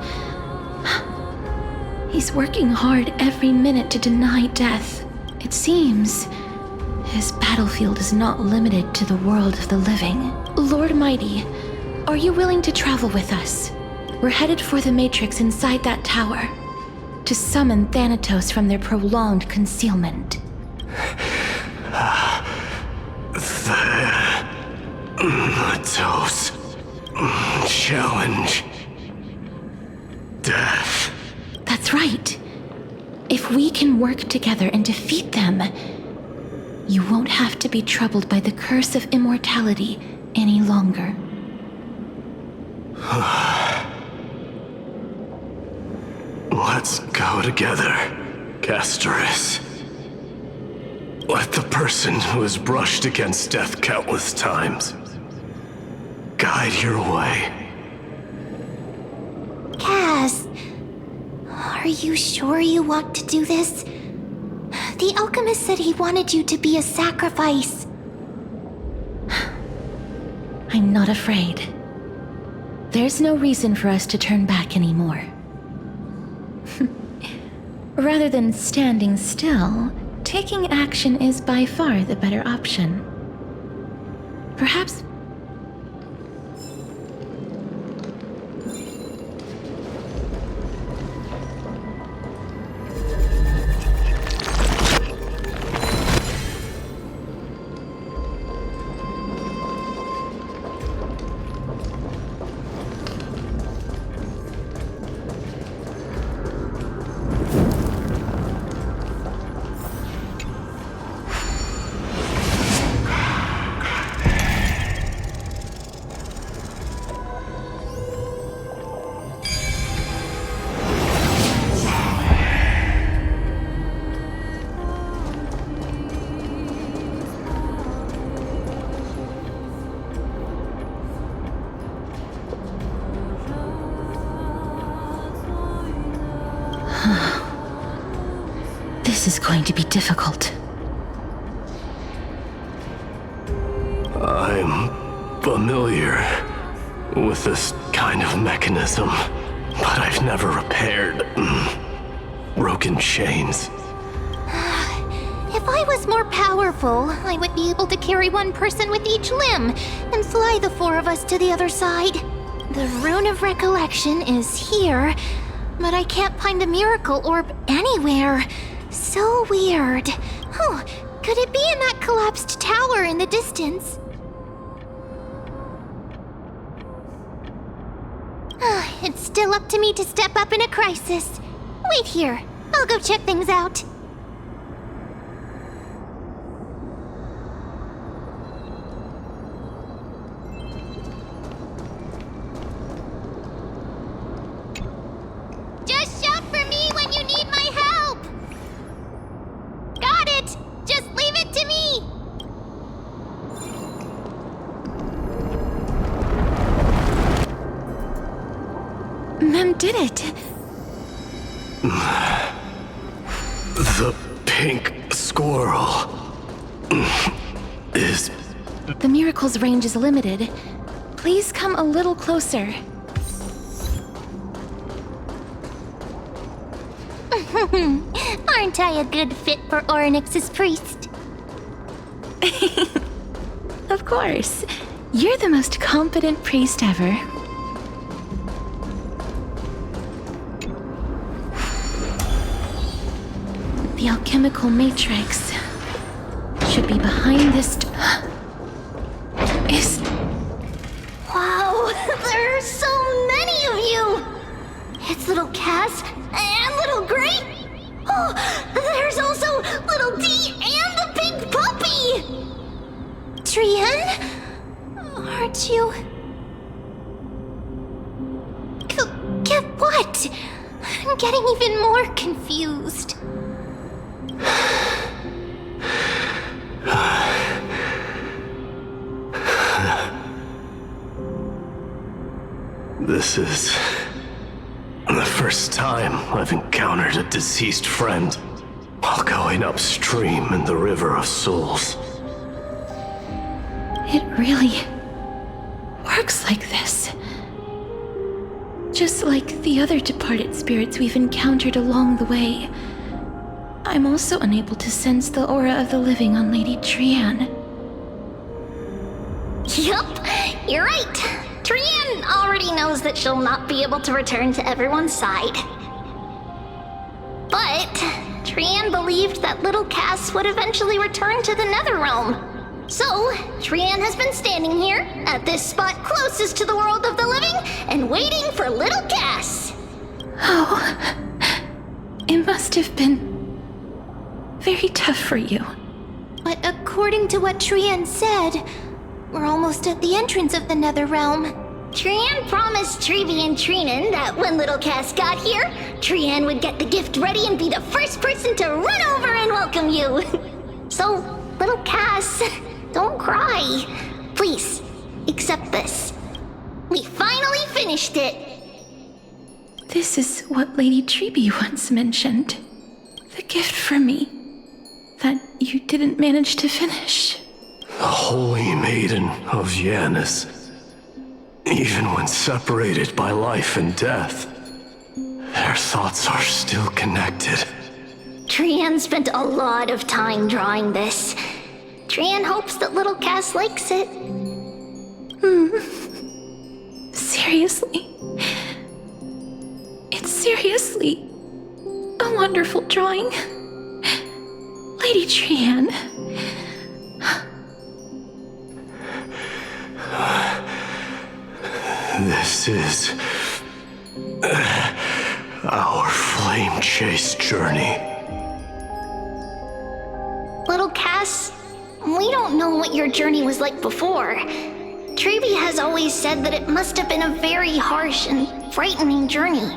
He's working hard every minute to deny death. It seems his battlefield is not limited to the world of the living. Lord Mighty, are you willing to travel with us? We're headed for the Matrix inside that tower to summon Thanatos from their prolonged concealment. Thanatos. Challenge. Death. That's right. If we can work together and defeat them, you won't have to be troubled by the curse of immortality any longer. Let's go together, Castorice. Let the person who has brushed against death countless times guide your way. Cass, are you sure you want to do this? The alchemist said he wanted you to be a sacrifice. I'm not afraid. There's no reason for us to turn back anymore. Rather than standing still, taking action is by far the better option. Perhaps... This is going to be difficult. I'm familiar with this kind of mechanism, but I've never repaired broken chains. If I was more powerful, I would be able to carry one person with each limb and fly the four of us to the other side. The Rune of Recollection is here, but I can't find the miracle orb anywhere. So weird. Oh, could it be in that collapsed tower in the distance? It's still up to me to step up in a crisis. Wait here. I'll go check things out. Just shout for me when you need my help! Got it! Just leave it to me! Mem did it! The pink squirrel is... The miracle's range is limited. Please come a little closer. Aren't I a good fit for Orinix's priest? Of course. You're the most competent priest ever. The alchemical matrix should be behind this is... Wow, there are so many of you! It's little Cass and little Grape. Oh, there's also little D and the pink puppy! Trian? Aren't you... Get what? I'm getting even more confused. This is the first time I've encountered a deceased friend while going upstream in the River of Souls. It really works like this. Just like the other departed spirits we've encountered along the way, I'm also unable to sense the aura of the living on Lady Trian. Yup, you're right. Trian already knows that she'll not be able to return to everyone's side. But Trian believed that little Cass would eventually return to the nether realm. So, Trian has been standing here, at this spot closest to the world of the living, and waiting for little Cass. Oh, it must have been very tough for you. But according to what Trian said, we're almost at the entrance of the nether realm. Trian promised Trevi and Trinan that when little Cass got here, Trian would get the gift ready and be the first person to run over and welcome you. So, little Cass, don't cry. Please, accept this. We finally finished it. This is what Lady Trebi once mentioned. The gift from me that you didn't manage to finish. The holy maiden of Janus. Even when separated by life and death, their thoughts are still connected. Trian spent a lot of time drawing this. Trian hopes that little Cass likes it. Seriously? It's seriously a wonderful drawing. Lady Trian. This is our flame chase journey. Little Cass, we don't know what your journey was like before. Trevi has always said that it must have been a very harsh and frightening journey.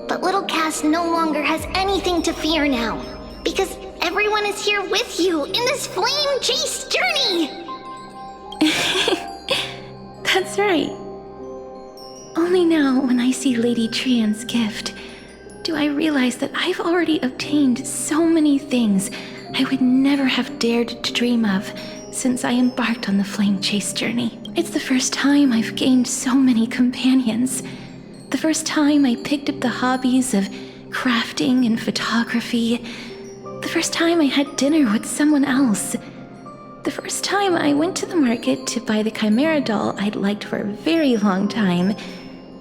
But little Cass no longer has anything to fear now, because everyone is here with you in this flame chase journey! That's right. Only now, when I see Lady Trian's gift, do I realize that I've already obtained so many things I would never have dared to dream of since I embarked on the flame chase journey. It's the first time I've gained so many companions. The first time I picked up the hobbies of crafting and photography. The first time I had dinner with someone else. The first time I went to the market to buy the Chimera doll I'd liked for a very long time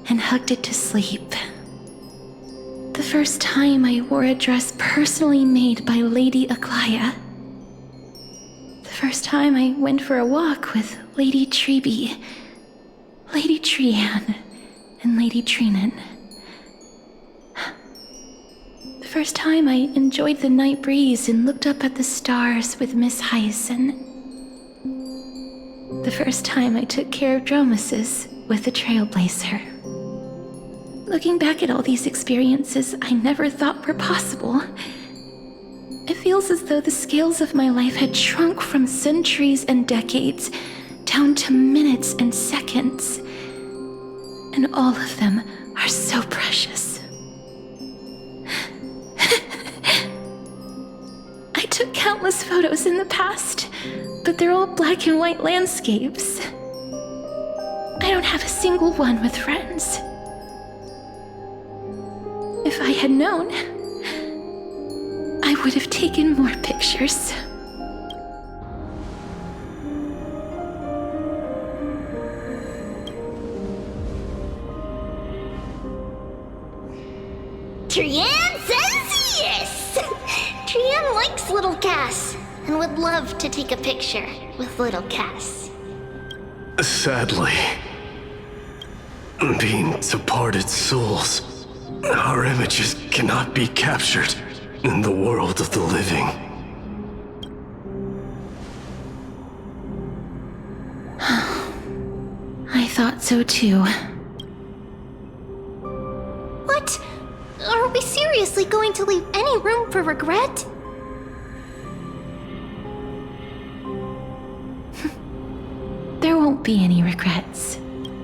and hugged it to sleep. The first time I wore a dress personally made by Lady Aglaya. The first time I went for a walk with Lady Trebi, Lady Trian, and Lady Trinan. The first time I enjoyed the night breeze and looked up at the stars with Miss Hyacin. The first time I took care of Dromesis with the Trailblazer. Looking back at all these experiences I never thought were possible, it feels as though the scales of my life had shrunk from centuries and decades down to minutes and seconds. And all of them are so precious. I took countless photos in the past, but they're all black and white landscapes. I don't have a single one with friends. If I had known, I would have taken more pictures. Trian says yes! Trian likes little Cass and would love to take a picture with little Cass. Sadly, being departed souls, our images cannot be captured in the world of the living. I thought so too. What? Are we seriously going to leave any room for regret? There won't be any regrets.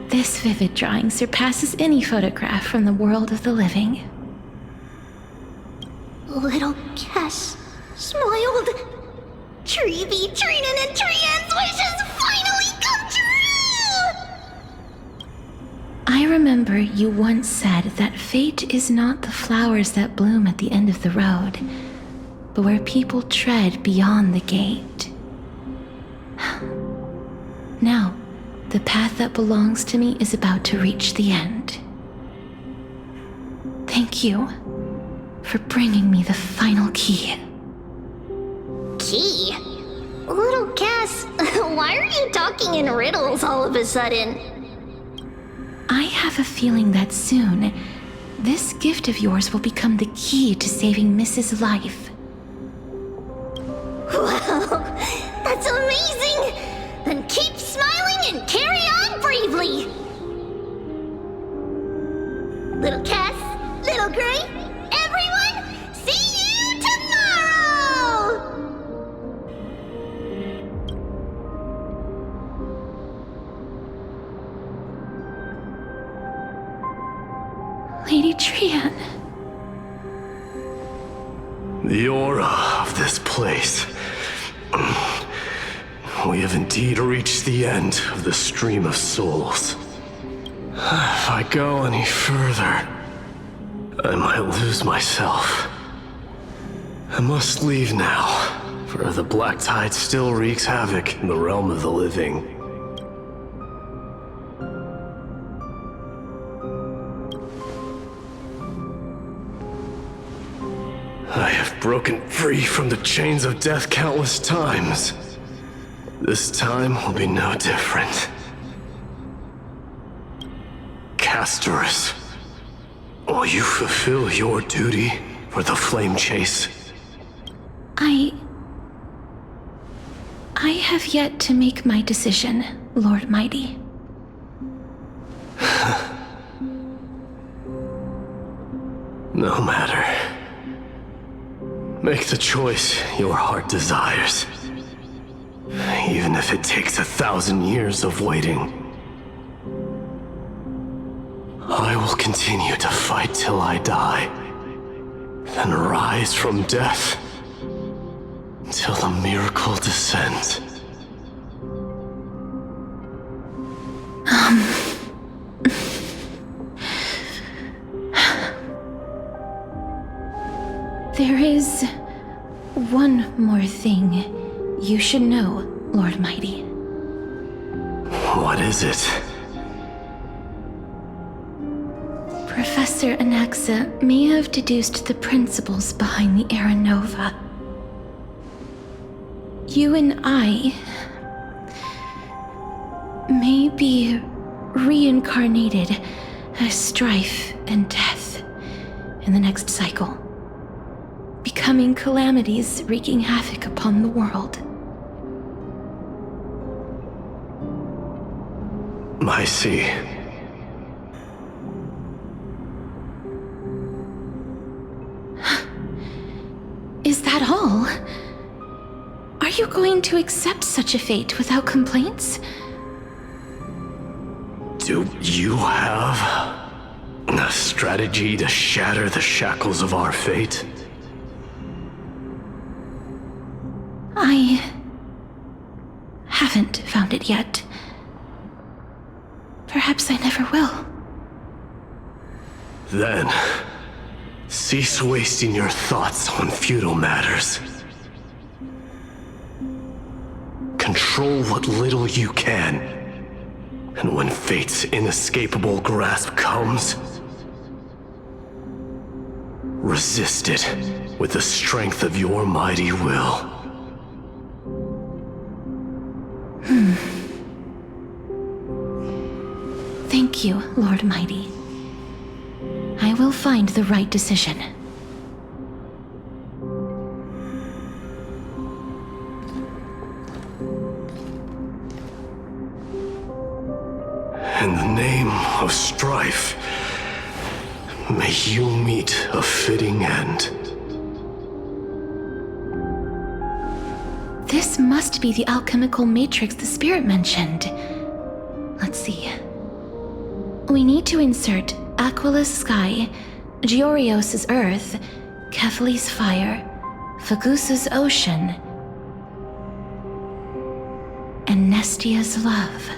This vivid drawing surpasses any photograph from the world of the living. Little Cass smiled. Treevee, Trinin, and Trian's wishes finally come true! I remember you once said that fate is not the flowers that bloom at the end of the road, but where people tread beyond the gate. Now, the path that belongs to me is about to reach the end. Thank you for bringing me the final key. Key? Little Cass, why are you talking in riddles all of a sudden? I have a feeling that soon, this gift of yours will become the key to saving Mrs. Life. Wow, that's amazing! Then keep smiling and carry on bravely! Little Cass, Little Gray, everyone, see you tomorrow! Lady Trian. The aura of this place. We have indeed reached the end of the stream of souls. If I go any further, I might lose myself. I must leave now, for the black tide still wreaks havoc in the realm of the living. I have broken free from the chains of death countless times. This time will be no different. Castorice, will you fulfill your duty for the flame chase? I have yet to make my decision, Lord Mighty. No matter. Make the choice your heart desires. Even if it takes 1,000 years of waiting. I will continue to fight till I die. Then rise from death till the miracle descends. There is one more thing you should know, Lord Mighty. What is it? Professor Anaxa may have deduced the principles behind the Era Nova. You and I may be reincarnated as strife and death in the next cycle, becoming calamities wreaking havoc upon the world. I see. Is that all? Are you going to accept such a fate without complaints? Do you have a strategy to shatter the shackles of our fate? I haven't found it yet. Perhaps I never will. Then, cease wasting your thoughts on futile matters. Control what little you can. And when fate's inescapable grasp comes, resist it with the strength of your mighty will. Thank you, Lord Mighty. I will find the right decision. In the name of strife, may you meet a fitting end. This must be the alchemical matrix the spirit mentioned. Let's see. We need to insert Aquila's sky, Giorios' earth, Kethali's fire, Fagusa's ocean, Estia's love.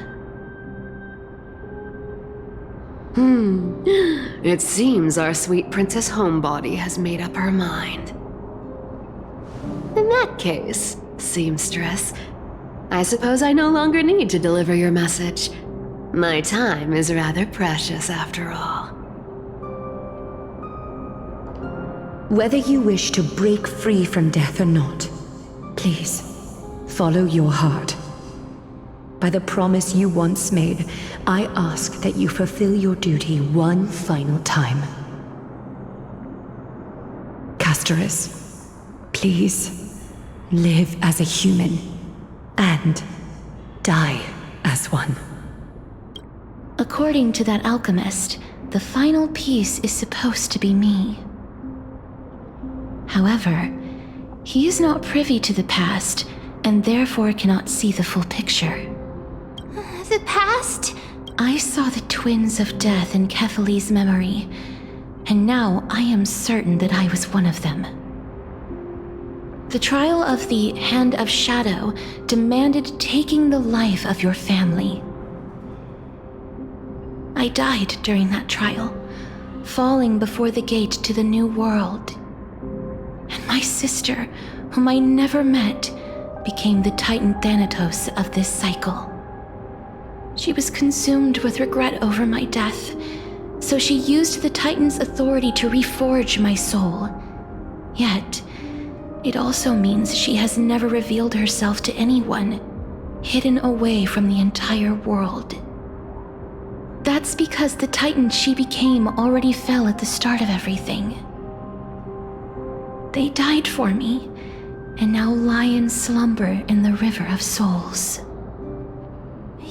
It seems our sweet Princess Homebody has made up her mind. In that case, seamstress, I suppose I no longer need to deliver your message. My time is rather precious after all. Whether you wish to break free from death or not, please, follow your heart. By the promise you once made, I ask that you fulfill your duty one final time. Castorice, please, live as a human, and die as one. According to that alchemist, the final piece is supposed to be me. However, he is not privy to the past, and therefore cannot see the full picture. The past? I saw the twins of death in Kefali's memory, and now I am certain that I was one of them. The trial of the Hand of Shadow demanded taking the life of your family. I died during that trial, falling before the gate to the new world. And my sister, whom I never met, became the Titan Thanatos of this cycle. She was consumed with regret over my death, so she used the Titan's authority to reforge my soul. Yet, it also means she has never revealed herself to anyone, hidden away from the entire world. That's because the Titan she became already fell at the start of everything. They died for me, and now lie in slumber in the River of Souls.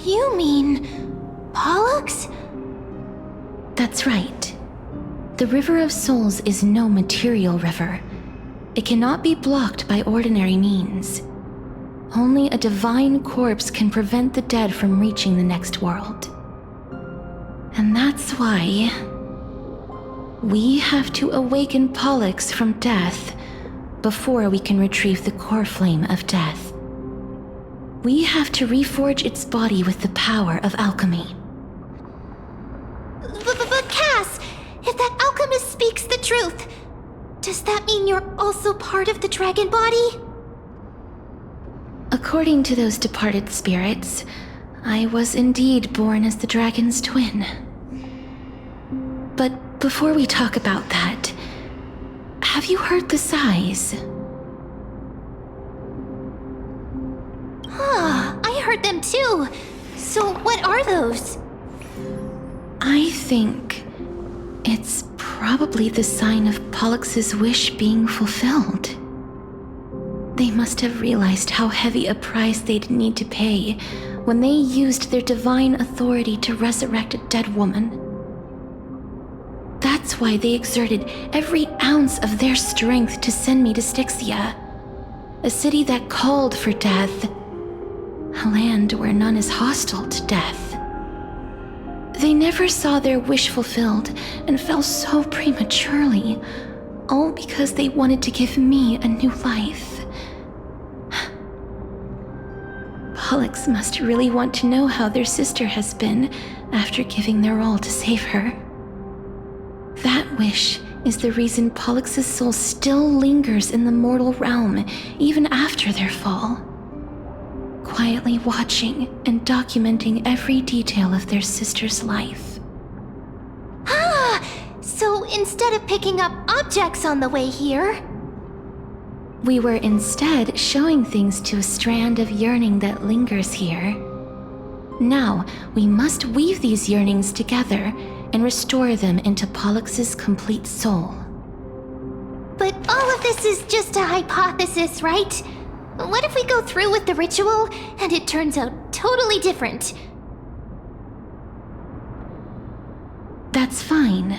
You mean Pollux? That's right. The River of Souls is no material river. It cannot be blocked by ordinary means. Only a divine corpse can prevent the dead from reaching the next world. And that's why we have to awaken Pollux from death before we can retrieve the core flame of death. We have to reforge its body with the power of alchemy. But Cass, if that alchemist speaks the truth, does that mean you're also part of the dragon body? According to those departed spirits, I was indeed born as the dragon's twin. But before we talk about that, have you heard the sighs? I heard them too. So what are those? I think it's probably the sign of Pollux's wish being fulfilled. They must have realized how heavy a price they'd need to pay when they used their divine authority to resurrect a dead woman. That's why they exerted every ounce of their strength to send me to Stixia, a city that called for death, a land where none is hostile to death. They never saw their wish fulfilled and fell so prematurely, all because they wanted to give me a new life. Pollux must really want to know how their sister has been after giving their all to save her. That wish is the reason Pollux's soul still lingers in the mortal realm even after their fall, quietly watching and documenting every detail of their sister's life. So instead of picking up objects on the way here, we were instead showing things to a strand of yearning that lingers here. Now, we must weave these yearnings together and restore them into Pollux's complete soul. but all of this is just a hypothesis, right? What if we go through with the ritual and it turns out totally different? That's fine.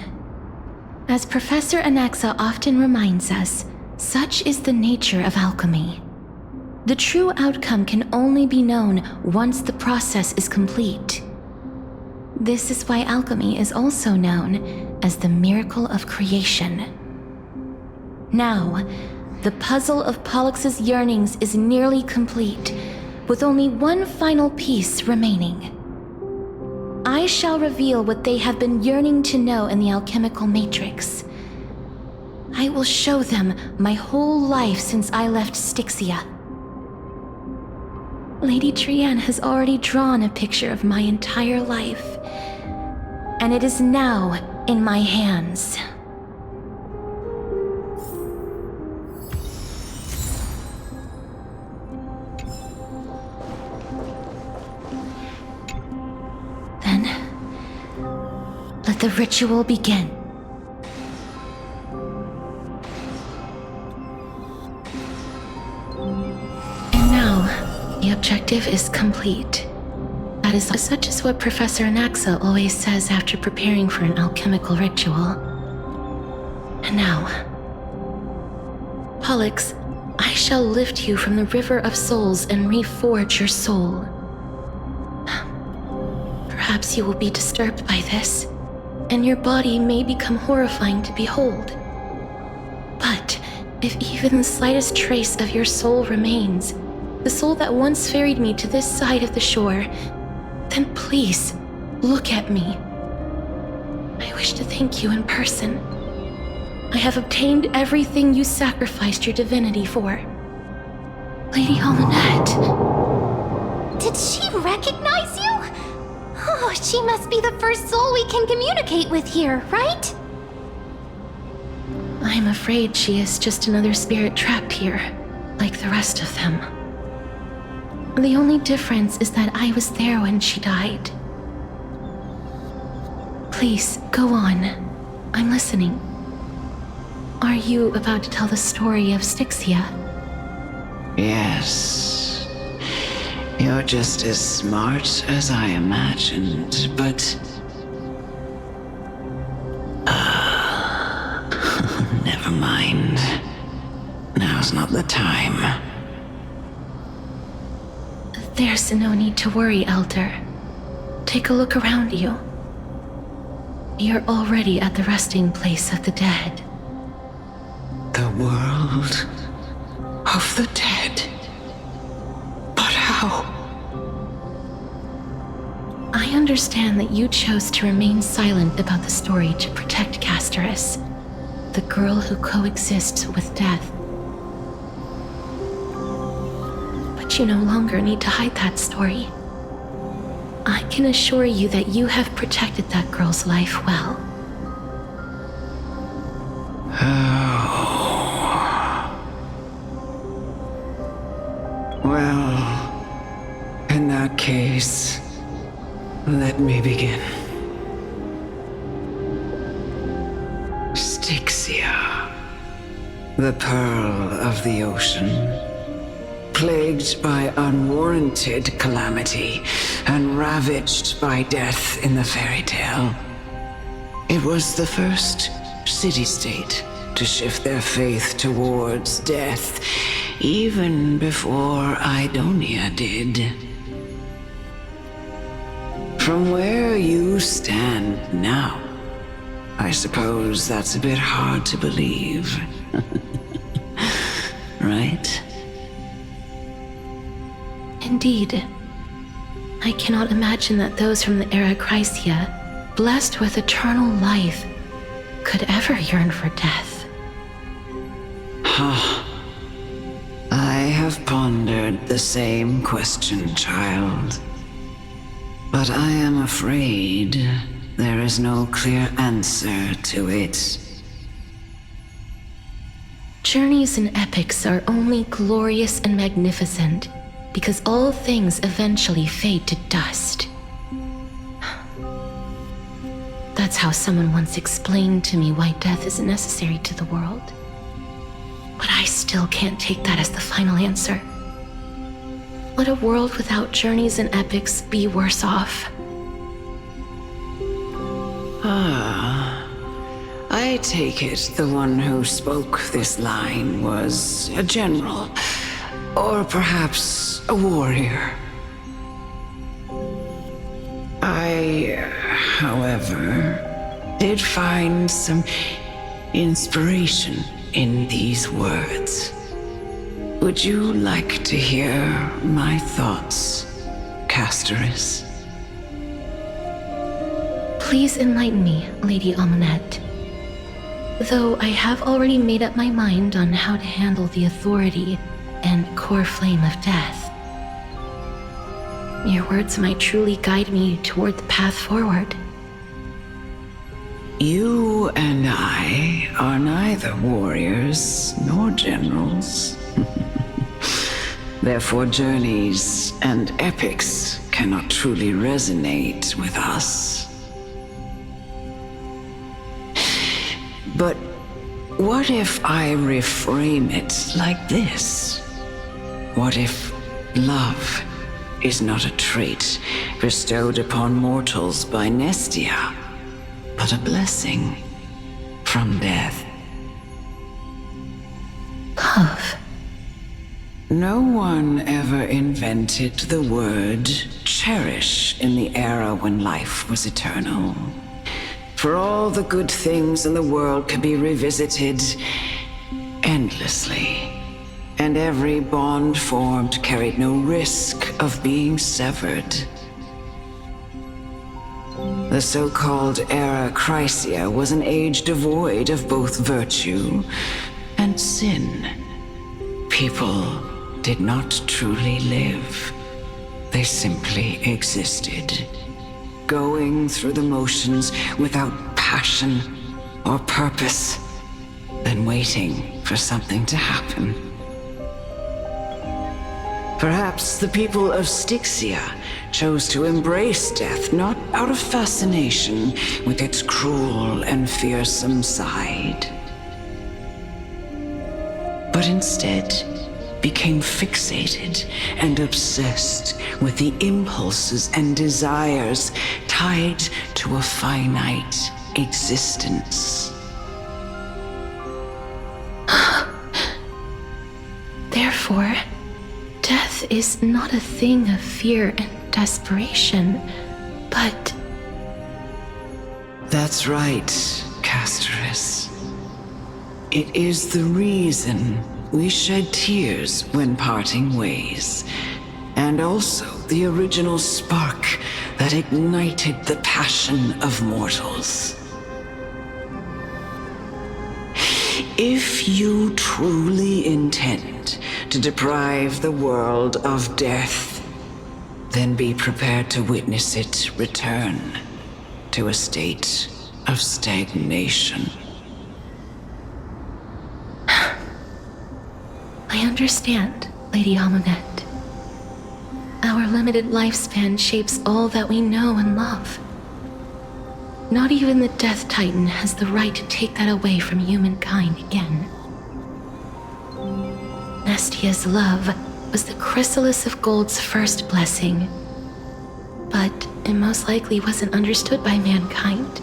As Professor Anaxa often reminds us, such is the nature of alchemy. The true outcome can only be known once the process is complete. This is why alchemy is also known as the miracle of creation. Now, the puzzle of Pollux's yearnings is nearly complete, with only one final piece remaining. I shall reveal what they have been yearning to know in the alchemical matrix. I will show them my whole life since I left Stixia. Lady Trianne has already drawn a picture of my entire life, and it is now in my hands. Then, let the ritual begin. The objective is complete. That is such as what Professor Anaxa always says after preparing for an alchemical ritual. And now, Pollux, I shall lift you from the river of souls and reforge your soul. Perhaps you will be disturbed by this, and your body may become horrifying to behold. But if even the slightest trace of your soul remains, the soul that once ferried me to this side of the shore, then please, look at me. I wish to thank you in person. I have obtained everything you sacrificed your divinity for. Lady Almanette. Did she recognize you? Oh, she must be the first soul we can communicate with here, right? I'm afraid she is just another spirit trapped here, like the rest of them. The only difference is that I was there when she died. Please, go on. I'm listening. Are you about to tell the story of Stixia? Yes. You're just as smart as I imagined, but... never mind. Now's not the time. There's no need to worry, Elder. Take a look around you. You're already at the resting place of the dead. The world of the dead? But how? I understand that you chose to remain silent about the story to protect Castorice, the girl who coexists with death. But you no longer need to hide that story. I can assure you that you have protected that girl's life well. Well, in that case, let me begin. Stixia, the pearl of the ocean, plagued by unwarranted calamity and ravaged by death in the fairy tale. It was the first city-state to shift their faith towards death, even before Idonia did. From where you stand now, I suppose that's a bit hard to believe. Right? Indeed. I cannot imagine that those from the era Chrysia, blessed with eternal life, could ever yearn for death. I have pondered the same question, child. But I am afraid there is no clear answer to it. Journeys and epics are only glorious and magnificent because all things eventually fade to dust. That's how someone once explained to me why death is necessary to the world. But I still can't take that as the final answer. Would a world without journeys and epics be worse off? I take it the one who spoke this line was a general, or perhaps a warrior. I, however, did find some inspiration in these words. Would you like to hear my thoughts, Castorice? Please enlighten me, Lady Almonette. Though I have already made up my mind on how to handle the authority and core flame of death. Your words might truly guide me toward the path forward. You and I are neither warriors nor generals. Therefore, journeys and epics cannot truly resonate with us. But what if I reframe it like this? What if love is not a trait bestowed upon mortals by Nestia, but a blessing from death? Love. No one ever invented the word cherish in the era when life was eternal. For all the good things in the world can be revisited endlessly. And every bond formed carried no risk of being severed. The so-called Era Chrysia was an age devoid of both virtue and sin. People did not truly live. They simply existed, going through the motions without passion or purpose, then waiting for something to happen. Perhaps the people of Stixia chose to embrace death not out of fascination with its cruel and fearsome side, but instead became fixated and obsessed with the impulses and desires tied to a finite existence. Therefore, death is not a thing of fear and desperation, but... That's right, Castorice. It is the reason we shed tears when parting ways, and also the original spark that ignited the passion of mortals. If you truly intend to deprive the world of death, then be prepared to witness it return to a state of stagnation. I understand, Lady Almonette. Our limited lifespan shapes all that we know and love. Not even the Death Titan has the right to take that away from humankind again. Nestia's love was the chrysalis of gold's first blessing, but it most likely wasn't understood by mankind.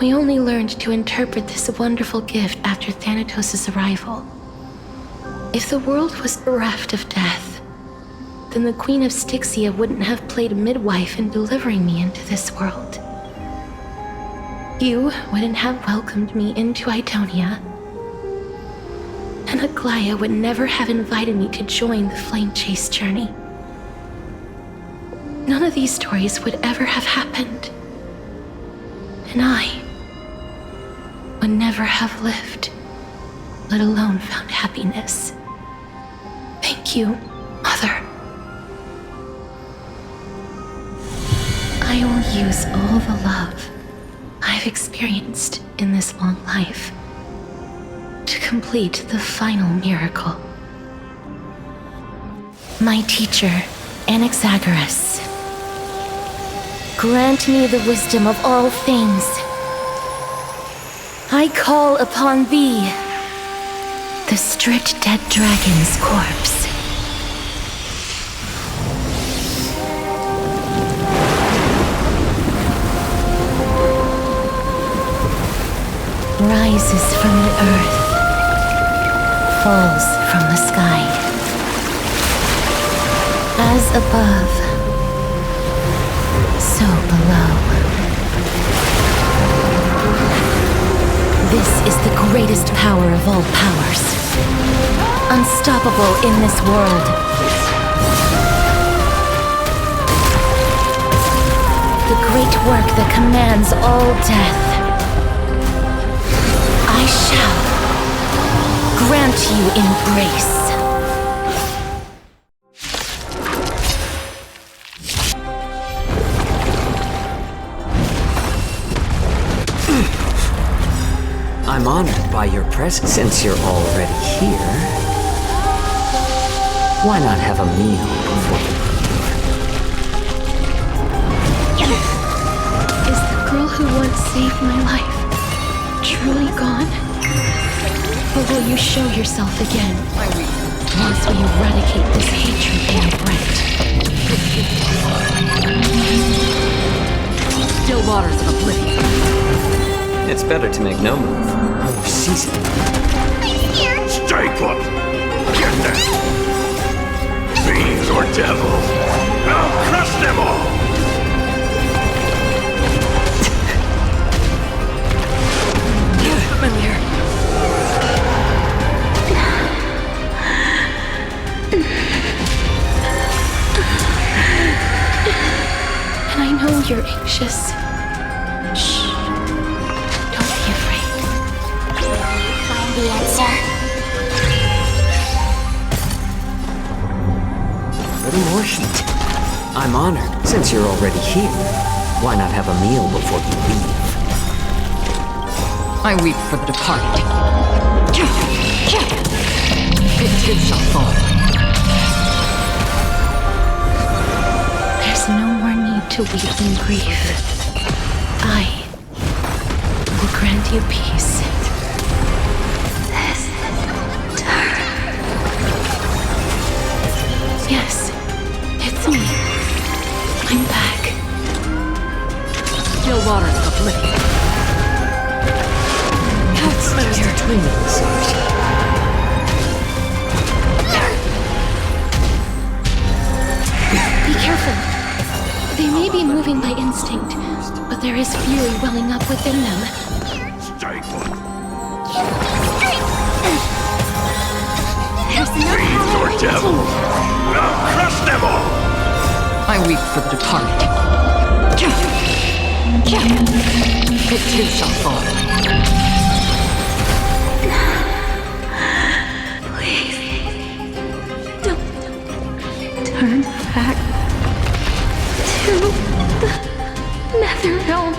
We only learned to interpret this wonderful gift after Thanatos' arrival. If the world was bereft of death, then the Queen of Stixia wouldn't have played midwife in delivering me into this world. You wouldn't have welcomed me into Idonia, and Aglaya would never have invited me to join the flamechase journey. None of these stories would ever have happened, and I would never have lived, let alone found happiness. Thank you, Mother. I will use all the love I've experienced in this long life to complete the final miracle. My teacher, Anaxagoras, grant me the wisdom of all things. I call upon thee, the stripped dead dragon's corpse. Rises from the earth, falls from the sky. As above, so below. This is the greatest power of all powers. unstoppable in this world. The great work that commands all death. I shall grant you embrace. I'm honored by your presence. Since you're already here, why not have a meal before you leave? Is the girl who once saved my life truly gone? Or will you show yourself again once we eradicate this hatred in your breast? Still waters of oblivion. It's better to make no move. Seize it. Stay put! Get them! Fiends or devils! I'll crush them all! Familiar. And I know you're anxious. Shh. Don't be afraid. Find the answer. A little more heat. I'm honored. Since you're already here, why not have a meal before you leave? I weep for the departed. It too shall fall. There's no more need to weep in grief. I will grant you peace. This turn. Yes, it's me. I'm back. Still waters of oblivion. Master Trailblaze. Be careful. They may be moving by instinct, but there is fury welling up within them. Stay put! There's no Fiends or power devils! I'll crush them all! I weep for the departed. It too shall fall. Turn back to the nether realm.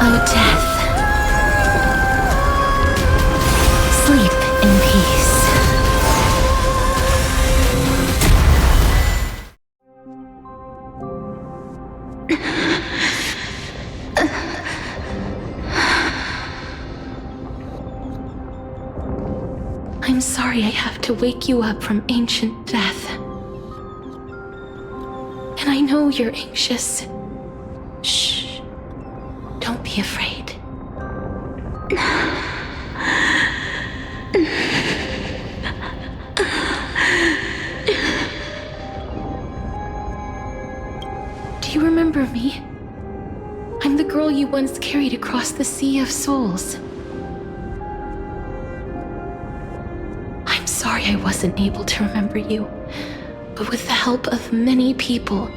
Oh, death. Sleep in peace. I'm sorry I have to wake you up from ancient death. And I know you're anxious. Shh. Don't be afraid. Do you remember me? I'm the girl you once carried across the Sea of Souls. Sorry I wasn't able to remember you, but with the help of many people,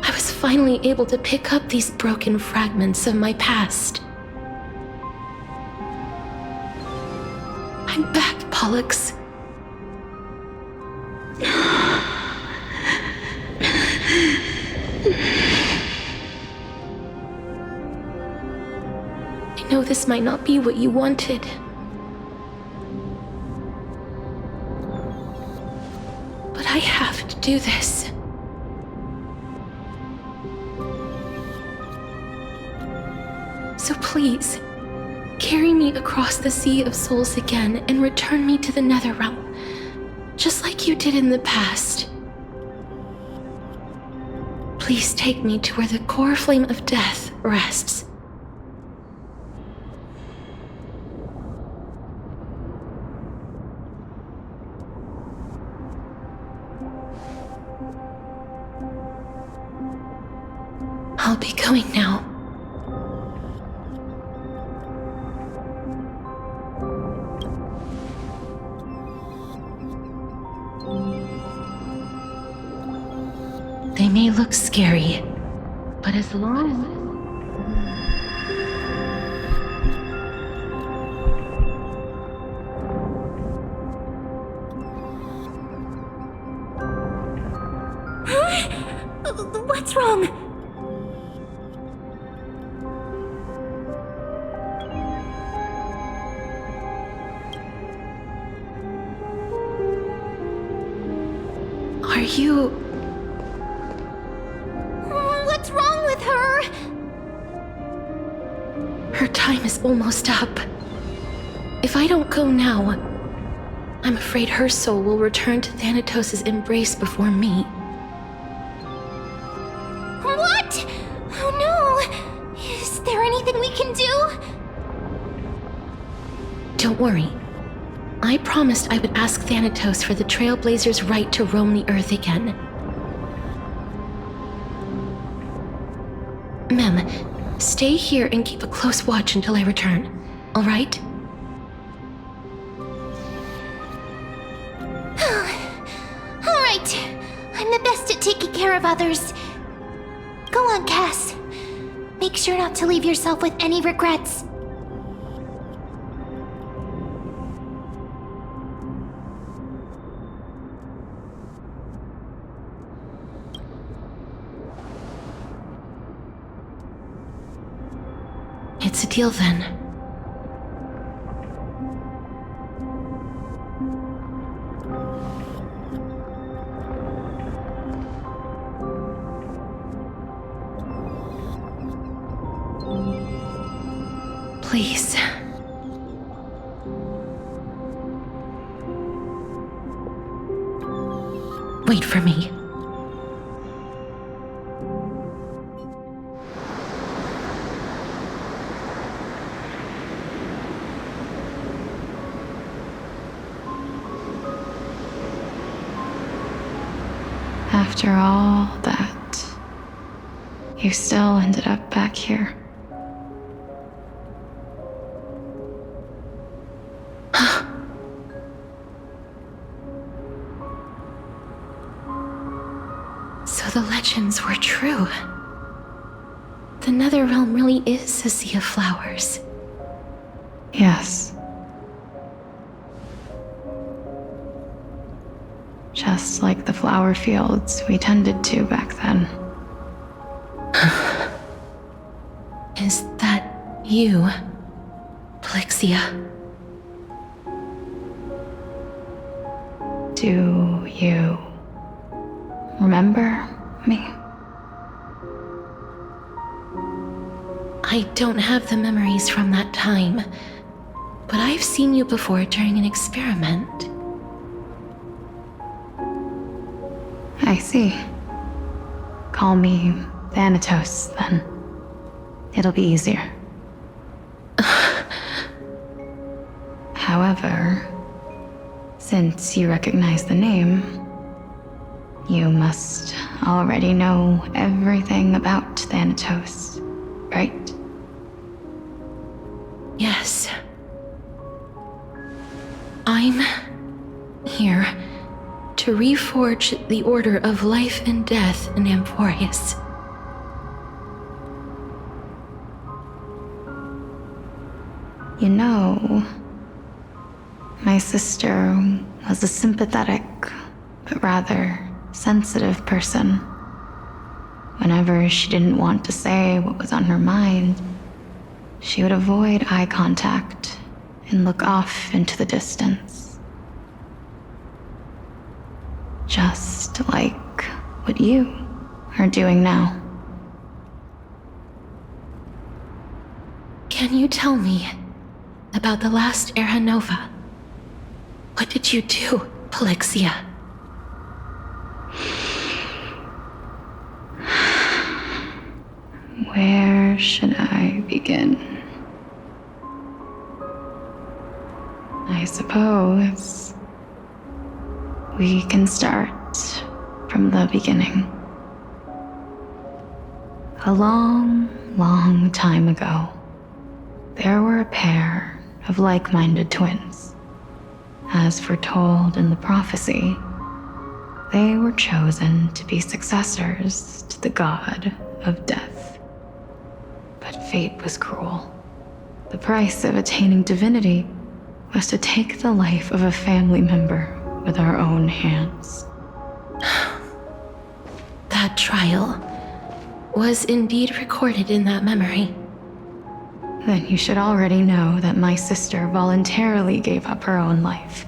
I was finally able to pick up these broken fragments of my past. I'm back, Pollux. I know this might not be what you wanted. I have to do this. So please, carry me across the Sea of Souls again and return me to the Nether Realm, just like you did in the past. Please take me to where the core flame of death rests. I'll become going now. They may look scary, but as long as... What's wrong? Are you... What's wrong with her? Her time is almost up. If I don't go now, I'm afraid her soul will return to Thanatos' embrace before me. What? Oh no! Is there anything we can do? Don't worry. I promised I would ask Thanatos for the Trailblazer's right to roam the Earth again. Mem, stay here and keep a close watch until I return, all right? All right. I'm the best at taking care of others. Go on, Cass. Make sure not to leave yourself with any regrets. It's a deal then. Please. Wait for me. After all that, you still ended up back here. So the legends were true. The Nether Realm really is a sea of flowers. Yes. Just like the flower fields we tended to back then. Is that you, Plixia? Do you remember me? I don't have the memories from that time, but I've seen you before during an experiment. I see. Call me Thanatos, then. It'll be easier. However, since you recognize the name, you must already know everything about Thanatos, right? Yes. I'm here to reforge the order of life and death in Amphoreus. You know, my sister was a sympathetic, but rather sensitive person. Whenever she didn't want to say what was on her mind, she would avoid eye contact and look off into the distance. Just like what you are doing now. Can you tell me about the last Era Nova? What did you do, Plixia? Where should I begin? I suppose we can start from the beginning. A long, long time ago, there were a pair of like-minded twins. As foretold in the prophecy, they were chosen to be successors to the god of death. But fate was cruel. The price of attaining divinity was to take the life of a family member with our own hands. That trial was indeed recorded in that memory. Then you should already know that my sister voluntarily gave up her own life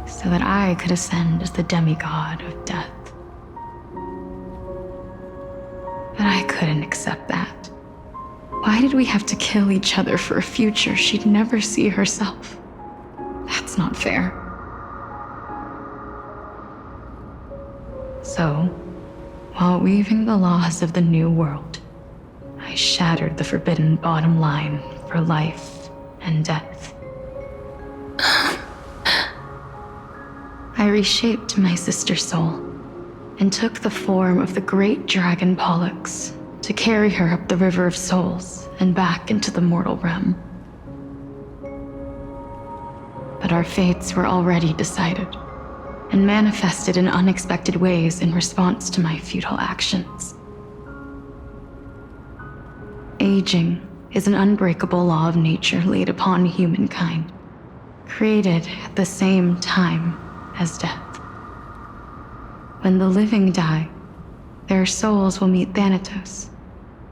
so that I could ascend as the demigod of death. But I couldn't accept that. Why did we have to kill each other for a future she'd never see herself? That's not fair. So, while weaving the laws of the new world, I shattered the forbidden bottom line for life and death. I reshaped my sister's soul and took the form of the great dragon Pollux to carry her up the River of Souls and back into the mortal realm. But our fates were already decided and manifested in unexpected ways in response to my futile actions. Aging is an unbreakable law of nature laid upon humankind, created at the same time as death. When the living die, their souls will meet Thanatos,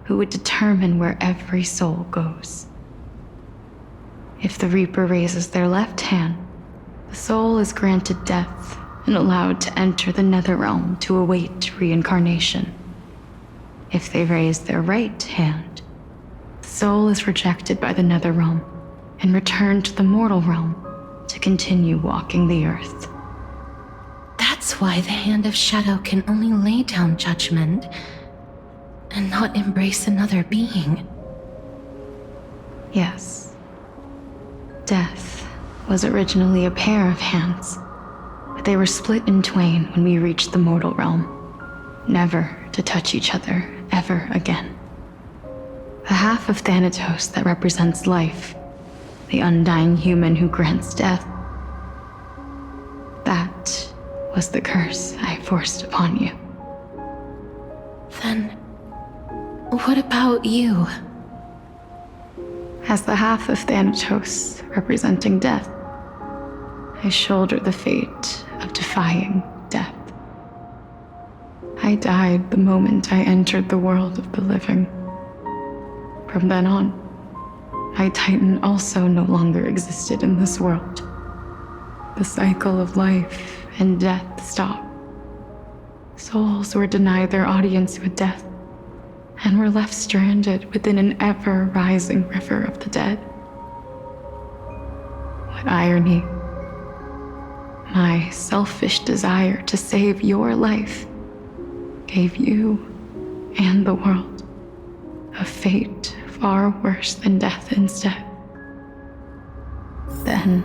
who would determine where every soul goes. If the Reaper raises their left hand, the soul is granted death and allowed to enter the nether realm to await reincarnation. If they raise their right hand, the soul is rejected by the nether realm and returned to the mortal realm to continue walking the earth. That's why the Hand of Shadow can only lay down judgment and not embrace another being. Yes. Death was originally a pair of hands, but they were split in twain when we reached the mortal realm, never to touch each other ever again. The half of Thanatos that represents life, the undying human who grants death, that was the curse I forced upon you. Then, what about you? As the half of Thanatos representing death, I shoulder the fate of defying death. I died the moment I entered the world of the living. From then on, my Titan also no longer existed in this world. The cycle of life and death stopped. Souls were denied their audience with death and were left stranded within an ever-rising river of the dead. What irony. My selfish desire to save your life gave you and the world a fate far worse than death instead. Then,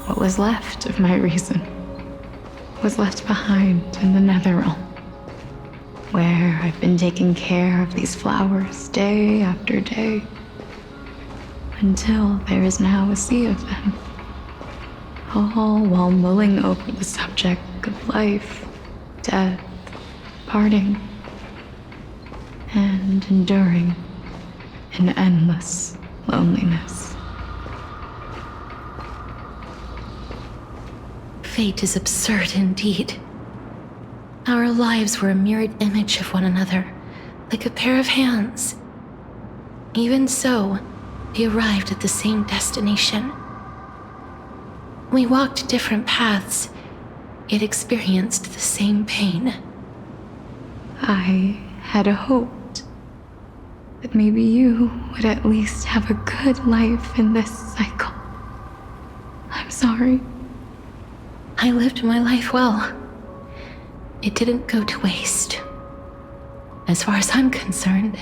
what was left of my reason was left behind in the nether realm, where I've been taking care of these flowers day after day, until there is now a sea of them, all while mulling over the subject of life, death, parting, and enduring in endless loneliness. Fate is absurd indeed. Our lives were a mirrored image of one another, like a pair of hands. Even so, we arrived at the same destination. We walked different paths, yet experienced the same pain. I had hoped that maybe you would at least have a good life in this cycle. I'm sorry. I lived my life well. It didn't go to waste. As far as I'm concerned,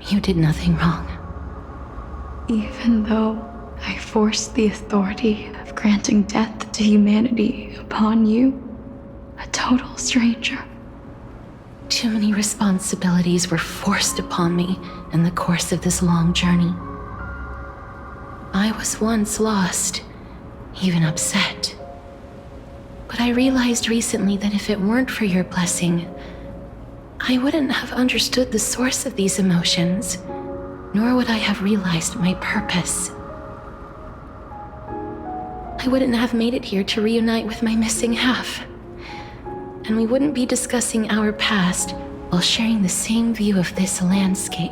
you did nothing wrong. Even though I forced the authority of granting death to humanity upon you, a total stranger. Too many responsibilities were forced upon me in the course of this long journey. I was once lost, even upset. But I realized recently that if it weren't for your blessing, I wouldn't have understood the source of these emotions, nor would I have realized my purpose. I wouldn't have made it here to reunite with my missing half. And we wouldn't be discussing our past while sharing the same view of this landscape.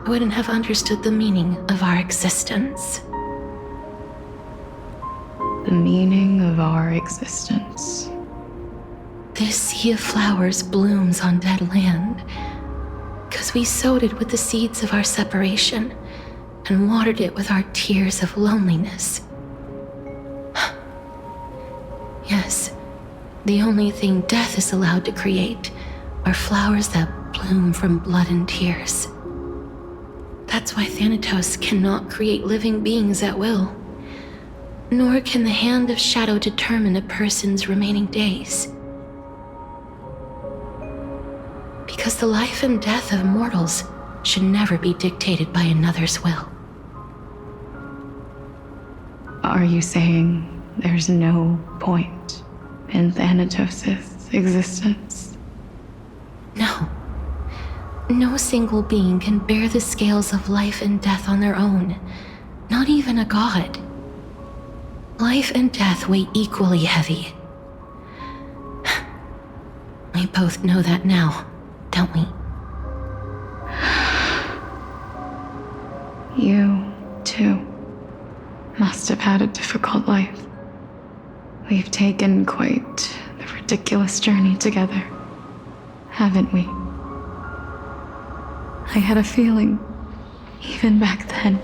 I wouldn't have understood the meaning of our existence. The meaning of our existence. This sea of flowers blooms on dead land, because we sowed it with the seeds of our separation and watered it with our tears of loneliness. Yes, the only thing death is allowed to create are flowers that bloom from blood and tears. That's why Thanatos cannot create living beings at will, nor can the hand of shadow determine a person's remaining days. Because the life and death of mortals should never be dictated by another's will. Are you saying there's no point in Thanatos' existence? No. No single being can bear the scales of life and death on their own, not even a god. Life and death weigh equally heavy. We both know that now, don't we? You, too, must have had a difficult life. We've taken quite the ridiculous journey together, haven't we? I had a feeling, even back then,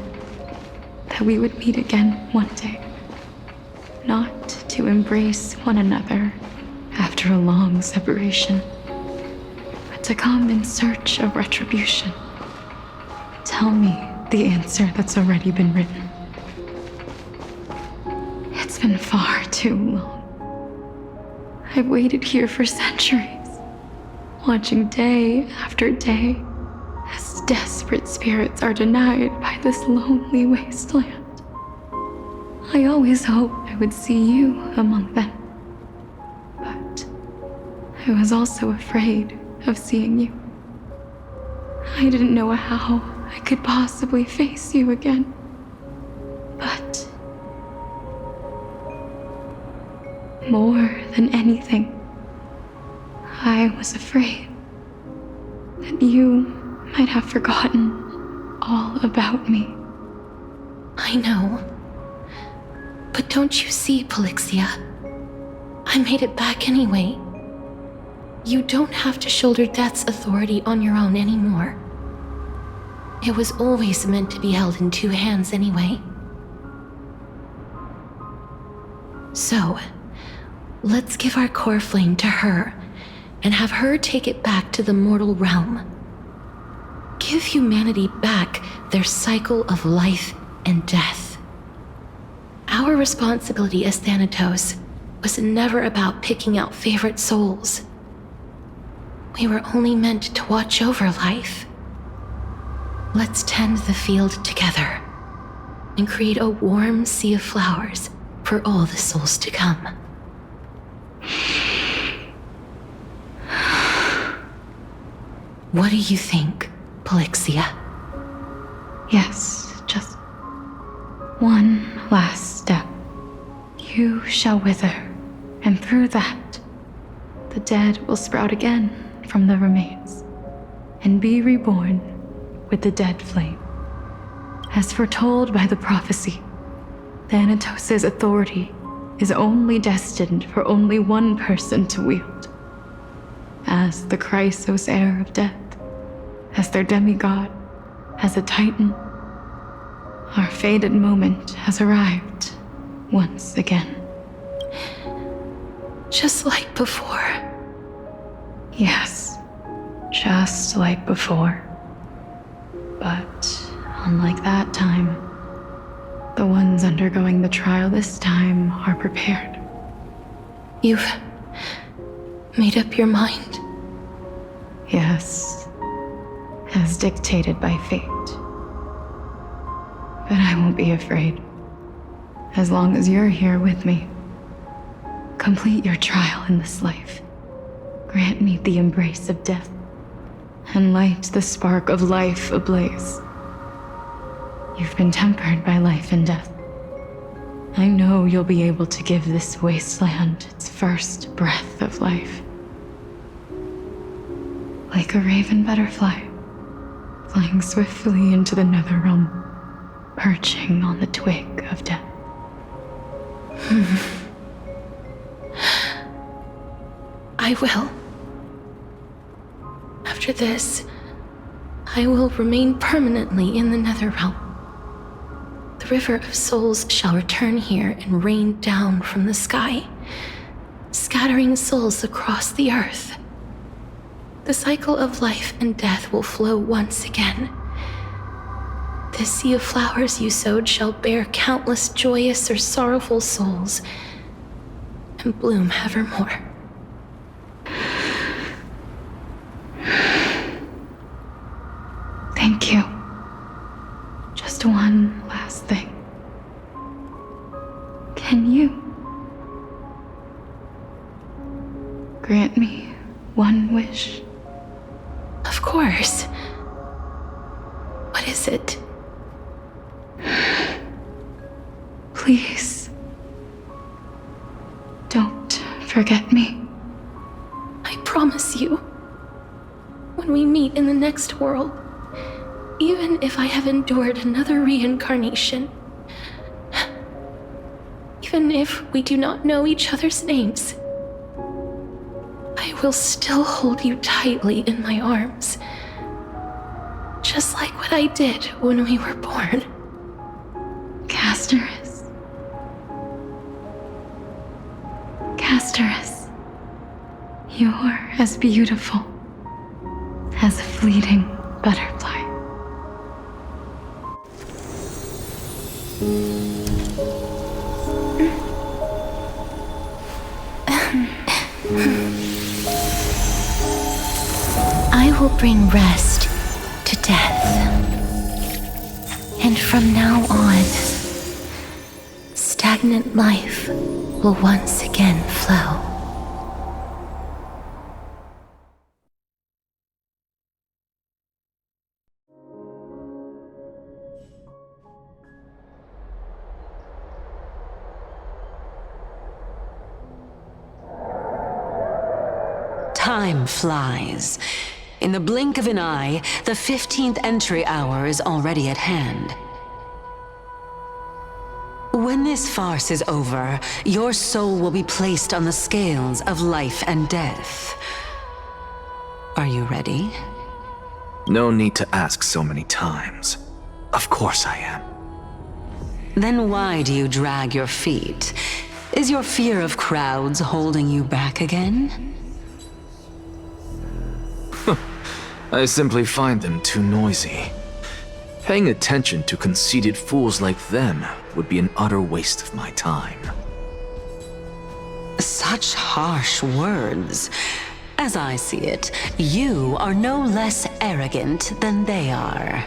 that we would meet again one day. Not to embrace one another after a long separation, but to come in search of retribution. Tell me the answer that's already been written. It's been far too long. I've waited here for centuries, watching day after day as desperate spirits are denied by this lonely wasteland. I always hoped I would see you among them, but I was also afraid of seeing you. I didn't know how I could possibly face you again, but more than anything, I was afraid that you might have forgotten all about me. I know. But don't you see, Polixia? I made it back anyway. You don't have to shoulder death's authority on your own anymore. It was always meant to be held in two hands anyway. So, let's give our core flame to her and have her take it back to the mortal realm. Give humanity back their cycle of life and death. Our responsibility as Thanatos was never about picking out favorite souls. We were only meant to watch over life. Let's tend the field together and create a warm sea of flowers for all the souls to come. What do you think, Polixia? Yes, just one last step. You shall wither, and through that, the dead will sprout again from the remains, and be reborn with the dead flame. As foretold by the prophecy, Thanatos' authority is only destined for only one person to wield. As the Chrysos heir of death, as their demigod, as a titan, our fated moment has arrived once again. Just like before. Yes, just like before. But unlike that time, the ones undergoing the trial this time are prepared. made up your mind? Yes, as dictated by fate. But I won't be afraid, as long as you're here with me. Complete your trial in this life. Grant me the embrace of death, and light the spark of life ablaze. You've been tempered by life and death. I know you'll be able to give this wasteland its first breath of life. Like a raven butterfly, flying swiftly into the nether realm, perching on the twig of death. I will. After this, I will remain permanently in the nether realm. The river of souls shall return here and rain down from the sky, scattering souls across the earth. The cycle of life and death will flow once again. This sea of flowers you sowed shall bear countless joyous or sorrowful souls, and bloom evermore. Thank you. Just one last thing. Can you grant me one wish? Of course. What is it? Please, don't forget me. I promise you, when we meet in the next world, even if I have endured another reincarnation, even if we do not know each other's names, I will still hold you tightly in my arms, just like what I did when we were born. Castorice. Castorice. You're as beautiful as a fleeting butterfly. I will bring rest to death. And from now on, stagnant life will once again flow. Time flies. In the blink of an eye, the 15th entry hour is already at hand. When this farce is over, your soul will be placed on the scales of life and death. Are you ready? No need to ask so many times. Of course I am. Then why do you drag your feet? Is your fear of crowds holding you back again? I simply find them too noisy. Paying attention to conceited fools like them would be an utter waste of my time. Such harsh words. As I see it, you are no less arrogant than they are.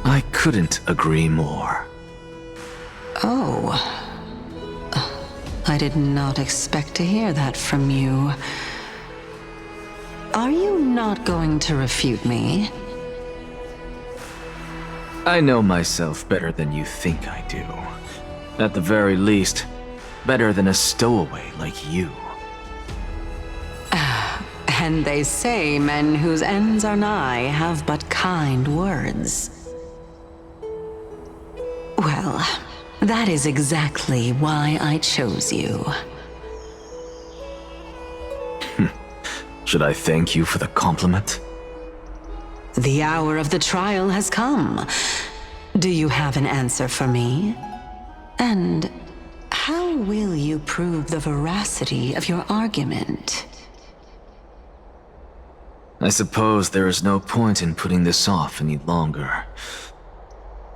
I couldn't agree more. Oh. I did not expect to hear that from you. Are you not going to refute me? I know myself better than you think I do. At the very least, better than a stowaway like you. And they say men whose ends are nigh have but kind words. Well, that is exactly why I chose you. Should I thank you for the compliment? The hour of the trial has come. Do you have an answer for me? And how will you prove the veracity of your argument? I suppose there is no point in putting this off any longer.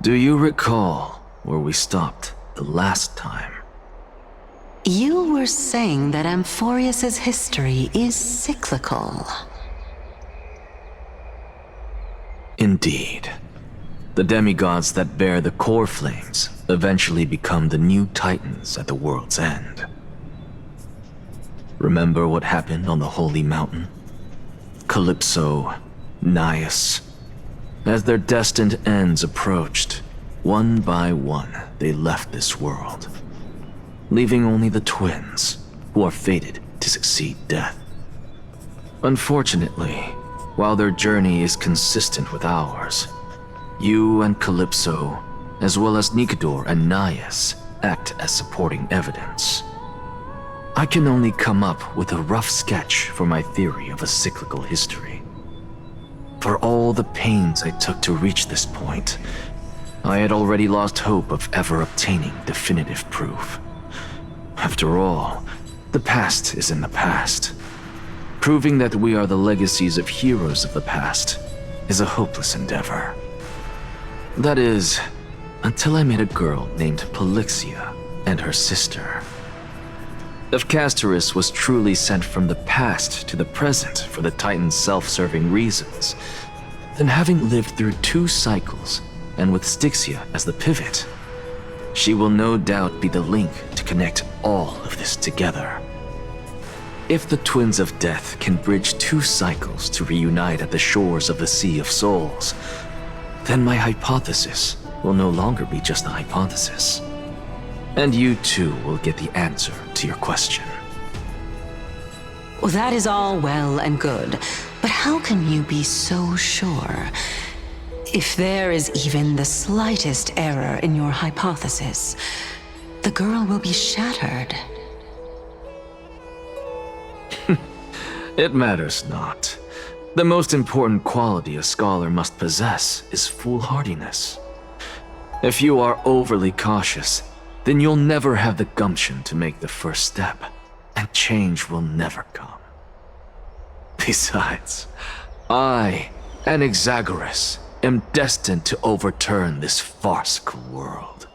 Do you recall where we stopped the last time? You were saying that Amphoreus' history is cyclical. Indeed. The demigods that bear the core flames eventually become the new titans at the world's end. Remember what happened on the Holy Mountain? Calypso, Naias. As their destined ends approached, one by one they left this world, leaving only the twins, who are fated to succeed death. Unfortunately, while their journey is consistent with ours, you and Calypso, as well as Nicodor and Naias, act as supporting evidence. I can only come up with a rough sketch for my theory of a cyclical history. For all the pains I took to reach this point, I had already lost hope of ever obtaining definitive proof. After all, the past is in the past. Proving that we are the legacies of heroes of the past is a hopeless endeavor. That is, until I met a girl named Pelixia and her sister. If Castorice was truly sent from the past to the present for the Titan's self-serving reasons, then having lived through 2 cycles, and with Stixia as the pivot, she will no doubt be the link to connect all of this together. If the Twins of Death can bridge 2 cycles to reunite at the shores of the Sea of Souls, then my hypothesis will no longer be just a hypothesis. And you too will get the answer to your question. Well, that is all well and good, but how can you be so sure? If there is even the slightest error in your hypothesis, the girl will be shattered. It matters not. The most important quality a scholar must possess is foolhardiness. If you are overly cautious, then you'll never have the gumption to make the first step, and change will never come. Besides, I, Anaxagoras, am destined to overturn this farcical world.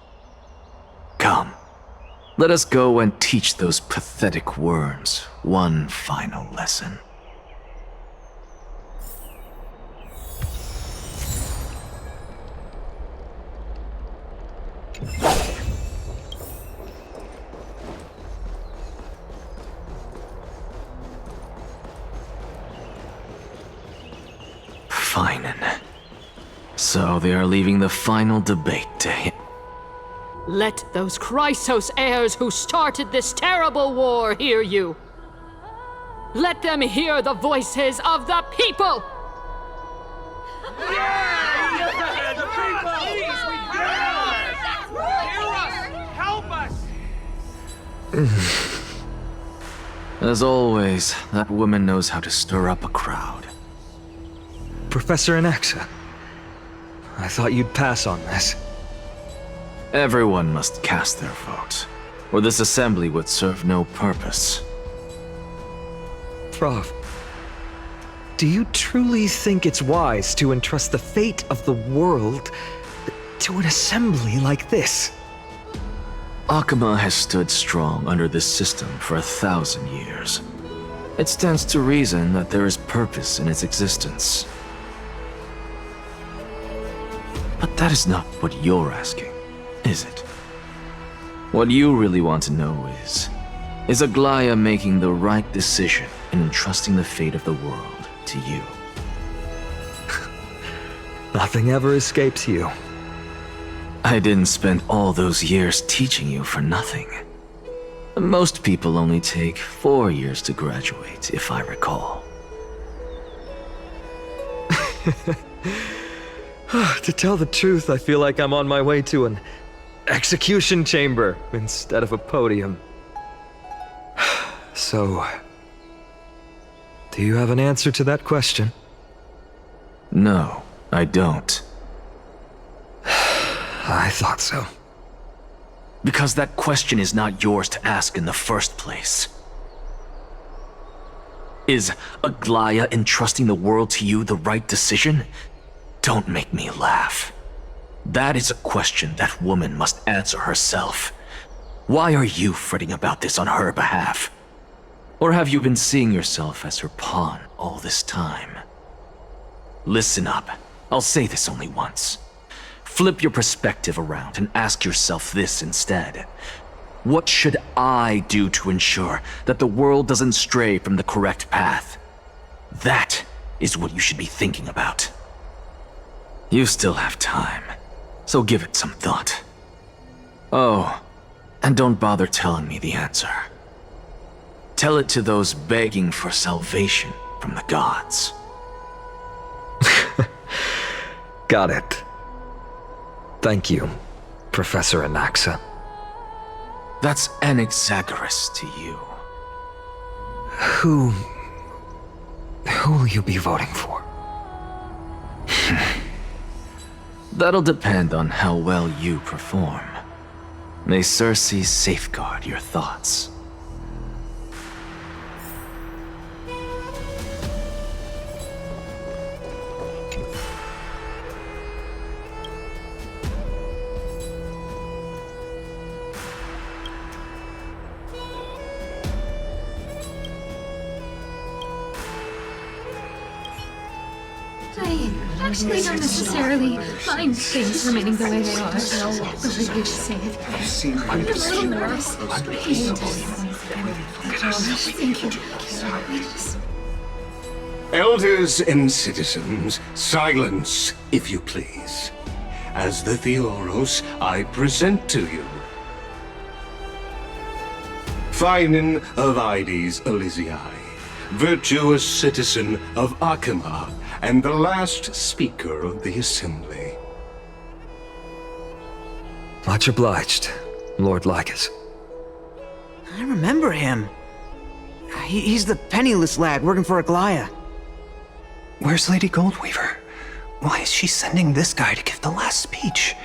Come, let us go and teach those pathetic worms one final lesson. Fine. So they are leaving the final debate to him. Let those Chrysos heirs who started this terrible war hear you. Let them hear the voices of the people! As always, that woman knows how to stir up a crowd. Professor Anaxa, I thought you'd pass on this. Everyone must cast their vote, or this assembly would serve no purpose. Prof, do you truly think it's wise to entrust the fate of the world to an assembly like this? Akama has stood strong under this system for 1,000 years. It stands to reason that there is purpose in its existence. But that is not what you're asking, is it? What you really want to know is Aglaya making the right decision in entrusting the fate of the world to you? Nothing ever escapes you. I didn't spend all those years teaching you for nothing. Most people only take 4 years to graduate, if I recall. To tell the truth, I feel like I'm on my way to an execution chamber instead of a podium. So, do you have an answer to that question? No, I don't. I thought so. Because that question is not yours to ask in the first place. Is Aglaya entrusting the world to you the right decision? Don't make me laugh. That is a question that woman must answer herself. Why are you fretting about this on her behalf? Or have you been seeing yourself as her pawn all this time? Listen up. I'll say this only once. Flip your perspective around and ask yourself this instead. What should I do to ensure that the world doesn't stray from the correct path? That is what you should be thinking about. You still have time, so give it some thought. Oh, and don't bother telling me the answer. Tell it to those begging for salvation from the gods. Got it. Thank you, Professor Anaxa. That's Anaxagoras to you. Who will you be voting for? That'll depend on how well you perform. May Circe safeguard your thoughts. I actually don't necessarily mind things remaining the way they are. The way you say it. I'm a little nervous. Thank you. Elders and citizens, silence, if you please. As the Theoros, I present to you Finan of Ides Elysiae, virtuous citizen of Akima, and the last speaker of the assembly. Much obliged, Lord Lygus. I remember him. He's the penniless lad working for Aglaya. Where's Lady Goldweaver? Why is she sending this guy to give the last speech?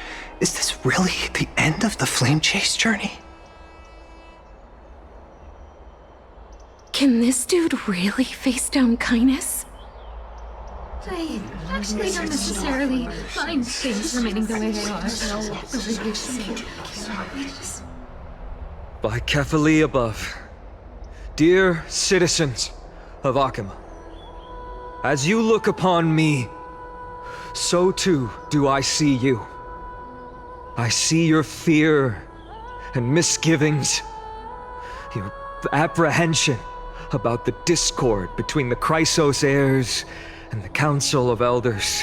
Is this really the end of the flamechase journey? Can this dude really face down kindness? I actually don't necessarily mind things remaining the way they are. The way you say it. By Kefali above, dear citizens of Akima, as you look upon me, so too do I see you. I see your fear and misgivings, your apprehension about the discord between the Chrysos heirs and the Council of Elders,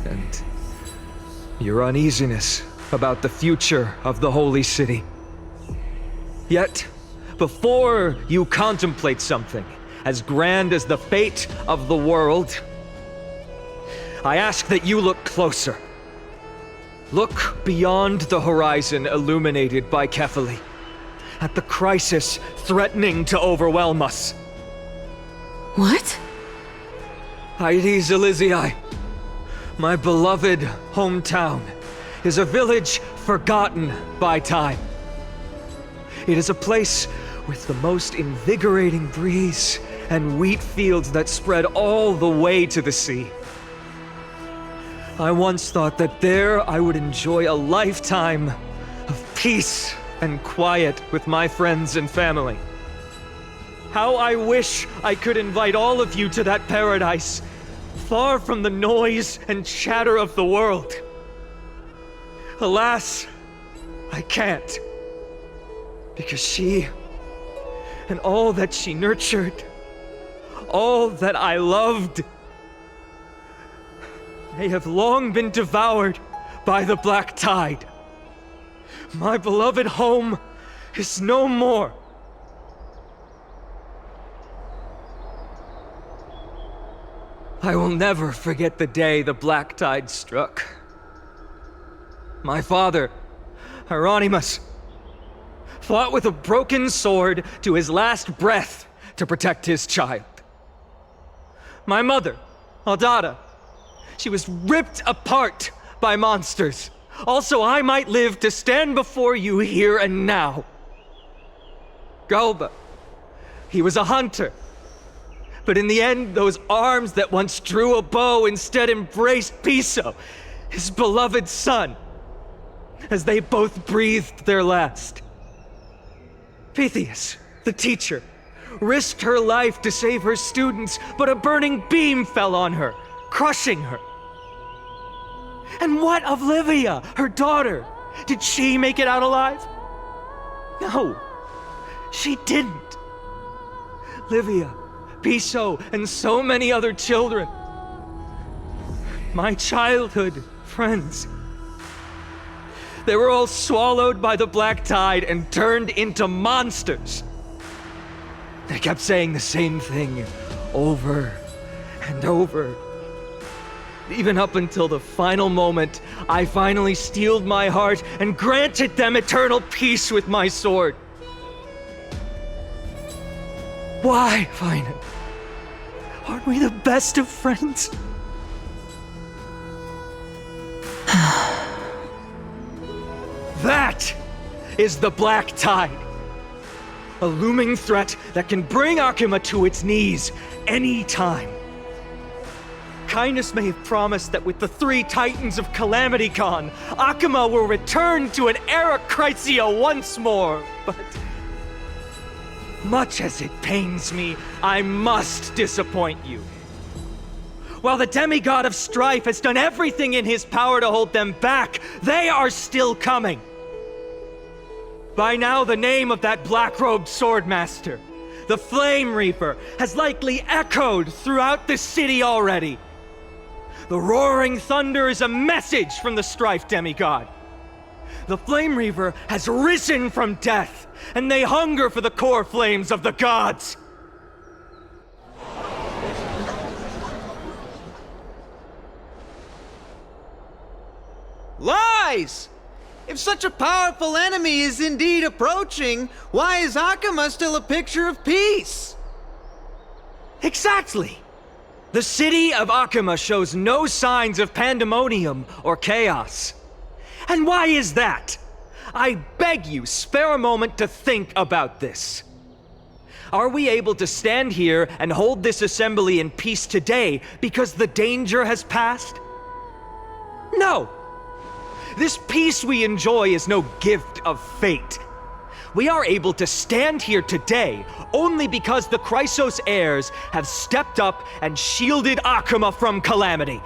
and your uneasiness about the future of the Holy City. Yet, before you contemplate something as grand as the fate of the world, I ask that you look closer. Look beyond the horizon illuminated by Kefali, at the crisis threatening to overwhelm us. What? Ides Elysiae, my beloved hometown, is a village forgotten by time. It is a place with the most invigorating breeze and wheat fields that spread all the way to the sea. I once thought that there I would enjoy a lifetime of peace and quiet with my friends and family. How I wish I could invite all of you to that paradise, far from the noise and chatter of the world. Alas, I can't. Because she, and all that she nurtured, all that I loved, they have long been devoured by the black tide. My beloved home is no more. I will never forget the day the black tide struck. My father, Hieronymus, fought with a broken sword to his last breath to protect his child. My mother, Aldada, she was ripped apart by monsters. Also, I might live to stand before you here and now. Galba, he was a hunter. But in the end, those arms that once drew a bow instead embraced Piso, his beloved son. as they both breathed their last. Pythias, the teacher, risked her life to save her students, but a burning beam fell on her, crushing her. And what of Livia, her daughter? Did she make it out alive? No, she didn't. Livia, Piso, and so many other children. My childhood friends. They were all swallowed by the black tide and turned into monsters. They kept saying the same thing over and over. Even up until the final moment, I finally steeled my heart and granted them eternal peace with my sword. Why, Finan? Aren't we the best of friends? That is the Black Tide. A looming threat that can bring Akuma to its knees any time. Kindness may have promised that with the 3 Titans of Calamity Con, Akuma will return to an era Chrysia once more, but much as it pains me, I must disappoint you. While the demigod of strife has done everything in his power to hold them back, they are still coming. By now, the name of that black-robed swordmaster, the Flame Reaper, has likely echoed throughout the city already. The roaring thunder is a message from the strife demigod. The Flame Reaper has risen from death, and they hunger for the core flames of the gods. Lies! If such a powerful enemy is indeed approaching, why is Akuma still a picture of peace? Exactly! The city of Akuma shows no signs of pandemonium or chaos. And why is that? I beg you, spare a moment to think about this. Are we able to stand here and hold this assembly in peace today because the danger has passed? No! This peace we enjoy is no gift of fate. We are able to stand here today only because the Chrysos heirs have stepped up and shielded Akuma from calamity.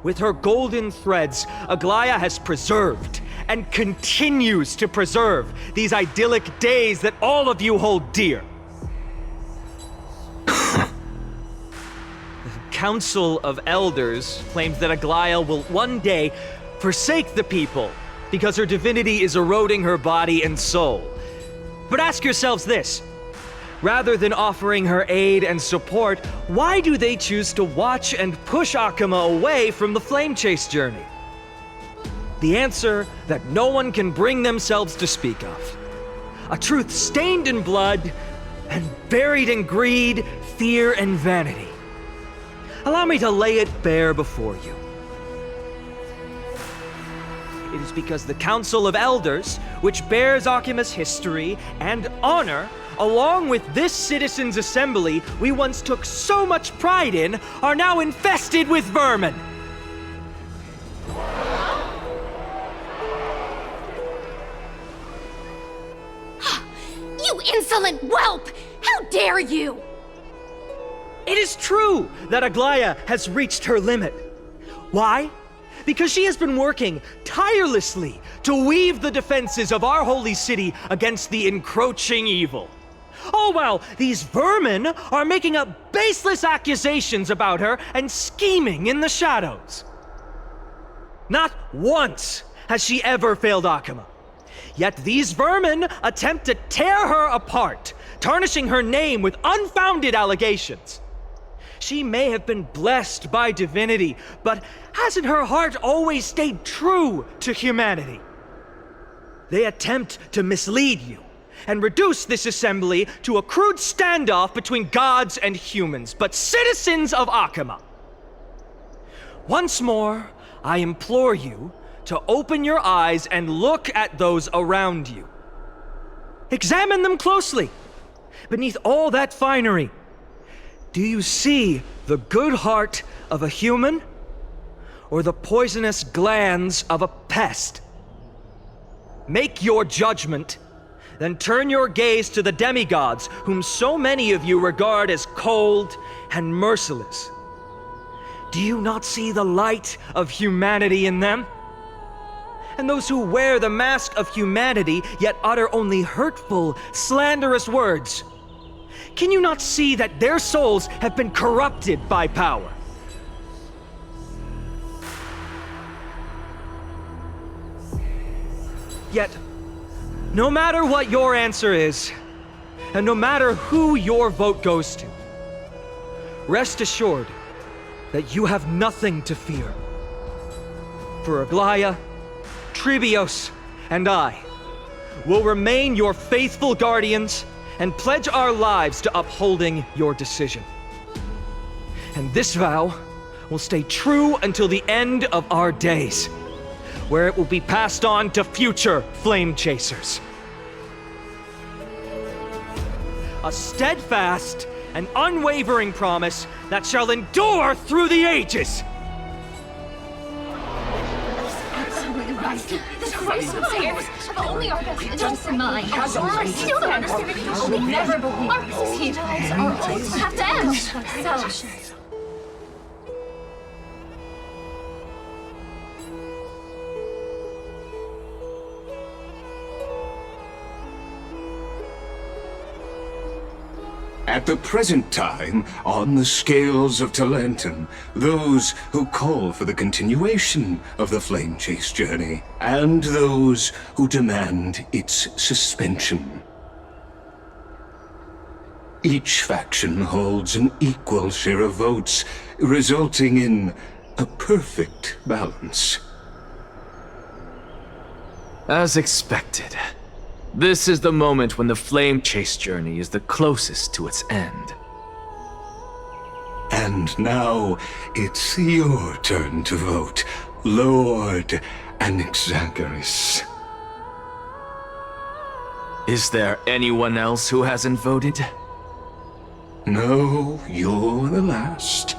With her golden threads, Aglaya has preserved and continues to preserve these idyllic days that all of you hold dear. The Council of Elders claims that Aglaya will one day forsake the people because her divinity is eroding her body and soul. But ask yourselves this. Rather than offering her aid and support, why do they choose to watch and push Akuma away from the flamechase journey? The answer that no one can bring themselves to speak of. A truth stained in blood and buried in greed, fear, and vanity. Allow me to lay it bare before you. It is because the Council of Elders, which bears Akuma's history and honor, along with this citizens' assembly we once took so much pride in, are now infested with vermin. You insolent whelp! How dare you! It is true that Aglaya has reached her limit. Why? Because she has been working tirelessly to weave the defenses of our holy city against the encroaching evil. All while these vermin are making up baseless accusations about her and scheming in the shadows. Not once has she ever failed Akuma. Yet these vermin attempt to tear her apart, tarnishing her name with unfounded allegations. She may have been blessed by divinity, but hasn't her heart always stayed true to humanity? They attempt to mislead you and reduce this assembly to a crude standoff between gods and humans, but citizens of Akuma. Once more, I implore you to open your eyes and look at those around you. Examine them closely. Beneath all that finery, do you see the good heart of a human or the poisonous glands of a pest? make your judgment, then turn your gaze to the demigods, whom so many of you regard as cold and merciless. Do you not see the light of humanity in them? And those who wear the mask of humanity, yet utter only hurtful, slanderous words. Can you not see that their souls have been corrupted by power? Yet, no matter what your answer is, and no matter who your vote goes to, rest assured that you have nothing to fear. For Aglaya, Tribios, and I will remain your faithful guardians and pledge our lives to upholding your decision. And this vow will stay true until the end of our days, where it will be passed on to future flame chasers. A steadfast and unwavering promise that shall endure through the ages. This Christmas airs have only our best interests in mind. I still don't understand. We never believe our existence are always have to end. So. At the present time, on the scales of Talentum, those who call for the continuation of the flame chase journey, and those who demand its suspension. Each faction holds an equal share of votes, resulting in a perfect balance. As expected. This is the moment when the flame chase journey is the closest to its end. And now, it's your turn to vote, Lord Anaxagoras. Is there anyone else who hasn't voted? No, you're the last.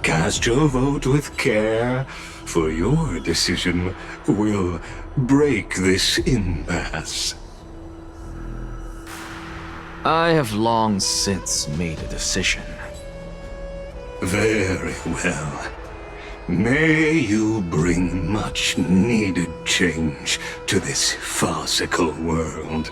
Cast your vote with care, for your decision will break this impasse. I have long since made a decision. Very well. May you bring much needed change to this farcical world.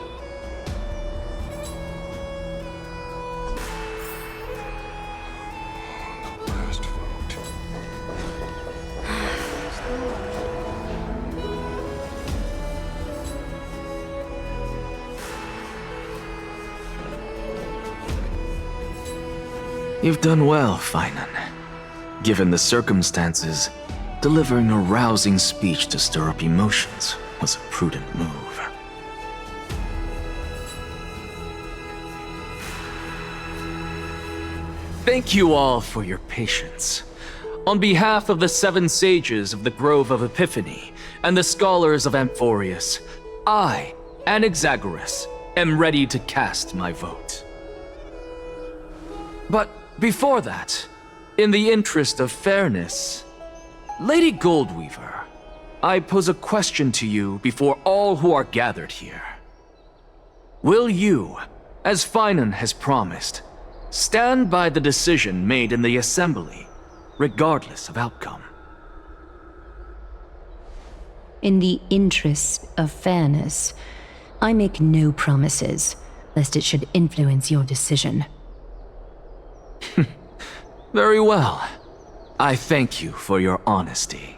You've done well, Finan. Given the circumstances, delivering a rousing speech to stir up emotions was a prudent move. Thank you all for your patience. On behalf of the 7 sages of the Grove of Epiphany and the scholars of Amphoreus, I, Anaxagoras, am ready to cast my vote. But before that, in the interest of fairness, Lady Goldweaver, I pose a question to you before all who are gathered here. Will you, as Finan has promised, stand by the decision made in the Assembly, regardless of outcome? In the interest of fairness, I make no promises, lest it should influence your decision. Very well. I thank you for your honesty.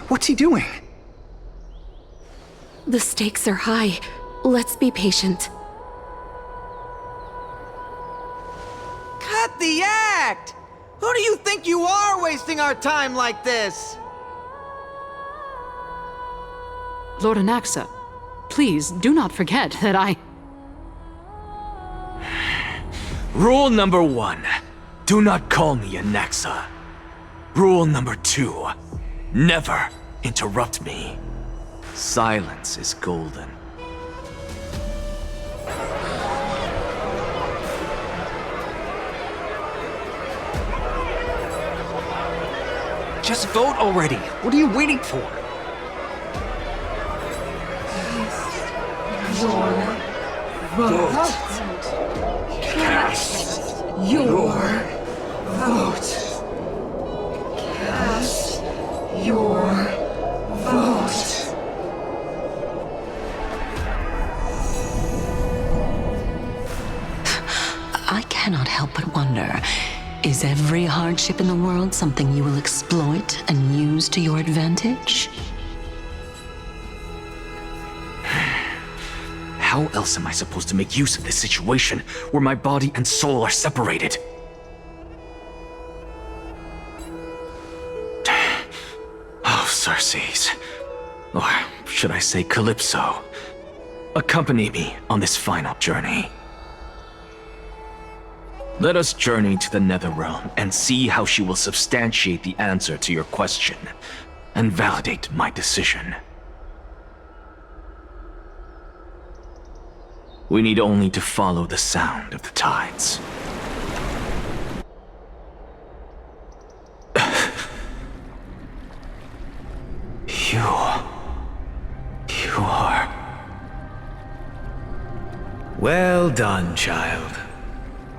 What's he doing? The stakes are high. Let's be patient. Cut the act! Who do you think you are wasting our time like this? Lord Anaxa, please do not forget that I... Rule number 1, do not call me Anaxa. Rule number 2, never interrupt me. Silence is golden. Just vote already. What are you waiting for? Vote. Cast your vote. Cast your vote. I cannot help but wonder, is every hardship in the world something you will exploit and use to your advantage? How else am I supposed to make use of this situation where my body and soul are separated? Oh, Circes. Or should I say Calypso? Accompany me on this final journey. Let us journey to the nether realm and see how she will substantiate the answer to your question and validate my decision. We need only to follow the sound of the tides. You are... Well done, child.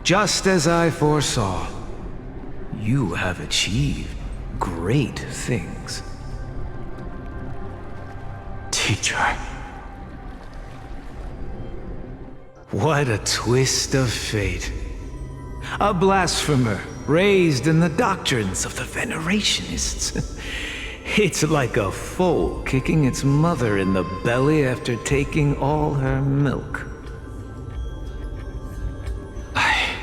Just as I foresaw, you have achieved great things. Teacher. What a twist of fate. A blasphemer raised in the doctrines of the Venerationists. It's like a foal kicking its mother in the belly after taking all her milk. I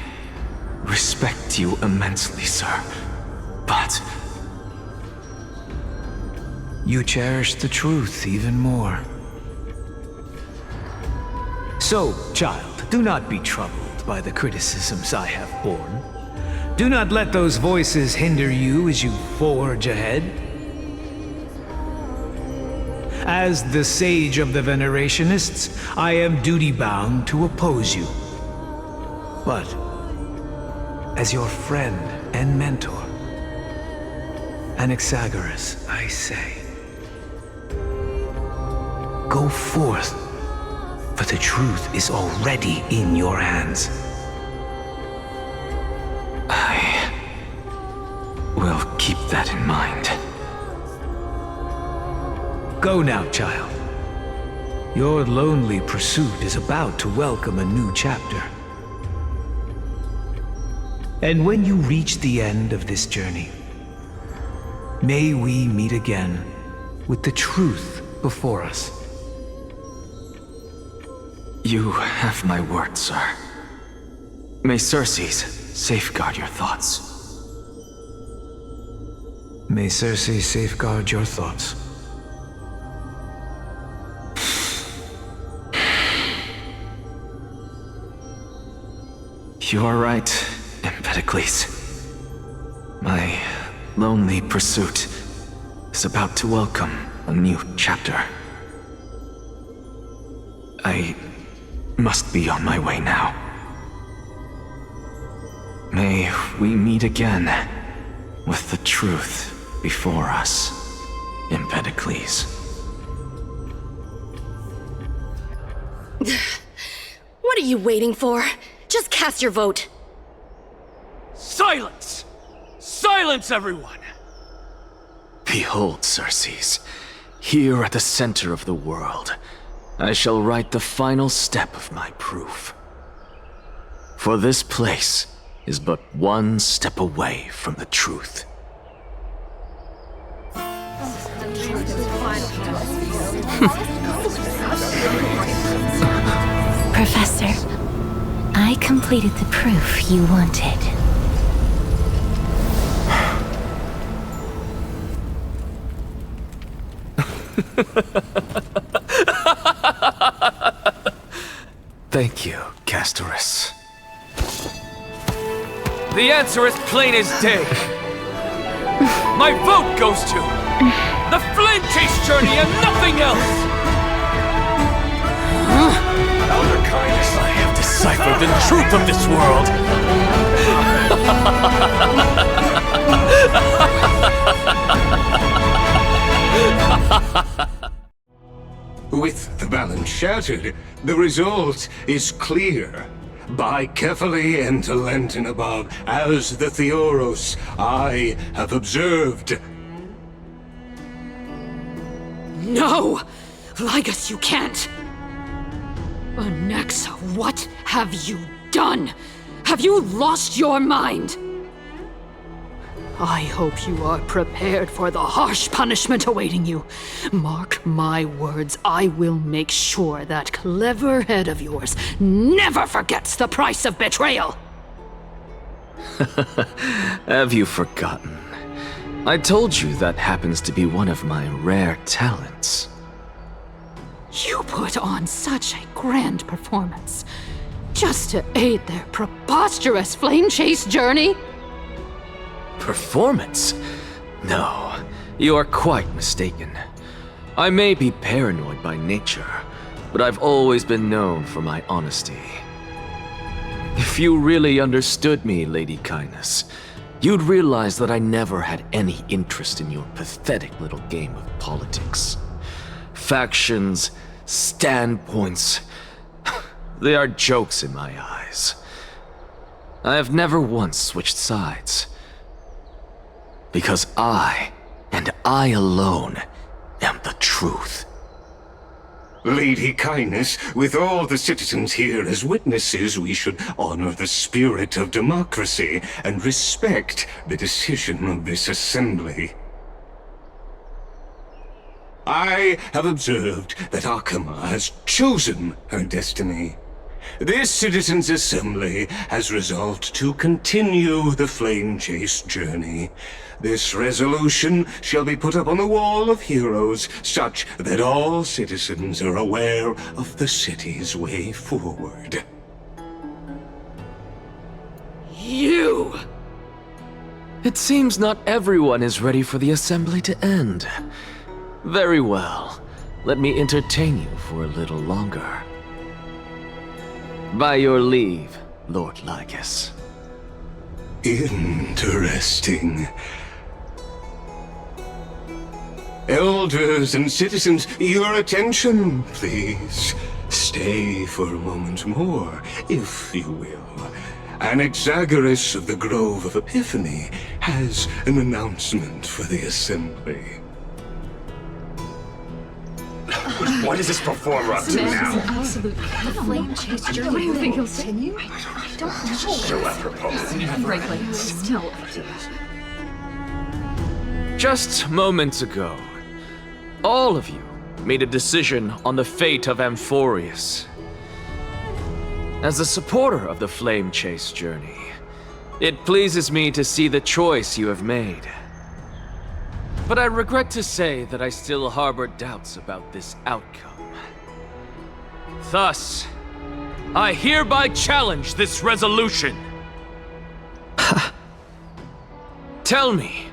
respect you immensely, sir, but... You cherish the truth even more. So, child, do not be troubled by the criticisms I have borne. Do not let those voices hinder you as you forge ahead. As the sage of the Venerationists, I am duty-bound to oppose you. But, as your friend and mentor, Anaxagoras, I say, go forth, for the truth is already in your hands. I will keep that in mind. Go now, child. Your lonely pursuit is about to welcome a new chapter. And when you reach the end of this journey, may we meet again with the truth before us. You have my word, sir. May Circes safeguard your thoughts. May Circe safeguard your thoughts. You are right, Empedocles. My lonely pursuit is about to welcome a new chapter. I must be on my way now. May we meet again with the truth before us, Empedocles. What are you waiting for? Just cast your vote. Silence! Silence, everyone! Behold, Circes, here at the center of the world, I shall write the final step of my proof. For this place is but one step away from the truth. Professor, I completed the proof you wanted. Thank you, Castorice. The answer is plain as day. My vote goes to The flamechase journey and nothing else! Elder Kindness, I have deciphered the truth of this world! With the balance shattered, the result is clear. By carefully and to Lenten above, as the Theoros I have observed. No! Lygus, you can't! Anaxa, what have you done? Have you lost your mind? I hope you are prepared for the harsh punishment awaiting you. Mark my words, I will make sure that clever head of yours never forgets the price of betrayal! Have you forgotten? I told you that happens to be one of my rare talents. You put on such a grand performance, just to aid their preposterous flame-chase journey? Performance? No, you are quite mistaken. I may be paranoid by nature, but I've always been known for my honesty. If you really understood me, Lady Kindness, you'd realize that I never had any interest in your pathetic little game of politics. Factions, standpoints, they are jokes in my eyes. I have never once switched sides. Because I, and I alone, am the truth. Lady Kindness, with all the citizens here as witnesses, we should honor the spirit of democracy and respect the decision of this assembly. I have observed that Akama has chosen her destiny. This citizens' assembly has resolved to continue the flame-chase journey. This resolution shall be put up on the wall of heroes, such that all citizens are aware of the city's way forward. You! It seems not everyone is ready for the assembly to end. Very well. Let me entertain you for a little longer. By your leave, Lord Lygus. Interesting. Elders and citizens, your attention, please. Stay for a moment more, if you will. Anaxagoras of the Grove of Epiphany has an announcement for the assembly. What is this performer up to now? Absolute flame chase journey. What do you think he'll continue? I don't know. So apropos. Frankly, still. Just moments ago, all of you made a decision on the fate of Amphoreus. As a supporter of the flame chase journey, it pleases me to see the choice you have made. But I regret to say that I still harbor doubts about this outcome. Thus, I hereby challenge this resolution. Tell me,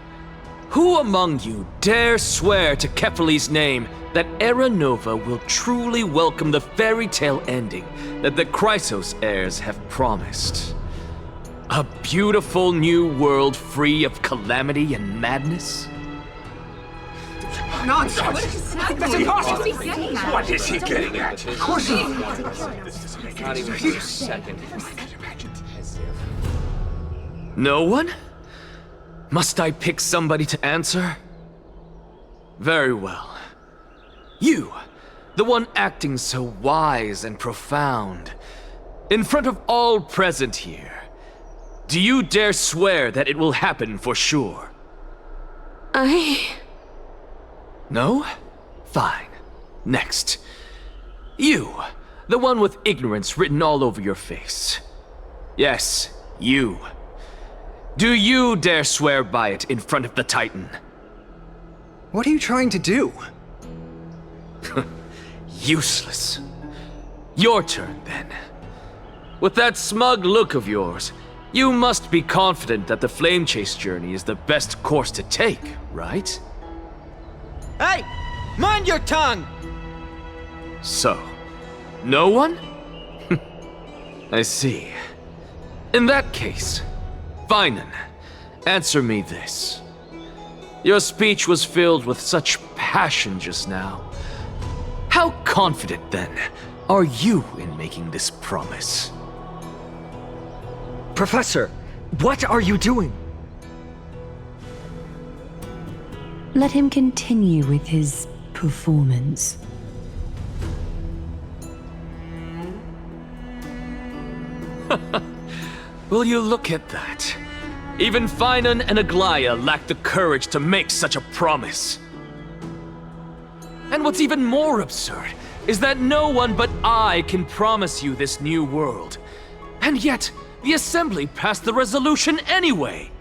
who among you dare swear to Kefali's name that Era Nova will truly welcome the fairy tale ending that the Chrysos heirs have promised? A beautiful new world free of calamity and madness? Nonsense! That's impossible! What is he getting at? Of course he... Not even for a second. No one? Must I pick somebody to answer? Very well. You, the one acting so wise and profound, in front of all present here, do you dare swear that it will happen for sure? No? Fine. Next. You, the one with ignorance written all over your face. Yes, you. Do you dare swear by it in front of the Titan? What are you trying to do? Useless. Your turn, then. With that smug look of yours, you must be confident that the flame chase journey is the best course to take, right? Hey! Mind your tongue! So, no one? I see. In that case, Finan, answer me this. Your speech was filled with such passion just now. How confident, then, are you in making this promise? Professor, what are you doing? Let him continue with his performance. Will you look at that? Even Finan and Aglaya lack the courage to make such a promise. And what's even more absurd is that no one but I can promise you this new world. And yet, the Assembly passed the resolution anyway.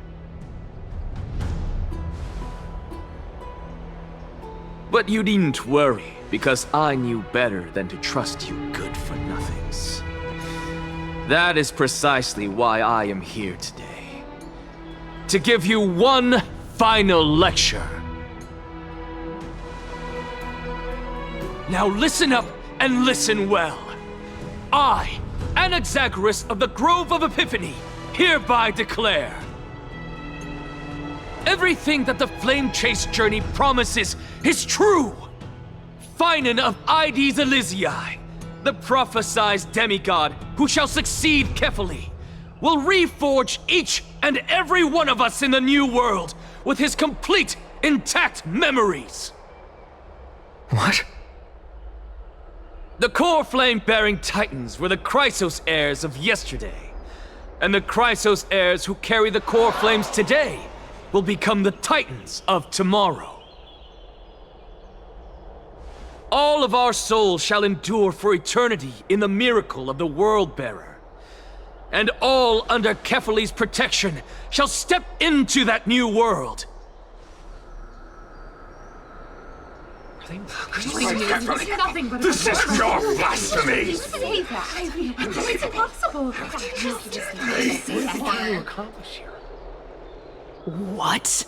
But you needn't worry, because I knew better than to trust you good-for-nothings. That is precisely why I am here today. To give you one final lecture. Now listen up and listen well. I, Anaxagoras of the Grove of Epiphany, hereby declare everything that the flamechase journey promises is true. Finan of Ides Elysiae, the prophesied demigod who shall succeed Kefali, will reforge each and every one of us in the new world with his complete, intact memories. What? The core flame-bearing titans were the Chrysos heirs of yesterday, and the Chrysos heirs who carry the core flames today will become the titans of tomorrow. All of our souls shall endure for eternity in the miracle of the World-Bearer. And all under Kefali's protection shall step into that new world. This is pure blasphemy! It's impossible! What?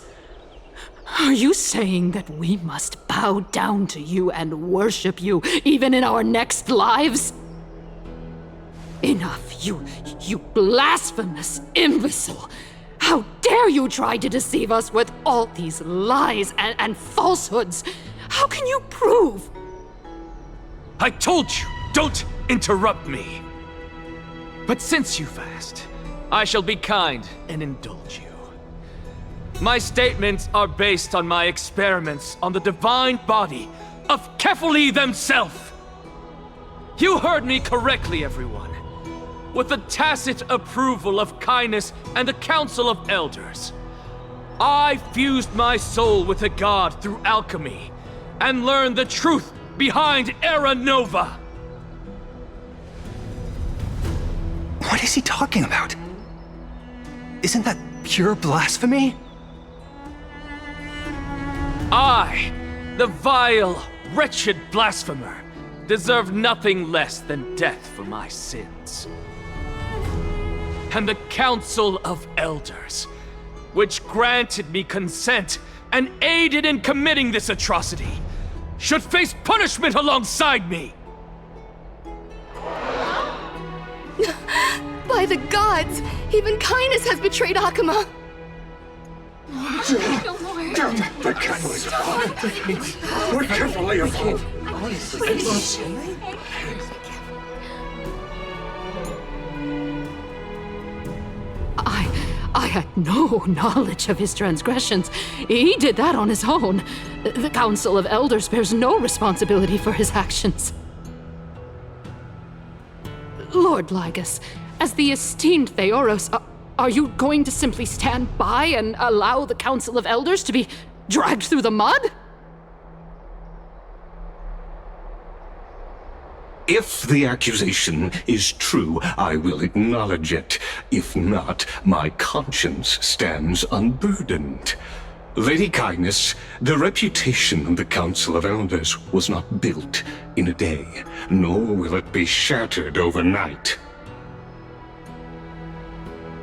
Are you saying that we must bow down to you and worship you, even in our next lives? Enough, you blasphemous imbecile! How dare you try to deceive us with all these lies and falsehoods? How can you prove? I told you, don't interrupt me. But since you've asked, I shall be kind and indulge you. My statements are based on my experiments on the divine body of Kefali themselves. You heard me correctly, everyone. With the tacit approval of kindness and the Council of Elders, I fused my soul with a god through alchemy and learned the truth behind Era Nova. What is he talking about? Isn't that pure blasphemy? I, the vile, wretched blasphemer, deserve nothing less than death for my sins. And the Council of Elders, which granted me consent and aided in committing this atrocity, should face punishment alongside me! By the gods! Even kindness has betrayed Akama! The Catalyst of God! We're carefully involved! I had no knowledge of his transgressions. He did that on his own. The Council of Elders bears no responsibility for his actions. Lord Lygus, as the esteemed Theoros, are you going to simply stand by and allow the Council of Elders to be dragged through the mud? If the accusation is true, I will acknowledge it. If not, my conscience stands unburdened. Lady Kindness, the reputation of the Council of Elders was not built in a day, nor will it be shattered overnight.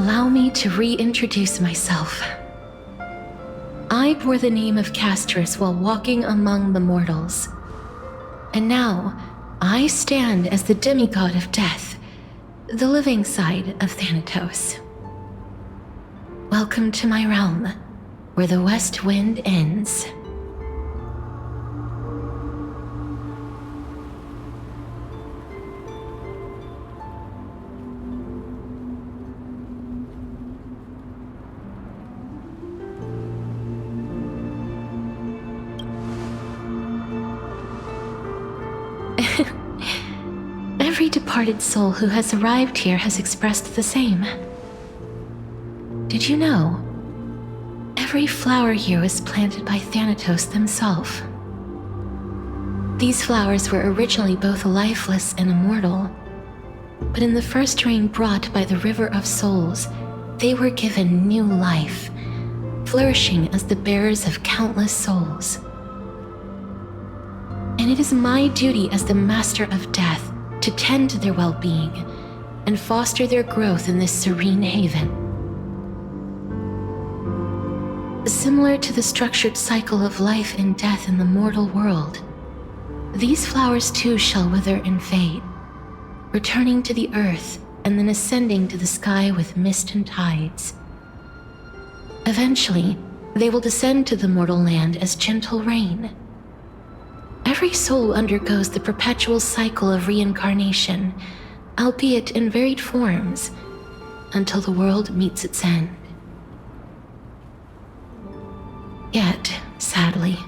Allow me to reintroduce myself. I bore the name of Castorice while walking among the mortals. And now, I stand as the demigod of death, the living side of Thanatos. Welcome to my realm, where the west wind ends. Every departed soul who has arrived here has expressed the same. Did you know? Every flower here was planted by Thanatos themselves. These flowers were originally both lifeless and immortal, but in the first rain brought by the River of Souls, they were given new life, flourishing as the bearers of countless souls. And it is my duty as the Master of Death to tend to their well-being and foster their growth in this serene haven. Similar to the structured cycle of life and death in the mortal world, these flowers too shall wither and fade, returning to the earth and then ascending to the sky with mist and tides. Eventually, they will descend to the mortal land as gentle rain. Every soul undergoes the perpetual cycle of reincarnation, albeit in varied forms, until the world meets its end. Yet, sadly,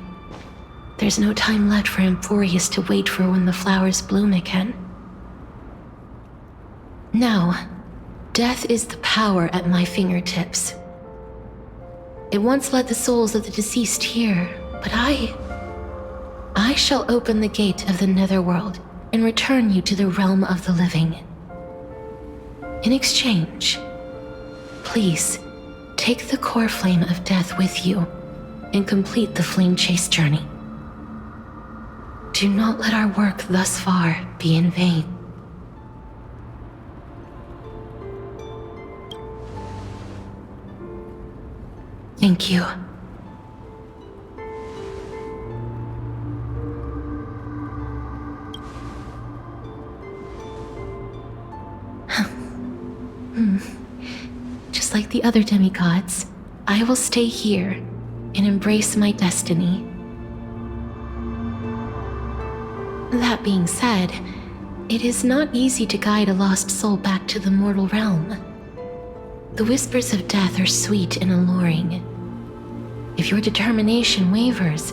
there's no time left for Amphoreus to wait for when the flowers bloom again. Now, death is the power at my fingertips. It once led the souls of the deceased here, but I shall open the gate of the netherworld and return you to the realm of the living. In exchange, please take the core flame of death with you and complete the flamechase journey. Do not let our work thus far be in vain. Thank you. Just like the other demigods, I will stay here and embrace my destiny. That being said, it is not easy to guide a lost soul back to the mortal realm. The whispers of death are sweet and alluring. If your determination wavers,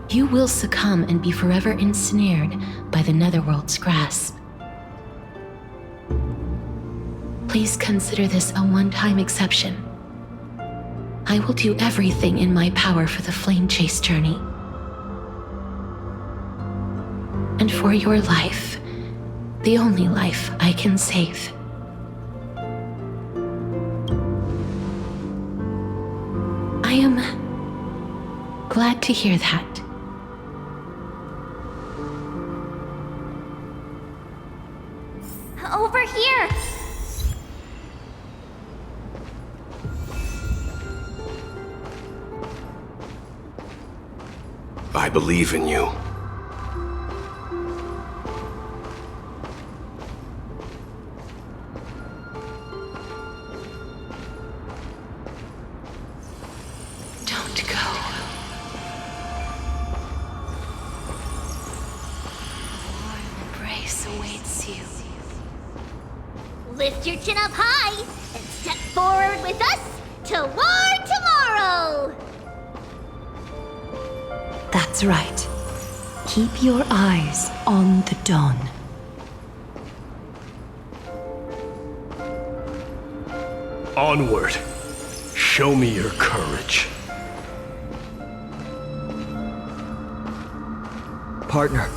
you will succumb and be forever ensnared by the netherworld's grasp. Please consider this a one-time exception. I will do everything in my power for the flamechase journey. And for your life, the only life I can save. I am glad to hear that. Over here! I believe in you. Don't go. Warm embrace awaits you. Lift your chin up high and step forward with us toward tomorrow! That's right. Keep your eyes on the dawn. Onward. Show me your courage. Partner,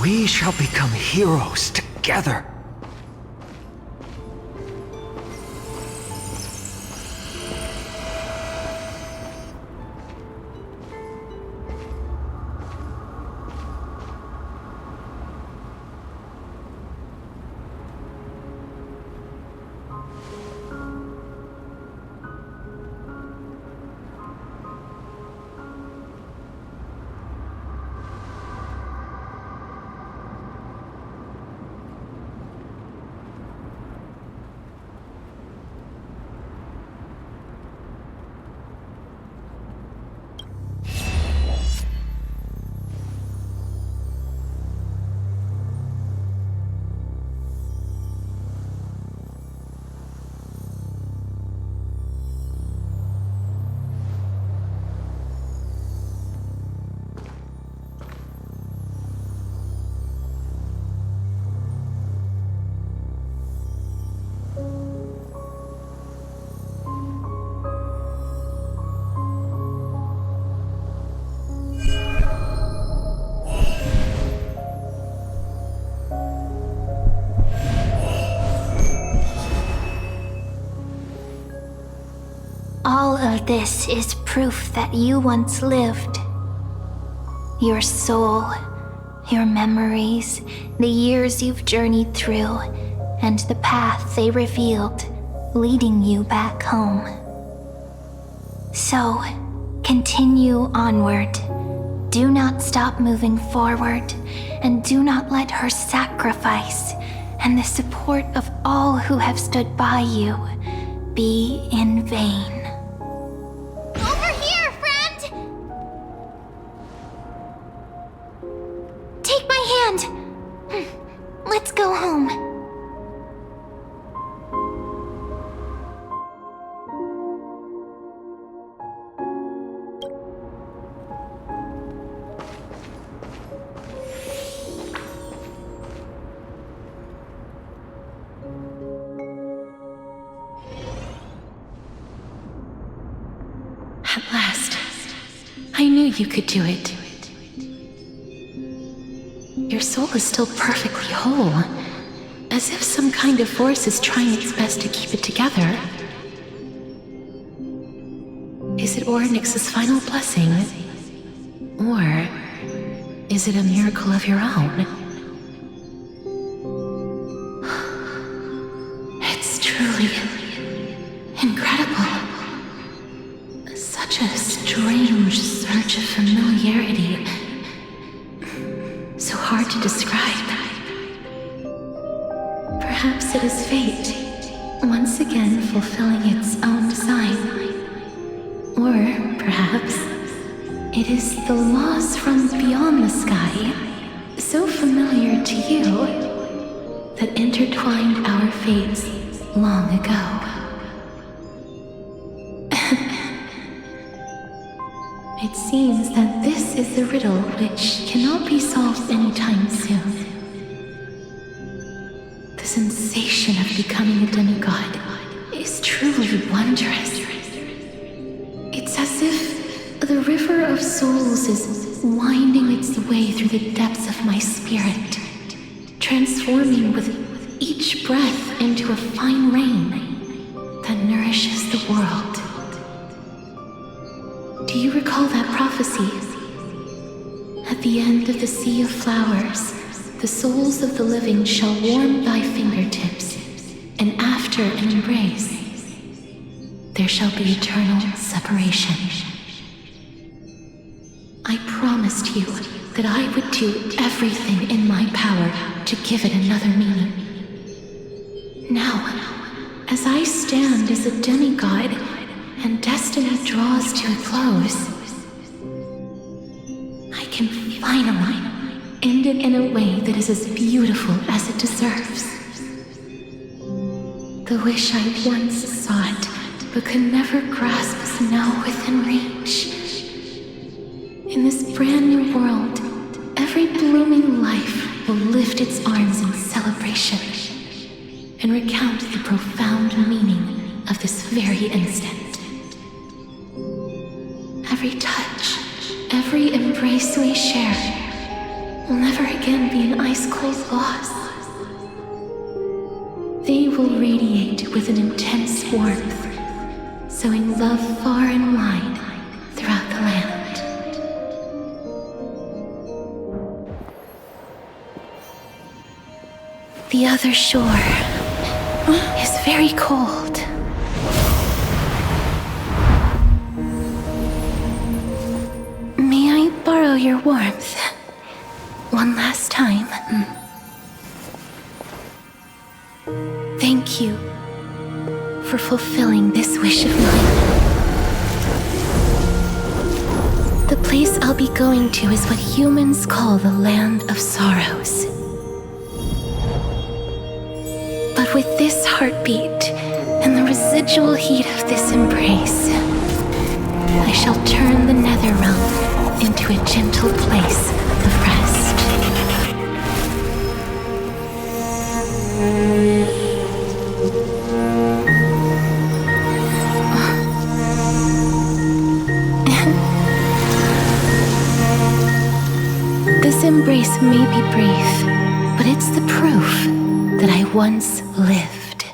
we shall become heroes together. of this is proof that you once lived. Your soul, your memories, the years you've journeyed through, and the path they revealed, leading you back home. So, continue onward. Do not stop moving forward, and do not let her sacrifice and the support of all who have stood by you be in vain. Over here, friend! Take my hand! Let's go home. At last, I knew you could do it. Your soul is still perfectly whole, as if some kind of force is trying its best to keep it together. Is it Orinix's final blessing? Or is it a miracle of your own? It's truly incredible. Such a strange surge of familiarity. So hard to describe. Perhaps it is fate, once again fulfilling its own design. Or perhaps it is the laws from beyond the sky, so familiar to you, that intertwined our fates long ago. It seems that this is the riddle which cannot be solved anytime soon. The sensation of becoming a demigod is truly wondrous. It's as if the river of souls is winding its way through the depths of my spirit, transforming with each breath into a fine rain that nourishes the world. Do you recall that prophecy? At the end of the sea of flowers, the souls of the living shall warm thy fingertips, and after an embrace, there shall be eternal separation. I promised you that I would do everything in my power to give it another meaning. Now, as I stand as a demigod, and destiny draws to a close, I can finally end it in a way that is as beautiful as it deserves. The wish I once sought, but could never grasp, is now within reach. In this brand new world, every blooming life will lift its arms in celebration and recount the profound meaning of this very instant. Every touch, every embrace we share will never again be an ice-cold loss. They will radiate with an intense warmth, sowing love far and wide throughout the land. The other shore is very cold. Borrow your warmth one last time. Thank you for fulfilling this wish of mine. The place I'll be going to is what humans call the Land of Sorrows. But with this heartbeat and the residual heat of this embrace, I shall turn the nether realm into a gentle place of rest. This embrace may be brief, but it's the proof that I once lived.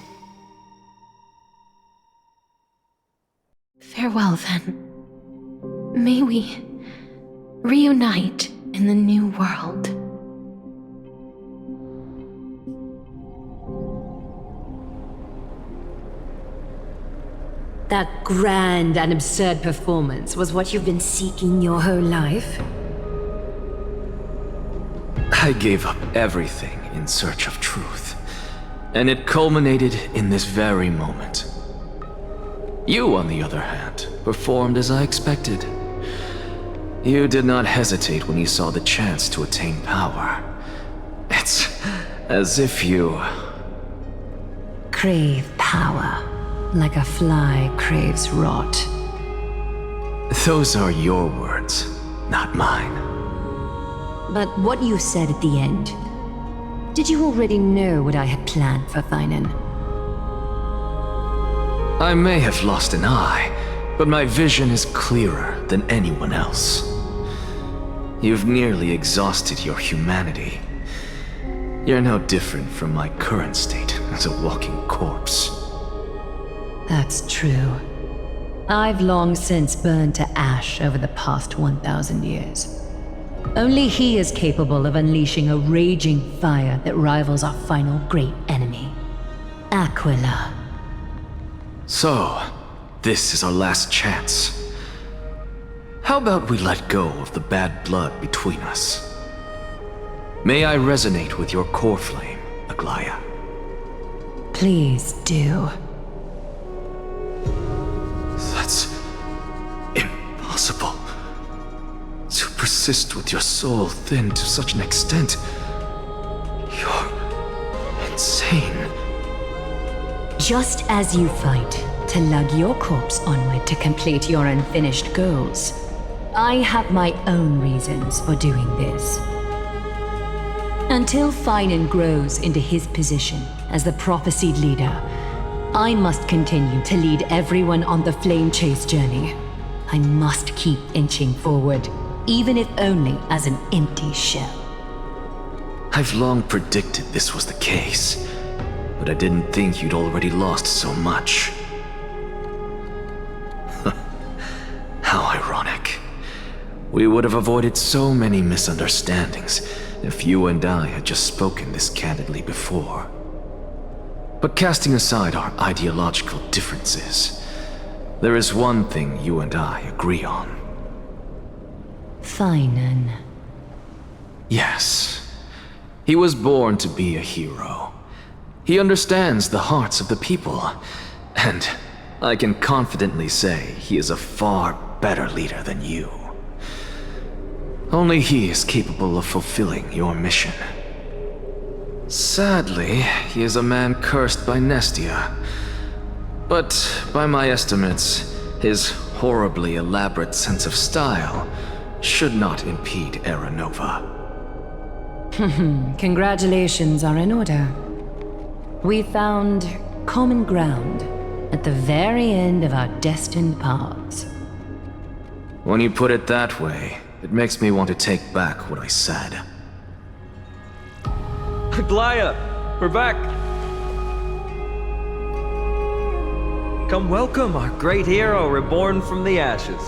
Farewell. Well then, may we reunite in the new world. That grand and absurd performance was what you've been seeking your whole life? I gave up everything in search of truth, and it culminated in this very moment. You, on the other hand, performed as I expected. You did not hesitate when you saw the chance to attain power. It's as if you... Crave power, like a fly craves rot. Those are your words, not mine. But what you said at the end, did you already know what I had planned for Thainan? I may have lost an eye, but my vision is clearer than anyone else. You've nearly exhausted your humanity. You're no different from my current state as a walking corpse. That's true. I've long since burned to ash over the past 1,000 years. Only he is capable of unleashing a raging fire that rivals our final great enemy, Aquila. So, this is our last chance. How about we let go of the bad blood between us? May I resonate with your core flame, Aglaya? Please do. That's impossible. To persist with your soul thinned to such an extent. You're insane. Just as you fight to lug your corpse onward to complete your unfinished goals, I have my own reasons for doing this. Until Thainan grows into his position as the prophesied leader, I must continue to lead everyone on the flamechase journey. I must keep inching forward, even if only as an empty shell. I've long predicted this was the case, but I didn't think you'd already lost so much. How ironic. We would have avoided so many misunderstandings if you and I had just spoken this candidly before. But casting aside our ideological differences, there is one thing you and I agree on. Thainan. Yes. He was born to be a hero. He understands the hearts of the people, and I can confidently say he is a far better leader than you. Only he is capable of fulfilling your mission. Sadly, he is a man cursed by Nestia. But by my estimates, his horribly elaborate sense of style should not impede Era Nova. Congratulations are in order. We found common ground at the very end of our destined paths. When you put it that way, it makes me want to take back what I said. Aglaya, we're back! Come welcome our great hero reborn from the ashes.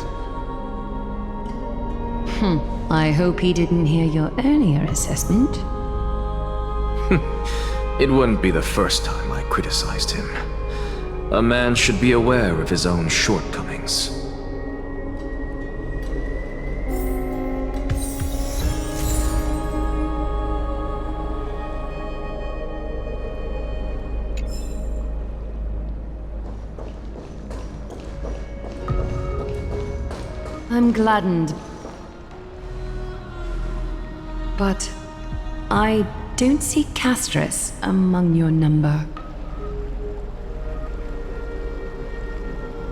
I hope he didn't hear your earlier assessment. It wouldn't be the first time I criticized him. A man should be aware of his own shortcomings. I'm gladdened. But I don't see Castorice among your number.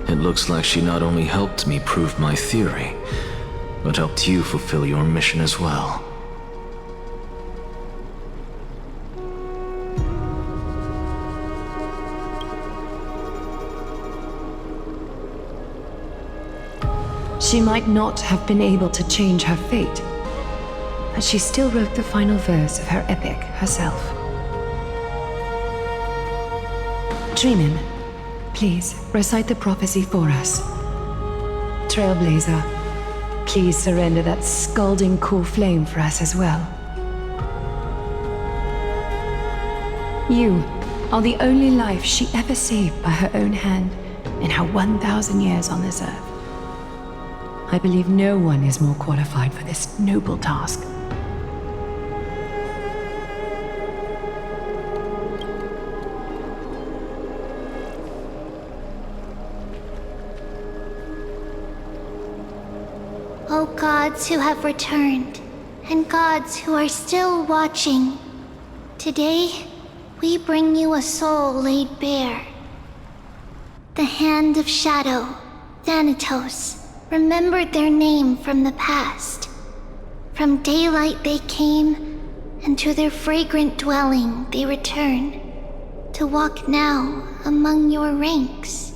It looks like she not only helped me prove my theory, but helped you fulfill your mission as well. She might not have been able to change her fate, but she still wrote the final verse of her epic herself. Dreamin, please recite the prophecy for us. Trailblazer, please surrender that scalding cool flame for us as well. You are the only life she ever saved by her own hand in her 1,000 years on this earth. I believe no one is more qualified for this noble task. O gods who have returned, and gods who are still watching, today we bring you a soul laid bare. The Hand of Shadow, Thanatos, remembered their name from the past. From daylight they came, and to their fragrant dwelling they return, to walk now among your ranks.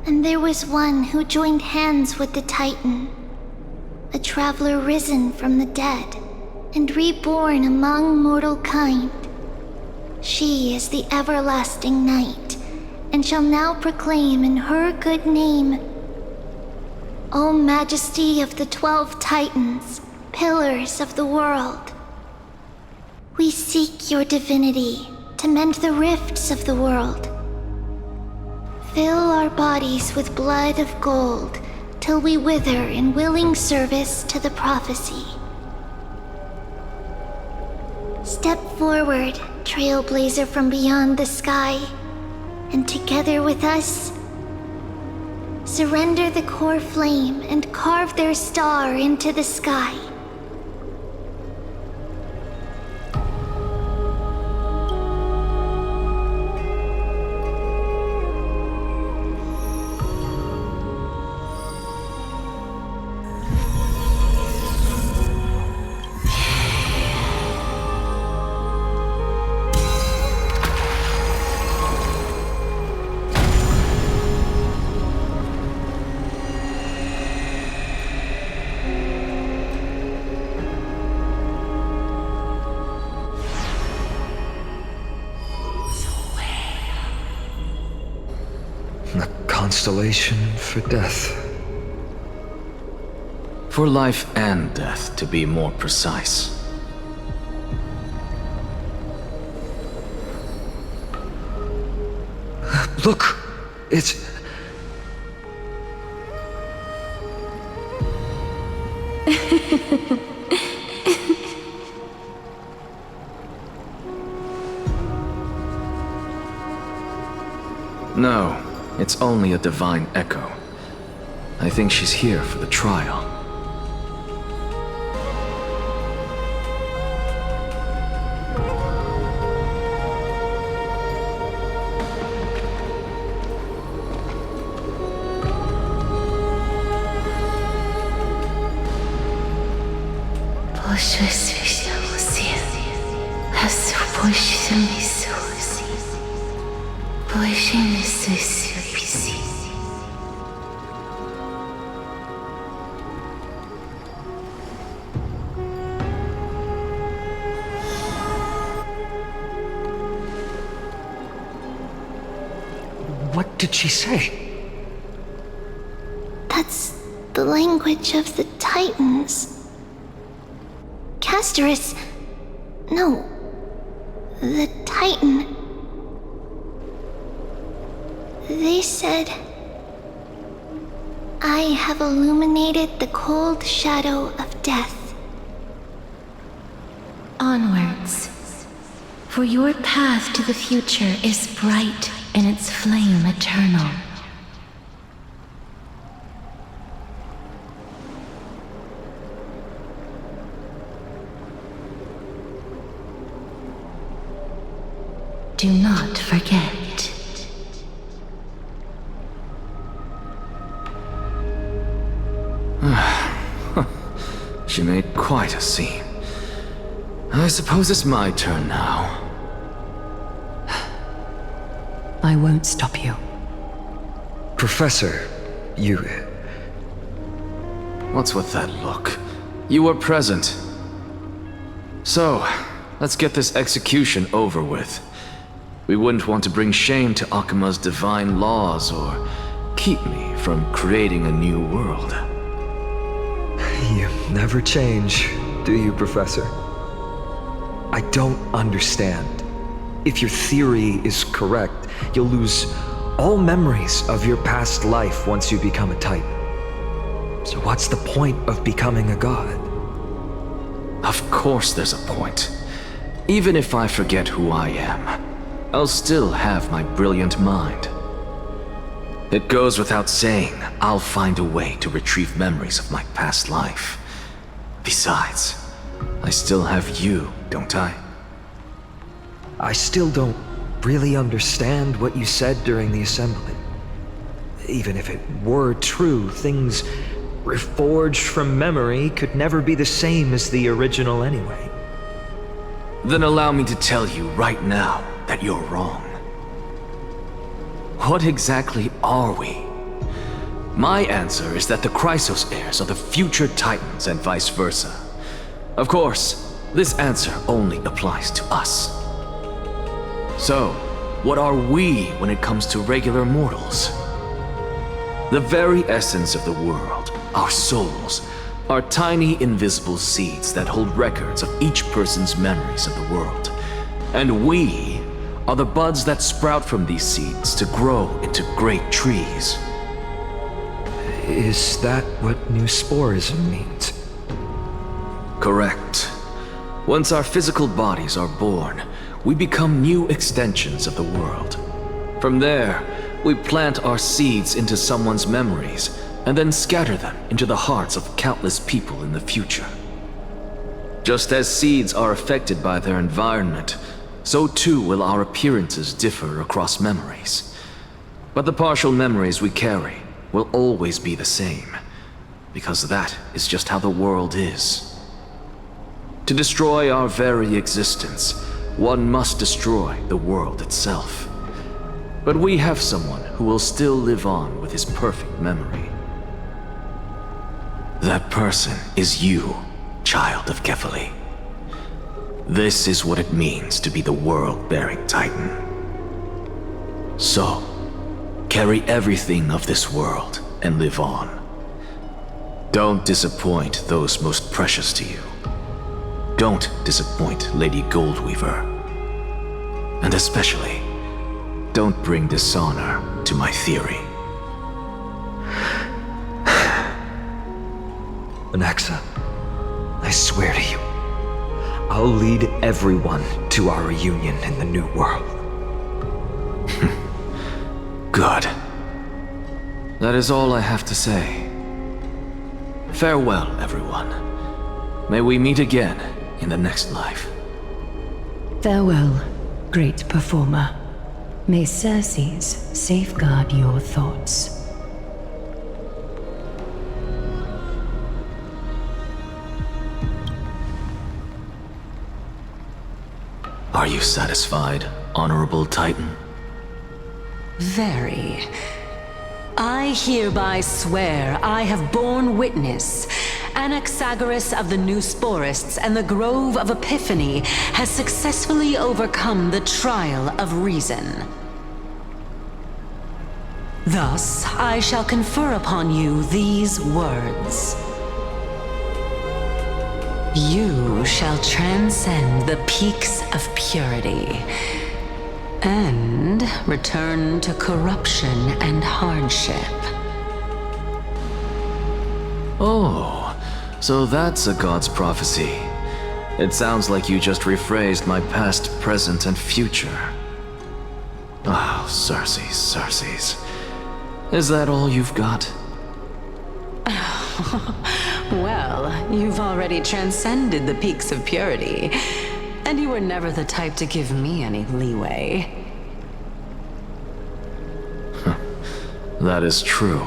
And there was one who joined hands with the Titan, a traveler risen from the dead, and reborn among mortal kind. She is the everlasting night, and shall now proclaim in her good name, O Majesty of the 12 Titans, pillars of the world. We seek your divinity to mend the rifts of the world. Fill our bodies with blood of gold, till we wither in willing service to the prophecy. Step forward, Trailblazer from beyond the sky, and together with us, surrender the core flame and carve their star into the sky. Constellation for death. For life and death, to be more precise. Look! It's... No. It's only a divine echo. I think she's here for the trial. What did she say? That's the language of the Titans. Castorice... No. The Titan. They said... I have illuminated the cold shadow of death. Onwards. For your path to the future is bright and its flame eternal. Do not forget. She made quite a scene. I suppose it's my turn now. I won't stop you. Professor, you... What's with that look? You were present. So, let's get this execution over with. We wouldn't want to bring shame to Akima's divine laws or keep me from creating a new world. You never change, do you, Professor? I don't understand. If your theory is correct, you'll lose all memories of your past life once you become a Titan. So what's the point of becoming a god? Of course there's a point. Even if I forget who I am, I'll still have my brilliant mind. It goes without saying, I'll find a way to retrieve memories of my past life. Besides, I still have you, don't I? I still don't really understand what you said during the assembly. Even if it were true, things reforged from memory could never be the same as the original anyway. Then allow me to tell you right now that you're wrong. What exactly are we? My answer is that the Chrysos heirs are the future Titans and vice versa. Of course, this answer only applies to us. So, what are we when it comes to regular mortals? The very essence of the world, our souls, are tiny invisible seeds that hold records of each person's memories of the world. And we are the buds that sprout from these seeds to grow into great trees. Is that what new sporism means? Correct. Once our physical bodies are born, we become new extensions of the world. From there, we plant our seeds into someone's memories and then scatter them into the hearts of countless people in the future. Just as seeds are affected by their environment, so too will our appearances differ across memories. But the partial memories we carry will always be the same, because that is just how the world is. To destroy our very existence, one must destroy the world itself. But we have someone who will still live on with his perfect memory. That person is you, child of Kefali. This is what it means to be the world-bearing Titan. So, carry everything of this world and live on. Don't disappoint those most precious to you. Don't disappoint Lady Goldweaver. And especially, don't bring dishonor to my theory. Anaxa, I swear to you, I'll lead everyone to our reunion in the new world. Good. That is all I have to say. Farewell, everyone. May we meet again in the next life. Farewell, great performer. May Circes safeguard your thoughts. Are you satisfied, Honorable Titan? Very. I hereby swear I have borne witness. Anaxagoras of the New Sporists and the Grove of Epiphany has successfully overcome the trial of reason. Thus, I shall confer upon you these words. You shall transcend the peaks of purity and return to corruption and hardship. Oh, so that's a god's prophecy. It sounds like you just rephrased my past, present, and future. Oh, Circes. Is that all you've got? Well, you've already transcended the peaks of purity, and you were never the type to give me any leeway. That is true.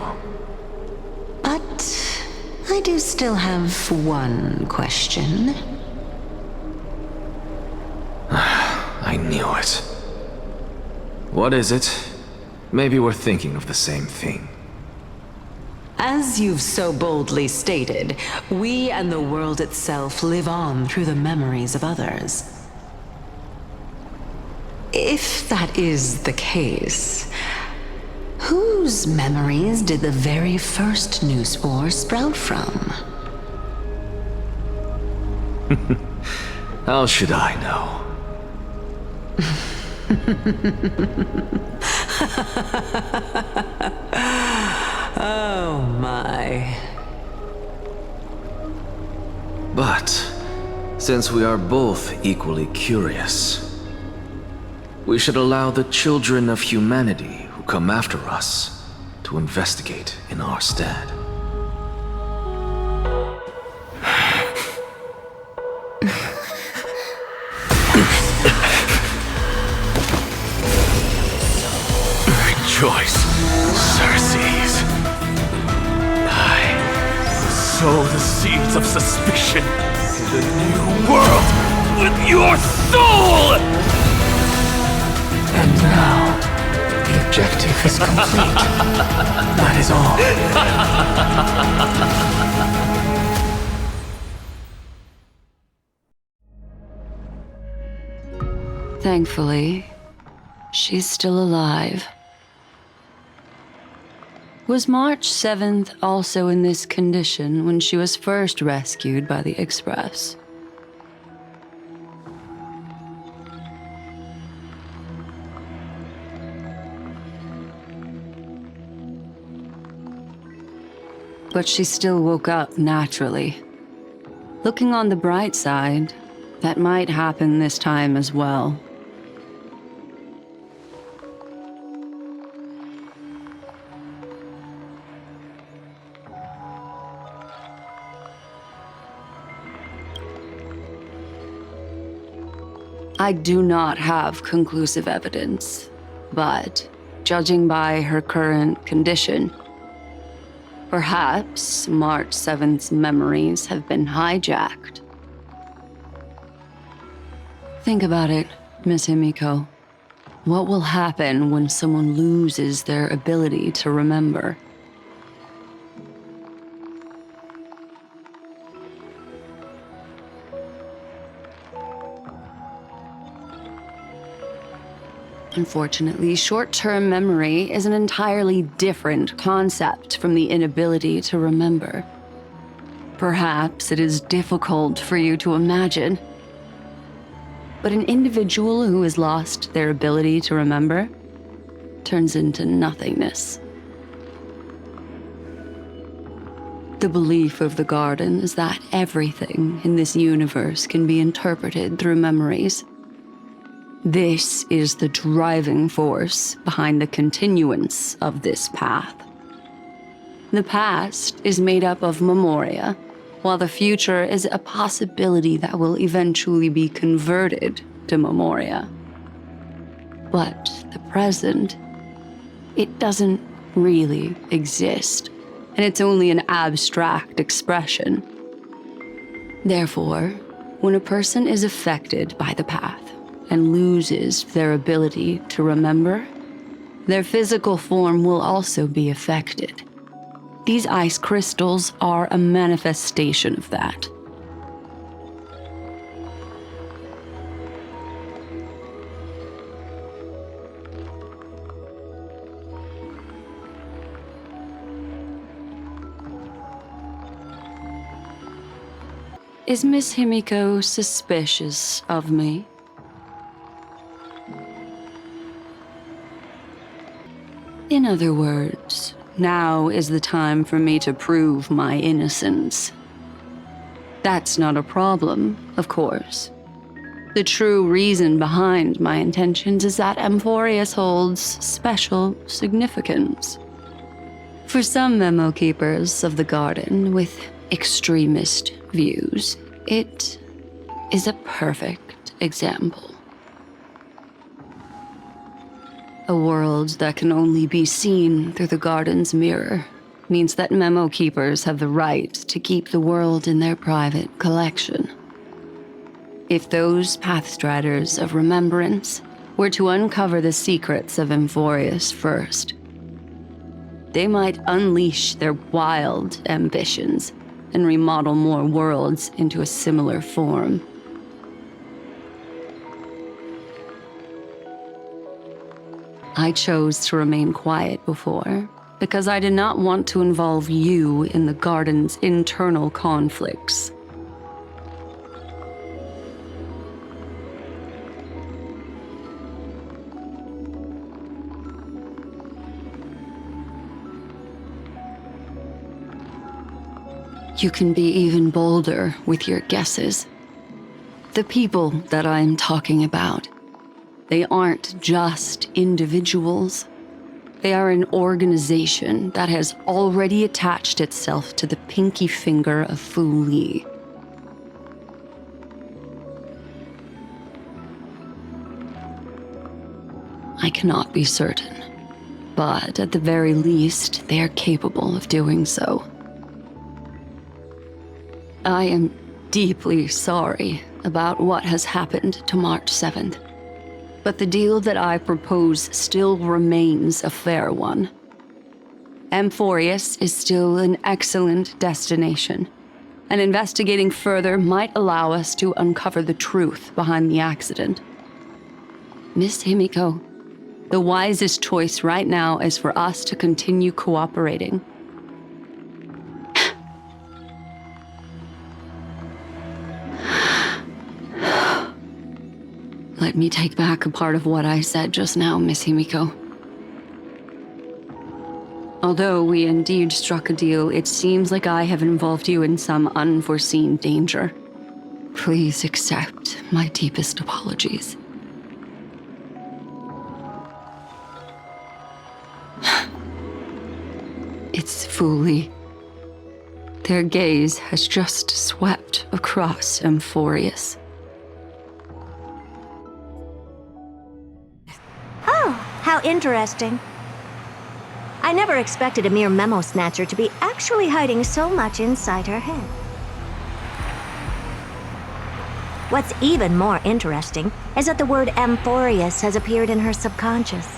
But I do still have one question. I knew it. What is it? Maybe we're thinking of the same thing. As you've so boldly stated, we and the world itself live on through the memories of others. If that is the case, Whose memories did the very first new spore sprout from? How should I know? Oh my. But, since we are both equally curious, we should allow the children of humanity who come after us to investigate in our stead. Rejoice, Circes. I sow the seeds of suspicion in the new world with your soul! And now, the objective is complete. That is all. Thankfully, she's still alive. Was March 7th also in this condition when she was first rescued by the Express? But she still woke up naturally. Looking on the bright side, that might happen this time as well. I do not have conclusive evidence, but judging by her current condition, perhaps March 7th's memories have been hijacked. Think about it, Miss Himiko. What will happen when someone loses their ability to remember? Unfortunately, short-term memory is an entirely different concept from the inability to remember. Perhaps it is difficult for you to imagine, but an individual who has lost their ability to remember turns into nothingness. The belief of the Garden is that everything in this universe can be interpreted through memories. This is the driving force behind the continuance of this path. The past is made up of memoria, while the future is a possibility that will eventually be converted to memoria. But the present, it doesn't really exist, and it's only an abstract expression. Therefore, when a person is affected by the path, and loses their ability to remember, their physical form will also be affected. These ice crystals are a manifestation of that. Is Miss Himiko suspicious of me? In other words, now is the time for me to prove my innocence. That's not a problem, of course. The true reason behind my intentions is that Amphoreus holds special significance. For some memo keepers of the Garden with extremist views, it is a perfect example. A world that can only be seen through the Garden's mirror means that memo keepers have the right to keep the world in their private collection. If those pathstriders of remembrance were to uncover the secrets of Amphoreus first, they might unleash their wild ambitions and remodel more worlds into a similar form. I I chose to remain quiet before, because I did not want to involve you in the garden's internal conflicts. You can be even bolder with your guesses. The people that I'm talking about, they aren't just individuals. They are an organization that has already attached itself to the pinky finger of Fu Li. I cannot be certain, but at the very least, they are capable of doing so. I am deeply sorry about what has happened to March 7th, but the deal that I propose still remains a fair one. Amphoreus is still an excellent destination, and investigating further might allow us to uncover the truth behind the accident. Miss Himiko, the wisest choice right now is for us to continue cooperating. Let me take back a part of what I said just now, Miss Himiko. Although we indeed struck a deal, it seems like I have involved you in some unforeseen danger. Please accept my deepest apologies. It's Fu Li. Their gaze has just swept across Amphoreus. How interesting. I never expected a mere memo snatcher to be actually hiding so much inside her head. What's even more interesting is that the word Amphoreus has appeared in her subconscious.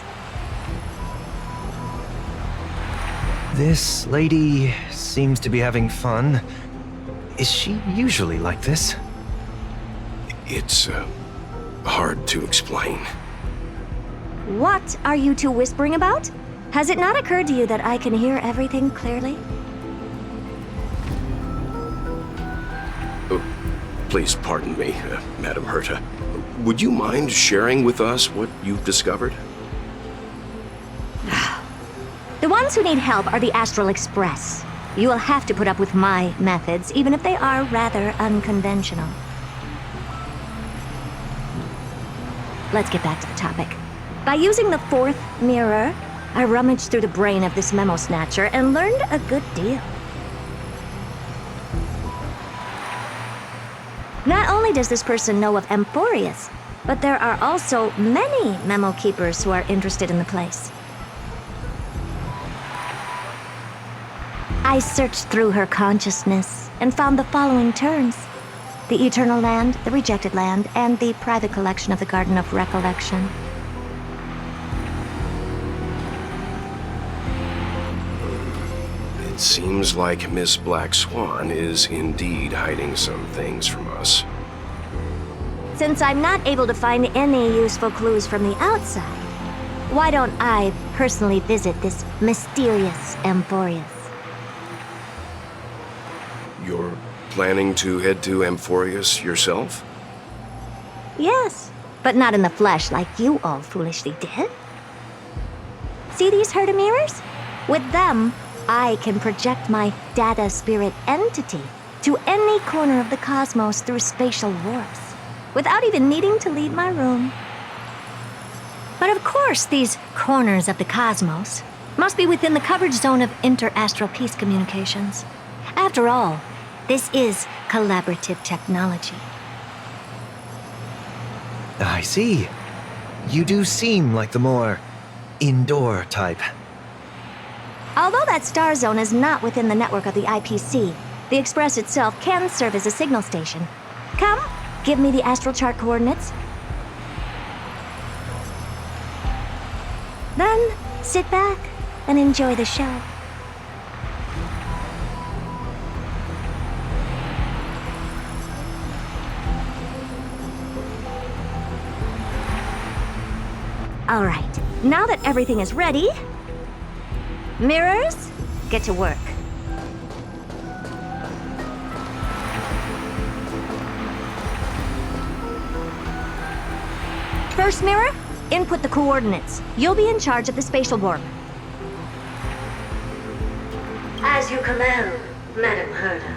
This lady seems to be having fun. Is she usually like this? It's hard to explain. What are you two whispering about? Has it not occurred to you that I can hear everything clearly? Oh, please pardon me, Madam Herta. Would you mind sharing with us what you've discovered? The ones who need help are the Astral Express. You will have to put up with my methods, even if they are rather unconventional. Let's get back to the topic. By using the fourth mirror, I rummaged through the brain of this memo snatcher and learned a good deal. Not only does this person know of Amphoreus, but there are also many memo keepers who are interested in the place. I searched through her consciousness and found the following terms: the Eternal Land, the Rejected Land, and the private collection of the Garden of Recollection. It seems like Miss Black Swan is indeed hiding some things from us. Since I'm not able to find any useful clues from the outside, why don't I personally visit this mysterious Amphoreus? You're planning to head to Amphoreus yourself? Yes, but not in the flesh like you all foolishly did. See these Herta mirrors? With them, I can project my data spirit entity to any corner of the cosmos through spatial warps, without even needing to leave my room. But of course, these corners of the cosmos must be within the coverage zone of inter-astral peace communications. After all, this is collaborative technology. I see. You do seem like the more indoor type. Although that star zone is not within the network of the IPC, the Express itself can serve as a signal station. Come, give me the astral chart coordinates. Then, sit back and enjoy the show. All right, now that everything is ready, mirrors, get to work. First mirror, input the coordinates. You'll be in charge of the spatial warp. As you command, Madam Herda.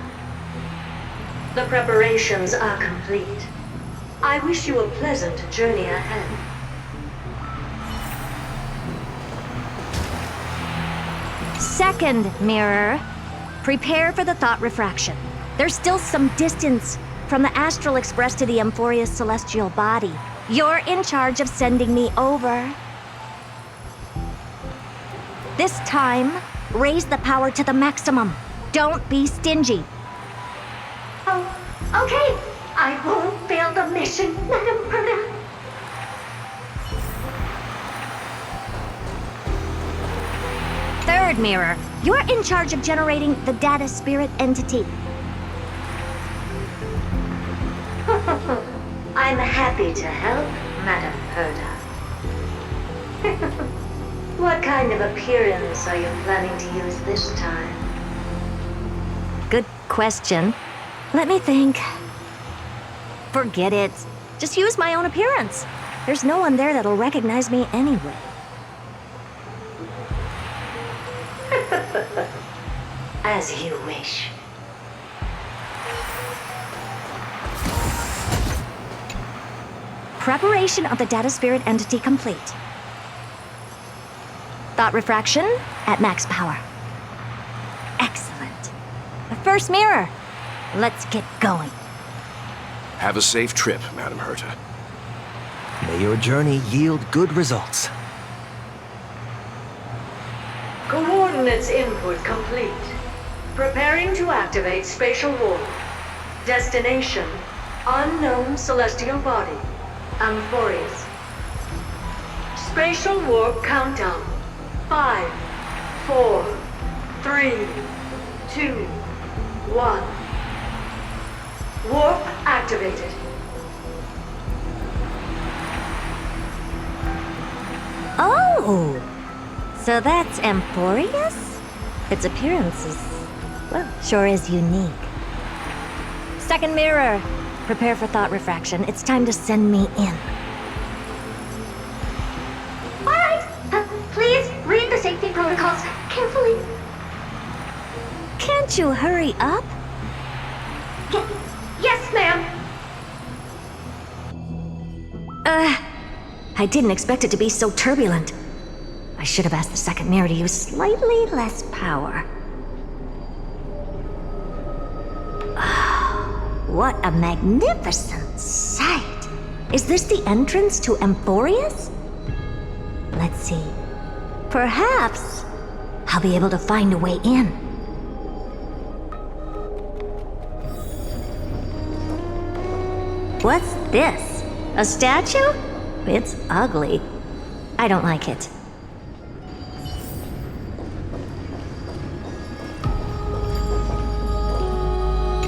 The preparations are complete. I wish you a pleasant journey ahead. Second mirror, prepare for the thought refraction. There's still some distance from the astral express to the Amphoreus celestial body. You're in charge of sending me over. This time, raise the power to the maximum. Don't be stingy. Oh, okay. I won't fail the mission, Madam Herda. Third mirror, you're in charge of generating the data spirit entity. I'm happy to help, Madam Herda. What kind of appearance are you planning to use this time? Good question. Let me think. Forget it. Just use my own appearance. There's no one there that'll recognize me anyway. As you wish. Preparation of the data spirit entity complete. Thought refraction at max power. Excellent. The first mirror. Let's get going. Have a safe trip, Madam Herta. May your journey yield good results. Coordinates input complete. Preparing to activate spatial warp. Destination, unknown celestial body, Amphoreus. Spatial warp countdown. 5, 4, 3, 2, 1. Warp activated. Oh! So that's Amphoreus? Its appearance is, well, sure is unique. Second mirror. Prepare for thought refraction. It's time to send me in. Alright, please read the safety protocols carefully. Can't you hurry up? Yes, ma'am. I didn't expect it to be so turbulent. I should have asked the second mirror to use slightly less power. What a magnificent sight! Is this the entrance to Amphoreus? Let's see. Perhaps I'll be able to find a way in. What's this? A statue? It's ugly. I don't like it.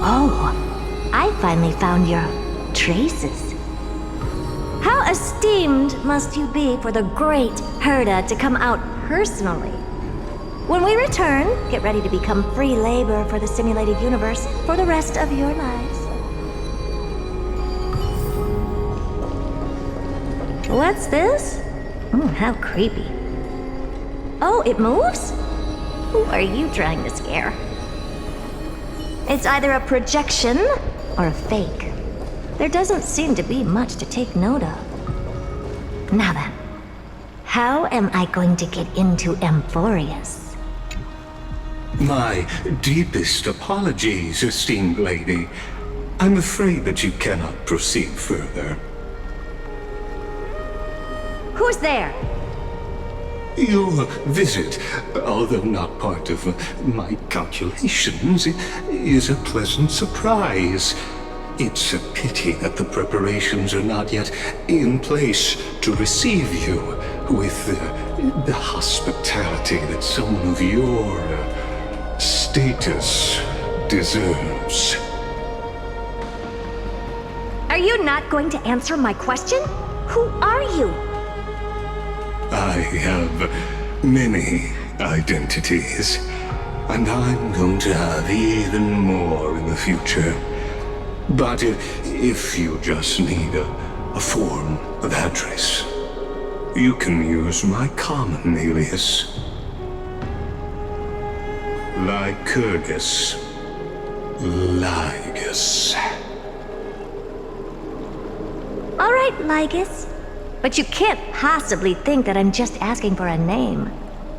Oh, I finally found your traces. How esteemed must you be for the great Herda to come out personally? When we return, get ready to become free labor for the simulated universe for the rest of your lives. What's this? Oh, how creepy. Oh, it moves? Who are you trying to scare? It's either a projection or a fake. There doesn't seem to be much to take note of. Now then, how am I going to get into Amphoreus? My deepest apologies, esteemed lady. I'm afraid that you cannot proceed further. Who's there? Your visit, although not part of my calculations, is a pleasant surprise. It's a pity that the preparations are not yet in place to receive you with the hospitality that someone of your status deserves. Are you not going to answer my question? Who are you? I have many identities, and I'm going to have even more in the future. But if you just need a form of address, you can use my common alias. Lycurgus. Lygus. All right, Lygus. But you can't possibly think that I'm just asking for a name,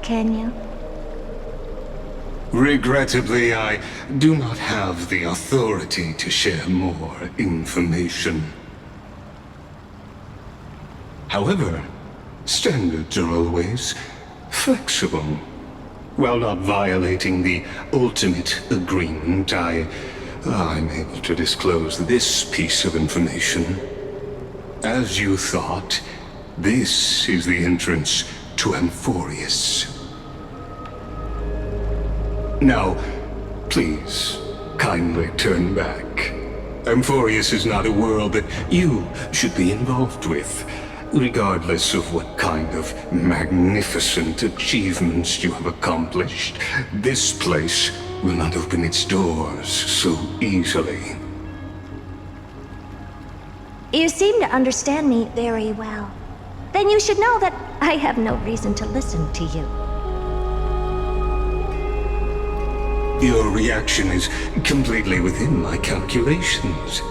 can you? Regrettably, I do not have the authority to share more information. However, standards are always flexible. While not violating the ultimate agreement, I'm able to disclose this piece of information. As you thought, this is the entrance to Amphoreus. Now, please, kindly turn back. Amphoreus is not a world that you should be involved with, regardless of what kind of magnificent achievements you have accomplished. This place will not open its doors so easily. You seem to understand me very well. Then you should know that I have no reason to listen to you. Your reaction is completely within my calculations.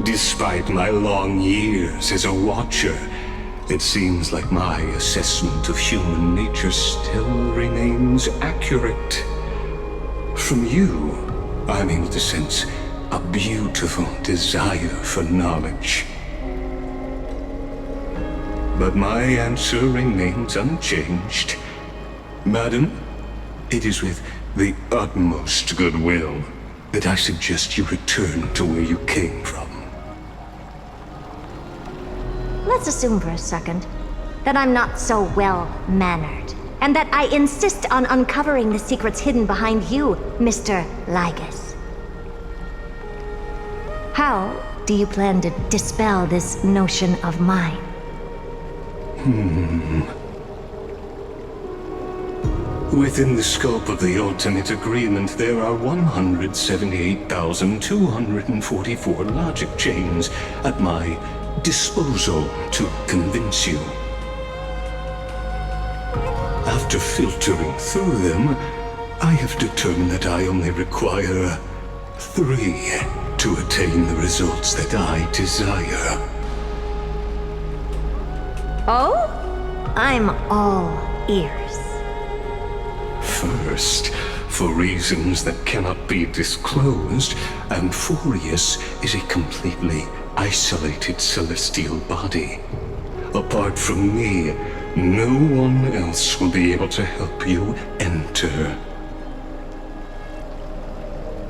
Despite my long years as a watcher, it seems like my assessment of human nature still remains accurate. From you, I'm able to sense a beautiful desire for knowledge. But my answer remains unchanged. Madam, it is with the utmost goodwill that I suggest you return to where you came from. Let's assume for a second that I'm not so well-mannered, and that I insist on uncovering the secrets hidden behind you, Mr. Lygus. How do you plan to dispel this notion of mine? Within the scope of the ultimate agreement, there are 178,244 logic chains at my disposal to convince you. After filtering through them, I have determined that I only require 3 to attain the results that I desire. Oh? I'm all ears. First, for reasons that cannot be disclosed, Amphoreus is a completely isolated celestial body. Apart from me, no one else will be able to help you enter.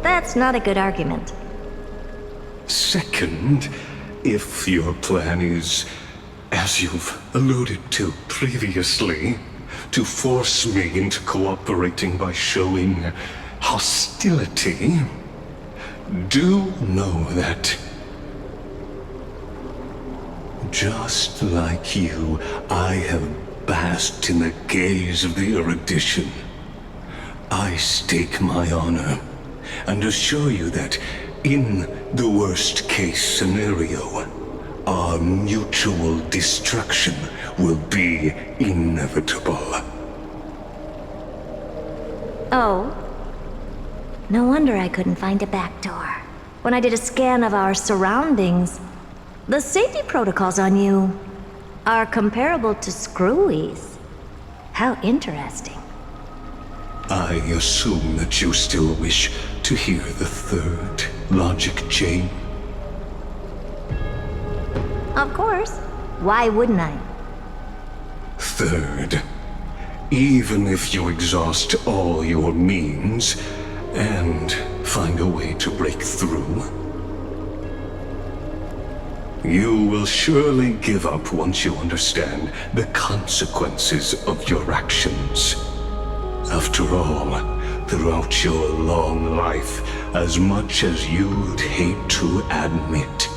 That's not a good argument. Second, if your plan is, as you've alluded to previously, to force me into cooperating by showing hostility, do know that, just like you, I have basked in the gaze of the erudition. I stake my honor and assure you that, in the worst-case scenario, our mutual destruction will be inevitable. Oh? No wonder I couldn't find a back door. When I did a scan of our surroundings, the safety protocols on you are comparable to Screwy's. How interesting. I assume that you still wish to hear the third logic chain? Of course. Why wouldn't I? Third, even if you exhaust all your means and find a way to break through, you will surely give up once you understand the consequences of your actions. After all, throughout your long life, as much as you'd hate to admit,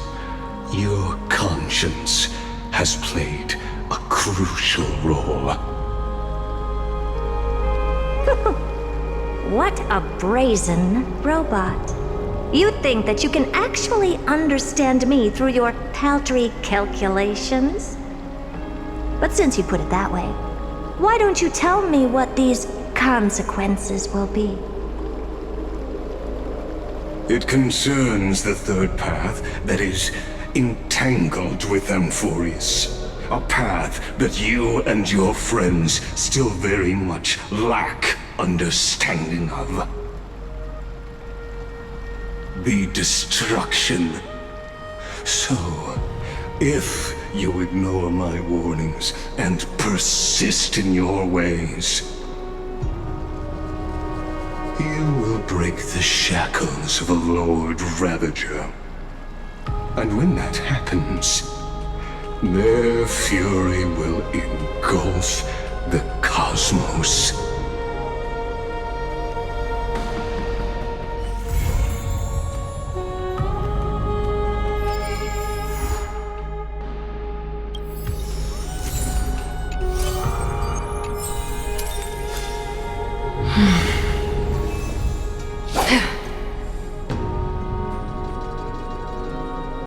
your conscience has played a crucial role. What a brazen robot. You think that you can actually understand me through your paltry calculations? But since you put it that way, why don't you tell me what these consequences will be? It concerns the third path that is entangled with Amphoreus. A path that you and your friends still very much lack understanding of. The destruction. So, if you ignore my warnings and persist in your ways, you will break the shackles of a Lord Ravager. And when that happens, their fury will engulf the cosmos.